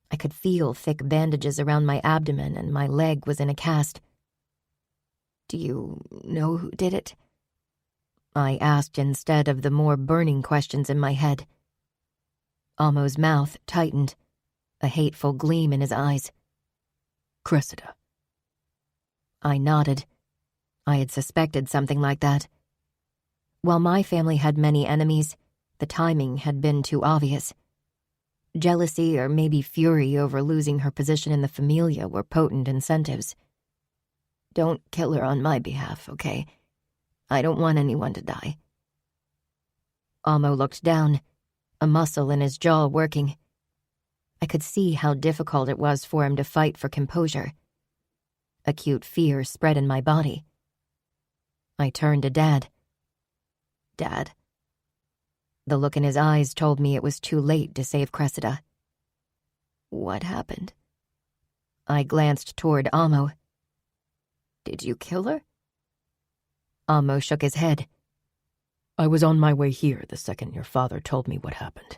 I could feel thick bandages around my abdomen and my leg was in a cast. Do you know who did it? I asked instead of the more burning questions in my head. Amo's mouth tightened, a hateful gleam in his eyes. Cressida. I nodded. I had suspected something like that. While my family had many enemies, the timing had been too obvious. Jealousy or maybe fury over losing her position in the Famiglia were potent incentives. Don't kill her on my behalf, okay? I don't want anyone to die. Amo looked down, a muscle in his jaw working. I could see how difficult it was for him to fight for composure. Acute fear spread in my body. I turned to Dad. Dad? The look in his eyes told me it was too late to save Cressida. What happened? I glanced toward Amo. Did you kill her? Amo shook his head. I was on my way here the second your father told me what happened.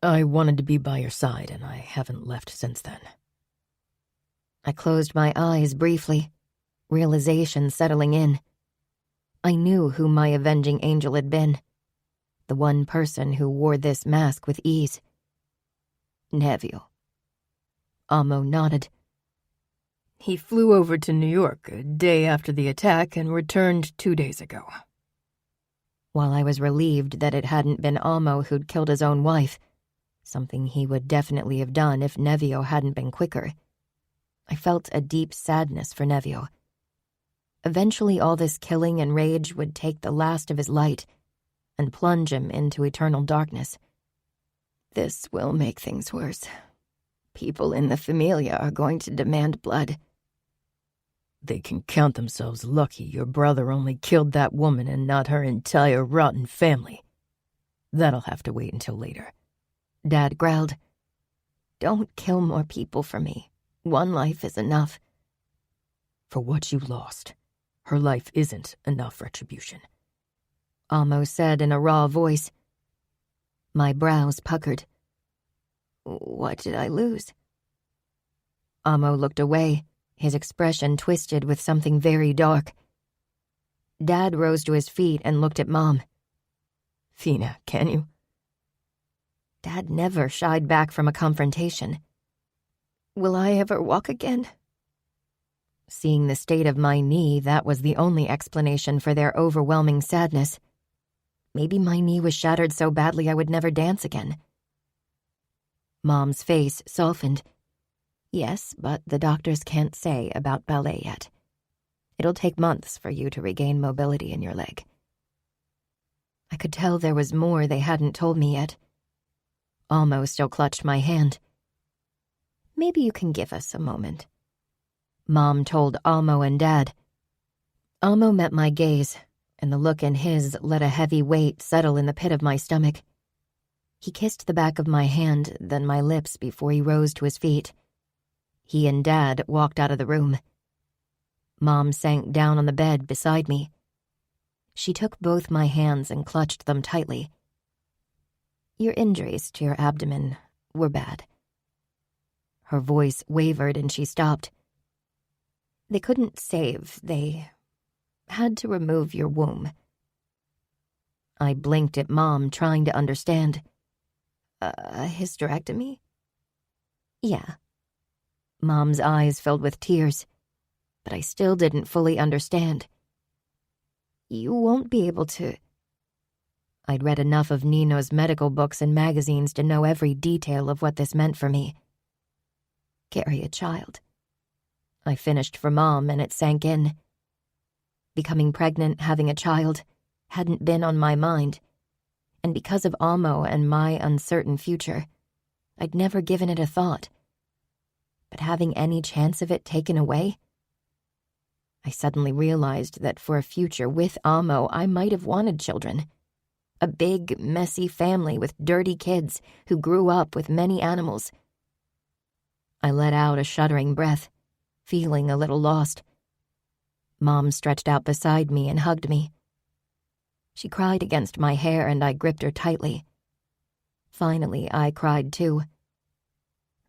I wanted to be by your side, and I haven't left since then. I closed my eyes briefly, realization settling in. I knew who my avenging angel had been, the one person who wore this mask with ease. Neville. Amo nodded. He flew over to New York a day after the attack and returned 2 days ago. While I was relieved that it hadn't been Amo who'd killed his own wife, something he would definitely have done if Neville hadn't been quicker, I felt a deep sadness for Neville. Eventually all this killing and rage would take the last of his light, and plunge him into eternal darkness. This will make things worse. People in the Famiglia are going to demand blood. They can count themselves lucky your brother only killed that woman and not her entire rotten family. That'll have to wait until later. Dad growled. Don't kill more people for me. One life is enough. For what you lost, her life isn't enough retribution. Amo said in a raw voice. My brows puckered. What did I lose? Amo looked away, his expression twisted with something very dark. Dad rose to his feet and looked at Mom. Fina, can you? Dad never shied back from a confrontation. Will I ever walk again? Seeing the state of my knee, that was the only explanation for their overwhelming sadness. Maybe my knee was shattered so badly I would never dance again. Mom's face softened. Yes, but the doctors can't say about ballet yet. It'll take months for you to regain mobility in your leg. I could tell there was more they hadn't told me yet. Amo still clutched my hand. Maybe you can give us a moment. Mom told Amo and Dad. Amo met my gaze, and the look in his let a heavy weight settle in the pit of my stomach. He kissed the back of my hand, then my lips before he rose to his feet. He and Dad walked out of the room. Mom sank down on the bed beside me. She took both my hands and clutched them tightly. Your injuries to your abdomen were bad. Her voice wavered and she stopped. They couldn't save, they had to remove your womb. I blinked at Mom, trying to understand. A hysterectomy? Yeah. Mom's eyes filled with tears, but I still didn't fully understand. You won't be able to... I'd read enough of Nino's medical books and magazines to know every detail of what this meant for me. Carry a child. I finished for Mom and it sank in. Becoming pregnant, having a child, hadn't been on my mind. And because of Amo and my uncertain future, I'd never given it a thought. But having any chance of it taken away? I suddenly realized that for a future with Amo, I might have wanted children. A big, messy family with dirty kids who grew up with many animals. I let out a shuddering breath, feeling a little lost. Mom stretched out beside me and hugged me. She cried against my hair and I gripped her tightly. Finally, I cried too.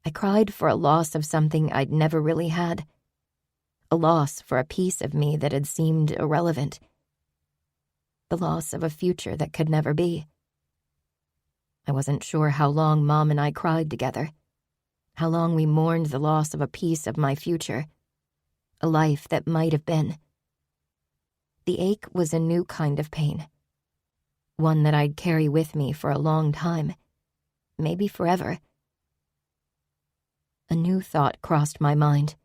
I cried for a loss of something I'd never really had. A loss for a piece of me that had seemed irrelevant. The loss of a future that could never be. I wasn't sure how long Mom and I cried together. How long we mourned the loss of a piece of my future. A life that might have been. The ache was a new kind of pain. One that I'd carry with me for a long time. Maybe forever. A new thought crossed my mind.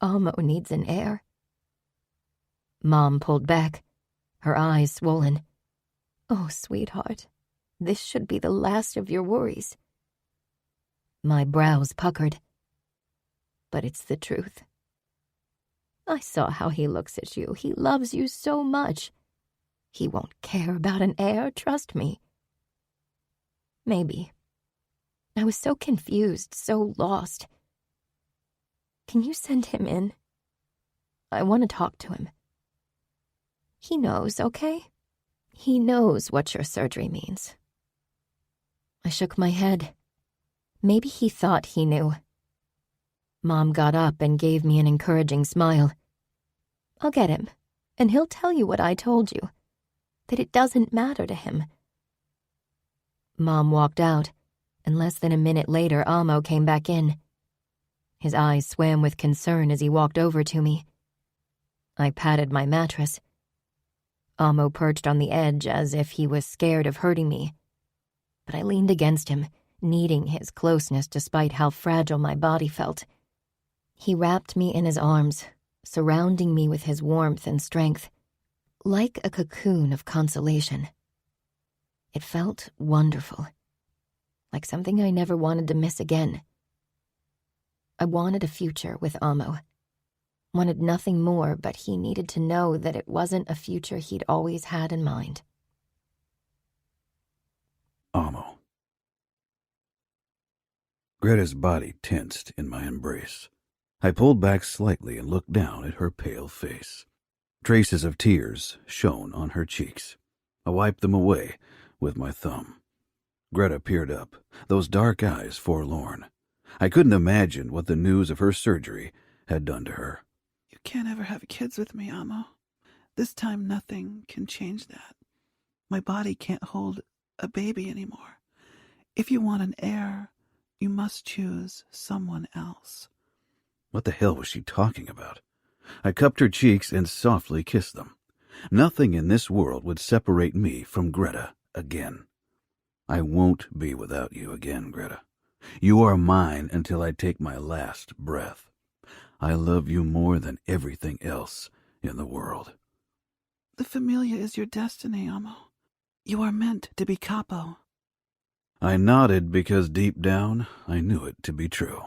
Amo needs an heir. Mom pulled back, her eyes swollen. Oh, sweetheart, this should be the last of your worries. My brows puckered. But it's the truth. I saw how he looks at you. He loves you so much. He won't care about an heir, trust me. Maybe. I was so confused, so lost. Can you send him in? I want to talk to him. He knows, okay? He knows what your surgery means. I shook my head. Maybe he thought he knew. Mom got up and gave me an encouraging smile. I'll get him, and he'll tell you what I told you, that it doesn't matter to him. Mom walked out, and less than a minute later Amo came back in. His eyes swam with concern as he walked over to me. I patted my mattress. Amo perched on the edge as if he was scared of hurting me. But I leaned against him, needing his closeness despite how fragile my body felt. He wrapped me in his arms, surrounding me with his warmth and strength. like a cocoon of consolation. It felt wonderful, like something I never wanted to miss again. I wanted a future with Amo. Wanted nothing more, but he needed to know that it wasn't a future he'd always had in mind. Amo. Greta's body tensed in my embrace. I pulled back slightly and looked down at her pale face. Traces of tears shone on her cheeks. I wiped them away with my thumb. Greta peered up, those dark eyes forlorn. I couldn't imagine what the news of her surgery had done to her. You can't ever have kids with me, Amo. This time nothing can change that. My body can't hold a baby anymore. If you want an heir, you must choose someone else. What the hell was she talking about? I cupped her cheeks and softly kissed them. Nothing in this world would separate me from Greta again. I won't be without you again, Greta. You are mine until I take my last breath. I love you more than everything else in the world. The Famiglia is your destiny, Amo. You are meant to be Capo. I nodded because deep down I knew it to be true.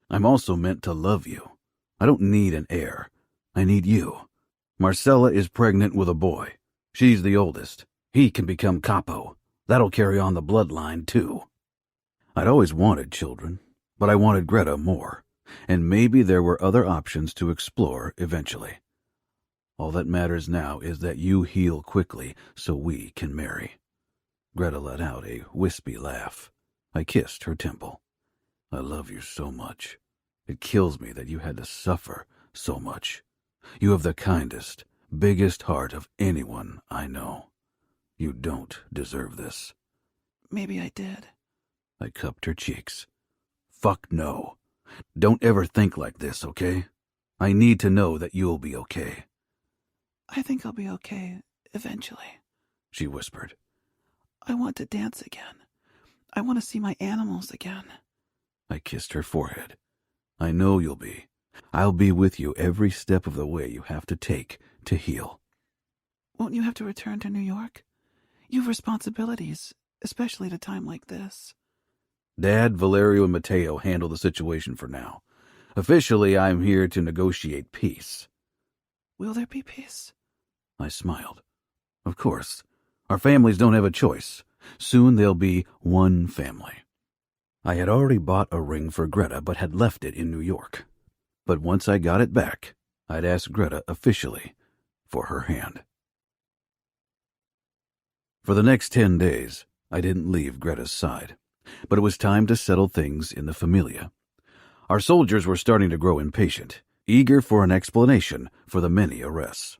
I'm also meant to love you. I don't need an heir. I need you. Marcella is pregnant with a boy. She's the oldest. He can become Capo. That'll carry on the bloodline, too. I'd always wanted children, but I wanted Greta more, and maybe there were other options to explore eventually. All that matters now is that you heal quickly so we can marry. Greta let out a wispy laugh. I kissed her temple. I love you so much. It kills me that you had to suffer so much. You have the kindest, biggest heart of anyone I know. You don't deserve this. Maybe I did. I cupped her cheeks. Fuck no. Don't ever think like this, okay? I need to know that you'll be okay. I think I'll be okay eventually, she whispered. I want to dance again. I want to see my animals again. I kissed her forehead. I know you'll be. I'll be with you every step of the way you have to take to heal. Won't you have to return to New York? You've responsibilities, especially at a time like this. Dad, Valerio, and Matteo handle the situation for now. Officially, I'm here to negotiate peace. Will there be peace? I smiled. Of course. Our families don't have a choice. Soon they'll be one family. I had already bought a ring for Greta but had left it in New York. But once I got it back, I'd ask Greta officially for her hand. For the next 10 days, I didn't leave Greta's side, but it was time to settle things in the Famiglia. Our soldiers were starting to grow impatient, eager for an explanation for the many arrests.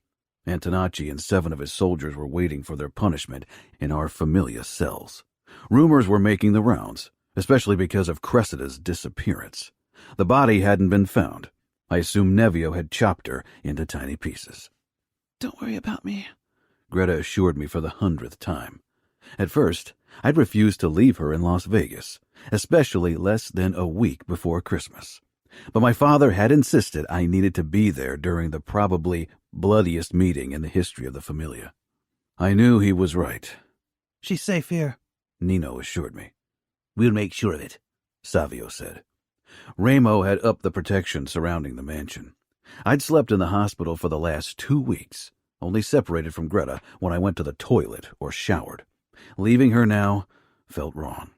Antonacci and 7 of his soldiers were waiting for their punishment in our Famiglia cells. Rumors were making the rounds, especially because of Cressida's disappearance. The body hadn't been found. I assumed Nevio had chopped her into tiny pieces. Don't worry about me, Greta assured me for the 100th time. At first, I'd refused to leave her in Las Vegas, especially less than a week before Christmas. But my father had insisted I needed to be there during the probably bloodiest meeting in the history of the Famiglia. I knew he was right. She's safe here, Nino assured me. We'll make sure of it, Savio said. Ramo had upped the protection surrounding the mansion. I'd slept in the hospital for the last 2 weeks, only separated from Greta when I went to the toilet or showered. Leaving her now felt wrong.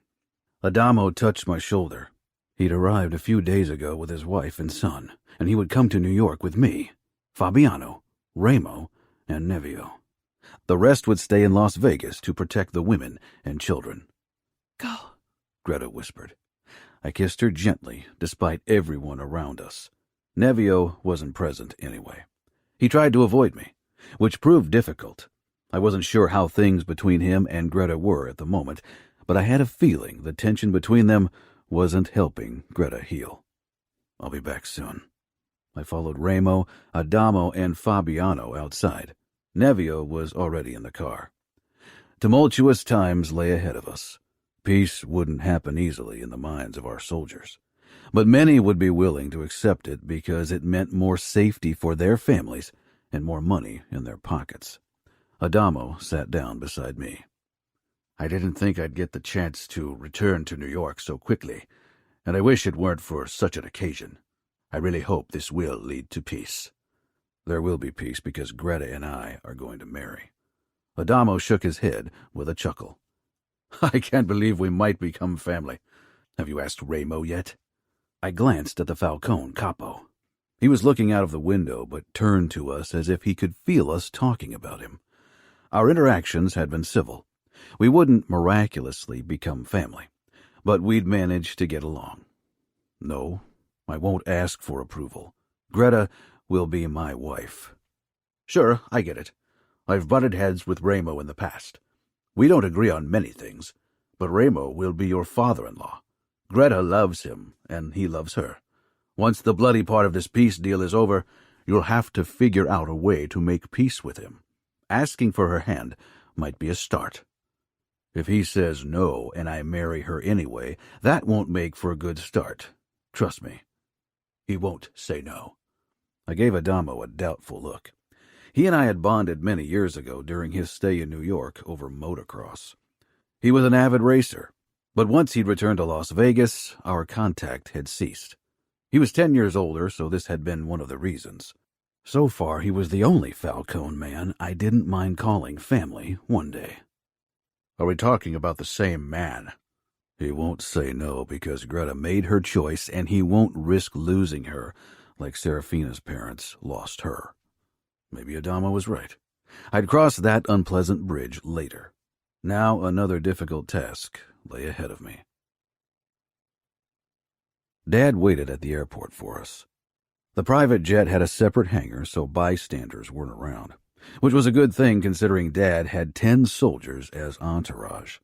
Adamo touched my shoulder. He'd arrived a few days ago with his wife and son, and he would come to New York with me, Fabiano, Ramo, and Nevio. The rest would stay in Las Vegas to protect the women and children. Go, Greta whispered. I kissed her gently, despite everyone around us. Nevio wasn't present anyway. He tried to avoid me, which proved difficult. I wasn't sure how things between him and Greta were at the moment, but I had a feeling the tension between them wasn't helping Greta heal. I'll be back soon. I followed Ramo, Adamo, and Fabiano outside. Nevio was already in the car. Tumultuous times lay ahead of us. Peace wouldn't happen easily in the minds of our soldiers, but many would be willing to accept it because it meant more safety for their families and more money in their pockets. Adamo sat down beside me. I didn't think I'd get the chance to return to New York so quickly, and I wish it weren't for such an occasion. I really hope this will lead to peace. There will be peace because Greta and I are going to marry. Adamo shook his head with a chuckle. I can't believe we might become family. Have you asked Ramo yet? I glanced at the Falcone Capo. He was looking out of the window, but turned to us as if he could feel us talking about him. Our interactions had been civil. We wouldn't miraculously become family, but we'd manage to get along. No, I won't ask for approval. Greta will be my wife. Sure, I get it. I've butted heads with Ramo in the past. We don't agree on many things, but Ramo will be your father-in-law. Greta loves him, and he loves her. Once the bloody part of this peace deal is over, you'll have to figure out a way to make peace with him. Asking for her hand might be a start. If he says no and I marry her anyway, that won't make for a good start. Trust me. He won't say no. I gave Adamo a doubtful look. He and I had bonded many years ago during his stay in New York over motocross. He was an avid racer, but once he'd returned to Las Vegas, our contact had ceased. He was 10 years older, so this had been one of the reasons. So far, he was the only Falcone man I didn't mind calling family one day. Are we talking about the same man? He won't say no because Greta made her choice, and he won't risk losing her like Serafina's parents lost her. Maybe Adamo was right. I'd cross that unpleasant bridge later. Now another difficult task lay ahead of me. Dad waited at the airport for us. The private jet had a separate hangar, so bystanders weren't around, which was a good thing considering Dad had 10 soldiers as entourage.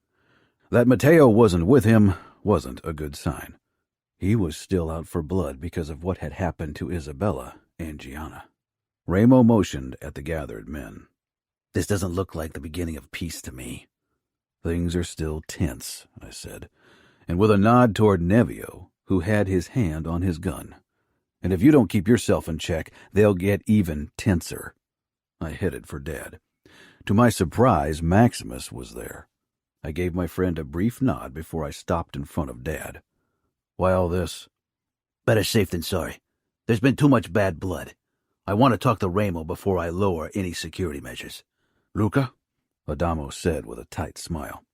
That Mateo wasn't with him wasn't a good sign. He was still out for blood because of what had happened to Isabella and Gianna. Ramo motioned at the gathered men. This doesn't look like the beginning of peace to me. Things are still tense, I said, and with a nod toward Nevio, who had his hand on his gun. And if you don't keep yourself in check, they'll get even tenser. I headed for Dad. To my surprise, Maximus was there. I gave my friend a brief nod before I stopped in front of Dad. Why all this? Better safe than sorry. There's been too much bad blood. I want to talk to Ramo before I lower any security measures. Luca? Adamo said with a tight smile.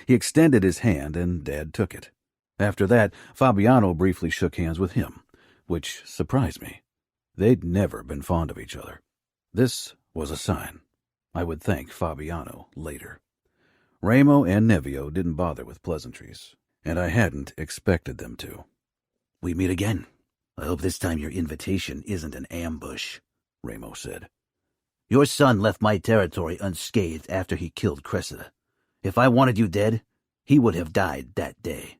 He extended his hand, and Dad took it. After that, Fabiano briefly shook hands with him, which surprised me. They'd never been fond of each other. This was a sign. I would thank Fabiano later. Ramo and Nevio didn't bother with pleasantries, and I hadn't expected them to. We meet again. I hope this time your invitation isn't an ambush, Ramo said. Your son left my territory unscathed after he killed Cressida. If I wanted you dead, he would have died that day.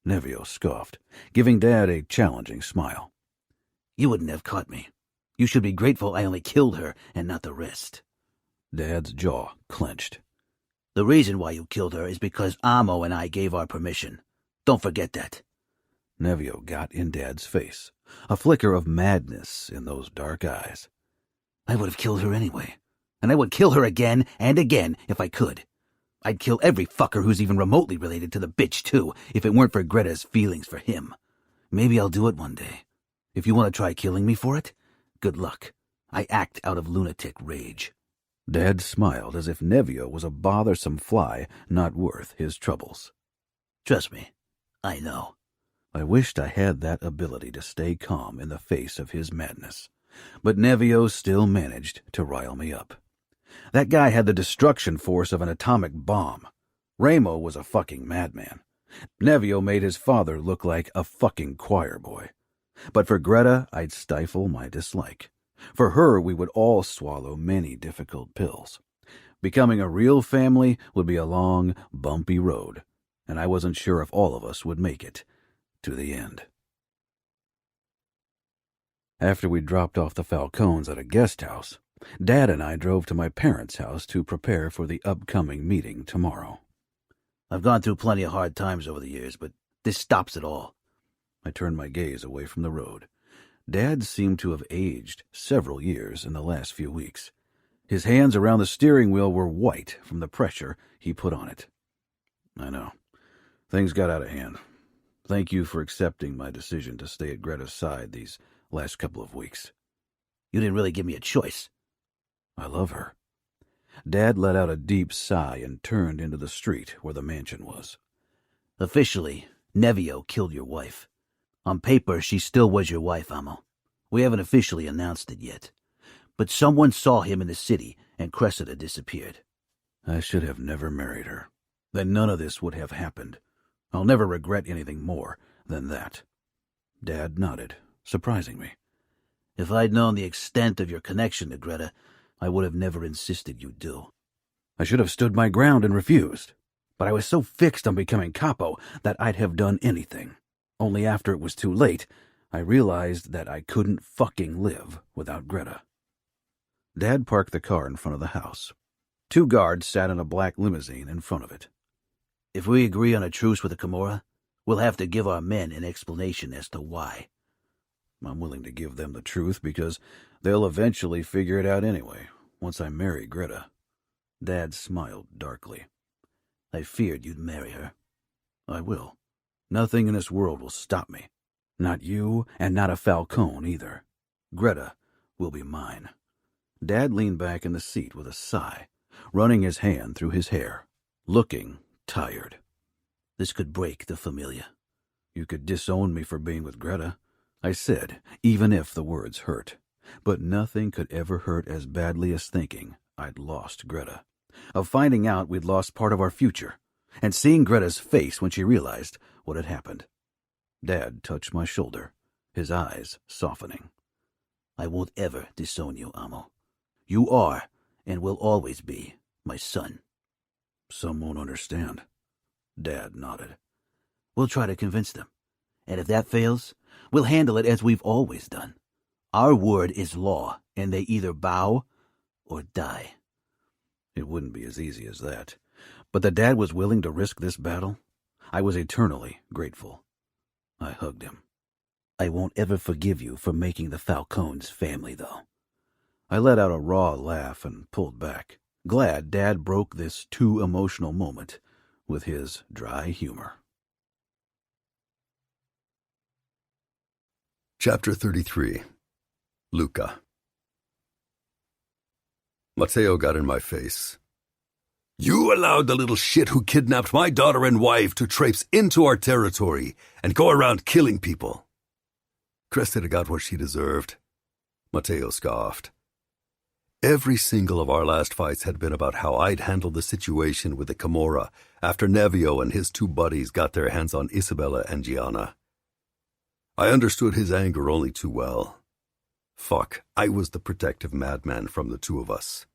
Nevio scoffed, giving Dad a challenging smile. You wouldn't have caught me. You should be grateful I only killed her and not the rest. Dad's jaw clenched. The reason why you killed her is because Amo and I gave our permission. Don't forget that. Nevio got in Dad's face, a flicker of madness in those dark eyes. I would have killed her anyway, and I would kill her again and again if I could. I'd kill every fucker who's even remotely related to the bitch, too, if it weren't for Greta's feelings for him. Maybe I'll do it one day. If you want to try killing me for it, good luck. I act out of lunatic rage. Dad smiled as if Nevio was a bothersome fly not worth his troubles. Trust me, I know. I wished I had that ability to stay calm in the face of his madness, but Nevio still managed to rile me up. That guy had the destruction force of an atomic bomb. Ramo was a fucking madman. Nevio made his father look like a fucking choir boy. But for Greta, I'd stifle my dislike. For her, we would all swallow many difficult pills. Becoming a real family would be a long, bumpy road, and I wasn't sure if all of us would make it to the end. After we dropped off the Falcones at a guest house, Dad and I drove to my parents' house to prepare for the upcoming meeting tomorrow. I've gone through plenty of hard times over the years, but this stops it all. I turned my gaze away from the road. Dad seemed to have aged several years in the last few weeks. His hands around the steering wheel were white from the pressure he put on it. I know. Things got out of hand. Thank you for accepting my decision to stay at Greta's side these last couple of weeks. You didn't really give me a choice. I love her. Dad let out a deep sigh and turned into the street where the mansion was. Officially, Nevio killed your wife. On paper, she still was your wife, Amo. We haven't officially announced it yet. But someone saw him in the city, and Cressida disappeared. I should have never married her. Then none of this would have happened. I'll never regret anything more than that. Dad nodded, surprising me. If I'd known the extent of your connection to Greta, I would have never insisted you do. I should have stood my ground and refused. But I was so fixed on becoming Capo that I'd have done anything. Only after it was too late, I realized that I couldn't fucking live without Greta. Dad parked the car in front of the house. 2 guards sat in a black limousine in front of it. If we agree on a truce with the Camorra, we'll have to give our men an explanation as to why. I'm willing to give them the truth because they'll eventually figure it out anyway, once I marry Greta. Dad smiled darkly. I feared you'd marry her. I will. Nothing in this world will stop me. Not you, and not a Falcone either. Greta will be mine. Dad leaned back in the seat with a sigh, running his hand through his hair, looking tired. This could break the Famiglia. You could disown me for being with Greta, I said, even if the words hurt. But nothing could ever hurt as badly as thinking I'd lost Greta, of finding out we'd lost part of our future, and seeing Greta's face when she realized what had happened. Dad touched my shoulder, his eyes softening. I won't ever disown you, Amo. You are, and will always be, my son. Some won't understand. Dad nodded. We'll try to convince them. And if that fails, we'll handle it as we've always done. Our word is law, and they either bow or die. It wouldn't be as easy as that. But that Dad was willing to risk this battle, I was eternally grateful. I hugged him. I won't ever forgive you for making the Falcones family, though. I let out a raw laugh and pulled back, glad Dad broke this too emotional moment with his dry humor. Chapter 33. Luca. Matteo got in my face. You allowed the little shit who kidnapped my daughter and wife to traipse into our territory and go around killing people. Cressida got what she deserved. Matteo scoffed. Every single of our last fights had been about how I'd handled the situation with the Camorra after Nevio and his 2 buddies got their hands on Isabella and Gianna. I understood his anger only too well. Fuck, I was the protective madman from the 2 of us.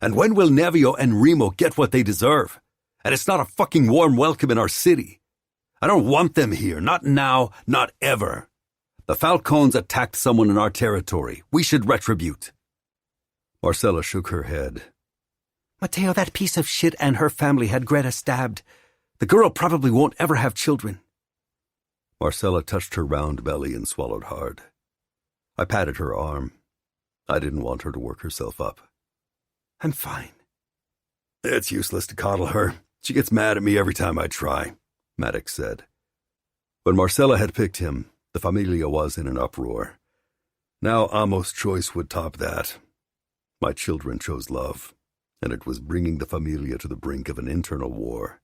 And when will Nevio and Remo get what they deserve? And it's not a fucking warm welcome in our city. I don't want them here, not now, not ever. The Falcones attacked someone in our territory. We should retribute. Marcella shook her head. Matteo, that piece of shit and her family had Greta stabbed. The girl probably won't ever have children. Marcella touched her round belly and swallowed hard. I patted her arm. I didn't want her to work herself up. I'm fine. It's useless to coddle her. She gets mad at me every time I try, Maddox said. When Marcella had picked him, the Famiglia was in an uproar. Now Amo's choice would top that. My children chose love, and it was bringing the Famiglia to the brink of an internal war.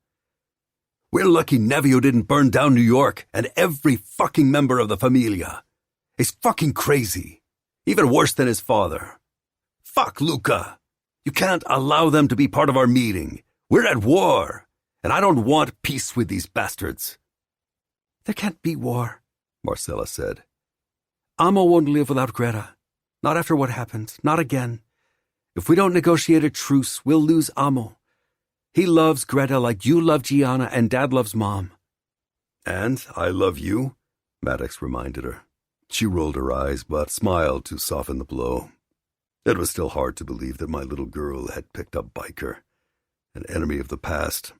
We're lucky Nevio didn't burn down New York and every fucking member of the Famiglia. He's fucking crazy. Even worse than his father. Fuck Luca. You can't allow them to be part of our meeting. We're at war, and I don't want peace with these bastards. There can't be war, Marcella said. Amo won't live without Greta. Not after what happened. Not again. If we don't negotiate a truce, we'll lose Amo. He loves Greta like you love Gianna and Dad loves Mom. And I love you, Maddox reminded her. She rolled her eyes but smiled to soften the blow. It was still hard to believe that my little girl had picked up Biker, an enemy of the past.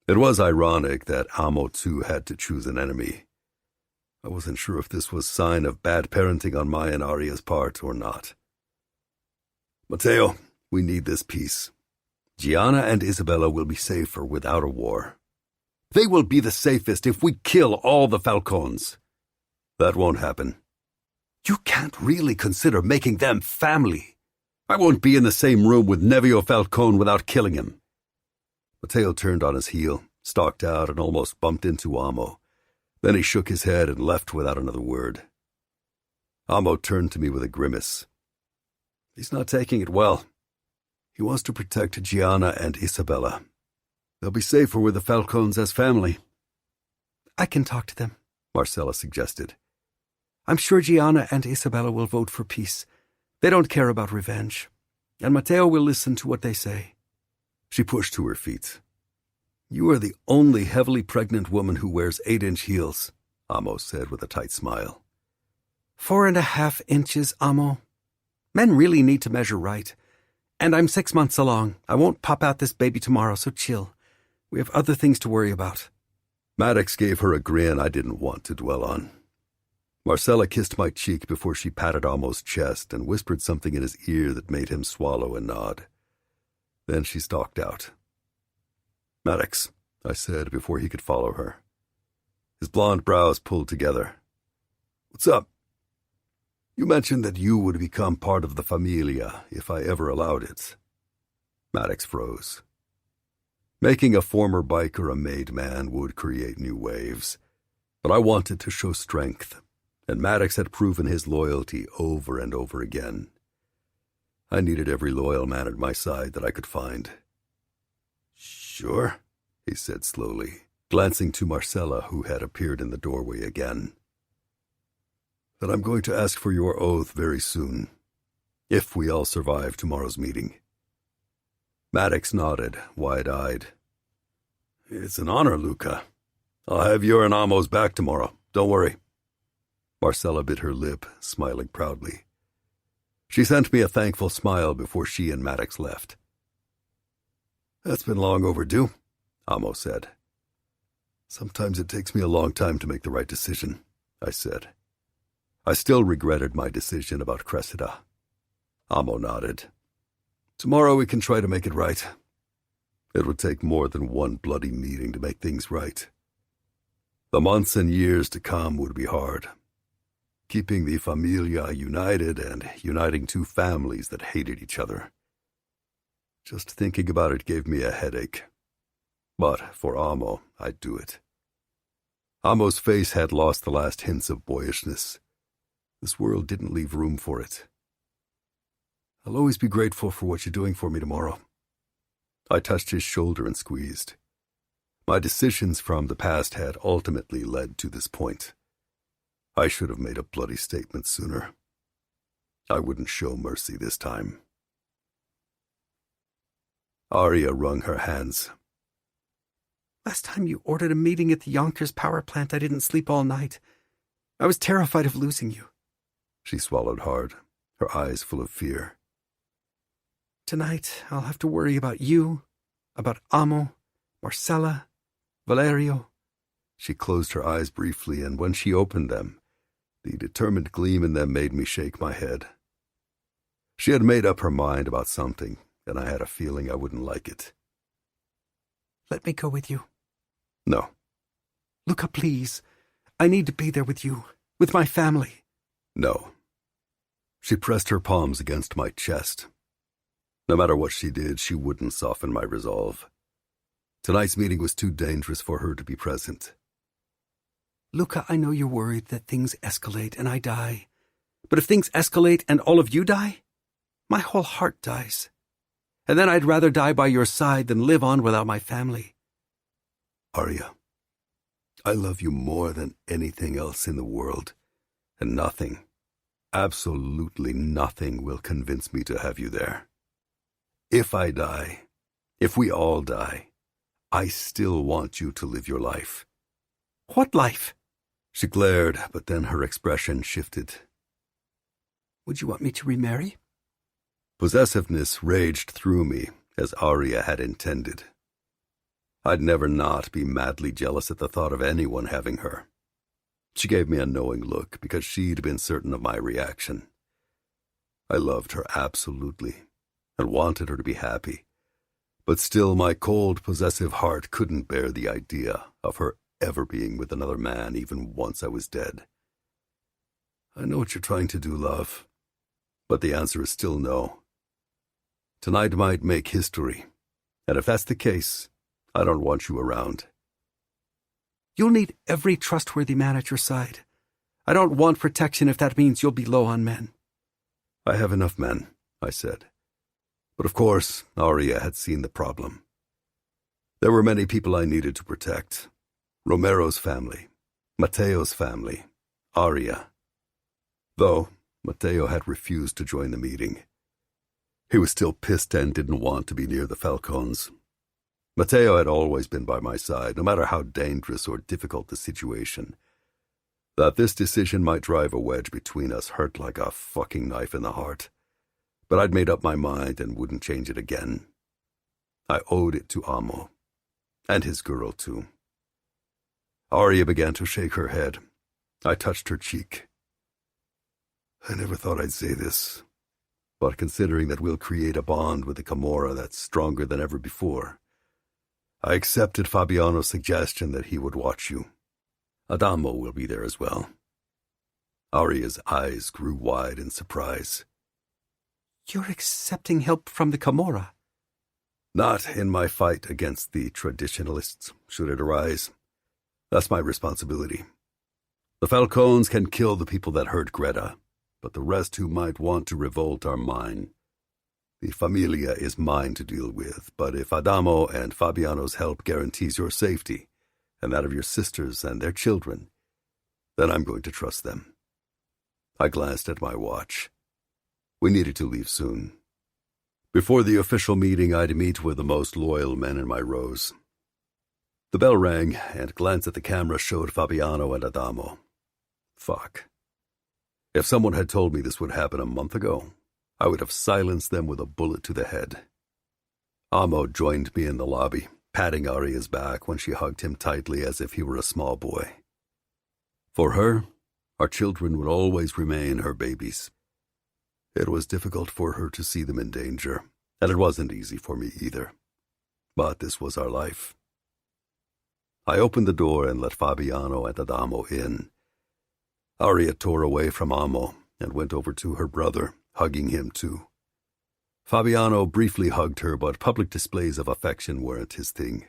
It was ironic that Amo too had to choose an enemy. I wasn't sure if this was sign of bad parenting on my and Aria's part or not. Matteo, we need this peace. Gianna and Isabella will be safer without a war. They will be the safest if we kill all the Falcones. That won't happen. You can't really consider making them family. I won't be in the same room with Nevio Falcone without killing him. Matteo turned on his heel, stalked out, and almost bumped into Amo. Then he shook his head and left without another word. Amo turned to me with a grimace. He's not taking it well. He wants to protect Gianna and Isabella. They'll be safer with the Falcones as family. I can talk to them, Marcella suggested. I'm sure Gianna and Isabella will vote for peace. They don't care about revenge. And Matteo will listen to what they say. She pushed to her feet. You are the only heavily pregnant woman who wears 8-inch heels, Amo said with a tight smile. 4.5 inches, Amo. Men really need to measure right. And I'm 6 months along. I won't pop out this baby tomorrow, so chill. We have other things to worry about. Maddox gave her a grin I didn't want to dwell on. Marcella kissed my cheek before she patted Amo's chest and whispered something in his ear that made him swallow and nod. Then she stalked out. Maddox, I said before he could follow her. His blonde brows pulled together. What's up? You mentioned that you would become part of the Famiglia if I ever allowed it. Maddox froze. Making a former biker a made man would create new waves, but I wanted to show strength, and Maddox had proven his loyalty over and over again. I needed every loyal man at my side that I could find. Sure, he said slowly, glancing to Marcella, who had appeared in the doorway again. But I'm going to ask for your oath very soon, if we all survive tomorrow's meeting. Maddox nodded, wide-eyed. It's an honor, Luca. I'll have your and Amo's back tomorrow. Don't worry. Marcella bit her lip, smiling proudly. She sent me a thankful smile before she and Maddox left. That's been long overdue, Amo said. Sometimes it takes me a long time to make the right decision, I said. I still regretted my decision about Cressida. Amo nodded. Tomorrow we can try to make it right. It would take more than one bloody meeting to make things right. The months and years to come would be hard. Keeping the Famiglia united and uniting two families that hated each other. Just thinking about it gave me a headache. But for Amo, I'd do it. Amo's face had lost the last hints of boyishness. This world didn't leave room for it. I'll always be grateful for what you're doing for me tomorrow. I touched his shoulder and squeezed. My decisions from the past had ultimately led to this point. I should have made a bloody statement sooner. I wouldn't show mercy this time. Arya wrung her hands. Last time you ordered a meeting at the Yonkers power plant, I didn't sleep all night. I was terrified of losing you. She swallowed hard, her eyes full of fear. Tonight, I'll have to worry about you, about Amo, Marcella, Valerio. She closed her eyes briefly, and when she opened them, the determined gleam in them made me shake my head. She had made up her mind about something, and I had a feeling I wouldn't like it. Let me go with you. No. Luca, please. I need to be there with you, with my family. No. She pressed her palms against my chest. No matter what she did, she wouldn't soften my resolve. Tonight's meeting was too dangerous for her to be present. Luca, I know you're worried that things escalate and I die. But if things escalate and all of you die, my whole heart dies. And then I'd rather die by your side than live on without my family. Arya, I love you more than anything else in the world, and nothing, absolutely nothing will convince me to have you there. If I die, if we all die, I still want you to live your life. What life? She glared, but then her expression shifted. Would you want me to remarry? Possessiveness raged through me, as Arya had intended. I'd never not be madly jealous at the thought of anyone having her. She gave me a knowing look because she'd been certain of my reaction. I loved her absolutely, and wanted her to be happy. But still, my cold, possessive heart couldn't bear the idea of her ever being with another man even once I was dead. I know what you're trying to do, love, but the answer is still no. Tonight might make history, and if that's the case, I don't want you around. You'll need every trustworthy man at your side. I don't want protection if that means you'll be low on men. I have enough men, I said. But of course, Aria had seen the problem. There were many people I needed to protect. Romero's family, Mateo's family, Aria. Though Mateo had refused to join the meeting. He was still pissed and didn't want to be near the Falcones. Mateo had always been by my side, no matter how dangerous or difficult the situation. That this decision might drive a wedge between us hurt like a fucking knife in the heart. But I'd made up my mind and wouldn't change it again. I owed it to Amo. And his girl, too. Aria began to shake her head. I touched her cheek. I never thought I'd say this, but considering that we'll create a bond with the Camorra that's stronger than ever before, I accepted Fabiano's suggestion that he would watch you. Adamo will be there as well. Aria's eyes grew wide in surprise. You're accepting help from the Camorra? Not in my fight against the traditionalists, should it arise. That's my responsibility. The Falcones can kill the people that hurt Greta, but the rest who might want to revolt are mine. The Famiglia is mine to deal with, but if Adamo and Fabiano's help guarantees your safety, and that of your sisters and their children, then I'm going to trust them. I glanced at my watch. We needed to leave soon. Before the official meeting, I'd meet with the most loyal men in my rows. The bell rang, and a glance at the camera showed Fabiano and Adamo. Fuck. If someone had told me this would happen a month ago, I would have silenced them with a bullet to the head. Amo joined me in the lobby, patting Aria's back when she hugged him tightly as if he were a small boy. For her, our children would always remain her babies. It was difficult for her to see them in danger, and it wasn't easy for me either. But this was our life. I opened the door and let Fabiano and Adamo in. Aria tore away from Amo and went over to her brother, hugging him too. Fabiano briefly hugged her, but public displays of affection weren't his thing.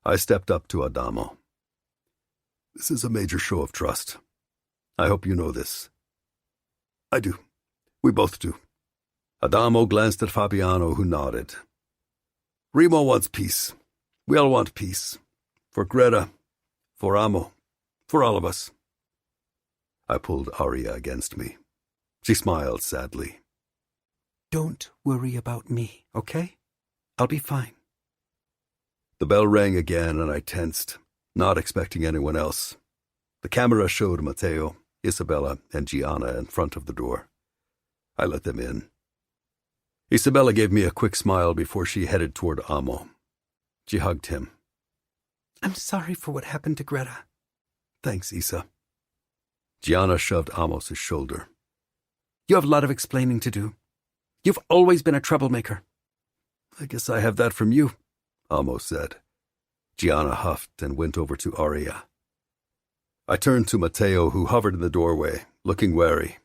I stepped up to Adamo. This is a major show of trust. I hope you know this. I do. We both do. Adamo glanced at Fabiano, who nodded. Remo wants peace. We all want peace. For Greta, for Amo, for all of us. I pulled Aria against me. She smiled sadly. Don't worry about me, okay? I'll be fine. The bell rang again and I tensed, not expecting anyone else. The camera showed Mateo, Isabella, and Gianna in front of the door. I let them in. Isabella gave me a quick smile before she headed toward Amo. She hugged him. I'm sorry for what happened to Greta. Thanks, Isa. Gianna shoved Amos' shoulder. You have a lot of explaining to do. You've always been a troublemaker. I guess I have that from you, Amos said. Gianna huffed and went over to Aria. I turned to Mateo, who hovered in the doorway, looking wary.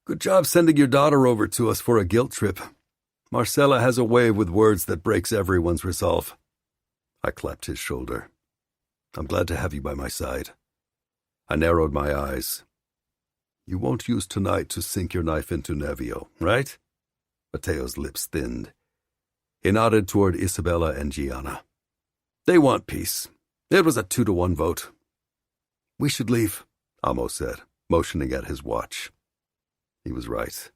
Good job sending your daughter over to us for a guilt trip. Marcella has a way with words that breaks everyone's resolve. I clapped his shoulder. I'm glad to have you by my side. I narrowed my eyes. You won't use tonight to sink your knife into Nevio, right? Mateo's lips thinned. He nodded toward Isabella and Gianna. They want peace. It was a 2-to-1 vote. We should leave, Amo said, motioning at his watch. He was right.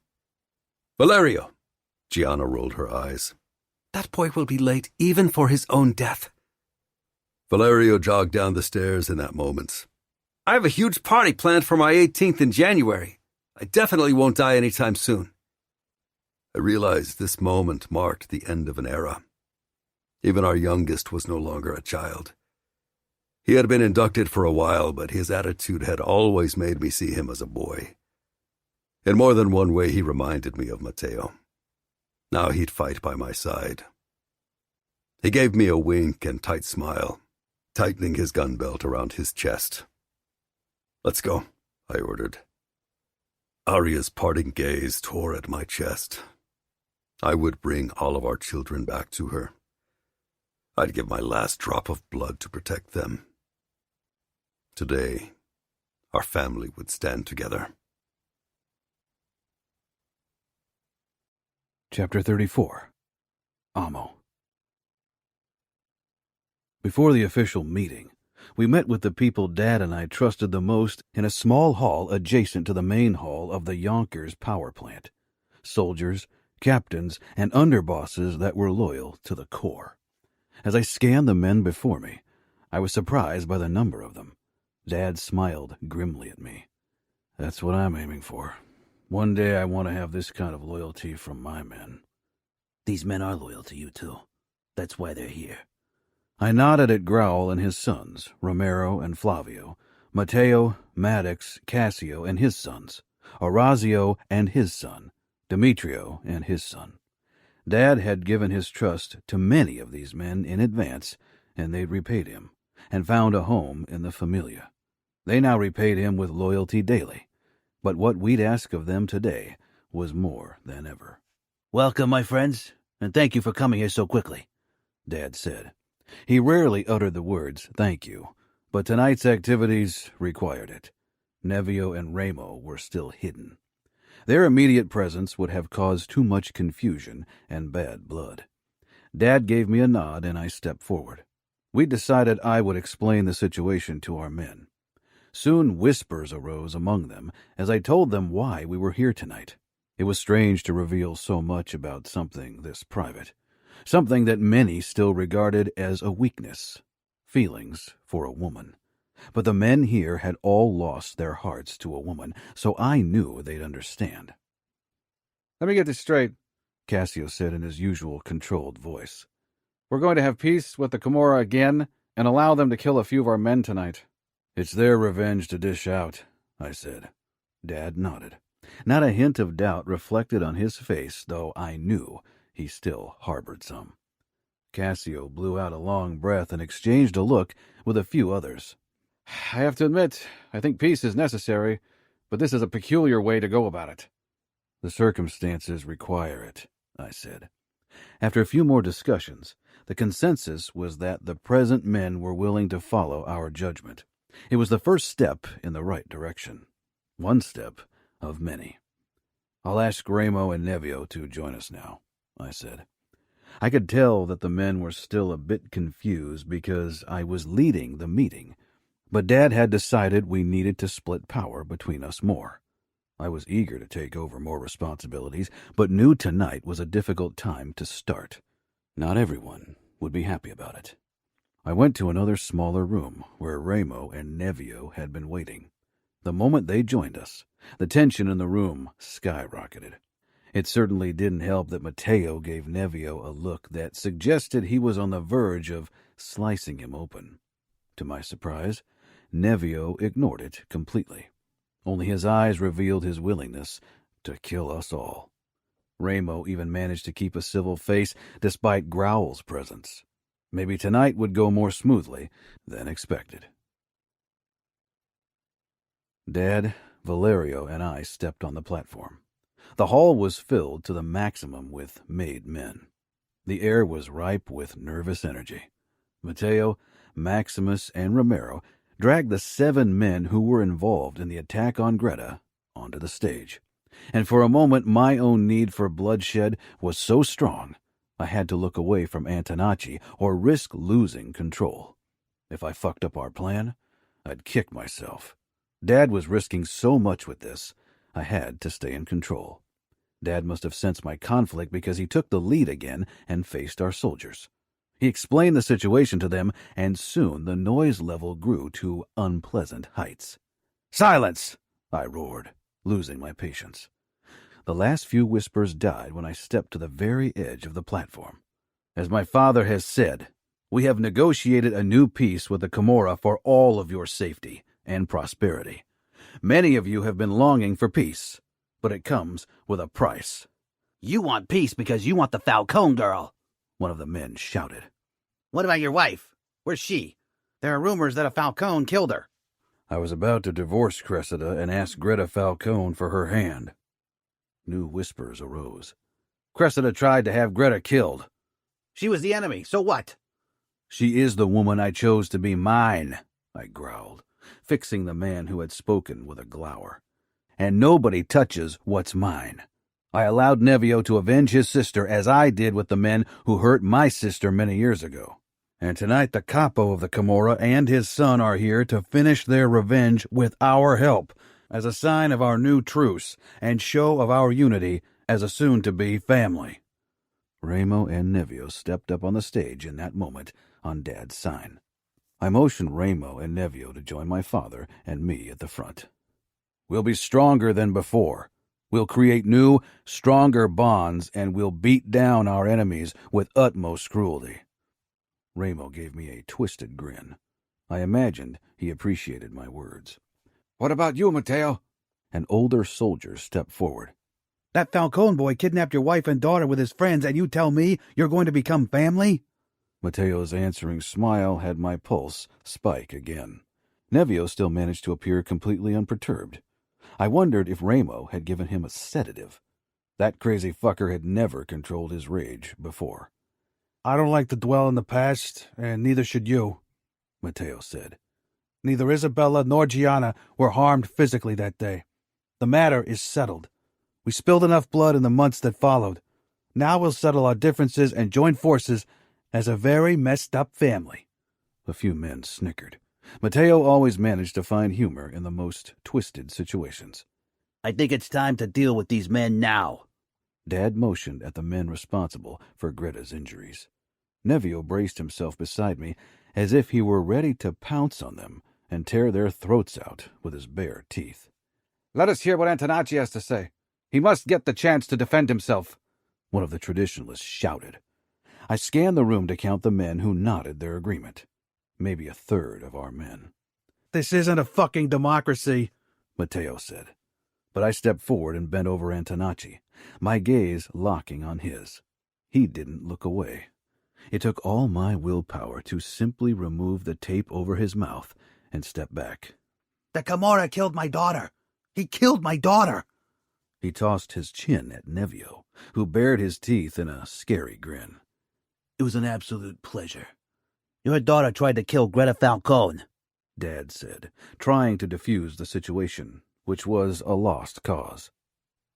Valerio! Gianna rolled her eyes. That boy will be late even for his own death. Valerio jogged down the stairs in that moment. I have a huge party planned for my 18th in January. I definitely won't die anytime soon. I realized this moment marked the end of an era. Even our youngest was no longer a child. He had been inducted for a while, but his attitude had always made me see him as a boy. In more than one way, he reminded me of Mateo. Now he'd fight by my side. He gave me a wink and tight smile, tightening his gun belt around his chest. "Let's go," I ordered. Arya's parting gaze tore at my chest. I would bring all of our children back to her. I'd give my last drop of blood to protect them. Today, our family would stand together. Chapter 34. Amo. Before the official meeting, we met with the people Dad and I trusted the most in a small hall adjacent to the main hall of the Yonkers power plant. Soldiers, captains, and underbosses that were loyal to the core. As I scanned the men before me, I was surprised by the number of them. Dad smiled grimly at me. "That's what I'm aiming for. One day I want to have this kind of loyalty from my men." These men are loyal to you, too. That's why they're here. I nodded at Growl and his sons, Romero and Flavio, Matteo, Maddox, Cassio and his sons, Orazio and his son, Demetrio and his son. Dad had given his trust to many of these men in advance, and they'd repaid him, and found a home in the Famiglia. They now repaid him with loyalty daily, but what we'd ask of them today was more than ever. "Welcome, my friends, and thank you for coming here so quickly," Dad said. He rarely uttered the words, "thank you," but tonight's activities required it. Nevio and Ramo were still hidden. Their immediate presence would have caused too much confusion and bad blood. Dad gave me a nod, and I stepped forward. We decided I would explain the situation to our men. Soon whispers arose among them as I told them why we were here tonight. It was strange to reveal so much about something this private, something that many still regarded as a weakness, feelings for a woman. But the men here had all lost their hearts to a woman, so I knew they'd understand. "Let me get this straight," Cassio said in his usual controlled voice. "We're going to have peace with the Camorra again and allow them to kill a few of our men tonight." "It's their revenge to dish out," I said. Dad nodded. Not a hint of doubt reflected on his face, though I knew he still harbored some. Cassio blew out a long breath and exchanged a look with a few others. "I have to admit, I think peace is necessary, but this is a peculiar way to go about it." "The circumstances require it," I said. After a few more discussions, the consensus was that the present men were willing to follow our judgment. It was the first step in the right direction. One step of many. "I'll ask Ramo and Nevio to join us now," I said. I could tell that the men were still a bit confused because I was leading the meeting, but Dad had decided we needed to split power between us more. I was eager to take over more responsibilities, but knew tonight was a difficult time to start. Not everyone would be happy about it. I went to another smaller room where Ramo and Nevio had been waiting. The moment they joined us, the tension in the room skyrocketed. It certainly didn't help that Matteo gave Nevio a look that suggested he was on the verge of slicing him open. To my surprise, Nevio ignored it completely. Only his eyes revealed his willingness to kill us all. Ramo even managed to keep a civil face despite Growl's presence. Maybe tonight would go more smoothly than expected. Dad, Valerio, and I stepped on the platform. The hall was filled to the maximum with made men. The air was ripe with nervous energy. Matteo, Maximus, and Romero dragged the 7 men who were involved in the attack on Greta onto the stage. And for a moment my own need for bloodshed was so strong I had to look away from Antonacci or risk losing control. If I fucked up our plan, I'd kick myself. Dad was risking so much with this, I had to stay in control. Dad must have sensed my conflict because he took the lead again and faced our soldiers. He explained the situation to them, and soon the noise level grew to unpleasant heights. "Silence!" I roared, losing my patience. The last few whispers died when I stepped to the very edge of the platform. "As my father has said, we have negotiated a new peace with the Camorra for all of your safety and prosperity. Many of you have been longing for peace, but it comes with a price. You want peace because you want the Falcone girl, one of the men shouted. What about your wife? Where's she? There are rumors that a Falcone killed her. I was about to divorce Cressida and ask Greta Falcone for her hand. New whispers arose. Cressida tried to have Greta killed. She was the enemy, so what? She is the woman I chose to be mine, I growled, fixing the man who had spoken with a glower. And nobody touches what's mine. I allowed Nevio to avenge his sister as I did with the men who hurt my sister many years ago. And tonight the Capo of the Camorra and his son are here to finish their revenge with our help, as a sign of our new truce and show of our unity as a soon-to-be family. Ramo and Nevio stepped up on the stage in that moment on Dad's sign. I motioned Ramo and Nevio to join my father and me at the front. We'll be stronger than before. We'll create new, stronger bonds, and we'll beat down our enemies with utmost cruelty. Ramo gave me a twisted grin. I imagined he appreciated my words. What about you, Matteo? An older soldier stepped forward. That Falcone boy kidnapped your wife and daughter with his friends, and you tell me you're going to become family? Matteo's answering smile had my pulse spike again. Nevio still managed to appear completely unperturbed. I wondered if Ramo had given him a sedative. That crazy fucker had never controlled his rage before. I don't like to dwell in the past, and neither should you, Matteo said. Neither Isabella nor Gianna were harmed physically that day. The matter is settled. We spilled enough blood in the months that followed. Now we'll settle our differences and join forces as a very messed up family. A few men snickered. Matteo always managed to find humor in the most twisted situations. I think it's time to deal with these men now. Dad motioned at the men responsible for Greta's injuries. Nevio braced himself beside me as if he were ready to pounce on them and tear their throats out with his bare teeth. Let us hear what Antonacci has to say. He must get the chance to defend himself, one of the traditionalists shouted. I scanned the room to count the men who nodded their agreement. Maybe a third of our men. This isn't a fucking democracy, Matteo said. But I stepped forward and bent over Antonacci, my gaze locking on his. He didn't look away. It took all my willpower to simply remove the tape over his mouth and step back. The Camorra killed my daughter. He killed my daughter. He tossed his chin at Nevio, who bared his teeth in a scary grin. It was an absolute pleasure. Your daughter tried to kill Greta Falcone, Dad said, trying to defuse the situation, which was a lost cause.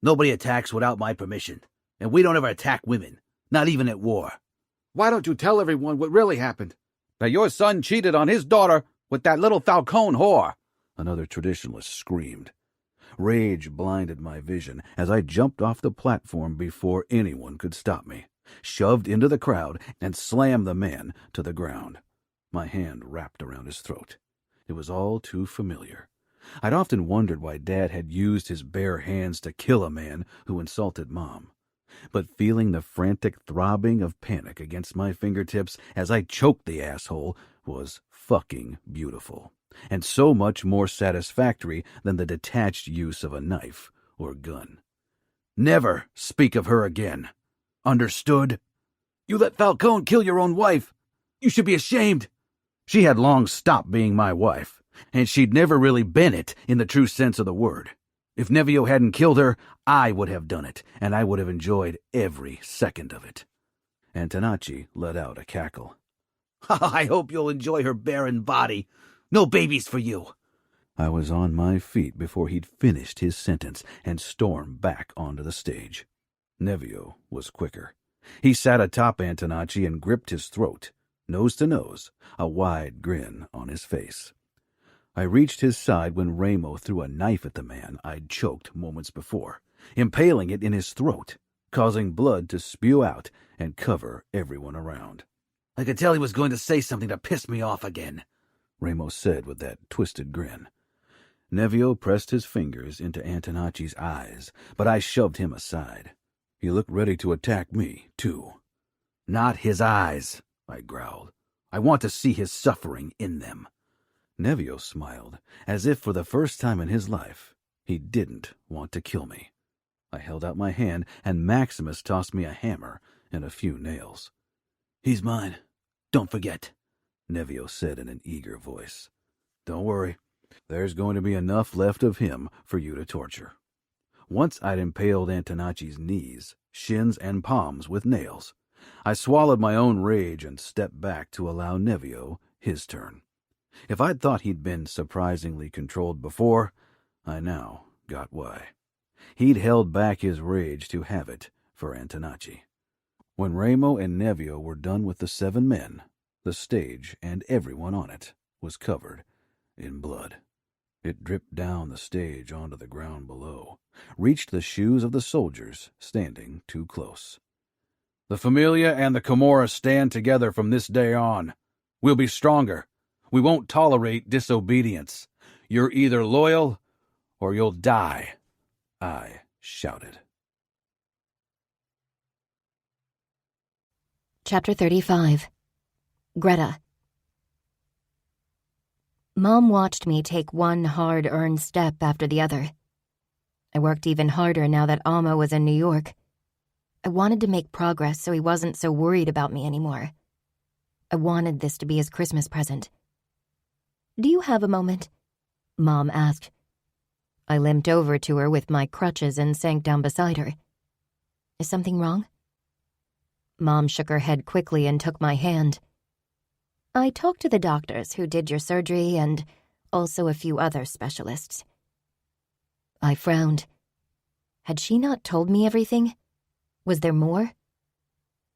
Nobody attacks without my permission, and we don't ever attack women, not even at war. Why don't you tell everyone what really happened? That your son cheated on his daughter with that little Falcone whore, another traditionalist screamed. Rage blinded my vision as I jumped off the platform before anyone could stop me, shoved into the crowd, and slammed the man to the ground. My hand wrapped around his throat. It was all too familiar. I'd often wondered why Dad had used his bare hands to kill a man who insulted Mom. But feeling the frantic throbbing of panic against my fingertips as I choked the asshole was fucking beautiful, and so much more satisfactory than the detached use of a knife or gun. Never speak of her again. Understood? You let Falcone kill your own wife. You should be ashamed. She had long stopped being my wife, and she'd never really been it in the true sense of the word. If Nevio hadn't killed her, I would have done it, and I would have enjoyed every second of it. Antonacci let out a cackle. I hope you'll enjoy her barren body. No babies for you. I was on my feet before he'd finished his sentence and stormed back onto the stage. Nevio was quicker. He sat atop Antonacci and gripped his throat, nose to nose, a wide grin on his face. I reached his side when Ramo threw a knife at the man I'd choked moments before, impaling it in his throat, causing blood to spew out and cover everyone around. I could tell he was going to say something to piss me off again, Ramo said with that twisted grin. Nevio pressed his fingers into Antonacci's eyes, but I shoved him aside. He looked ready to attack me, too. Not his eyes, I growled. I want to see his suffering in them. Nevio smiled, as if for the first time in his life he didn't want to kill me. I held out my hand, and Maximus tossed me a hammer and a few nails. "He's mine. Don't forget," Nevio said in an eager voice. "Don't worry. There's going to be enough left of him for you to torture." Once I'd impaled Antonacci's knees, shins, and palms with nails, I swallowed my own rage and stepped back to allow Nevio his turn. If I'd thought he'd been surprisingly controlled before, I now got why. He'd held back his rage to have it for Antonacci. When Ramo and Nevio were done with the 7 men, the stage and everyone on it was covered in blood. It dripped down the stage onto the ground below, reached the shoes of the soldiers standing too close. "The Famiglia and the Camorra stand together from this day on. We'll be stronger. We won't tolerate disobedience. You're either loyal or you'll die," I shouted. Chapter 35. Greta. Mom watched me take one hard-earned step after the other. I worked even harder now that Amo was in New York. I wanted to make progress so he wasn't so worried about me anymore. I wanted this to be his Christmas present. "Do you have a moment?" Mom asked. I limped over to her with my crutches and sank down beside her. "Is something wrong?" Mom shook her head quickly and took my hand. "I talked to the doctors who did your surgery and also a few other specialists." I frowned. Had she not told me everything? Was there more?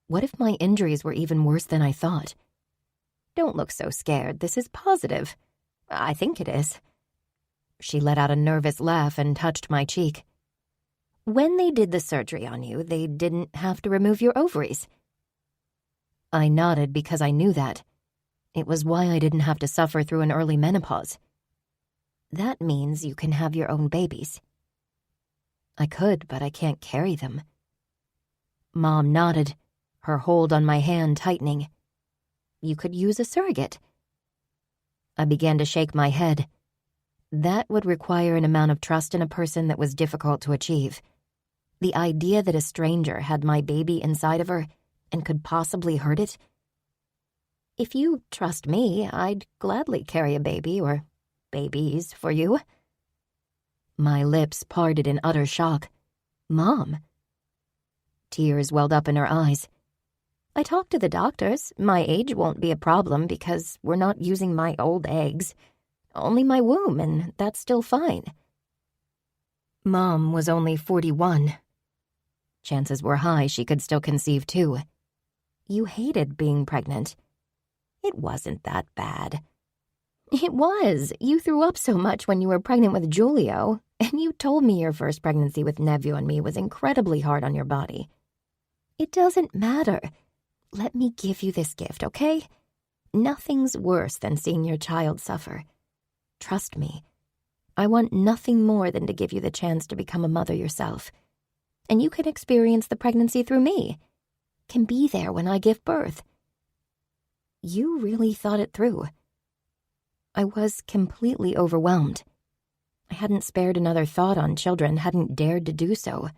What if my injuries were even worse than I thought? "Don't look so scared. This is positive. I think it is." She let out a nervous laugh and touched my cheek. "When they did the surgery on you, they didn't have to remove your ovaries." I nodded because I knew that. It was why I didn't have to suffer through an early menopause. "That means you can have your own babies." "I could, but I can't carry them." Mom nodded, her hold on my hand tightening. "You could use a surrogate." I began to shake my head. That would require an amount of trust in a person that was difficult to achieve. The idea that a stranger had my baby inside of her and could possibly hurt it. "If you trust me, I'd gladly carry a baby or babies for you." My lips parted in utter shock. "Mom." Tears welled up in her eyes. "I talked to the doctors. My age won't be a problem because we're not using my old eggs. Only my womb, and that's still fine." Mom was only 41. Chances were high she could still conceive too. "You hated being pregnant." "It wasn't that bad." "It was. You threw up so much when you were pregnant with Giulio, and you told me your first pregnancy with Nevio and me was incredibly hard on your body." "It doesn't matter. Let me give you this gift, okay? Nothing's worse than seeing your child suffer. Trust me. I want nothing more than to give you the chance to become a mother yourself. And you can experience the pregnancy through me. Can be there when I give birth." You really thought it through. I was completely overwhelmed. I hadn't spared another thought on children, hadn't dared to do so.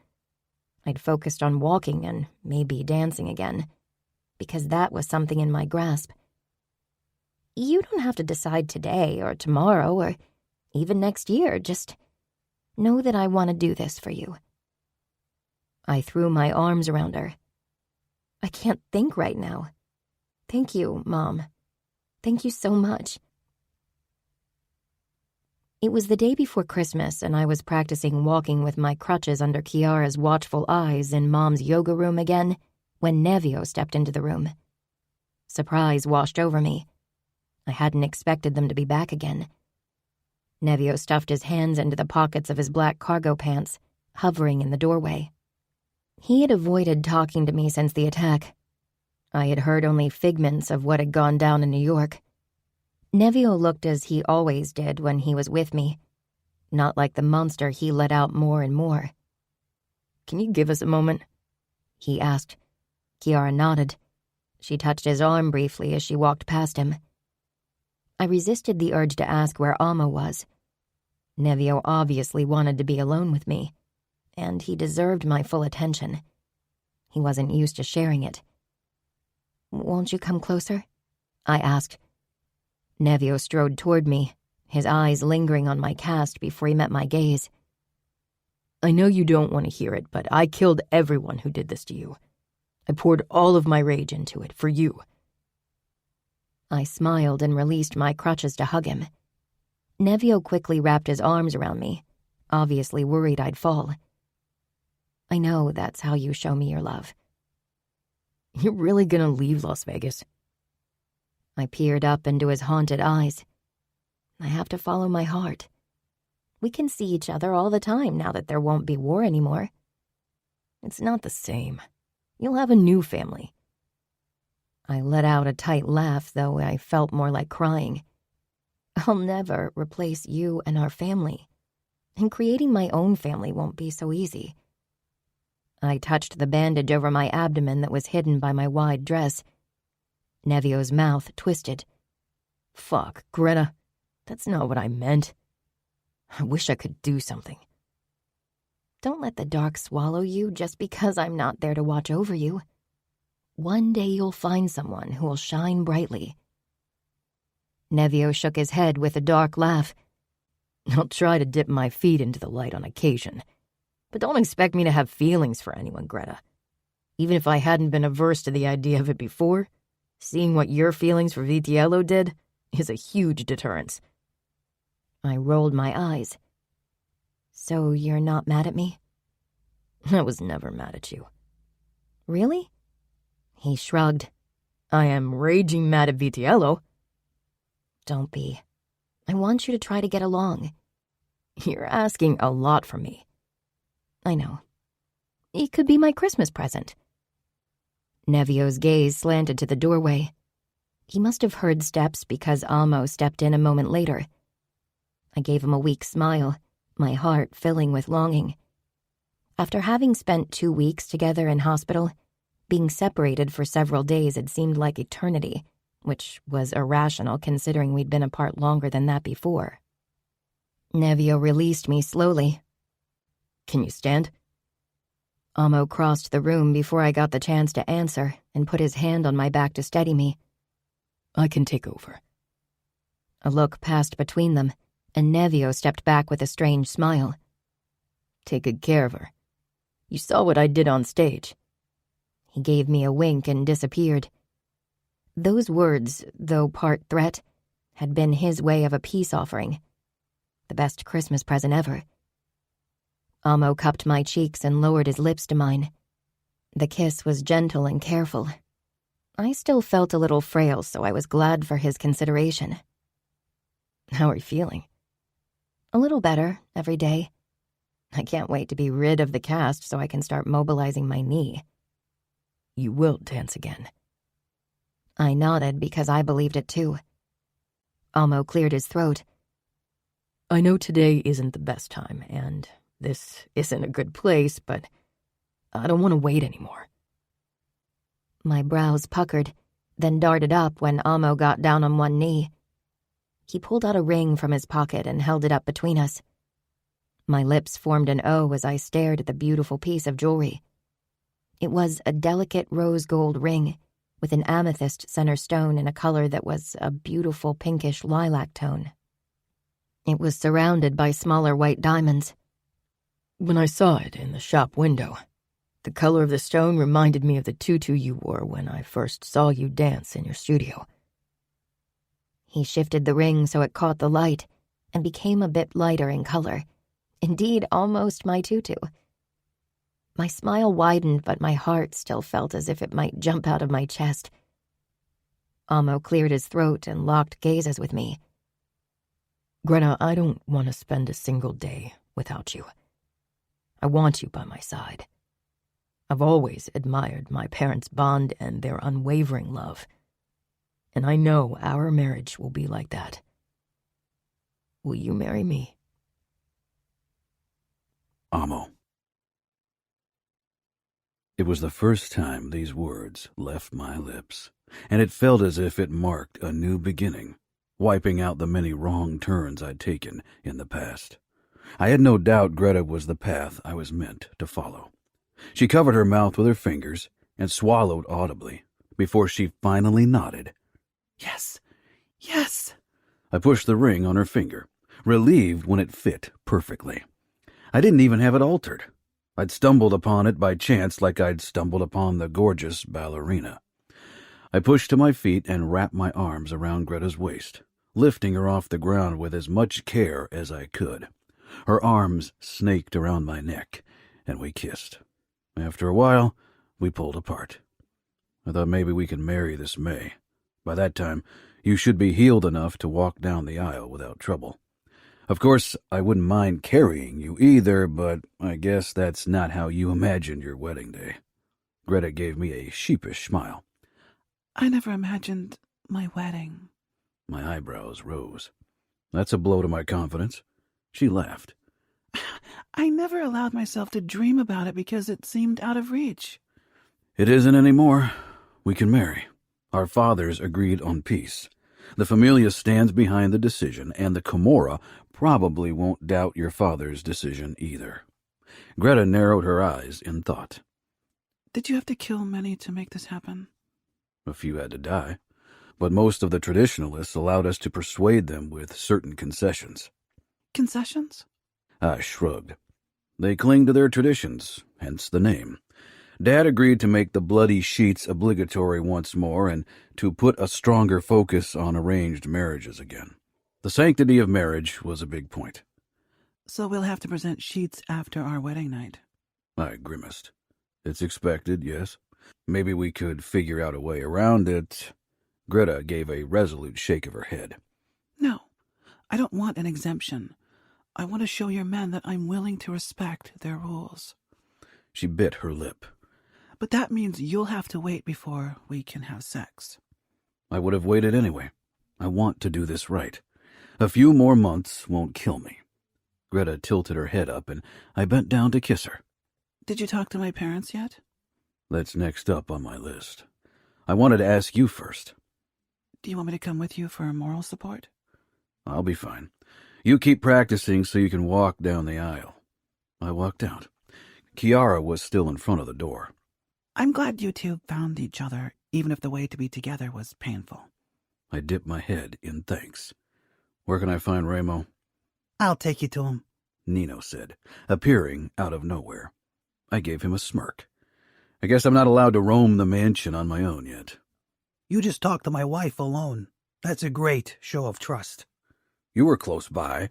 I'd focused on walking and maybe dancing again, because that was something in my grasp. "You don't have to decide today or tomorrow or even next year. Just know that I want to do this for you." I threw my arms around her. "I can't think right now. Thank you, Mom. Thank you so much." It was the day before Christmas, and I was practicing walking with my crutches under Chiara's watchful eyes in Mom's yoga room again when Nevio stepped into the room. Surprise washed over me. I hadn't expected them to be back again. Nevio stuffed his hands into the pockets of his black cargo pants, hovering in the doorway. He had avoided talking to me since the attack. I had heard only figments of what had gone down in New York. Nevio looked as he always did when he was with me, not like the monster he let out more and more. "Can you give us a moment?" he asked. Chiara nodded. She touched his arm briefly as she walked past him. I resisted the urge to ask where Amo was. Nevio obviously wanted to be alone with me. and he deserved my full attention. He wasn't used to sharing it. "Won't you come closer?" I asked. Nevio strode toward me, his eyes lingering on my cast before he met my gaze. "I know you don't want to hear it, but I killed everyone who did this to you. I poured all of my rage into it, for you." I smiled and released my crutches to hug him. Nevio quickly wrapped his arms around me, obviously worried I'd fall. "I know that's how you show me your love." "You're really gonna leave Las Vegas?" I peered up into his haunted eyes. I have to follow my heart. We can see each other all the time now that there won't be war anymore. "It's not the same. You'll have a new family." I let out a tight laugh, though I felt more like crying. I'll never replace you and our family, and creating my own family won't be so easy. I touched the bandage over my abdomen that was hidden by my wide dress. Nevio's mouth twisted. "Fuck, Greta. That's not what I meant. I wish I could do something." Don't let the dark swallow you just because I'm not there to watch over you. One day you'll find someone who will shine brightly. Nevio shook his head with a dark laugh. "I'll try to dip my feet into the light on occasion. But don't expect me to have feelings for anyone, Greta. Even if I hadn't been averse to the idea of it before, seeing what your feelings for Vitiello did is a huge deterrence." I rolled my eyes. "So you're not mad at me?" "I was never mad at you." "Really?" He shrugged. "I am raging mad at Vitiello." "Don't be. I want you to try to get along." "You're asking a lot from me." "I know. It could be my Christmas present." Nevio's gaze slanted to the doorway. He must have heard steps because Amo stepped in a moment later. I gave him a weak smile, my heart filling with longing. After having spent 2 weeks together in hospital, being separated for several days had seemed like eternity, which was irrational considering we'd been apart longer than that before. Nevio released me slowly. "Can you stand?" Amo crossed the room before I got the chance to answer and put his hand on my back to steady me. "I can take over." A look passed between them, and Nevio stepped back with a strange smile. "Take good care of her. You saw what I did on stage." He gave me a wink and disappeared. Those words, though part threat, had been his way of a peace offering. The best Christmas present ever. Amo cupped my cheeks and lowered his lips to mine. The kiss was gentle and careful. I still felt a little frail, so I was glad for his consideration. "How are you feeling?" "A little better every day. I can't wait to be rid of the cast so I can start mobilizing my knee." "You will dance again." I nodded because I believed it too. Amo cleared his throat. "I know today isn't the best time, and this isn't a good place, but I don't want to wait anymore." My brows puckered, then darted up when Amo got down on one knee. He pulled out a ring from his pocket and held it up between us. My lips formed an O as I stared at the beautiful piece of jewelry. It was a delicate rose gold ring with an amethyst center stone in a color that was a beautiful pinkish lilac tone. It was surrounded by smaller white diamonds. "When I saw it in the shop window, the color of the stone reminded me of the tutu you wore when I first saw you dance in your studio." He shifted the ring so it caught the light and became a bit lighter in color. Indeed, almost my tutu. My smile widened, but my heart still felt as if it might jump out of my chest. Amo cleared his throat and locked gazes with me. "Greta, I don't want to spend a single day without you. I want you by my side. I've always admired my parents' bond and their unwavering love, and I know our marriage will be like that. Will you marry me?" Amo. It was the first time these words left my lips, and it felt as if it marked a new beginning, wiping out the many wrong turns I'd taken in the past. I had no doubt Greta was the path I was meant to follow. She covered her mouth with her fingers and swallowed audibly before she finally nodded. Yes, yes. I pushed the ring on her finger, relieved when it fit perfectly. I didn't even have it altered. I'd stumbled upon it by chance like I'd stumbled upon the gorgeous ballerina. I pushed to my feet and wrapped my arms around Greta's waist, lifting her off the ground with as much care as I could. Her arms snaked around my neck, and we kissed. After a while, we pulled apart. I thought maybe we could marry this May. By that time, you should be healed enough to walk down the aisle without trouble. Of course, I wouldn't mind carrying you either, but I guess that's not how you imagined your wedding day. Greta gave me a sheepish smile. I never imagined my wedding. My eyebrows rose. That's a blow to my confidence. She laughed. I never allowed myself to dream about it because it seemed out of reach. It isn't anymore. We can marry. Our fathers agreed on peace. The Famiglia stands behind the decision, and the Camorra probably won't doubt your father's decision either. Greta narrowed her eyes in thought. Did you have to kill many to make this happen? A few had to die, but most of the traditionalists allowed us to persuade them with certain concessions. Concessions? I shrugged. They cling to their traditions, hence the name. Dad agreed to make the bloody sheets obligatory once more and to put a stronger focus on arranged marriages again. The sanctity of marriage was a big point. So we'll have to present sheets after our wedding night. I grimaced. It's expected, yes. Maybe we could figure out a way around it. Greta gave a resolute shake of her head. No, I don't want an exemption. I want to show your men that I'm willing to respect their rules. She bit her lip. But that means you'll have to wait before we can have sex. I would have waited anyway. I want to do this right. A few more months won't kill me. Greta tilted her head up, and I bent down to kiss her. Did you talk to my parents yet? That's next up on my list. I wanted to ask you first. Do you want me to come with you for moral support? I'll be fine. You keep practicing so you can walk down the aisle. I walked out. Kiara was still in front of the door. I'm glad you two found each other, even if the way to be together was painful. I dipped my head in thanks. Where can I find Ramo? I'll take you to him, Nino said, appearing out of nowhere. I gave him a smirk. I guess I'm not allowed to roam the mansion on my own yet. You just talked to my wife alone. That's a great show of trust. You were close by.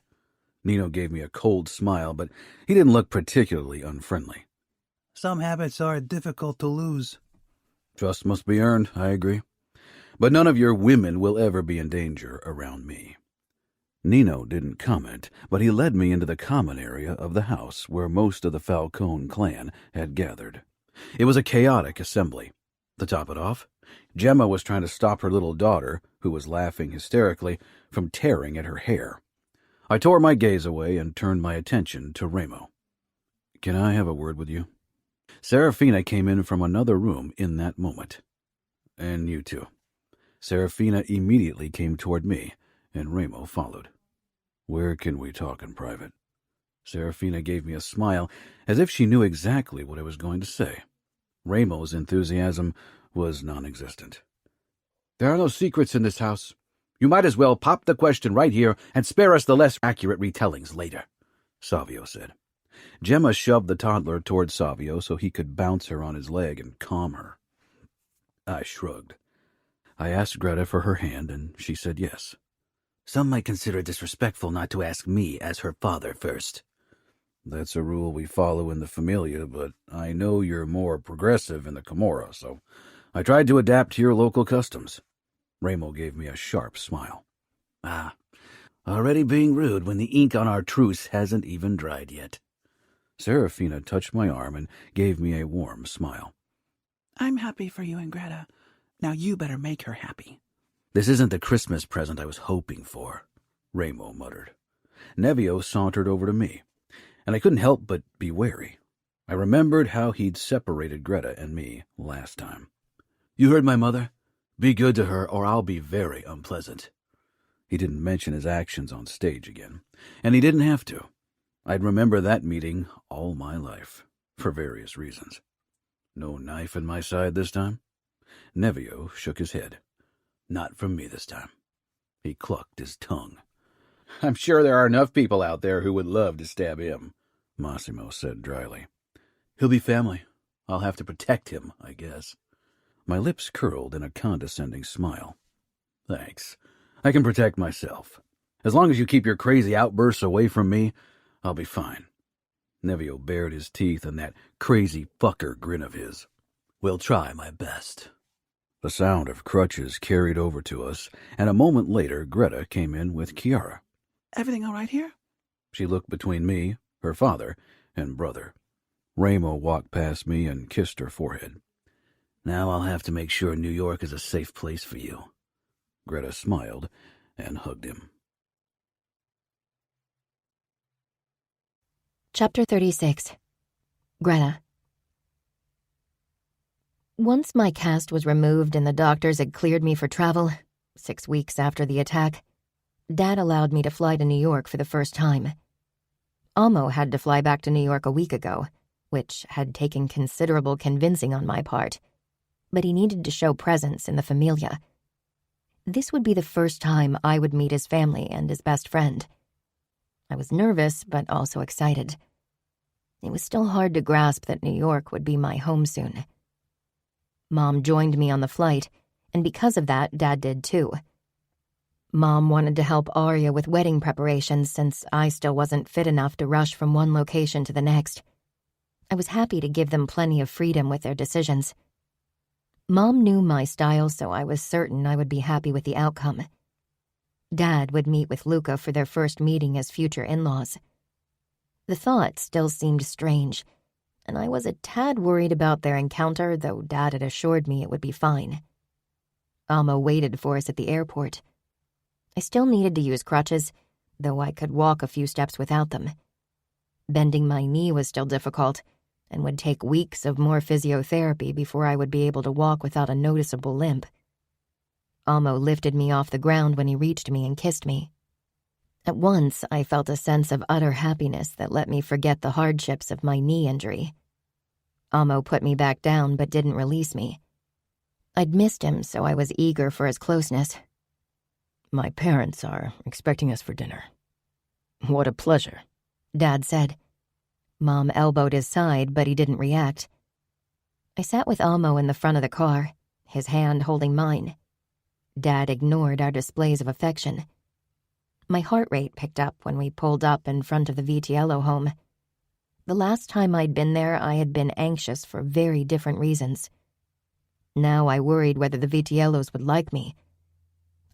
Nino gave me a cold smile, but he didn't look particularly unfriendly. Some habits are difficult to lose. Trust must be earned, I agree. But none of your women will ever be in danger around me. Nino didn't comment, but he led me into the common area of the house where most of the Falcone clan had gathered. It was a chaotic assembly. To top it off, Gemma was trying to stop her little daughter, who was laughing hysterically, from tearing at her hair. I tore my gaze away and turned my attention to Ramo. Can I have a word with you? Serafina came in from another room in that moment. And you too. Serafina immediately came toward me, and Ramo followed. Where can we talk in private? Serafina gave me a smile, as if she knew exactly what I was going to say. Ramo's enthusiasm was non-existent. There are no secrets in this house. You might as well pop the question right here and spare us the less accurate retellings later, Savio said. Gemma shoved the toddler toward Savio so he could bounce her on his leg and calm her. I shrugged. I asked Greta for her hand, and she said yes. Some might consider it disrespectful not to ask me as her father first. That's a rule we follow in the Famiglia, but I know you're more progressive in the Camorra, so I tried to adapt to your local customs. Ramo gave me a sharp smile. Ah, already being rude when the ink on our truce hasn't even dried yet. Serafina touched my arm and gave me a warm smile. I'm happy for you and Greta. Now you better make her happy. This isn't the Christmas present I was hoping for, Ramo muttered. Nevio sauntered over to me, and I couldn't help but be wary. I remembered how he'd separated Greta and me last time. You heard my mother? Be good to her, or I'll be very unpleasant. He didn't mention his actions on stage again, and he didn't have to. I'd remember that meeting all my life, for various reasons. No knife in my side this time? Nevio shook his head. Not from me this time. He clucked his tongue. I'm sure there are enough people out there who would love to stab him, Massimo said dryly. He'll be family. I'll have to protect him, I guess. My lips curled in a condescending smile. Thanks. I can protect myself. As long as you keep your crazy outbursts away from me, I'll be fine. Nevio bared his teeth in that crazy fucker grin of his. We'll try my best. The sound of crutches carried over to us, and a moment later Greta came in with Chiara. Everything all right here? She looked between me, her father, and brother. Ramo walked past me and kissed her forehead. Now I'll have to make sure New York is a safe place for you. Greta smiled and hugged him. Chapter 36. Greta. Once my cast was removed and the doctors had cleared me for travel, 6 weeks after the attack, Dad allowed me to fly to New York for the first time. Amo had to fly back to New York a week ago, which had taken considerable convincing on my part, but he needed to show presence in the Famiglia. This would be the first time I would meet his family and his best friend. I was nervous, but also excited. It was still hard to grasp that New York would be my home soon. Mom joined me on the flight, and because of that, Dad did too. Mom wanted to help Arya with wedding preparations since I still wasn't fit enough to rush from one location to the next. I was happy to give them plenty of freedom with their decisions. Mom knew my style, so I was certain I would be happy with the outcome. Dad would meet with Luca for their first meeting as future in-laws. The thought still seemed strange, and I was a tad worried about their encounter, though Dad had assured me it would be fine. Amo waited for us at the airport. I still needed to use crutches, though I could walk a few steps without them. Bending my knee was still difficult, and would take weeks of more physiotherapy before I would be able to walk without a noticeable limp. Amo lifted me off the ground when he reached me and kissed me. At once, I felt a sense of utter happiness that let me forget the hardships of my knee injury. Amo put me back down but didn't release me. I'd missed him, so I was eager for his closeness. My parents are expecting us for dinner. What a pleasure, Dad said. Mom elbowed his side, but he didn't react. I sat with Amo in the front of the car, his hand holding mine. Dad ignored our displays of affection. My heart rate picked up when we pulled up in front of the Vitiello home. The last time I'd been there, I had been anxious for very different reasons. Now I worried whether the Vitiellos would like me.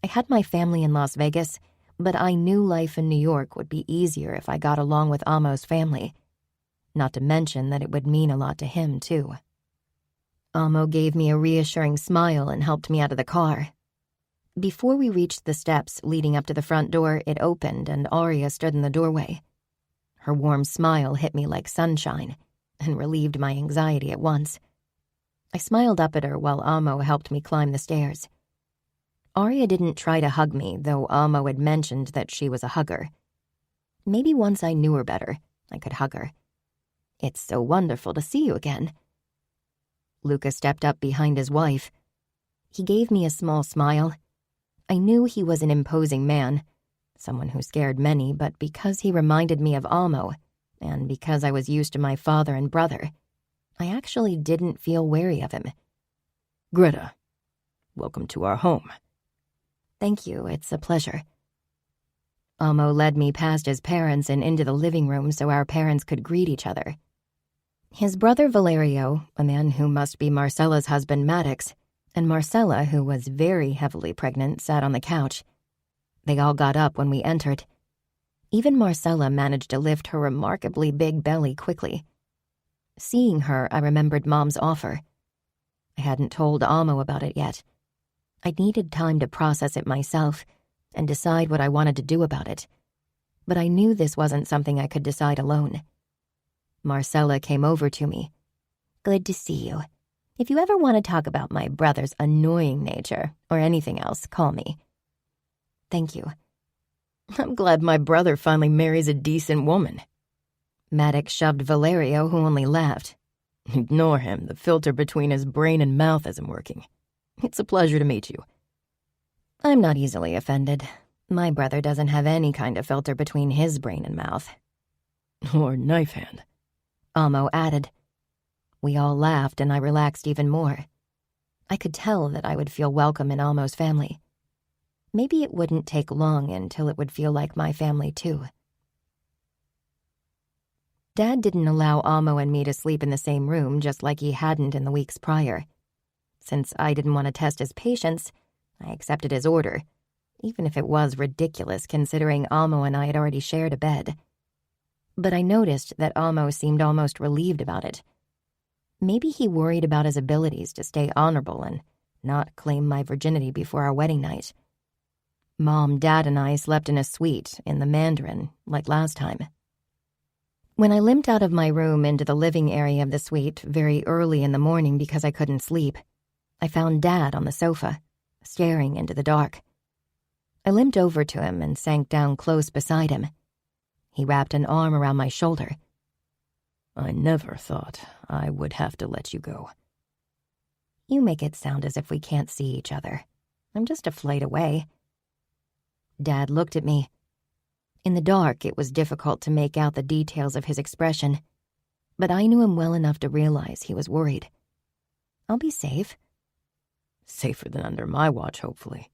I had my family in Las Vegas, but I knew life in New York would be easier if I got along with Amo's family. Not to mention that it would mean a lot to him, too. Amo gave me a reassuring smile and helped me out of the car. Before we reached the steps leading up to the front door, it opened and Arya stood in the doorway. Her warm smile hit me like sunshine and relieved my anxiety at once. I smiled up at her while Amo helped me climb the stairs. Arya didn't try to hug me, though Amo had mentioned that she was a hugger. Maybe once I knew her better, I could hug her. It's so wonderful to see you again. Luca stepped up behind his wife. He gave me a small smile. I knew he was an imposing man, someone who scared many, but because he reminded me of Amo, and because I was used to my father and brother, I actually didn't feel wary of him. Greta, welcome to our home. Thank you, it's a pleasure. Amo led me past his parents and into the living room so our parents could greet each other. His brother Valerio, a man who must be Marcella's husband Maddox, and Marcella, who was very heavily pregnant, sat on the couch. They all got up when we entered. Even Marcella managed to lift her remarkably big belly quickly. Seeing her, I remembered Mom's offer. I hadn't told Amo about it yet. I needed time to process it myself and decide what I wanted to do about it. But I knew this wasn't something I could decide alone. Marcella came over to me. Good to see you. If you ever want to talk about my brother's annoying nature or anything else, call me. Thank you. I'm glad my brother finally marries a decent woman. Maddox shoved Valerio, who only laughed. Ignore him. The filter between his brain and mouth isn't working. It's a pleasure to meet you. I'm not easily offended. My brother doesn't have any kind of filter between his brain and mouth. Or knife hand, Amo added. We all laughed, and I relaxed even more. I could tell that I would feel welcome in Amo's family. Maybe it wouldn't take long until it would feel like my family, too. Dad didn't allow Amo and me to sleep in the same room, just like he hadn't in the weeks prior. Since I didn't want to test his patience, I accepted his order, even if it was ridiculous considering Amo and I had already shared a bed. But I noticed that Amo seemed almost relieved about it. Maybe he worried about his abilities to stay honorable and not claim my virginity before our wedding night. Mom, Dad, and I slept in a suite in the Mandarin, like last time. When I limped out of my room into the living area of the suite very early in the morning because I couldn't sleep, I found Dad on the sofa, staring into the dark. I limped over to him and sank down close beside him. He wrapped an arm around my shoulder. I never thought I would have to let you go. You make it sound as if we can't see each other. I'm just a flight away. Dad looked at me. In the dark, it was difficult to make out the details of his expression, but I knew him well enough to realize he was worried. I'll be safe. Safer than under my watch, hopefully.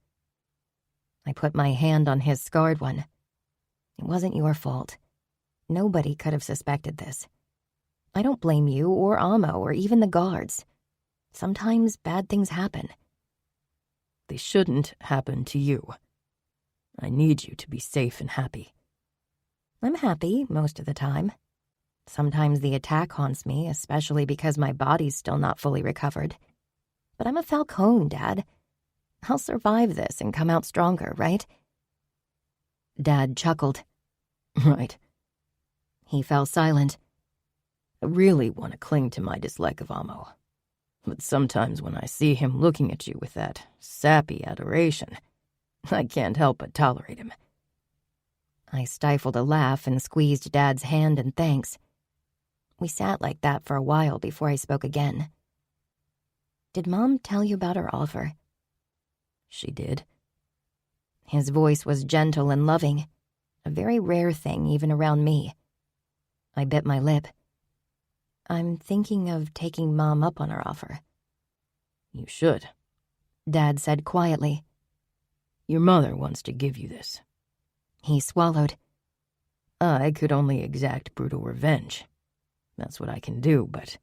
I put my hand on his scarred one. It wasn't your fault. Nobody could have suspected this. I don't blame you or Amo or even the guards. Sometimes bad things happen. They shouldn't happen to you. I need you to be safe and happy. I'm happy most of the time. Sometimes the attack haunts me, especially because my body's still not fully recovered. But I'm a Falcone, Dad. I'll survive this and come out stronger, right? Dad chuckled. Right. He fell silent. I really want to cling to my dislike of Amo. But sometimes when I see him looking at you with that sappy adoration, I can't help but tolerate him. I stifled a laugh and squeezed Dad's hand in thanks. We sat like that for a while before I spoke again. Did Mom tell you about her offer? She did. His voice was gentle and loving, a very rare thing even around me. I bit my lip. I'm thinking of taking Mom up on her offer. You should, Dad said quietly. Your mother wants to give you this. He swallowed. I could only exact brutal revenge. That's what I can do, but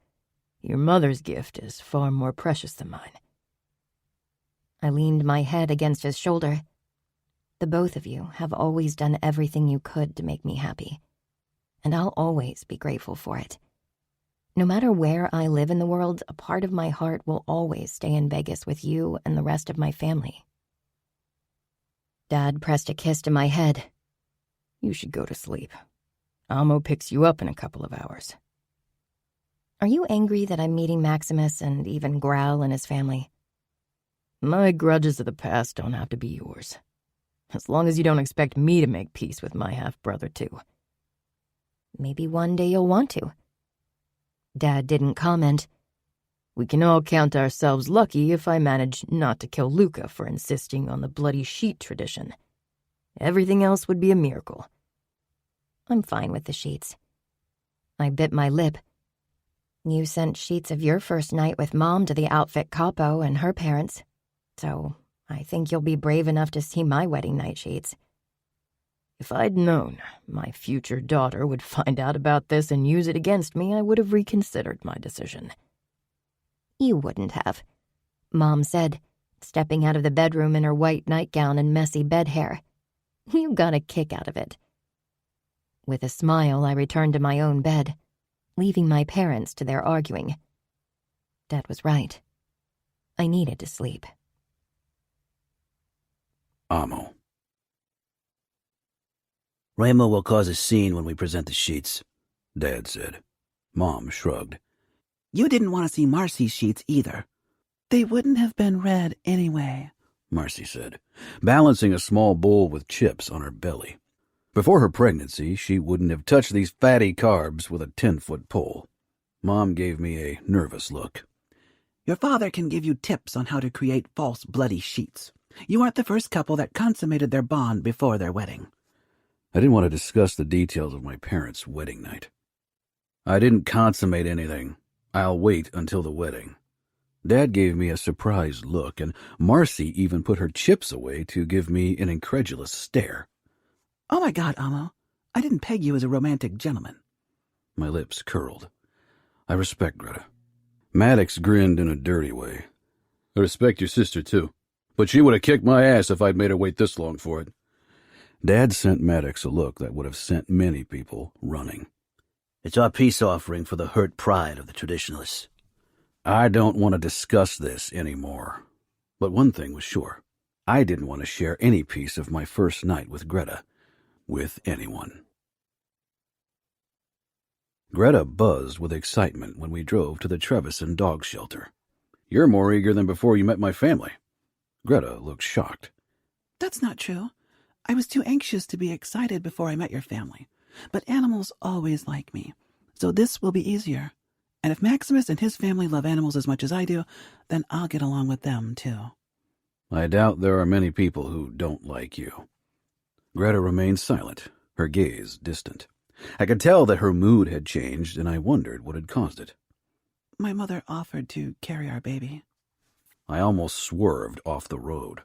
your mother's gift is far more precious than mine. I leaned my head against his shoulder. The both of you have always done everything you could to make me happy, and I'll always be grateful for it. No matter where I live in the world, a part of my heart will always stay in Vegas with you and the rest of my family. Dad pressed a kiss to my head. You should go to sleep. Amo picks you up in a couple of hours. Are you angry that I'm meeting Maximus and even Growl and his family? My grudges of the past don't have to be yours. As long as you don't expect me to make peace with my half-brother, too. Maybe one day you'll want to. Dad didn't comment. We can all count ourselves lucky if I manage not to kill Luca for insisting on the bloody sheet tradition. Everything else would be a miracle. I'm fine with the sheets. I bit my lip. You sent sheets of your first night with Mom to the outfit Capo and her parents, so I think you'll be brave enough to see my wedding night sheets. If I'd known my future daughter would find out about this and use it against me, I would have reconsidered my decision. You wouldn't have, Mom said, stepping out of the bedroom in her white nightgown and messy bed hair. You got a kick out of it. With a smile, I returned to my own bed, leaving my parents to their arguing. Dad was right. I needed to sleep. Amo. Ramo will cause a scene when we present the sheets, Dad said. Mom shrugged. You didn't want to see Marcy's sheets either. They wouldn't have been read anyway, Marcy said, balancing a small bowl with chips on her belly. Before her pregnancy, she wouldn't have touched these fatty carbs with a 10-foot pole. Mom gave me a nervous look. Your father can give you tips on how to create false bloody sheets. You aren't the first couple that consummated their bond before their wedding. I didn't want to discuss the details of my parents' wedding night. I didn't consummate anything. I'll wait until the wedding. Dad gave me a surprised look, and Marcy even put her chips away to give me an incredulous stare. Oh my God, Amo. I didn't peg you as a romantic gentleman. My lips curled. I respect Greta. Maddox grinned in a dirty way. I respect your sister, too. But she would have kicked my ass if I'd made her wait this long for it. Dad sent Maddox a look that would have sent many people running. It's our peace offering for the hurt pride of the traditionalists. I don't want to discuss this anymore. But one thing was sure. I didn't want to share any piece of my first night with Greta, with anyone. Greta buzzed with excitement when we drove to the Trevisan dog shelter. You're more eager than before you met my family. Greta looked shocked. That's not true. I was too anxious to be excited before I met your family. But animals always like me, so this will be easier. And if Maximus and his family love animals as much as I do, then I'll get along with them, too. I doubt there are many people who don't like you. Greta remained silent, her gaze distant. I could tell that her mood had changed, and I wondered what had caused it. My mother offered to carry our baby. I almost swerved off the road.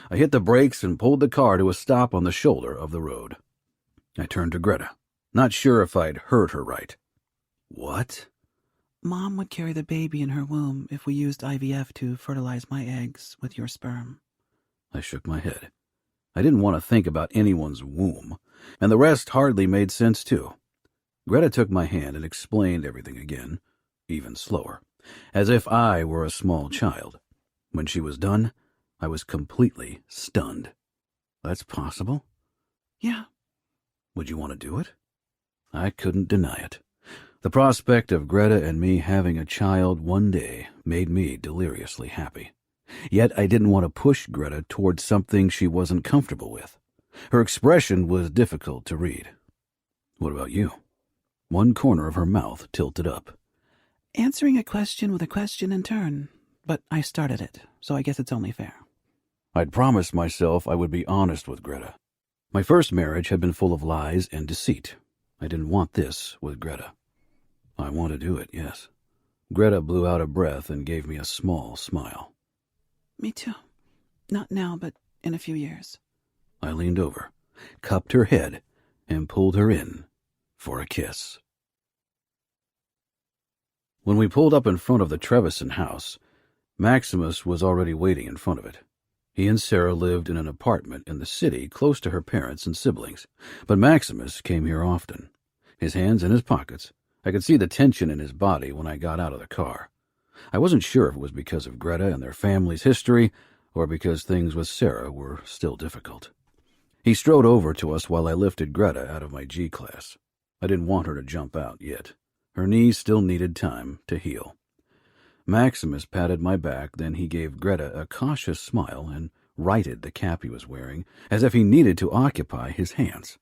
I hit the brakes and pulled the car to a stop on the shoulder of the road. I turned to Greta, not sure if I'd heard her right. What? Mom would carry the baby in her womb if we used IVF to fertilize my eggs with your sperm. I shook my head. I didn't want to think about anyone's womb, and the rest hardly made sense, too. Greta took my hand and explained everything again, even slower, as if I were a small child. When she was done, I was completely stunned. That's possible? Yeah. Would you want to do it? I couldn't deny it. The prospect of Greta and me having a child one day made me deliriously happy. Yet I didn't want to push Greta towards something she wasn't comfortable with. Her expression was difficult to read. What about you? One corner of her mouth tilted up. Answering a question with a question in turn, but I started it, so I guess it's only fair. I'd promised myself I would be honest with Greta. My first marriage had been full of lies and deceit. I didn't want this with Greta. I want to do it, yes. Greta blew out a breath and gave me a small smile. Me too. Not now, but in a few years. I leaned over, cupped her head, and pulled her in for a kiss. When we pulled up in front of the Trevisan house, Maximus was already waiting in front of it. He and Sarah lived in an apartment in the city close to her parents and siblings, but Maximus came here often. His hands in his pockets. I could see the tension in his body when I got out of the car. I wasn't sure if it was because of Greta and their family's history or because things with Sarah were still difficult. He strode over to us while I lifted Greta out of my G-class. I didn't want her to jump out yet. Her knees still needed time to heal. Maximus patted my back, then he gave Greta a cautious smile and righted the cap he was wearing, as if he needed to occupy his hands.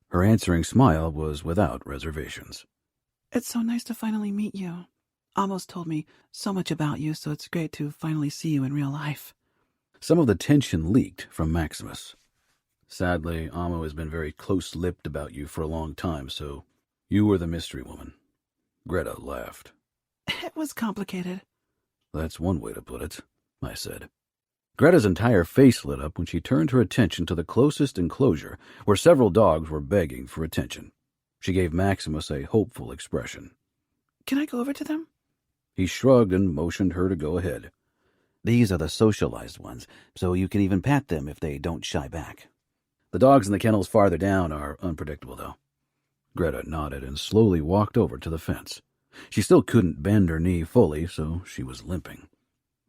Her answering smile was without reservations. It's so nice to finally meet you. Amos told me so much about you, so it's great to finally see you in real life. Some of the tension leaked from Maximus. Sadly, Amo has been very close-lipped about you for a long time, so you were the mystery woman. Greta laughed. It was complicated. That's one way to put it, I said. Greta's entire face lit up when she turned her attention to the closest enclosure, where several dogs were begging for attention. She gave Maximus a hopeful expression. Can I go over to them? He shrugged and motioned her to go ahead. These are the socialized ones, so you can even pat them if they don't shy back. The dogs in the kennels farther down are unpredictable, though. Greta nodded and slowly walked over to the fence. She still couldn't bend her knee fully, so she was limping.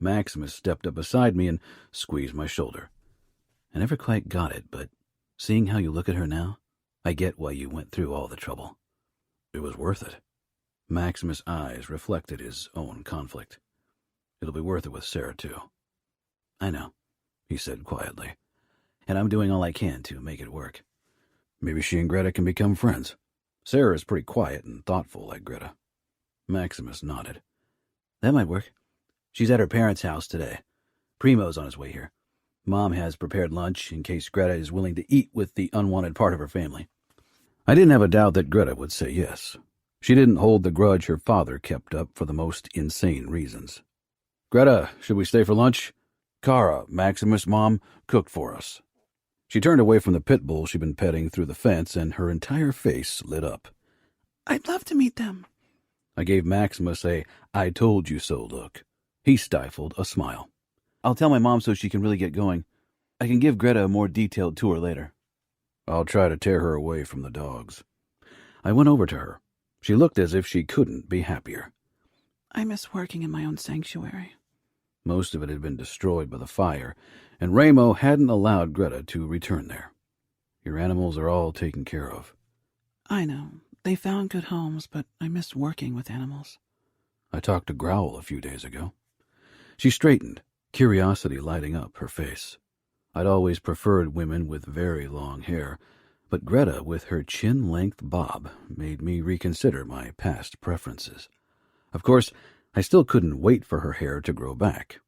Maximus stepped up beside me and squeezed my shoulder. I never quite got it, but seeing how you look at her now, I get why you went through all the trouble. It was worth it. Maximus' eyes reflected his own conflict. It'll be worth it with Sarah, too. I know, he said quietly. And I'm doing all I can to make it work. Maybe she and Greta can become friends. Sarah is pretty quiet and thoughtful like Greta. Maximus nodded. That might work. She's at her parents' house today. Primo's on his way here. Mom has prepared lunch in case Greta is willing to eat with the unwanted part of her family. I didn't have a doubt that Greta would say yes. She didn't hold the grudge her father kept up for the most insane reasons. Greta, should we stay for lunch? Cora, Maximus' mom, cooked for us. She turned away from the pit bull she'd been petting through the fence, and her entire face lit up. I'd love to meet them. I gave Maximus a "I told you so" look. He stifled a smile. I'll tell my mom so she can really get going. I can give Greta a more detailed tour later. I'll try to tear her away from the dogs. I went over to her. She looked as if she couldn't be happier. I miss working in my own sanctuary. Most of it had been destroyed by the fire, and Ramo hadn't allowed Greta to return there. Your animals are all taken care of. I know. They found good homes, but I miss working with animals. I talked to Growl a few days ago. She straightened, curiosity lighting up her face. I'd always preferred women with very long hair, but Greta with her chin-length bob made me reconsider my past preferences. Of course, I still couldn't wait for her hair to grow back.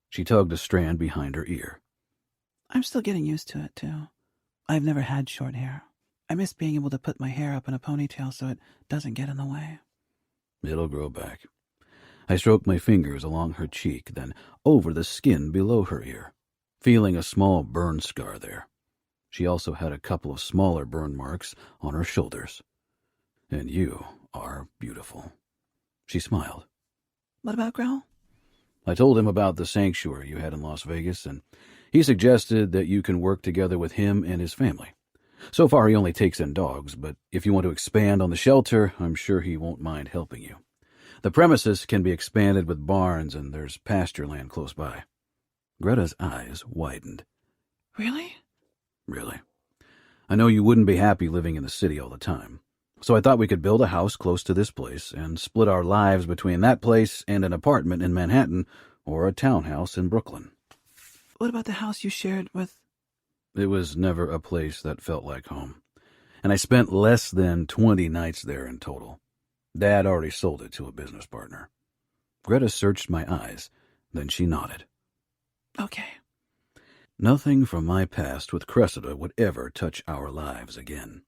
She tugged a strand behind her ear. I'm still getting used to it, too. I've never had short hair. I miss being able to put my hair up in a ponytail so it doesn't get in the way. It'll grow back. I stroked my fingers along her cheek, then over the skin below her ear, feeling a small burn scar there. She also had a couple of smaller burn marks on her shoulders. And you are beautiful. She smiled. What about Growl? I told him about the sanctuary you had in Las Vegas, and he suggested that you can work together with him and his family. So far, he only takes in dogs, but if you want to expand on the shelter, I'm sure he won't mind helping you. The premises can be expanded with barns, and there's pasture land close by. Greta's eyes widened. Really? Really. I know you wouldn't be happy living in the city all the time, so I thought we could build a house close to this place and split our lives between that place and an apartment in Manhattan or a townhouse in Brooklyn. What about the house you shared with... It was never a place that felt like home, and I spent less than 20 nights there in total. Dad already sold it to a business partner. Greta searched my eyes, then she nodded. Okay. Nothing from my past with Cressida would ever touch our lives again.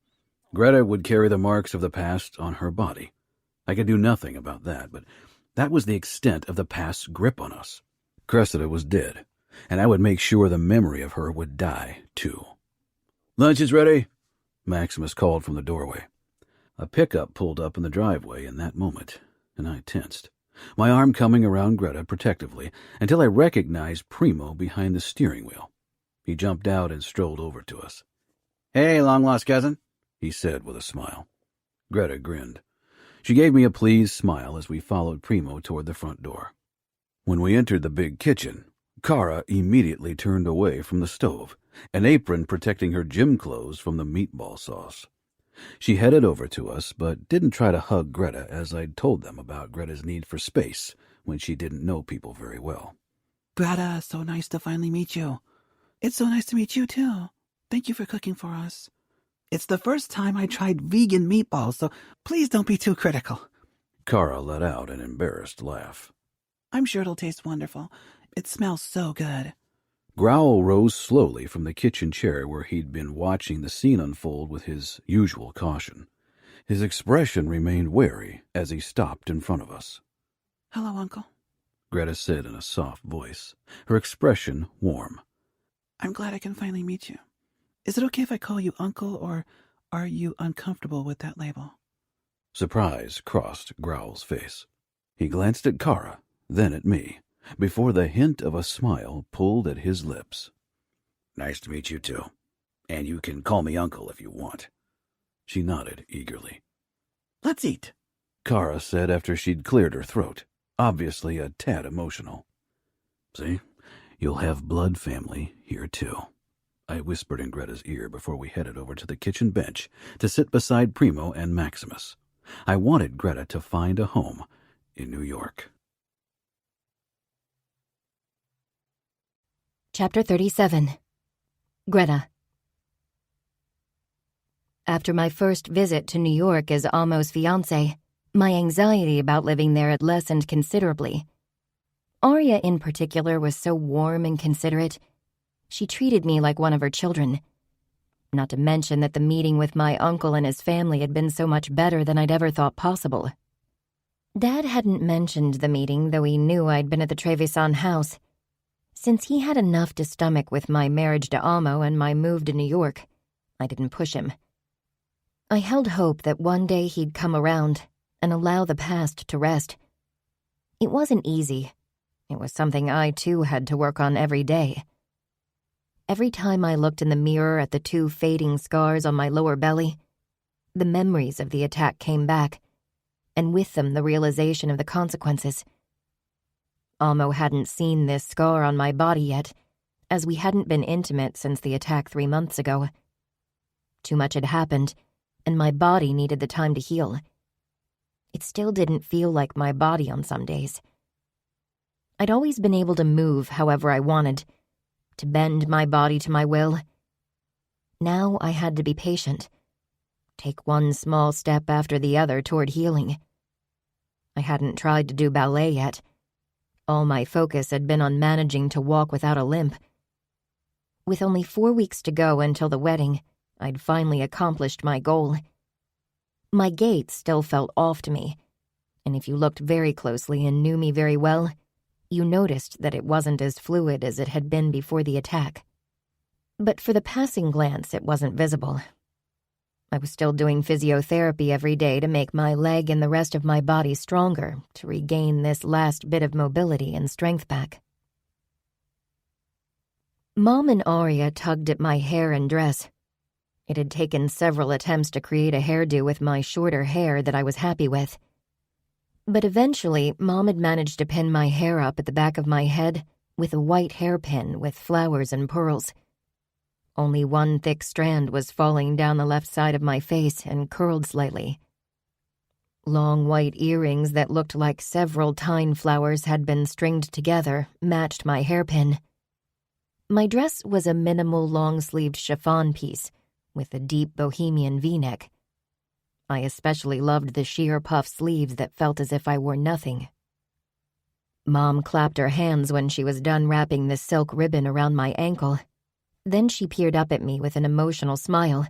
Greta would carry the marks of the past on her body. I could do nothing about that, but that was the extent of the past's grip on us. Cressida was dead, and I would make sure the memory of her would die, too. "Lunch is ready," Maximus called from the doorway. A pickup pulled up in the driveway in that moment, and I tensed, my arm coming around Greta protectively until I recognized Primo behind the steering wheel. He jumped out and strolled over to us. "Hey, long-lost cousin," he said with a smile. Greta grinned. She gave me a pleased smile as we followed Primo toward the front door. When we entered the big kitchen, Cora immediately turned away from the stove, an apron protecting her gym clothes from the meatball sauce. She headed over to us, but didn't try to hug Greta as I'd told them about Greta's need for space when she didn't know people very well. Greta, so nice to finally meet you. It's so nice to meet you, too. Thank you for cooking for us. It's the first time I tried vegan meatballs, so please don't be too critical. Cora let out an embarrassed laugh. I'm sure it'll taste wonderful. It smells so good. Growl rose slowly from the kitchen chair where he'd been watching the scene unfold with his usual caution. His expression remained wary as he stopped in front of us. "Hello, Uncle," Greta said in a soft voice, her expression warm. "I'm glad I can finally meet you. Is it okay if I call you Uncle, or are you uncomfortable with that label?" Surprise crossed Growl's face. He glanced at Cora, then at me, before the hint of a smile pulled at his lips. "Nice to meet you, too. And you can call me Uncle if you want." She nodded eagerly. "Let's eat," Cora said after she'd cleared her throat, obviously a tad emotional. "See, you'll have blood family here, too," I whispered in Greta's ear before we headed over to the kitchen bench to sit beside Primo and Maximus. I wanted Greta to find a home in New York. Chapter 37. Greta. After my first visit to New York as Amo's fiancé, my anxiety about living there had lessened considerably. Arya in particular was so warm and considerate. She treated me like one of her children. Not to mention that the meeting with my uncle and his family had been so much better than I'd ever thought possible. Dad hadn't mentioned the meeting, though he knew I'd been at the Trevisan house. Since he had enough to stomach with my marriage to Amo and my move to New York, I didn't push him. I held hope that one day he'd come around and allow the past to rest. It wasn't easy. It was something I, too, had to work on every day. Every time I looked in the mirror at the 2 fading scars on my lower belly, the memories of the attack came back, and with them the realization of the consequences. Amo hadn't seen this scar on my body yet, as we hadn't been intimate since the attack 3 months ago. Too much had happened, and my body needed the time to heal. It still didn't feel like my body on some days. I'd always been able to move however I wanted, to bend my body to my will. Now I had to be patient, take one small step after the other toward healing. I hadn't tried to do ballet yet. All my focus had been on managing to walk without a limp. With only 4 weeks to go until the wedding, I'd finally accomplished my goal. My gait still felt off to me, and if you looked very closely and knew me very well, you noticed that it wasn't as fluid as it had been before the attack. But for the passing glance, it wasn't visible. I was still doing physiotherapy every day to make my leg and the rest of my body stronger to regain this last bit of mobility and strength back. Mom and Arya tugged at my hair and dress. It had taken several attempts to create a hairdo with my shorter hair that I was happy with. But eventually, Mom had managed to pin my hair up at the back of my head with a white hairpin with flowers and pearls. Only one thick strand was falling down the left side of my face and curled slightly. Long white earrings that looked like several tine flowers had been stringed together matched my hairpin. My dress was a minimal long-sleeved chiffon piece with a deep bohemian V-neck. I especially loved the sheer puff sleeves that felt as if I wore nothing. Mom clapped her hands when she was done wrapping the silk ribbon around my ankle. Then she peered up at me with an emotional smile.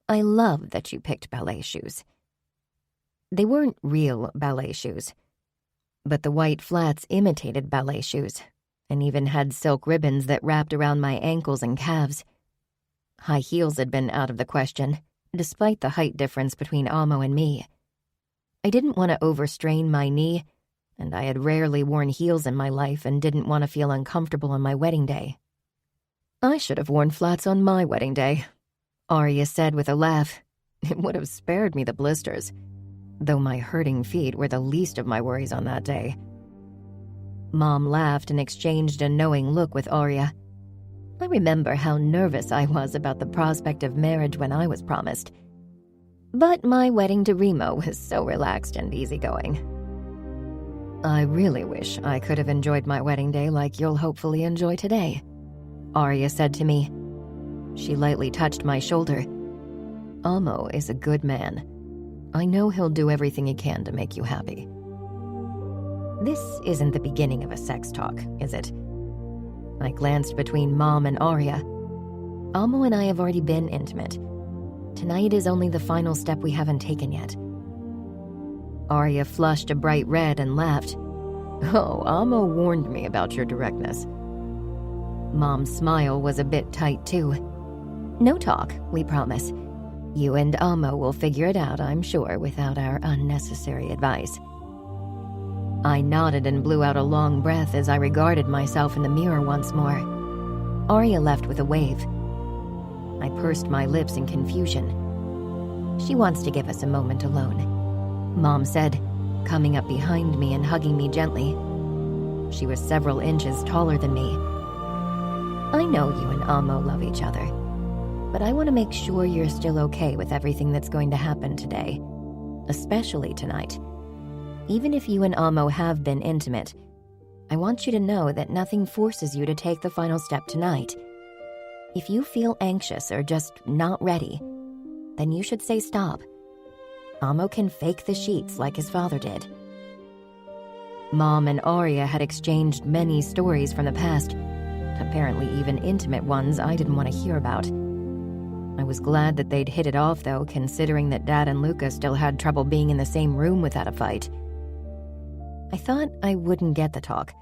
"I love that you picked ballet shoes." They weren't real ballet shoes, but the white flats imitated ballet shoes and even had silk ribbons that wrapped around my ankles and calves. High heels had been out of the question, despite the height difference between Amo and me. I didn't want to overstrain my knee, and I had rarely worn heels in my life and didn't want to feel uncomfortable on my wedding day. "I should have worn flats on my wedding day," Arya said with a laugh. It would have spared me the blisters, though my hurting feet were the least of my worries on that day. Mom laughed and exchanged a knowing look with Arya. I remember how nervous I was about the prospect of marriage when I was promised. But my wedding to Remo was so relaxed and easygoing. "I really wish I could have enjoyed my wedding day like you'll hopefully enjoy today," Arya said to me. She lightly touched my shoulder. "Amo is a good man. I know he'll do everything he can to make you happy." This isn't the beginning of a sex talk, is it? I glanced between Mom and Arya. Amo and I have already been intimate. Tonight is only the final step we haven't taken yet. Arya flushed a bright red and laughed. "Oh, Amo warned me about your directness." Mom's smile was a bit tight, too. "No talk, we promise. You and Amo will figure it out, I'm sure, without our unnecessary advice." I nodded and blew out a long breath as I regarded myself in the mirror once more. Arya left with a wave. I pursed my lips in confusion. "She wants to give us a moment alone," Mom said, coming up behind me and hugging me gently. She was several inches taller than me. "I know you and Amo love each other, but I want to make sure you're still okay with everything that's going to happen today, especially tonight. Even if you and Amo have been intimate, I want you to know that nothing forces you to take the final step tonight. If you feel anxious or just not ready, then you should say stop. Amo can fake the sheets like his father did. Mom and Arya had exchanged many stories from the past, apparently even intimate ones I didn't want to hear about. I was glad that they'd hit it off, though, considering that Dad and Luca still had trouble being in the same room without a fight. I thought I wouldn't get the talk.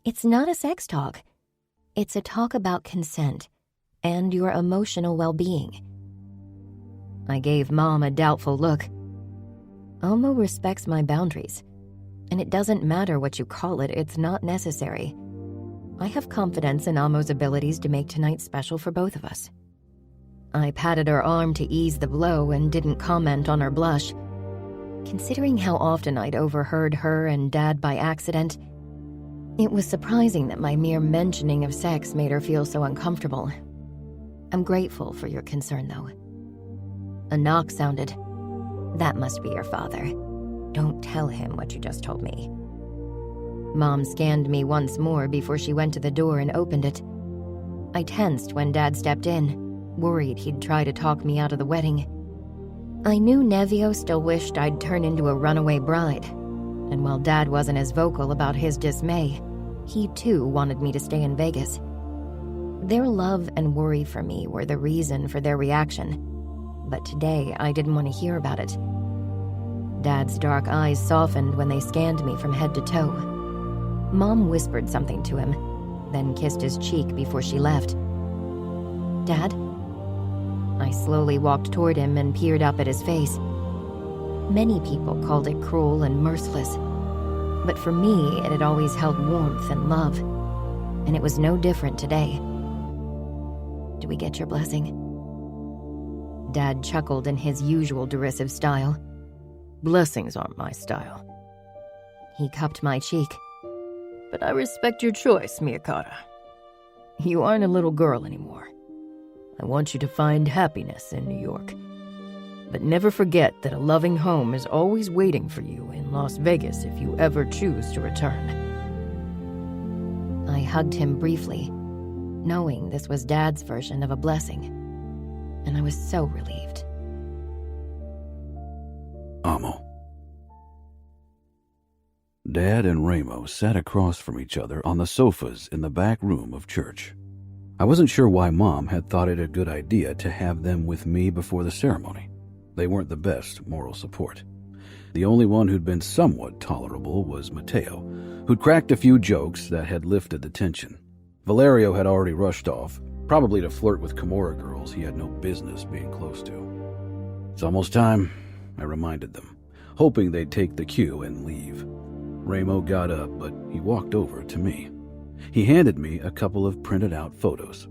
It's not a sex talk. It's a talk about consent and your emotional well-being. I gave Mom a doubtful look. Amo respects my boundaries, and it doesn't matter what you call it, it's not necessary. I have confidence in Amo's abilities to make tonight special for both of us. I patted her arm to ease the blow and didn't comment on her blush. Considering how often I'd overheard her and Dad by accident, it was surprising that my mere mentioning of sex made her feel so uncomfortable. I'm grateful for your concern, though. A knock sounded. That must be your father. Don't tell him what you just told me. Mom scanned me once more before she went to the door and opened it. I tensed when Dad stepped in, worried he'd try to talk me out of the wedding. I knew Nevio still wished I'd turn into a runaway bride, and while Dad wasn't as vocal about his dismay, he too wanted me to stay in Vegas. Their love and worry for me were the reason for their reaction, but today I didn't want to hear about it. Dad's dark eyes softened when they scanned me from head to toe. Mom whispered something to him, then kissed his cheek before she left. Dad? I slowly walked toward him and peered up at his face. Many people called it cruel and merciless, but for me it had always held warmth and love, and it was no different today. Do we get your blessing? Dad chuckled in his usual derisive style. Blessings aren't my style. He cupped my cheek. But I respect your choice, Mia Cara. You aren't a little girl anymore. I want you to find happiness in New York. But never forget that a loving home is always waiting for you in Las Vegas if you ever choose to return. I hugged him briefly, knowing this was Dad's version of a blessing, and I was so relieved. Amo. Dad and Ramo sat across from each other on the sofas in the back room of church. I wasn't sure why Mom had thought it a good idea to have them with me before the ceremony. They weren't the best moral support. The only one who'd been somewhat tolerable was Matteo, who'd cracked a few jokes that had lifted the tension. Valerio had already rushed off, probably to flirt with Camorra girls he had no business being close to. It's almost time, I reminded them, hoping they'd take the cue and leave. Ramo got up, but he walked over to me. He handed me a couple of printed-out photos.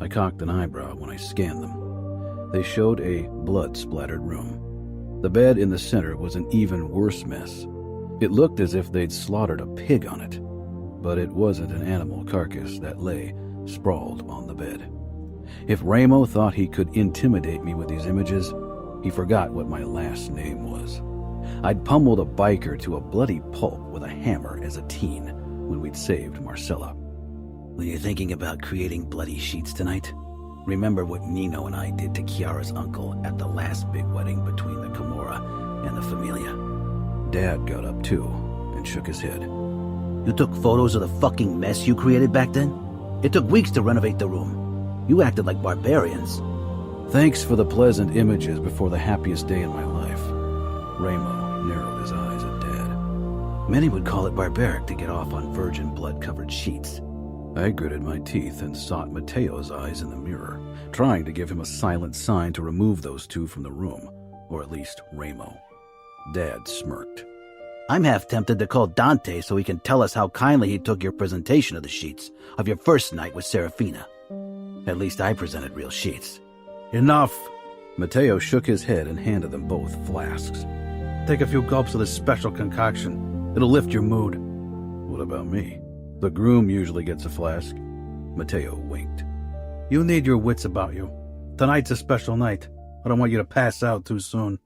I cocked an eyebrow when I scanned them. They showed a blood-splattered room. The bed in the center was an even worse mess. It looked as if they'd slaughtered a pig on it, but it wasn't an animal carcass that lay sprawled on the bed. If Ramo thought he could intimidate me with these images, he forgot what my last name was. I'd pummeled a biker to a bloody pulp with a hammer as a teen when we'd saved Marcella. When you're thinking about creating bloody sheets tonight, remember what Nino and I did to Chiara's uncle at the last big wedding between the Camorra and the Famiglia. Dad got up too and shook his head. You took photos of the fucking mess you created back then? It took weeks to renovate the room. You acted like barbarians. Thanks for the pleasant images before the happiest day in my life. Ramo narrowed his eyes at Dad. Many would call it barbaric to get off on virgin blood-covered sheets. I gritted my teeth and sought Matteo's eyes in the mirror, trying to give him a silent sign to remove those two from the room, or at least Ramo. Dad smirked. I'm half tempted to call Dante so he can tell us how kindly he took your presentation of the sheets, of your first night with Serafina. At least I presented real sheets. Enough! Matteo shook his head and handed them both flasks. Take a few gulps of this special concoction. It'll lift your mood. What about me? The groom usually gets a flask. Matteo winked. You need your wits about you. Tonight's a special night. I don't want you to pass out too soon.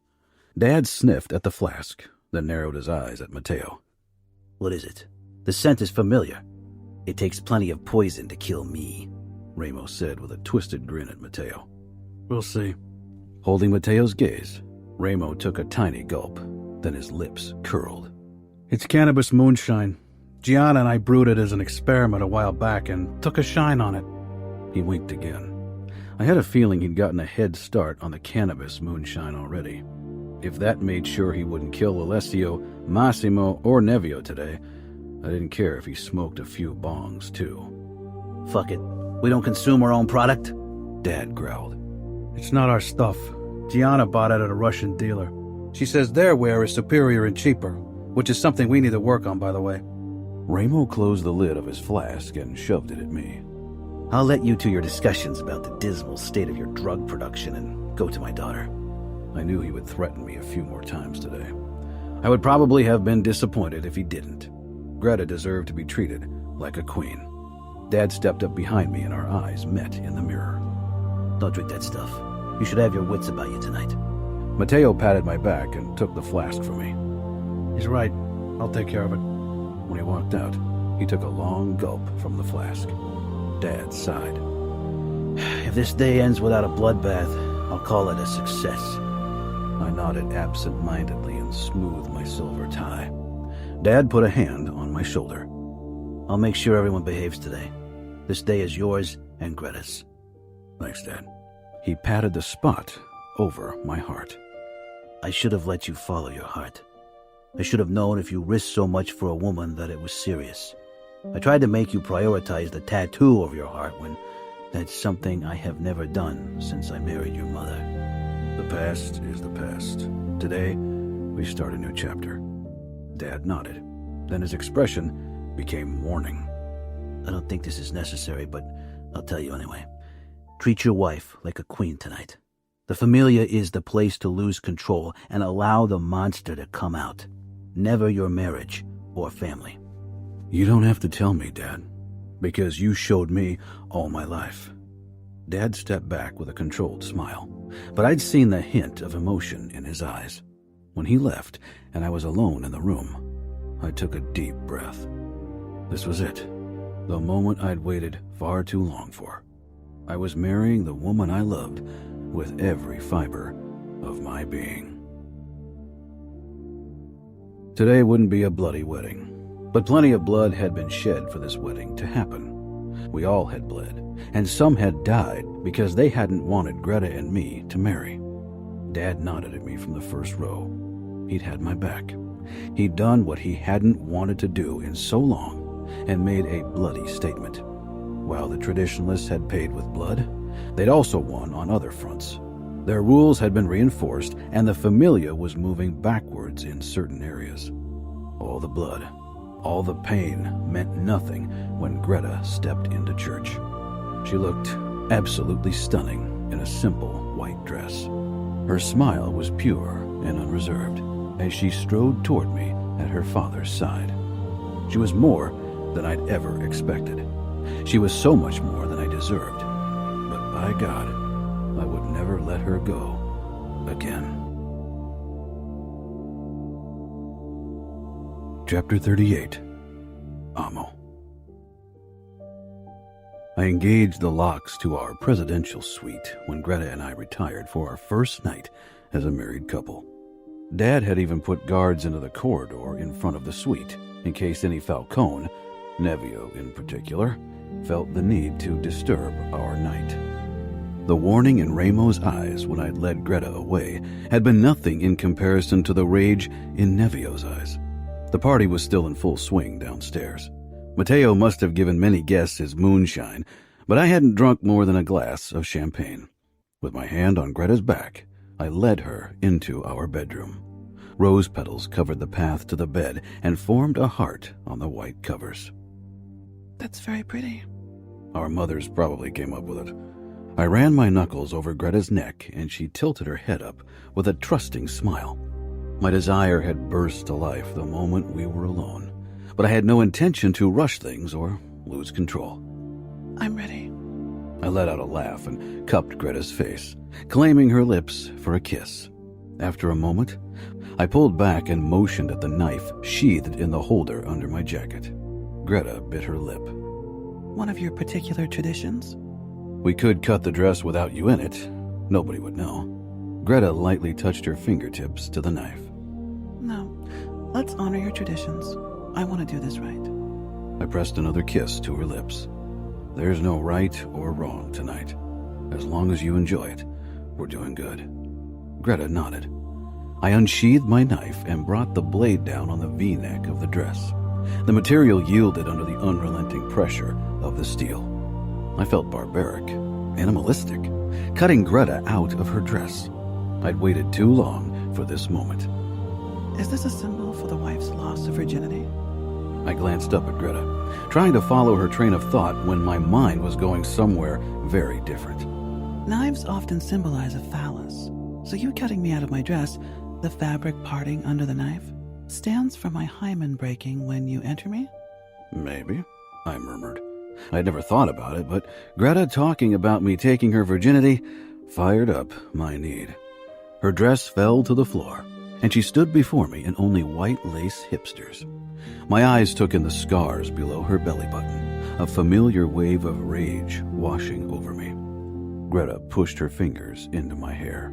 Dad sniffed at the flask, then narrowed his eyes at Matteo. What is it? The scent is familiar. It takes plenty of poison to kill me, Ramo said with a twisted grin at Matteo. We'll see. Holding Mateo's gaze, Ramo took a tiny gulp, then his lips curled. It's cannabis moonshine. Gianna and I brewed it as an experiment a while back and took a shine on it. He winked again. I had a feeling he'd gotten a head start on the cannabis moonshine already. If that made sure he wouldn't kill Alessio, Massimo, or Nevio today, I didn't care if he smoked a few bongs, too. Fuck it. We don't consume our own product? Dad growled. It's not our stuff. Gianna bought it at a Russian dealer. She says their ware is superior and cheaper, which is something we need to work on, by the way. Ramo closed the lid of his flask and shoved it at me. I'll let you to your discussions about the dismal state of your drug production and go to my daughter. I knew he would threaten me a few more times today. I would probably have been disappointed if he didn't. Greta deserved to be treated like a queen. Dad stepped up behind me and our eyes met in the mirror. Don't drink that stuff. You should have your wits about you tonight. Mateo patted my back and took the flask from me. He's right. I'll take care of it. When he walked out, he took a long gulp from the flask. Dad sighed. If this day ends without a bloodbath, I'll call it a success. I nodded absent-mindedly and smoothed my silver tie. Dad put a hand on my shoulder. I'll make sure everyone behaves today. This day is yours and Greta's. Thanks, Dad. He patted the spot over my heart. I should have let you follow your heart. I should have known if you risked so much for a woman that it was serious. I tried to make you prioritize the tattoo of your heart when that's something I have never done since I married your mother. The past is the past. Today, we start a new chapter. Dad nodded. Then his expression became warning. I don't think this is necessary, but I'll tell you anyway. Treat your wife like a queen tonight. The Famiglia is the place to lose control and allow the monster to come out. Never your marriage or family. You don't have to tell me, Dad, because you showed me all my life. Dad stepped back with a controlled smile, but I'd seen the hint of emotion in his eyes. When he left and I was alone in the room, I took a deep breath. This was it, the moment I'd waited far too long for. I was marrying the woman I loved with every fiber of my being. Today wouldn't be a bloody wedding, but plenty of blood had been shed for this wedding to happen. We all had bled, and some had died because they hadn't wanted Greta and me to marry. Dad nodded at me from the first row. He'd had my back. He'd done what he hadn't wanted to do in so long and made a bloody statement. While the traditionalists had paid with blood, they'd also won on other fronts. Their rules had been reinforced, and the Famiglia was moving backwards in certain areas. All the blood, all the pain meant nothing when Greta stepped into church. She looked absolutely stunning in a simple white dress. Her smile was pure and unreserved as she strode toward me at her father's side. She was more than I'd ever expected. She was so much more than I deserved. But by God, I would never let her go again. Chapter 38. Amo. I engaged the locks to our presidential suite when Greta and I retired for our first night as a married couple. Dad had even put guards into the corridor in front of the suite in case any Falcone, Nevio in particular, felt the need to disturb our night. The warning in Ramo's eyes when I'd led Greta away had been nothing in comparison to the rage in Nevio's eyes. The party was still in full swing downstairs. Mateo must have given many guests his moonshine, but I hadn't drunk more than a glass of champagne. With my hand on Greta's back, I led her into our bedroom. Rose petals covered the path to the bed and formed a heart on the white covers. That's very pretty. Our mothers probably came up with it. I ran my knuckles over Greta's neck, and she tilted her head up with a trusting smile. My desire had burst to life the moment we were alone, but I had no intention to rush things or lose control. I'm ready. I let out a laugh and cupped Greta's face, claiming her lips for a kiss. After a moment, I pulled back and motioned at the knife sheathed in the holder under my jacket. Greta bit her lip. One of your particular traditions? We could cut the dress without you in it. Nobody would know. Greta lightly touched her fingertips to the knife. No, let's honor your traditions. I want to do this right. I pressed another kiss to her lips. There's no right or wrong tonight. As long as you enjoy it, we're doing good. Greta nodded. I unsheathed my knife and brought the blade down on the V-neck of the dress. The material yielded under the unrelenting pressure of the steel. I felt barbaric, animalistic, cutting Greta out of her dress. I'd waited too long for this moment. Is this a symbol for the wife's loss of virginity? I glanced up at Greta, trying to follow her train of thought when my mind was going somewhere very different. Knives often symbolize a phallus, so you cutting me out of my dress, the fabric parting under the knife, stands for my hymen breaking when you enter me? Maybe, I murmured. I'd never thought about it, but Greta talking about me taking her virginity fired up my need. Her dress fell to the floor, and she stood before me in only white lace hipsters. My eyes took in the scars below her belly button, a familiar wave of rage washing over me. Greta pushed her fingers into my hair.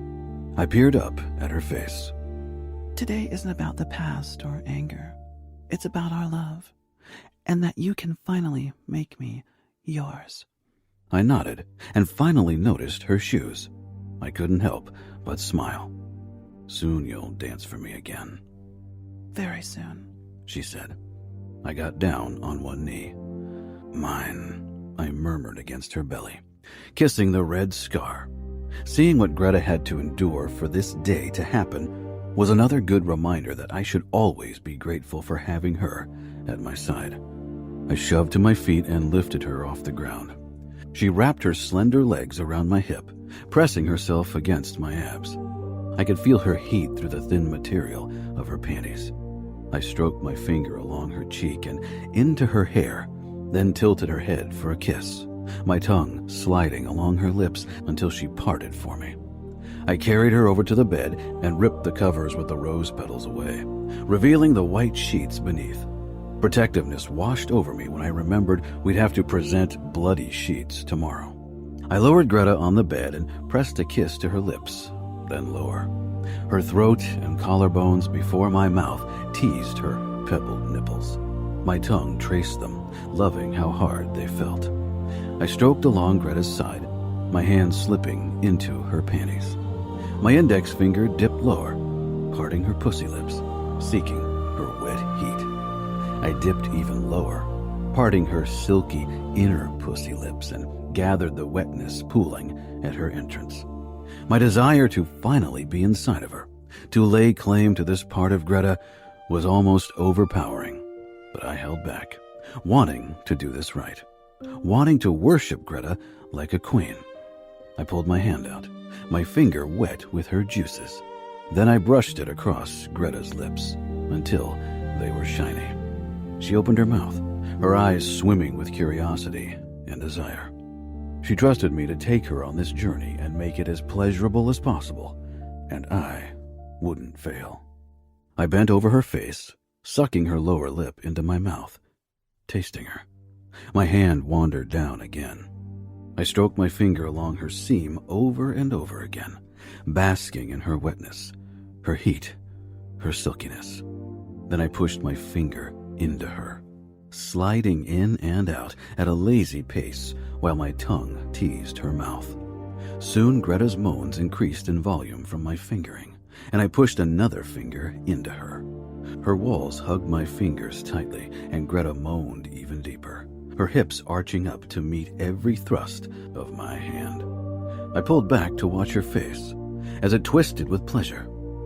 I peered up at her face. Today isn't about the past or anger. It's about our love, and that you can finally make me yours. I nodded and finally noticed her shoes. I couldn't help but smile. Soon you'll dance for me again. Very soon, she said. I got down on one knee. Mine, I murmured against her belly, kissing the red scar. Seeing what Greta had to endure for this day to happen was another good reminder that I should always be grateful for having her at my side. I shoved to my feet and lifted her off the ground. She wrapped her slender legs around my hip, pressing herself against my abs. I could feel her heat through the thin material of her panties. I stroked my finger along her cheek and into her hair, then tilted her head for a kiss, my tongue sliding along her lips until she parted for me. I carried her over to the bed and ripped the covers with the rose petals away, revealing the white sheets beneath. Protectiveness washed over me when I remembered we'd have to present bloody sheets tomorrow. I lowered Greta on the bed and pressed a kiss to her lips, then lower. Her throat and collarbones before my mouth teased her pebbled nipples. My tongue traced them, loving how hard they felt. I stroked along Greta's side, my hand slipping into her panties. My index finger dipped lower, parting her pussy lips, seeking her wet heat. I dipped even lower, parting her silky inner pussy lips, and gathered the wetness pooling at her entrance. My desire to finally be inside of her, to lay claim to this part of Greta, was almost overpowering, but I held back, wanting to do this right, wanting to worship Greta like a queen. I pulled my hand out, my finger wet with her juices. Then I brushed it across Greta's lips until they were shiny. She opened her mouth, her eyes swimming with curiosity and desire. She trusted me to take her on this journey and make it as pleasurable as possible, and I wouldn't fail. I bent over her face, sucking her lower lip into my mouth, tasting her. My hand wandered down again. I stroked my finger along her seam over and over again, basking in her wetness, her heat, her silkiness. Then I pushed my finger into her, sliding in and out at a lazy pace while my tongue teased her mouth. Soon Greta's moans increased in volume from my fingering, and I pushed another finger into her. Her walls hugged my fingers tightly, and Greta moaned even deeper, her hips arching up to meet every thrust of my hand. I pulled back to watch her face as it twisted with pleasure,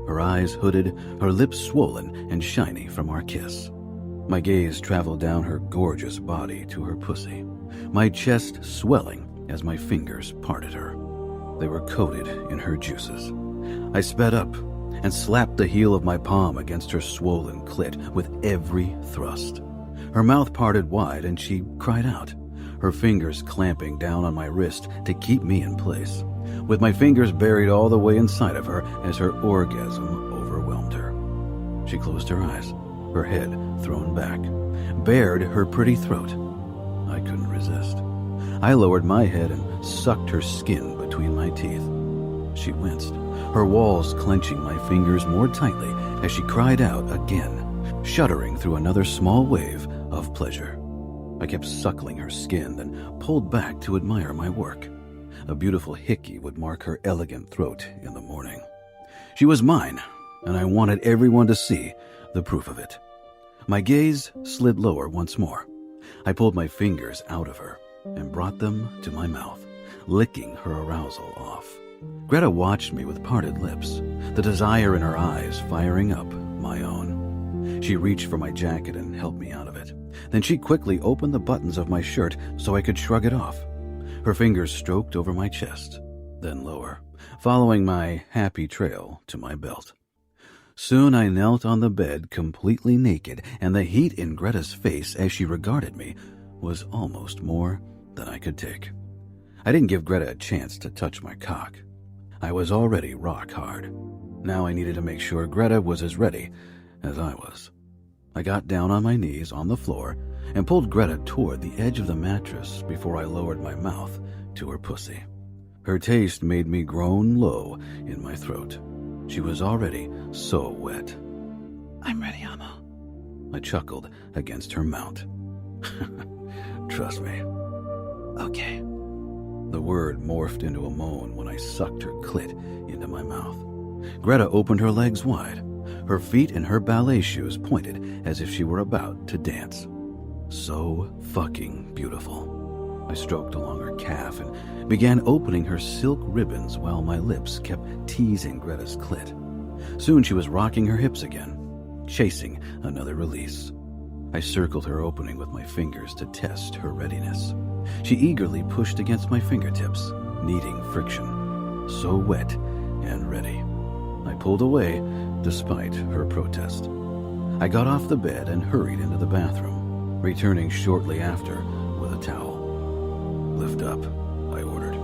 her eyes hooded, her lips swollen and shiny from our kiss. My gaze traveled down her gorgeous body to her pussy, my chest swelling as my fingers parted her. They were coated in her juices. I sped up and slapped the heel of my palm against her swollen clit with every thrust. Her mouth parted wide and she cried out, her fingers clamping down on my wrist to keep me in place, with my fingers buried all the way inside of her as her orgasm overwhelmed her. She closed her eyes, her head thrown back, bared her pretty throat. I couldn't resist. I lowered my head and sucked her skin between my teeth. She winced, her walls clenching my fingers more tightly as she cried out again, shuddering through another small wave of pleasure. I kept suckling her skin, then pulled back to admire my work. A beautiful hickey would mark her elegant throat in the morning. She was mine, and I wanted everyone to see the proof of it. My gaze slid lower once more. I pulled my fingers out of her and brought them to my mouth, licking her arousal off. Greta watched me with parted lips, the desire in her eyes firing up my own. She reached for my jacket and helped me out of it. Then she quickly opened the buttons of my shirt so I could shrug it off. Her fingers stroked over my chest, then lower, following my happy trail to my belt. Soon I knelt on the bed completely naked, and the heat in Greta's face as she regarded me was almost more than I could take. I didn't give Greta a chance to touch my cock. I was already rock hard. Now I needed to make sure Greta was as ready as I was. I got down on my knees on the floor and pulled Greta toward the edge of the mattress before I lowered my mouth to her pussy. Her taste made me groan low in my throat. She was already so wet. I'm ready, Amo. I chuckled against her mount. Trust me. Okay. The word morphed into a moan when I sucked her clit into my mouth. Greta opened her legs wide. Her feet in her ballet shoes pointed as if she were about to dance. So fucking beautiful. I stroked along her calf and began opening her silk ribbons while my lips kept teasing Greta's clit. Soon she was rocking her hips again, chasing another release. I circled her opening with my fingers to test her readiness. She eagerly pushed against my fingertips, needing friction. So wet and ready. I pulled away despite her protest. I got off the bed and hurried into the bathroom, returning shortly after with a towel. Lift up, I ordered.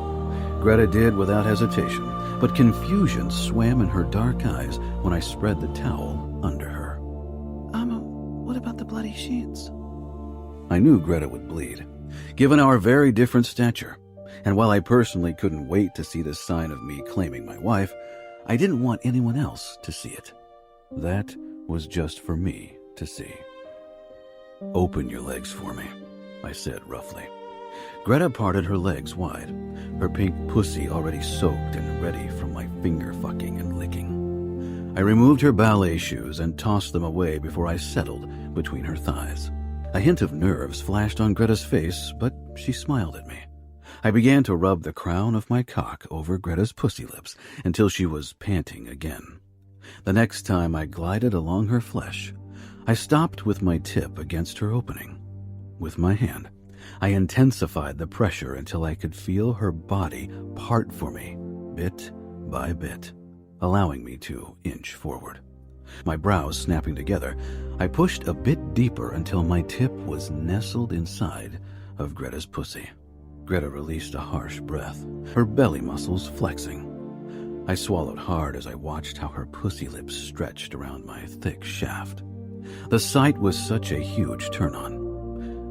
Greta did without hesitation, but confusion swam in her dark eyes when I spread the towel under her. Amo, what about the bloody sheets? I knew Greta would bleed, given our very different stature, and while I personally couldn't wait to see this sign of me claiming my wife, I didn't want anyone else to see it. That was just for me to see. Open your legs for me, I said roughly. Greta parted her legs wide, her pink pussy already soaked and ready from my finger fucking and licking. I removed her ballet shoes and tossed them away before I settled between her thighs. A hint of nerves flashed on Greta's face, but she smiled at me. I began to rub the crown of my cock over Greta's pussy lips until she was panting again. The next time I glided along her flesh, I stopped with my tip against her opening. With my hand, I intensified the pressure until I could feel her body part for me, bit by bit, allowing me to inch forward. My brows snapping together, I pushed a bit deeper until my tip was nestled inside of Greta's pussy. Greta released a harsh breath, her belly muscles flexing. I swallowed hard as I watched how her pussy lips stretched around my thick shaft. The sight was such a huge turn-on.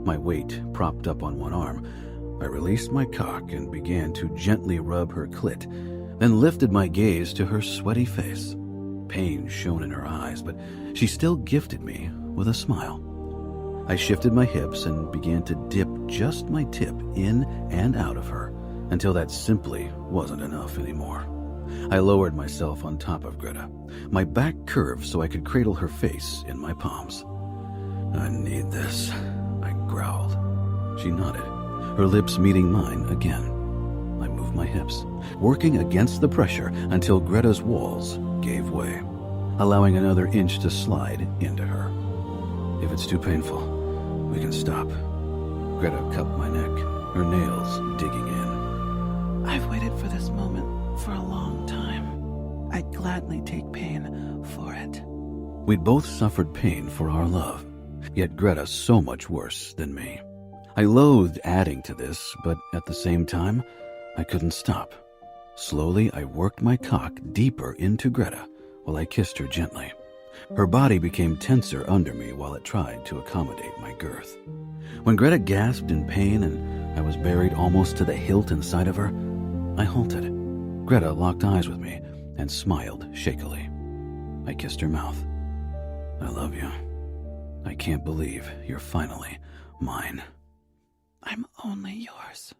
My weight propped up on one arm, I released my cock and began to gently rub her clit, then lifted my gaze to her sweaty face. Pain shone in her eyes, but she still gifted me with a smile. I shifted my hips and began to dip just my tip in and out of her until that simply wasn't enough anymore. I lowered myself on top of Greta, my back curved so I could cradle her face in my palms. I need this, I growled. She nodded, her lips meeting mine again. I moved my hips, working against the pressure until Greta's walls gave way, allowing another inch to slide into her. If it's too painful, we can stop. Greta cupped my neck, her nails digging in. I've waited for this moment for a long time. I'd gladly take pain for it. We'd both suffered pain for our love, yet Greta so much worse than me. I loathed adding to this, but at the same time, I couldn't stop. Slowly, I worked my cock deeper into Greta while I kissed her gently. Her body became tenser under me while it tried to accommodate my girth. When Greta gasped in pain and I was buried almost to the hilt inside of her, I halted. Greta locked eyes with me, and smiled shakily. I kissed her mouth. I love you. I can't believe you're finally mine. I'm only yours.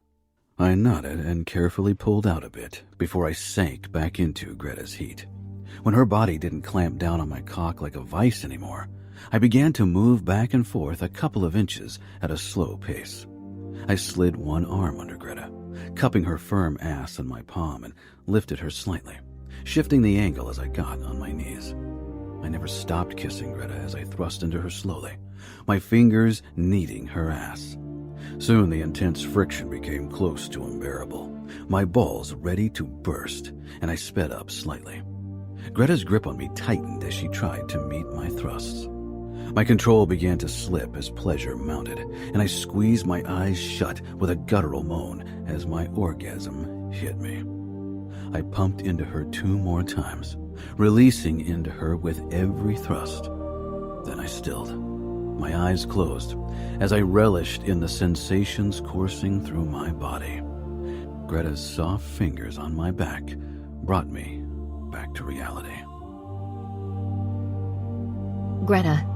I nodded and carefully pulled out a bit before I sank back into Greta's heat. When her body didn't clamp down on my cock like a vice anymore, I began to move back and forth a couple of inches at a slow pace. I slid one arm under Greta, cupping her firm ass in my palm, and lifted her slightly, shifting the angle as I got on my knees. I never stopped kissing Greta as I thrust into her slowly, my fingers kneading her ass. Soon the intense friction became close to unbearable, my balls ready to burst, and I sped up slightly. Greta's grip on me tightened as she tried to meet my thrusts. My control began to slip as pleasure mounted, and I squeezed my eyes shut with a guttural moan as my orgasm hit me. I pumped into her 2 more times, releasing into her with every thrust. Then I stilled, my eyes closed, as I relished in the sensations coursing through my body. Greta's soft fingers on my back brought me back to reality. Greta.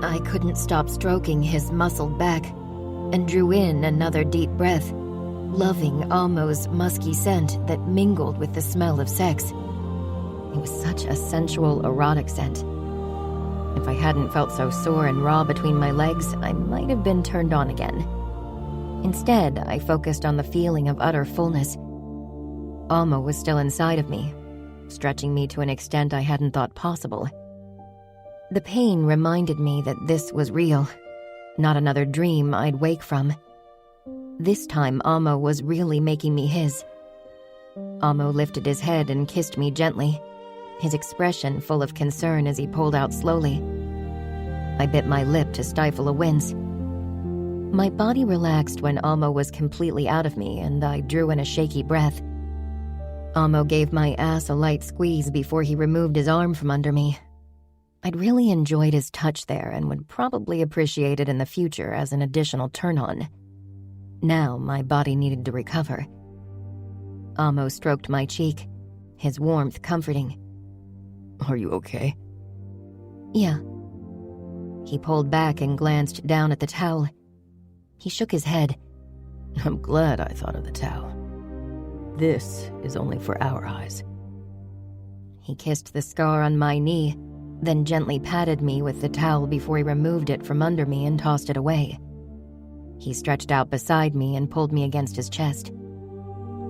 I couldn't stop stroking his muscled back and drew in another deep breath, loving Amo's musky scent that mingled with the smell of sex. It was such a sensual, erotic scent. If I hadn't felt so sore and raw between my legs, I might have been turned on again. Instead, I focused on the feeling of utter fullness. Amo was still inside of me, stretching me to an extent I hadn't thought possible. The pain reminded me that this was real, not another dream I'd wake from. This time, Amo was really making me his. Amo lifted his head and kissed me gently, his expression full of concern as he pulled out slowly. I bit my lip to stifle a wince. My body relaxed when Amo was completely out of me, and I drew in a shaky breath. Amo gave my ass a light squeeze before he removed his arm from under me. I'd really enjoyed his touch there and would probably appreciate it in the future as an additional turn-on. Now my body needed to recover. Amo stroked my cheek, his warmth comforting. Are you okay? Yeah. He pulled back and glanced down at the towel. He shook his head. I'm glad I thought of the towel. This is only for our eyes. He kissed the scar on my knee, then gently patted me with the towel before he removed it from under me and tossed it away. He stretched out beside me and pulled me against his chest.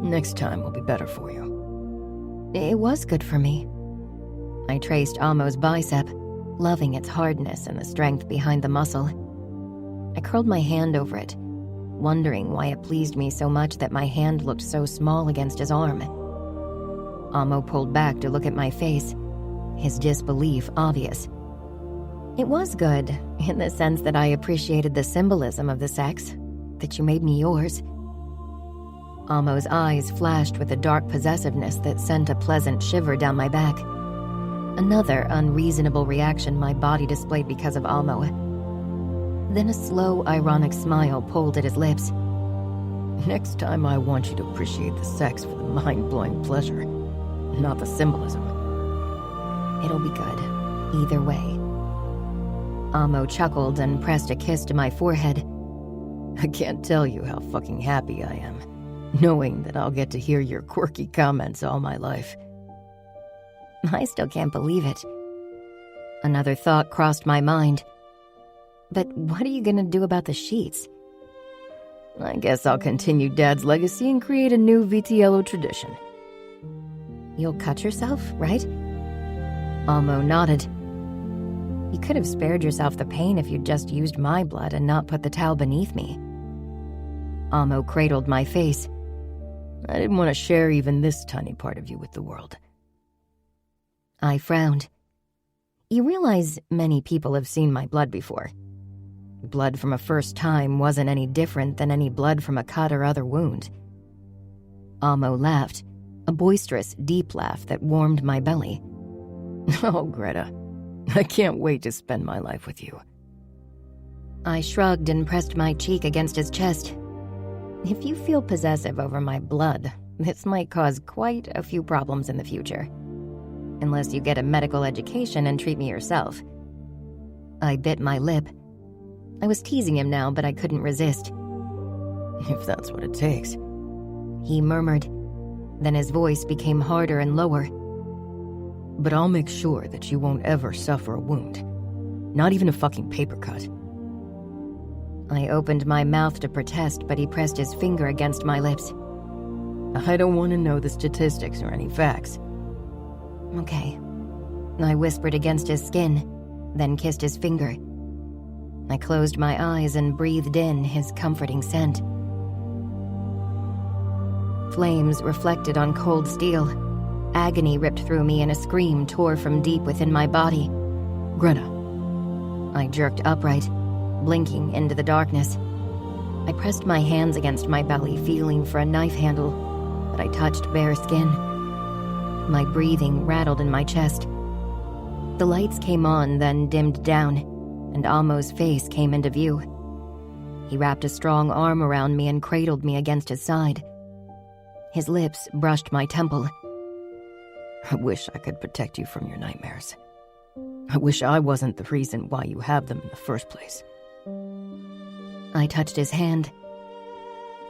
Next time will be better for you. It was good for me. I traced Amo's bicep, loving its hardness and the strength behind the muscle. I curled my hand over it, wondering why it pleased me so much that my hand looked so small against his arm. Amo pulled back to look at my face, his disbelief obvious. It was good, in the sense that I appreciated the symbolism of the sex, that you made me yours. Amo's eyes flashed with a dark possessiveness that sent a pleasant shiver down my back. Another unreasonable reaction my body displayed because of Amo. Then a slow, ironic smile pulled at his lips. Next time I want you to appreciate the sex for the mind-blowing pleasure, not the symbolism. It'll be good, either way. Amo chuckled and pressed a kiss to my forehead. I can't tell you how fucking happy I am, knowing that I'll get to hear your quirky comments all my life. I still can't believe it. Another thought crossed my mind. But what are you gonna do about the sheets? I guess I'll continue Dad's legacy and create a new Vitiello tradition. You'll cut yourself, right? Amo nodded. You could have spared yourself the pain if you'd just used my blood and not put the towel beneath me. Amo cradled my face. I didn't want to share even this tiny part of you with the world. I frowned. You realize many people have seen my blood before. Blood from a first time wasn't any different than any blood from a cut or other wound. Amo laughed, a boisterous, deep laugh that warmed my belly. Oh, Greta, I can't wait to spend my life with you. I shrugged and pressed my cheek against his chest. If you feel possessive over my blood, this might cause quite a few problems in the future. Unless you get a medical education and treat me yourself. I bit my lip. I was teasing him now, but I couldn't resist. If that's what it takes. He murmured. Then his voice became harder and lower. But I'll make sure that you won't ever suffer a wound. Not even a fucking paper cut. I opened my mouth to protest, but he pressed his finger against my lips. I don't want to know the statistics or any facts. Okay. I whispered against his skin, then kissed his finger. I closed my eyes and breathed in his comforting scent. Flames reflected on cold steel. Agony ripped through me and a scream tore from deep within my body. Greta. I jerked upright, blinking into the darkness. I pressed my hands against my belly, feeling for a knife handle, but I touched bare skin. My breathing rattled in my chest. The lights came on, then dimmed down, and Amo's face came into view. He wrapped a strong arm around me and cradled me against his side. His lips brushed my temple. I wish I could protect you from your nightmares. I wish I wasn't the reason why you have them in the first place. I touched his hand.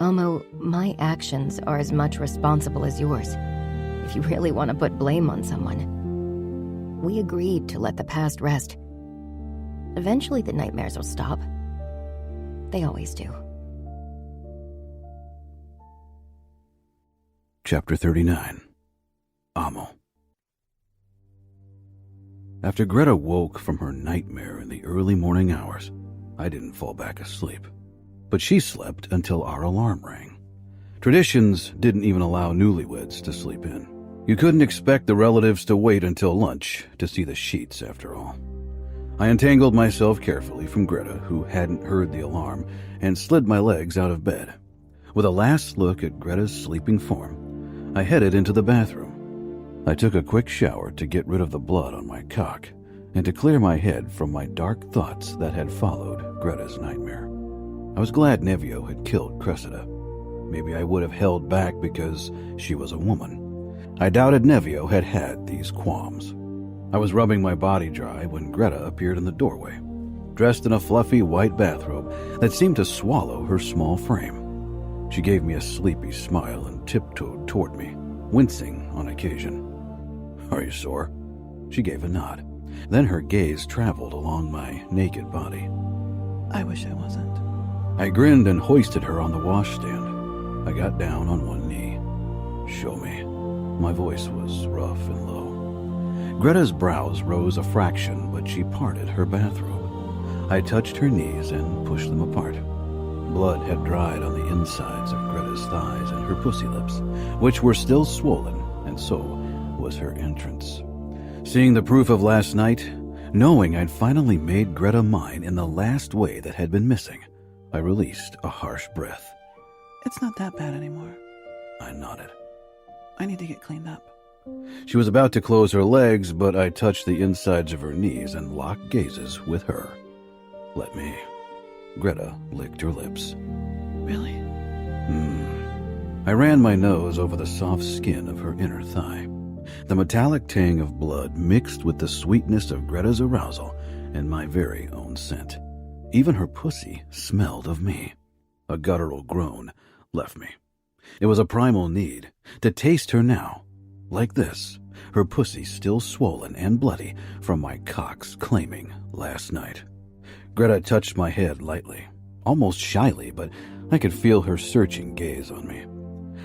Amo, my actions are as much responsible as yours, if you really want to put blame on someone. We agreed to let the past rest. Eventually the nightmares will stop. They always do. Chapter 39. Amo. After Greta woke from her nightmare in the early morning hours, I didn't fall back asleep. But she slept until our alarm rang. Traditions didn't even allow newlyweds to sleep in. You couldn't expect the relatives to wait until lunch to see the sheets, after all. I untangled myself carefully from Greta, who hadn't heard the alarm, and slid my legs out of bed. With a last look at Greta's sleeping form, I headed into the bathroom. I took a quick shower to get rid of the blood on my cock and to clear my head from my dark thoughts that had followed Greta's nightmare. I was glad Nevio had killed Cressida. Maybe I would have held back because she was a woman. I doubted Nevio had had these qualms. I was rubbing my body dry when Greta appeared in the doorway, dressed in a fluffy white bathrobe that seemed to swallow her small frame. She gave me a sleepy smile and tiptoed toward me, wincing on occasion. "Are you sore?" She gave a nod. Then her gaze traveled along my naked body. I wish I wasn't. I grinned and hoisted her on the washstand. I got down on one knee. "Show me." My voice was rough and low. Greta's brows rose a fraction, but she parted her bathrobe. I touched her knees and pushed them apart. Blood had dried on the insides of Greta's thighs and her pussy lips, which were still swollen, and so was her entrance. Seeing the proof of last night, knowing I'd finally made Greta mine in the last way that had been missing, I released a harsh breath. It's not that bad anymore. I nodded. I need to get cleaned up. She was about to close her legs, but I touched the insides of her knees and locked gazes with her. "Let me." Greta licked her lips. Really? I ran my nose over the soft skin of her inner thigh. The metallic tang of blood mixed with the sweetness of Greta's arousal and my very own scent. Even her pussy smelled of me. A guttural groan left me. It was a primal need to taste her now, like this, her pussy still swollen and bloody from my cock's claiming last night. Greta touched my head lightly, almost shyly, but I could feel her searching gaze on me.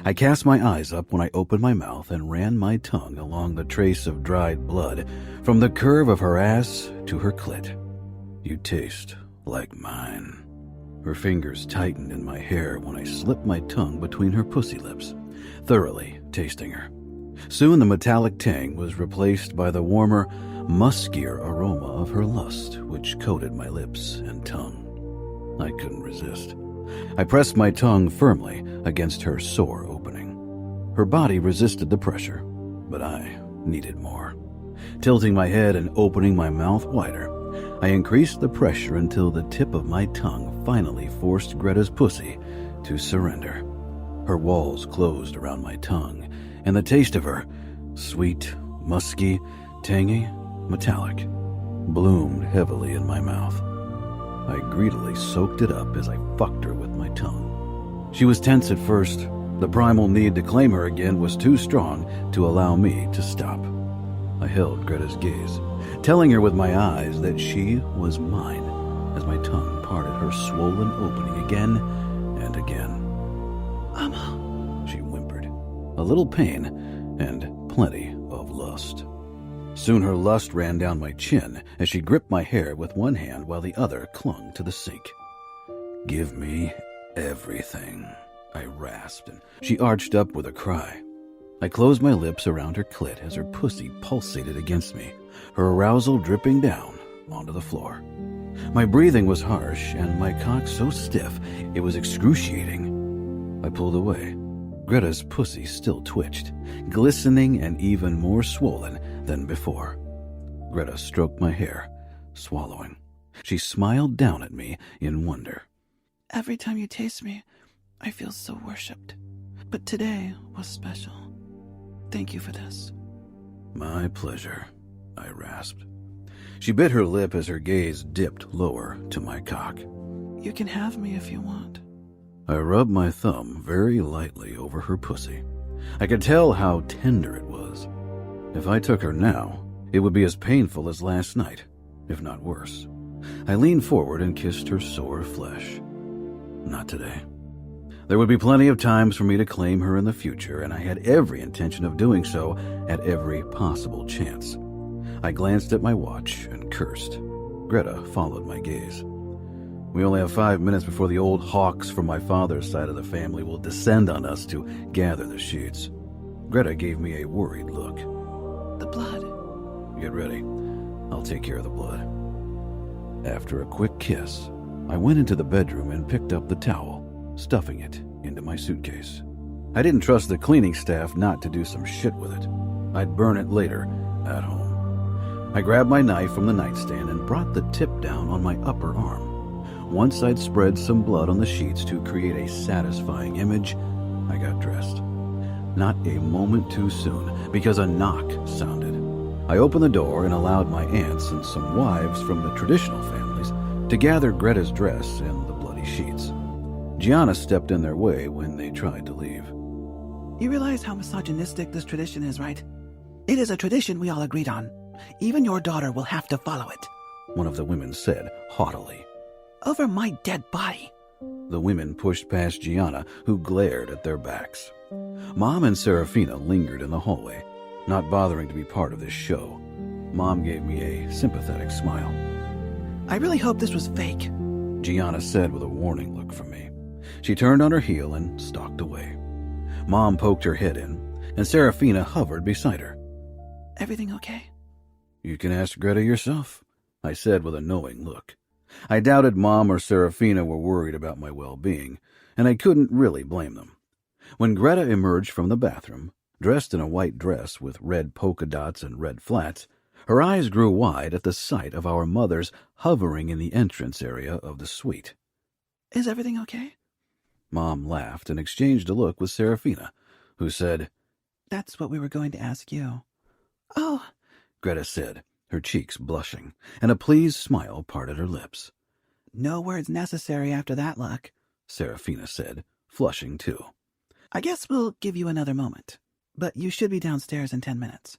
I cast my eyes up when I opened my mouth and ran my tongue along the trace of dried blood from the curve of her ass to her clit. "You taste like mine." Her fingers tightened in my hair when I slipped my tongue between her pussy lips, thoroughly tasting her. Soon the metallic tang was replaced by the warmer, muskier aroma of her lust, which coated my lips and tongue. I couldn't resist. I pressed my tongue firmly against her sore opening. Her body resisted the pressure, but I needed more. Tilting my head and opening my mouth wider, I increased the pressure until the tip of my tongue finally forced Greta's pussy to surrender. Her walls closed around my tongue, and the taste of her, sweet, musky, tangy, metallic, bloomed heavily in my mouth. I greedily soaked it up as I fucked her with my tongue. She was tense at first. The primal need to claim her again was too strong to allow me to stop. I held Greta's gaze, telling her with my eyes that she was mine as my tongue parted her swollen opening again and again. Amo, she whimpered, a little pain and plenty of lust. Soon her lust ran down my chin as she gripped my hair with one hand while the other clung to the sink. Give me everything, I rasped, and she arched up with a cry. I closed my lips around her clit as her pussy pulsated against me, her arousal dripping down onto the floor. My breathing was harsh and my cock so stiff it was excruciating. I pulled away. Greta's pussy still twitched, glistening and even more swollen than before. Greta stroked my hair, swallowing. She smiled down at me in wonder. every time you taste me, I feel so worshipped. But today was special. Thank you for this. My pleasure, I rasped. She bit her lip as her gaze dipped lower to my cock. You can have me if you want. I rubbed my thumb very lightly over her pussy. I could tell how tender it was. If I took her now, it would be as painful as last night, if not worse. I leaned forward and kissed her sore flesh. Not today. There would be plenty of times for me to claim her in the future, and I had every intention of doing so at every possible chance. I glanced at my watch and cursed. Greta followed my gaze. We only have 5 minutes before the old hawks from my father's side of the family will descend on us to gather the sheets. Greta gave me a worried look. The blood. Get ready. I'll take care of the blood. After a quick kiss, I went into the bedroom and picked up the towel, stuffing it into my suitcase. I didn't trust the cleaning staff not to do some shit with it. I'd burn it later at home. I grabbed my knife from the nightstand and brought the tip down on my upper arm. Once I'd spread some blood on the sheets to create a satisfying image, I got dressed. Not a moment too soon, because a knock sounded. I opened the door and allowed my aunts and some wives from the traditional families to gather Greta's dress and the bloody sheets. Gianna stepped in their way when they tried to leave. You realize how misogynistic this tradition is, right? It is a tradition we all agreed on. Even your daughter will have to follow it. One of the women said haughtily. Over my dead body. The women pushed past Gianna, who glared at their backs. Mom and Serafina lingered in the hallway, not bothering to be part of this show. Mom gave me a sympathetic smile. I really hope this was fake, Gianna said with a warning look from me. She turned on her heel and stalked away. Mom poked her head in, and Serafina hovered beside her. Everything okay? You can ask Greta yourself, I said with a knowing look. I doubted Mom or Serafina were worried about my well-being, and I couldn't really blame them. When Greta emerged from the bathroom, dressed in a white dress with red polka dots and red flats, her eyes grew wide at the sight of our mothers hovering in the entrance area of the suite. Is everything okay? Mom laughed and exchanged a look with Serafina, who said, That's what we were going to ask you. Oh, Greta said, her cheeks blushing, and a pleased smile parted her lips. No words necessary after that look, Serafina said, flushing too. I guess we'll give you another moment, but you should be downstairs in 10 minutes.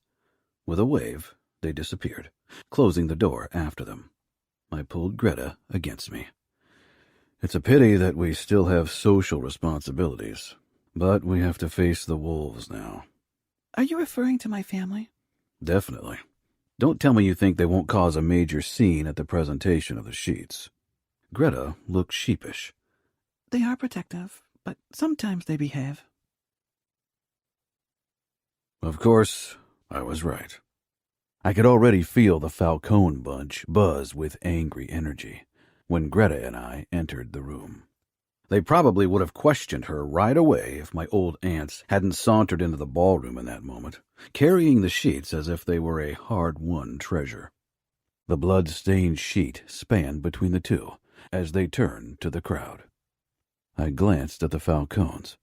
With a wave, they disappeared, closing the door after them. I pulled Greta against me. It's a pity that we still have social responsibilities, but we have to face the wolves now. Are you referring to my family? Definitely. Don't tell me you think they won't cause a major scene at the presentation of the sheets. Greta looked sheepish. They are protective, but sometimes they behave. Of course, I was right. I could already feel the Falcone bunch buzz with angry energy when Greta and I entered the room. They probably would have questioned her right away if my old aunts hadn't sauntered into the ballroom in that moment, carrying the sheets as if they were a hard-won treasure. The blood-stained sheet spanned between the two as they turned to the crowd. I glanced at the Falcones.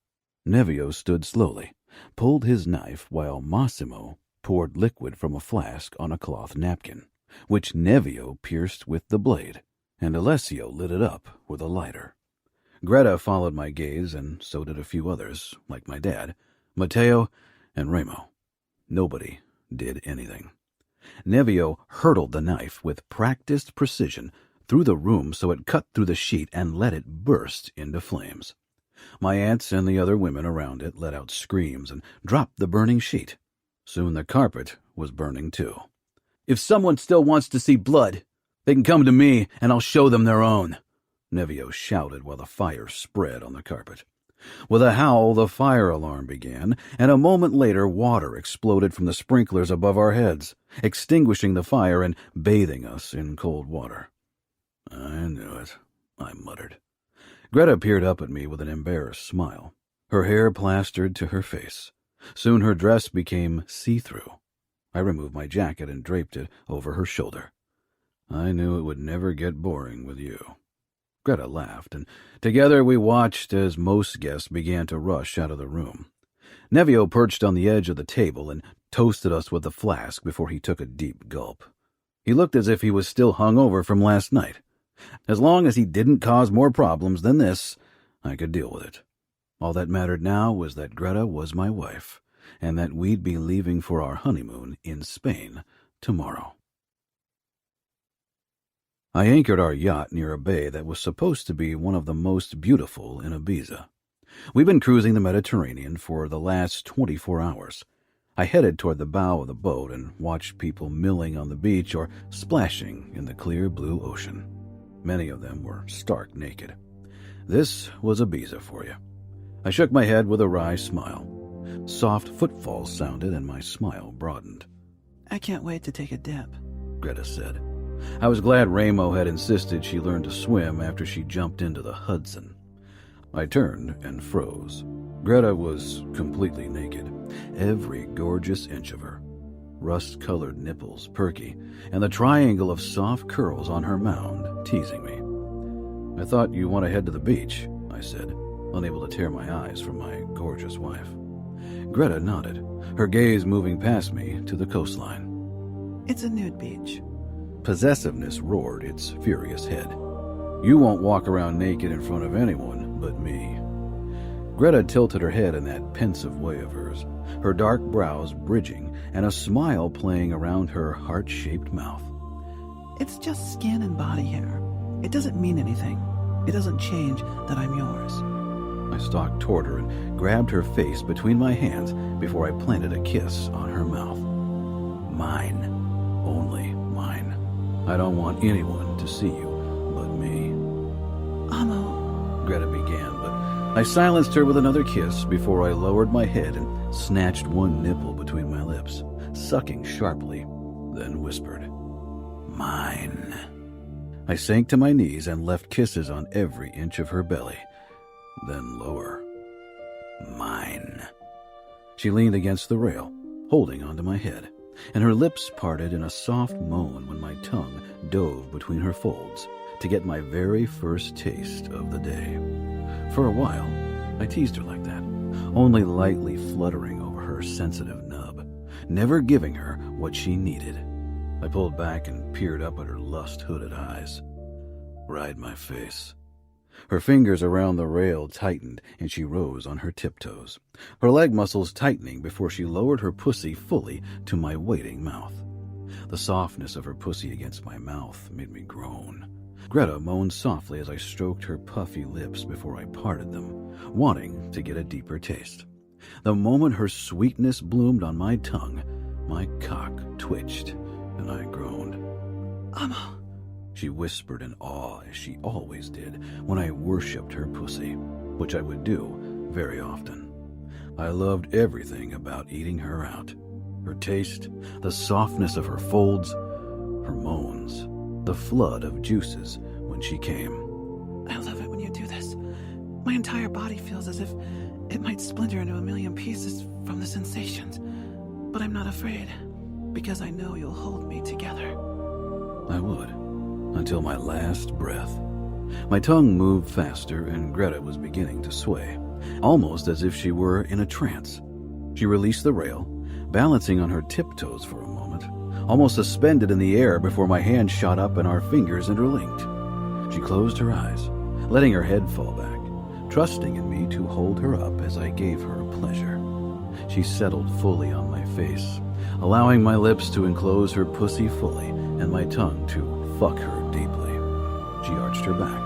Nevio stood slowly, pulled his knife while Massimo poured liquid from a flask on a cloth napkin, which Nevio pierced with the blade, and Alessio lit it up with a lighter. Greta followed my gaze, and so did a few others, like my dad, Matteo, and Remo. Nobody did anything. Nevio hurtled the knife with practiced precision through the room so it cut through the sheet and let it burst into flames. My aunts and the other women around it let out screams and dropped the burning sheet. Soon the carpet was burning too. "If someone still wants to see blood, they can come to me and I'll show them their own," Nevio shouted while the fire spread on the carpet. With a howl, the fire alarm began, and a moment later water exploded from the sprinklers above our heads, extinguishing the fire and bathing us in cold water. "I knew it," I muttered. Greta peered up at me with an embarrassed smile, her hair plastered to her face. Soon her dress became see-through. I removed my jacket and draped it over her shoulder. "I knew it would never get boring with you." Greta laughed, and together we watched as most guests began to rush out of the room. Nevio perched on the edge of the table and toasted us with the flask before he took a deep gulp. He looked as if he was still hungover from last night. As long as he didn't cause more problems than this, I could deal with it. All that mattered now was that Greta was my wife, and that we'd be leaving for our honeymoon in Spain tomorrow. I anchored our yacht near a bay that was supposed to be one of the most beautiful in Ibiza. We've been cruising the Mediterranean for the last 24 hours. I headed toward the bow of the boat and watched people milling on the beach or splashing in the clear blue ocean. Many of them were stark naked. This was Ibiza for you. I shook my head with a wry smile. Soft footfalls sounded and my smile broadened. "I can't wait to take a dip," Greta said. I was glad Remo had insisted she learn to swim after she jumped into the Hudson. I turned and froze. Greta was completely naked, every gorgeous inch of her. Rust-colored nipples perky, and the triangle of soft curls on her mound teasing me. "I thought you want to head to the beach," I said, unable to tear my eyes from my gorgeous wife. Greta nodded, her gaze moving past me to the coastline. "It's a nude beach." Possessiveness roared its furious head. "You won't walk around naked in front of anyone but me." Greta tilted her head in that pensive way of hers, her dark brows bridging and a smile playing around her heart-shaped mouth. "It's just skin and body hair. It doesn't mean anything. It doesn't change that I'm yours." I stalked toward her and grabbed her face between my hands before I planted a kiss on her mouth. "Mine. Only mine. I don't want anyone to see you but me." "Amo," Greta began, but I silenced her with another kiss before I lowered my head and snatched one nipple between my lips, sucking sharply, then whispered, "Mine." I sank to my knees and left kisses on every inch of her belly, then lower. "Mine." She leaned against the rail, holding onto my head, and her lips parted in a soft moan when my tongue dove between her folds to get my very first taste of the day. For a while, I teased her like that, only lightly fluttering over her sensitive nub, never giving her what she needed. I pulled back and peered up at her lust-hooded eyes. "Ride my face." Her fingers around the rail tightened, and she rose on her tiptoes, her leg muscles tightening before she lowered her pussy fully to my waiting mouth. The softness of her pussy against my mouth made me groan. Greta moaned softly as I stroked her puffy lips before I parted them, wanting to get a deeper taste. The moment her sweetness bloomed on my tongue, my cock twitched, and I groaned. "Amo," she whispered in awe, as she always did when I worshipped her pussy, which I would do very often. I loved everything about eating her out. Her taste, the softness of her folds, her moans, the flood of juices when she came. "I love it when you do this. My entire body feels as if it might splinter into a million pieces from the sensations. But I'm not afraid, because I know you'll hold me together." I would, until my last breath. My tongue moved faster, and Greta was beginning to sway, almost as if she were in a trance. She released the rail, balancing on her tiptoes for a moment, almost suspended in the air before my hand shot up and our fingers interlinked. She closed her eyes, letting her head fall back, trusting in me to hold her up as I gave her pleasure. She settled fully on my face, allowing my lips to enclose her pussy fully and my tongue to fuck her deeply. She arched her back,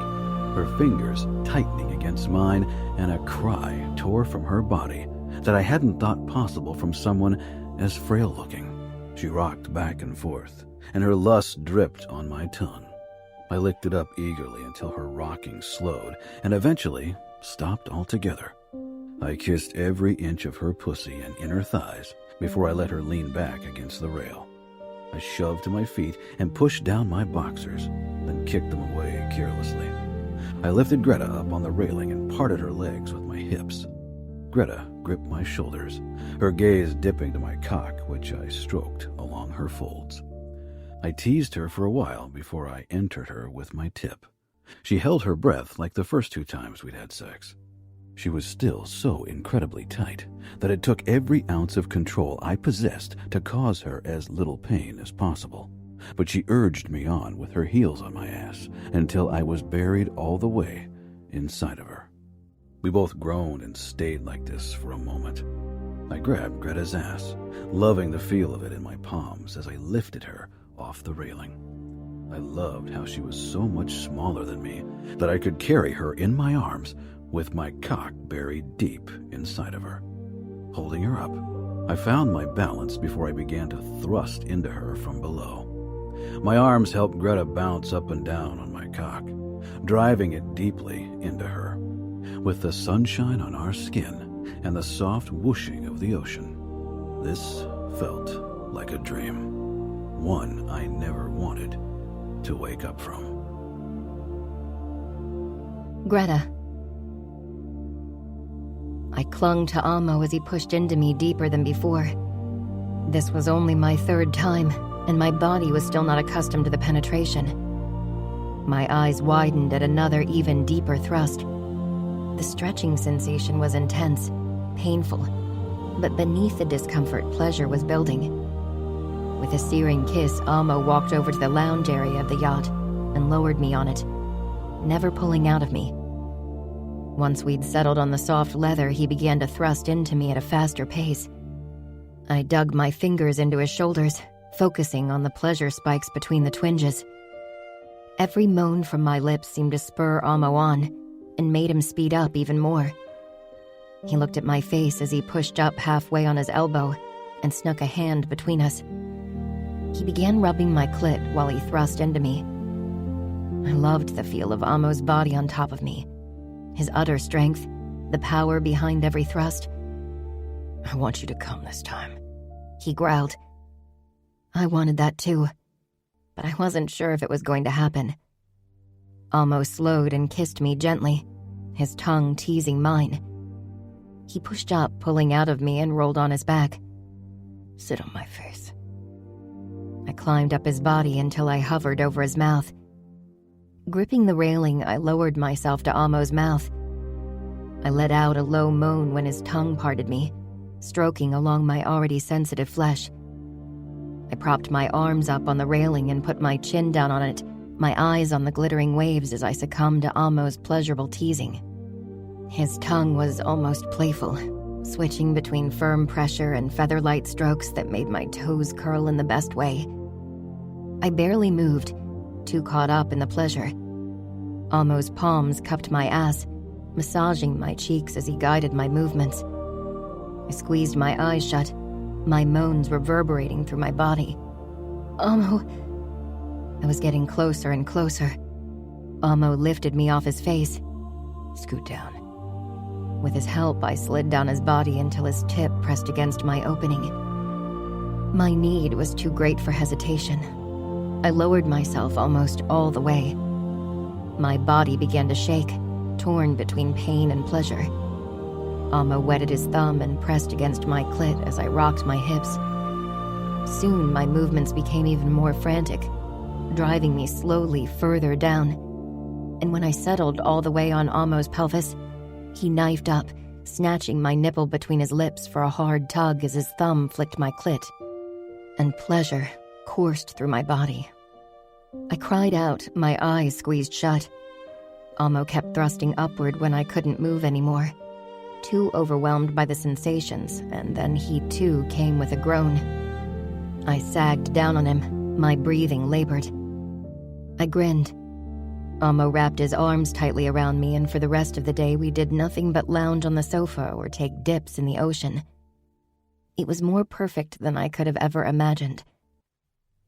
her fingers tightening against mine, and a cry tore from her body that I hadn't thought possible from someone as frail-looking. She rocked back and forth, and her lust dripped on my tongue. I licked it up eagerly until her rocking slowed and eventually stopped altogether. I kissed every inch of her pussy and inner thighs before I let her lean back against the rail. I shoved to my feet and pushed down my boxers, then kicked them away carelessly. I lifted Greta up on the railing and parted her legs with my hips. Greta gripped my shoulders, her gaze dipping to my cock, which I stroked along her folds. I teased her for a while before I entered her with my tip. She held her breath like the first 2 times we'd had sex. She was still so incredibly tight that it took every ounce of control I possessed to cause her as little pain as possible. But she urged me on with her heels on my ass until I was buried all the way inside of her. We both groaned and stayed like this for a moment. I grabbed Greta's ass, loving the feel of it in my palms as I lifted her off the railing. I loved how she was so much smaller than me that I could carry her in my arms with my cock buried deep inside of her. Holding her up, I found my balance before I began to thrust into her from below. My arms helped Greta bounce up and down on my cock, driving it deeply into her. With the sunshine on our skin and the soft whooshing of the ocean, this felt like a dream. One I never wanted to wake up from. Greta. I clung to Amo as he pushed into me deeper than before. This was only my 3rd time, and my body was still not accustomed to the penetration. My eyes widened at another even deeper thrust. The stretching sensation was intense, painful, but beneath the discomfort, pleasure was building. With a searing kiss, Amo walked over to the lounge area of the yacht and lowered me on it, never pulling out of me. Once we'd settled on the soft leather, he began to thrust into me at a faster pace. I dug my fingers into his shoulders, focusing on the pleasure spikes between the twinges. Every moan from my lips seemed to spur Amo on and made him speed up even more. He looked at my face as he pushed up halfway on his elbow and snuck a hand between us. He began rubbing my clit while he thrust into me. I loved the feel of Amo's body on top of me, his utter strength, the power behind every thrust. I want you to come this time, he growled. I wanted that too, but I wasn't sure if it was going to happen. Amo slowed and kissed me gently, his tongue teasing mine. He pushed up, pulling out of me, and rolled on his back. Sit on my face. I climbed up his body until I hovered over his mouth. Gripping the railing, I lowered myself to Amo's mouth. I let out a low moan when his tongue parted me, stroking along my already sensitive flesh. I propped my arms up on the railing and put my chin down on it, my eyes on the glittering waves as I succumbed to Amo's pleasurable teasing. His tongue was almost playful, switching between firm pressure and feather-light strokes that made my toes curl in the best way. I barely moved, too caught up in the pleasure. Amo's palms cupped my ass, massaging my cheeks as he guided my movements. I squeezed my eyes shut, my moans reverberating through my body. Amo. I was getting closer and closer. Amo lifted me off his face. Scoot down. With his help, I slid down his body until his tip pressed against my opening. My need was too great for hesitation. I lowered myself almost all the way. My body began to shake, torn between pain and pleasure. Amo wetted his thumb and pressed against my clit as I rocked my hips. Soon, my movements became even more frantic, driving me slowly further down. And when I settled all the way on Amo's pelvis, he knifed up, snatching my nipple between his lips for a hard tug as his thumb flicked my clit, and pleasure coursed through my body. I cried out, my eyes squeezed shut. Amo kept thrusting upward when I couldn't move anymore, too overwhelmed by the sensations, and then he too came with a groan. I sagged down on him, my breathing labored. I grinned. Amo wrapped his arms tightly around me, and for the rest of the day we did nothing but lounge on the sofa or take dips in the ocean. It was more perfect than I could have ever imagined.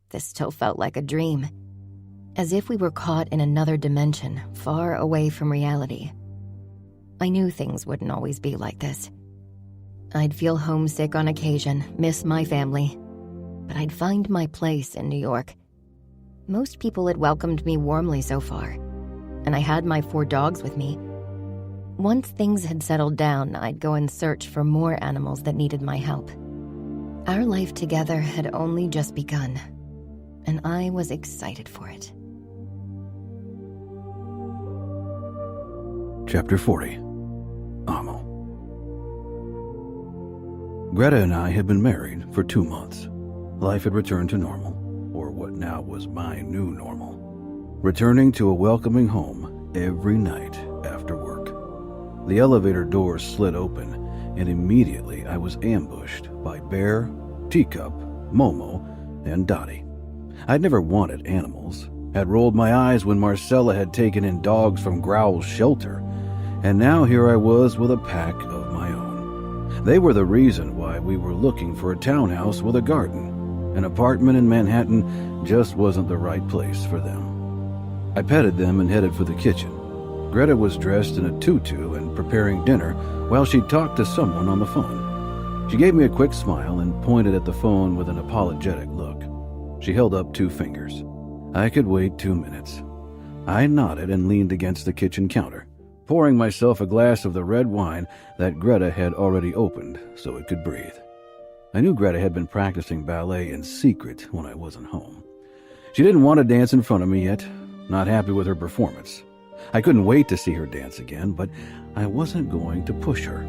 This still felt like a dream, as if we were caught in another dimension, far away from reality. I knew things wouldn't always be like this. I'd feel homesick on occasion, miss my family, but I'd find my place in New York. Most people had welcomed me warmly so far, and I had my 4 dogs with me. Once things had settled down, I'd go in search for more animals that needed my help. Our life together had only just begun, and I was excited for it. Chapter 40. Amo. Greta and I had been married for 2 months. Life had returned to normal, or what now was my new normal, returning to a welcoming home every night after work. The elevator doors slid open, and immediately I was ambushed by Bear, Teacup, Momo, and Dottie. I'd never wanted animals, had rolled my eyes when Marcella had taken in dogs from Growl's shelter, and now here I was with a pack of my own. They were the reason why we were looking for a townhouse with a garden. An apartment in Manhattan just wasn't the right place for them. I petted them and headed for the kitchen. Greta was dressed in a tutu and preparing dinner while she talked to someone on the phone. She gave me a quick smile and pointed at the phone with an apologetic look. She held up 2 fingers. I could wait 2 minutes. I nodded and leaned against the kitchen counter, pouring myself a glass of the red wine that Greta had already opened so it could breathe. I knew Greta had been practicing ballet in secret when I wasn't home. She didn't want to dance in front of me yet, not happy with her performance. I couldn't wait to see her dance again, but I wasn't going to push her.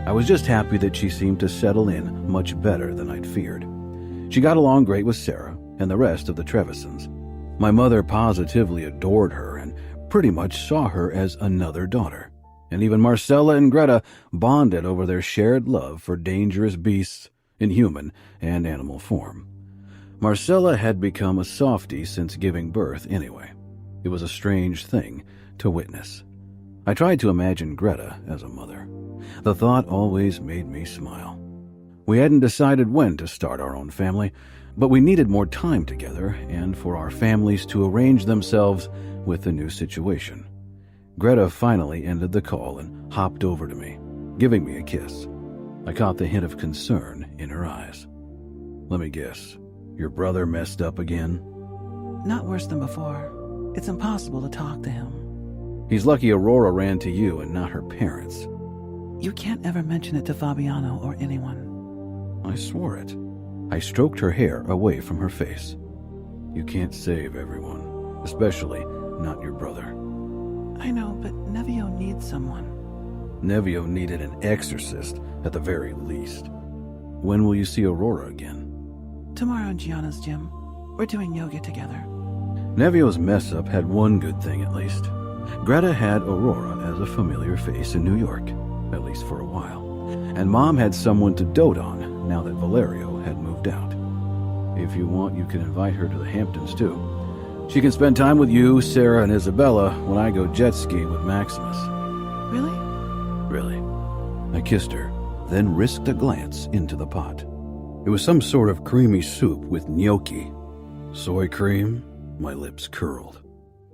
I was just happy that she seemed to settle in much better than I'd feared. She got along great with Sarah and the rest of the Trevisons. My mother positively adored her and pretty much saw her as another daughter. And even Marcella and Greta bonded over their shared love for dangerous beasts in human and animal form. Marcella had become a softie since giving birth anyway. It was a strange thing to witness. I tried to imagine Greta as a mother. The thought always made me smile. We hadn't decided when to start our own family, but we needed more time together and for our families to arrange themselves with the new situation. Greta finally ended the call and hopped over to me, giving me a kiss. I caught the hint of concern in her eyes. Let me guess, your brother messed up again? Not worse than before. It's impossible to talk to him. He's lucky Aurora ran to you and not her parents. You can't ever mention it to Fabiano or anyone. I swore it. I stroked her hair away from her face. You can't save everyone, especially not your brother. I know, but Nevio needs someone. Nevio needed an exorcist at the very least. When will you see Aurora again? Tomorrow in Gianna's gym. We're doing yoga together. Nevio's mess-up had one good thing at least. Greta had Aurora as a familiar face in New York, at least for a while. And Mom had someone to dote on now that Valerio had moved out. If you want, you can invite her to the Hamptons too. She can spend time with you, Sarah, and Isabella when I go jet ski with Maximus. Really? Really. I kissed her, then risked a glance into the pot. It was some sort of creamy soup with gnocchi. Soy cream? My lips curled.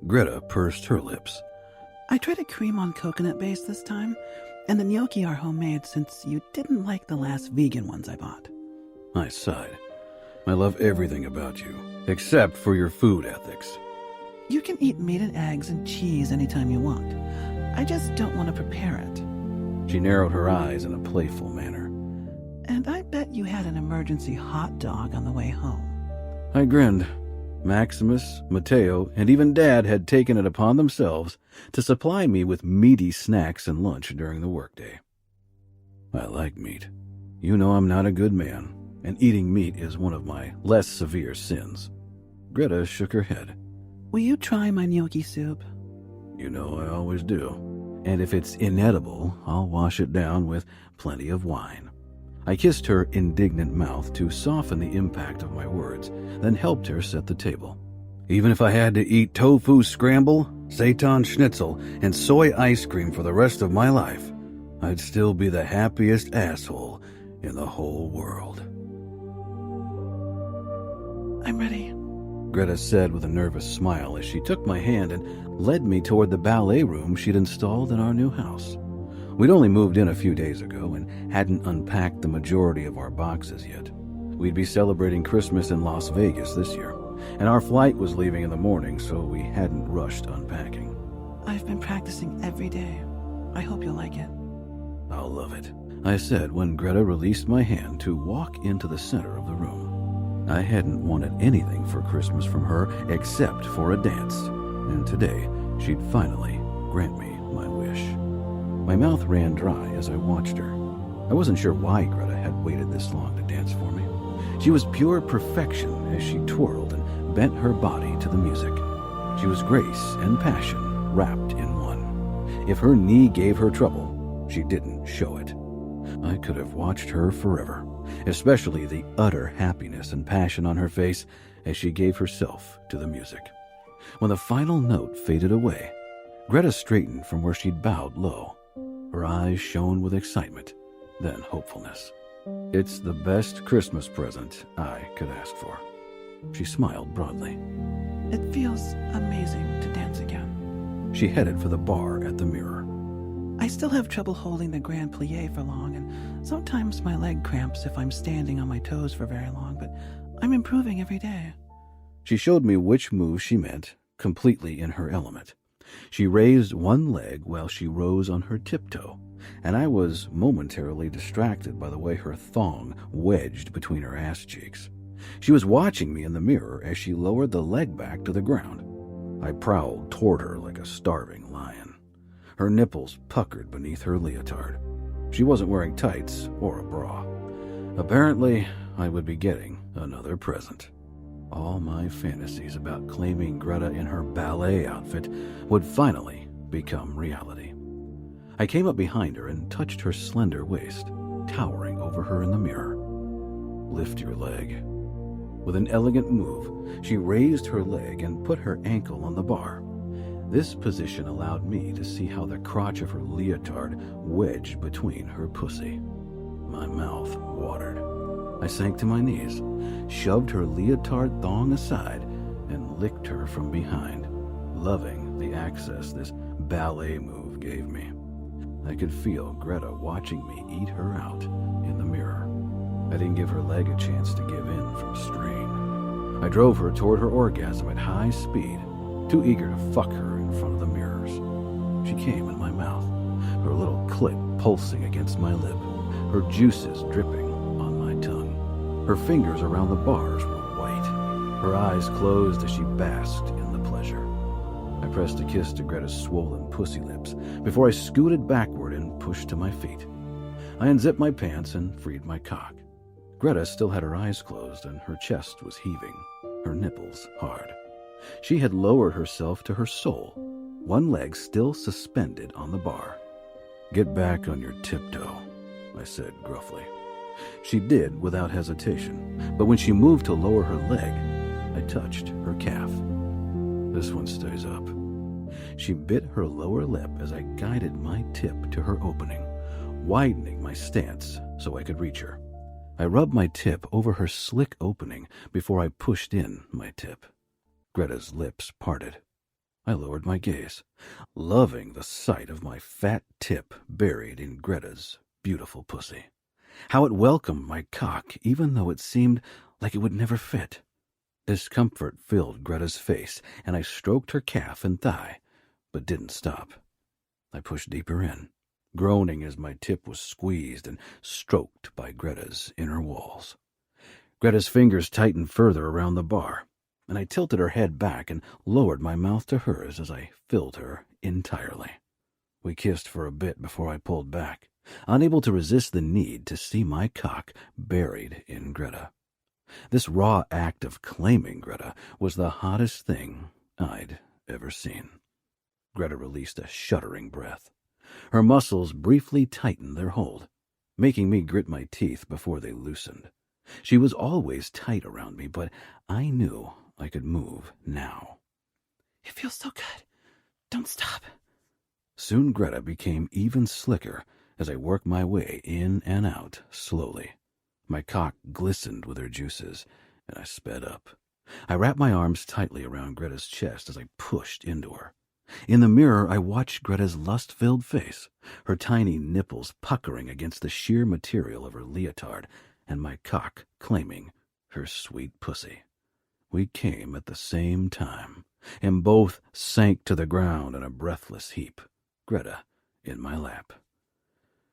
Greta pursed her lips. I tried a cream on coconut base this time, and the gnocchi are homemade since you didn't like the last vegan ones I bought. I sighed. I love everything about you, except for your food ethics. You can eat meat and eggs and cheese anytime you want. I just don't want to prepare it. She narrowed her eyes in a playful manner. And I bet you had an emergency hot dog on the way home. I grinned. Maximus, Matteo, and even Dad had taken it upon themselves to supply me with meaty snacks and lunch during the workday. I like meat. You know I'm not a good man, and eating meat is one of my less severe sins. Greta shook her head. Will you try my gnocchi soup? You know I always do. And if it's inedible, I'll wash it down with plenty of wine. I kissed her indignant mouth to soften the impact of my words, then helped her set the table. Even if I had to eat tofu scramble, seitan schnitzel, and soy ice cream for the rest of my life, I'd still be the happiest asshole in the whole world. I'm ready, Greta said with a nervous smile as she took my hand and led me toward the ballet room she'd installed in our new house. We'd only moved in a few days ago and hadn't unpacked the majority of our boxes yet. We'd be celebrating Christmas in Las Vegas this year, and our flight was leaving in the morning, so we hadn't rushed unpacking. I've been practicing every day. I hope you'll like it. I'll love it, I said when Greta released my hand to walk into the center of the room. I hadn't wanted anything for Christmas from her except for a dance, and today she'd finally grant me my wish. My mouth ran dry as I watched her. I wasn't sure why Greta had waited this long to dance for me. She was pure perfection as she twirled and bent her body to the music. She was grace and passion wrapped in one. If her knee gave her trouble, she didn't show it. I could have watched her forever, especially the utter happiness and passion on her face as she gave herself to the music. When the final note faded away, Greta straightened from where she'd bowed low. Her eyes shone with excitement, then hopefulness. It's the best Christmas present I could ask for. She smiled broadly. It feels amazing to dance again. She headed for the bar at the mirror. I still have trouble holding the grand plie for long, and sometimes my leg cramps if I'm standing on my toes for very long, but I'm improving every day. She showed me which move she meant, completely in her element. She raised one leg while she rose on her tiptoe, and I was momentarily distracted by the way her thong wedged between her ass cheeks. She was watching me in the mirror as she lowered the leg back to the ground. I prowled toward her like a starving lion. Her nipples puckered beneath her leotard. She wasn't wearing tights or a bra. Apparently, I would be getting another present. All my fantasies about claiming Greta in her ballet outfit would finally become reality. I came up behind her and touched her slender waist, towering over her in the mirror. Lift your leg. With an elegant move, she raised her leg and put her ankle on the bar. This position allowed me to see how the crotch of her leotard wedged between her pussy. My mouth watered. I sank to my knees, shoved her leotard thong aside, and licked her from behind, loving the access this ballet move gave me. I could feel Greta watching me eat her out in the mirror. I didn't give her leg a chance to give in from strain. I drove her toward her orgasm at high speed, too eager to fuck her in front of the mirrors. She came in my mouth, her little clit pulsing against my lip, her juices dripping on my tongue. Her fingers around the bars were white. Her eyes closed as she basked in the pleasure. I pressed a kiss to Greta's swollen pussy lips before I scooted backward and pushed to my feet. I unzipped my pants and freed my cock. Greta still had her eyes closed and her chest was heaving, her nipples hard. She had lowered herself to her soul, one leg still suspended on the bar. "Get back on your tiptoe," I said gruffly. She did without hesitation, but when she moved to lower her leg, I touched her calf. "This one stays up." She bit her lower lip as I guided my tip to her opening, widening my stance so I could reach her. I rubbed my tip over her slick opening before I pushed in my tip. Greta's lips parted. I lowered my gaze, loving the sight of my fat tip buried in Greta's beautiful pussy. How it welcomed my cock, even though it seemed like it would never fit. Discomfort filled Greta's face, and I stroked her calf and thigh, but didn't stop. I pushed deeper in, groaning as my tip was squeezed and stroked by Greta's inner walls. Greta's fingers tightened further around the bar, and I tilted her head back and lowered my mouth to hers as I filled her entirely. We kissed for a bit before I pulled back, unable to resist the need to see my cock buried in Greta. This raw act of claiming Greta was the hottest thing I'd ever seen. Greta released a shuddering breath. Her muscles briefly tightened their hold, making me grit my teeth before they loosened. She was always tight around me, but I knew I could move now. It feels so good. Don't stop. Soon Greta became even slicker as I worked my way in and out slowly. My cock glistened with her juices, and I sped up. I wrapped my arms tightly around Greta's chest as I pushed into her. In the mirror, I watched Greta's lust-filled face, her tiny nipples puckering against the sheer material of her leotard, and my cock claiming her sweet pussy. We came at the same time, and both sank to the ground in a breathless heap, Greta in my lap.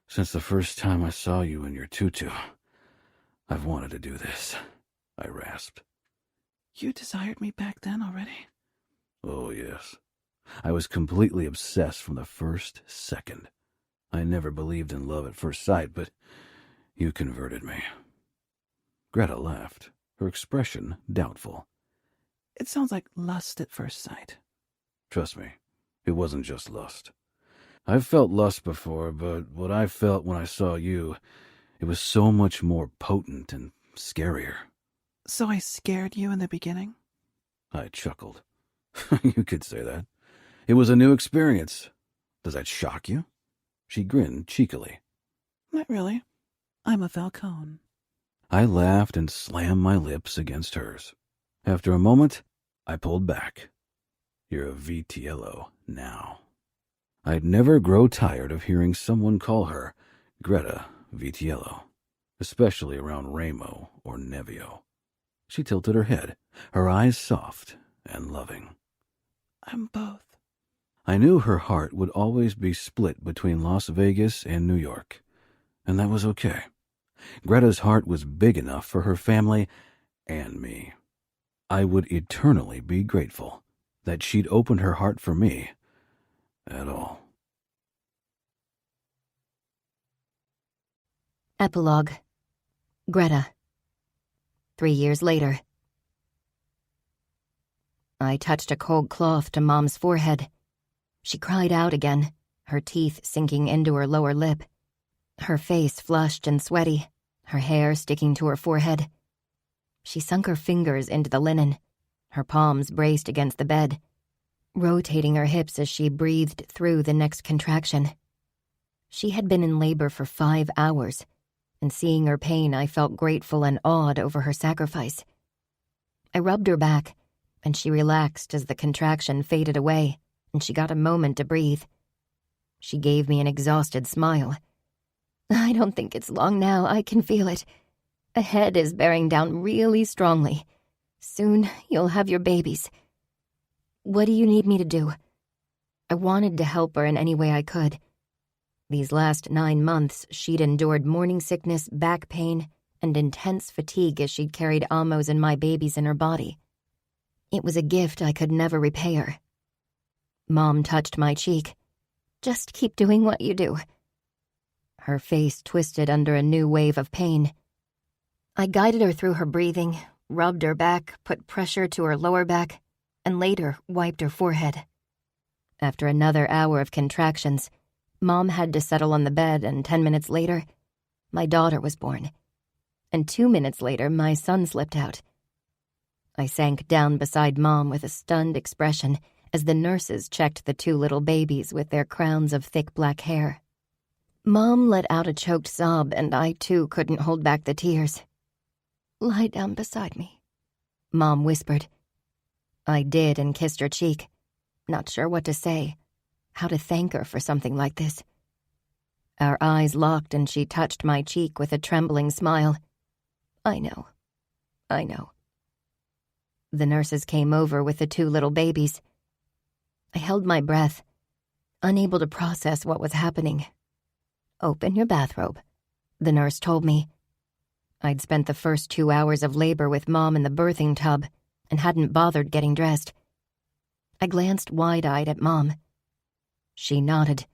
Since the first time I saw you in your tutu, I've wanted to do this, I rasped. You desired me back then already? Oh, yes. I was completely obsessed from the first second. I never believed in love at first sight, but you converted me. Greta laughed, her expression doubtful. It sounds like lust at first sight. Trust me, it wasn't just lust. I've felt lust before, but what I felt when I saw you, it was so much more potent and scarier. So I scared you in the beginning? I chuckled. You could say that. It was a new experience. Does that shock you? She grinned cheekily. Not really. I'm a Falcone. I laughed and slammed my lips against hers. After a moment, I pulled back. You're a Vitiello now. I'd never grow tired of hearing someone call her Greta Vitiello, especially around Ramo or Nevio. She tilted her head, her eyes soft and loving. I'm both. I knew her heart would always be split between Las Vegas and New York, and that was okay. Greta's heart was big enough for her family and me. I would eternally be grateful that she'd opened her heart for me at all. Epilogue. Greta. 3 years later. I touched a cold cloth to Mom's forehead. She cried out again, her teeth sinking into her lower lip. Her face flushed and sweaty, her hair sticking to her forehead. She sunk her fingers into the linen, her palms braced against the bed, rotating her hips as she breathed through the next contraction. She had been in labor for 5 hours, and seeing her pain, I felt grateful and awed over her sacrifice. I rubbed her back, and she relaxed as the contraction faded away, and she got a moment to breathe. She gave me an exhausted smile. I don't think it's long now. I can feel it. A head is bearing down really strongly. Soon you'll have your babies. What do you need me to do? I wanted to help her in any way I could. These last 9 months, she'd endured morning sickness, back pain, and intense fatigue as she'd carried Amo's and my babies in her body. It was a gift I could never repay her. Mom touched my cheek. Just keep doing what you do. Her face twisted under a new wave of pain. I guided her through her breathing, rubbed her back, put pressure to her lower back, and later wiped her forehead. After another hour of contractions, Mom had to settle on the bed, and 10 minutes later, my daughter was born. And 2 minutes later, my son slipped out. I sank down beside Mom with a stunned expression as the nurses checked the 2 little babies with their crowns of thick black hair. Mom let out a choked sob, and I too couldn't hold back the tears. "Lie down beside me," Mom whispered. I did and kissed her cheek, not sure what to say, how to thank her for something like this. Our eyes locked and she touched my cheek with a trembling smile. I know. The nurses came over with the 2 little babies. I held my breath, unable to process what was happening. "Open your bathrobe," the nurse told me. I'd spent the first 2 hours of labor with Mom in the birthing tub and hadn't bothered getting dressed. I glanced wide-eyed at Mom. She nodded.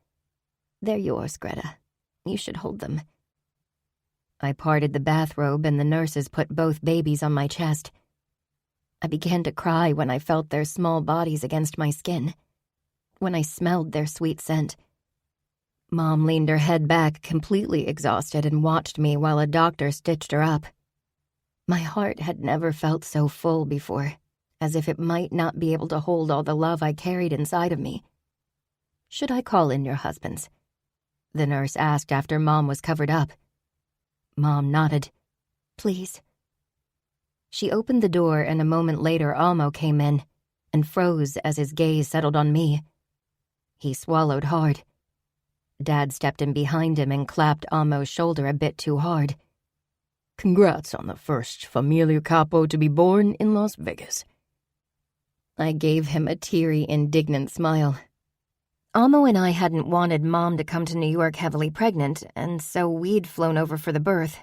"They're yours, Greta. You should hold them. I parted the bathrobe and the nurses put both babies on my chest. I began to cry when I felt their small bodies against my skin, when I smelled their sweet scent. Mom leaned her head back, completely exhausted, and watched me while a doctor stitched her up. My heart had never felt so full before, as if it might not be able to hold all the love I carried inside of me. "Should I call in your husbands?" the nurse asked after Mom was covered up. Mom nodded. "Please." She opened the door, and a moment later Amo came in and froze as his gaze settled on me. He swallowed hard. Dad stepped in behind him and clapped Amo's shoulder a bit too hard. "Congrats on the first Famiglia Capo to be born in Las Vegas." I gave him a teary, indignant smile. Amo and I hadn't wanted Mom to come to New York heavily pregnant, and so we'd flown over for the birth.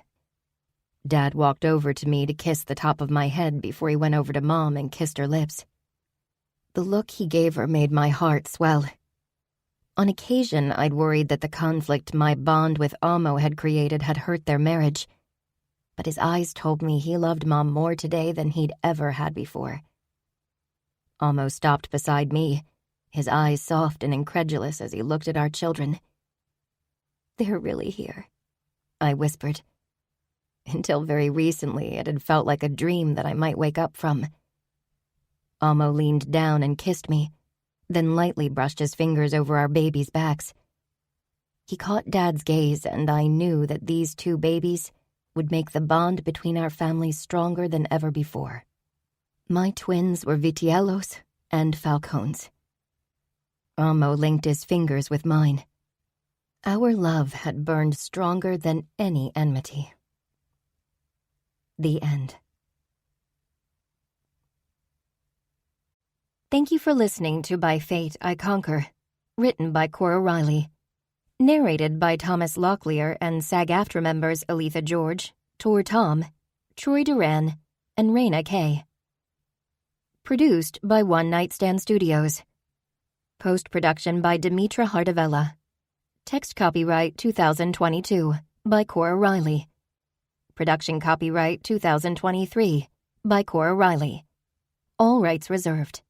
Dad walked over to me to kiss the top of my head before he went over to Mom and kissed her lips. The look he gave her made my heart swell. On occasion, I'd worried that the conflict my bond with Amo had created had hurt their marriage, but his eyes told me he loved Mom more today than he'd ever had before. Amo stopped beside me, his eyes soft and incredulous as he looked at our children. "They're really here," I whispered. Until very recently, it had felt like a dream that I might wake up from. Amo leaned down and kissed me, then lightly brushed his fingers over our babies' backs. He caught Dad's gaze, and I knew that these two babies would make the bond between our families stronger than ever before. My twins were Vitiellos and Falcones. Amo linked his fingers with mine. Our love had burned stronger than any enmity. The end. Thank you for listening to By Fate I Conquer, written by Cora Reilly. Narrated by Thomas Locklear and SAG-AFTRA members Aletha George, Tor Tom, Troy Duran, and Raina Kay. Produced by One Night Stand Studios. Post-production by Dimitra Hardavella. Text copyright 2022 by Cora Reilly. Production copyright 2023 by Cora Reilly. All rights reserved.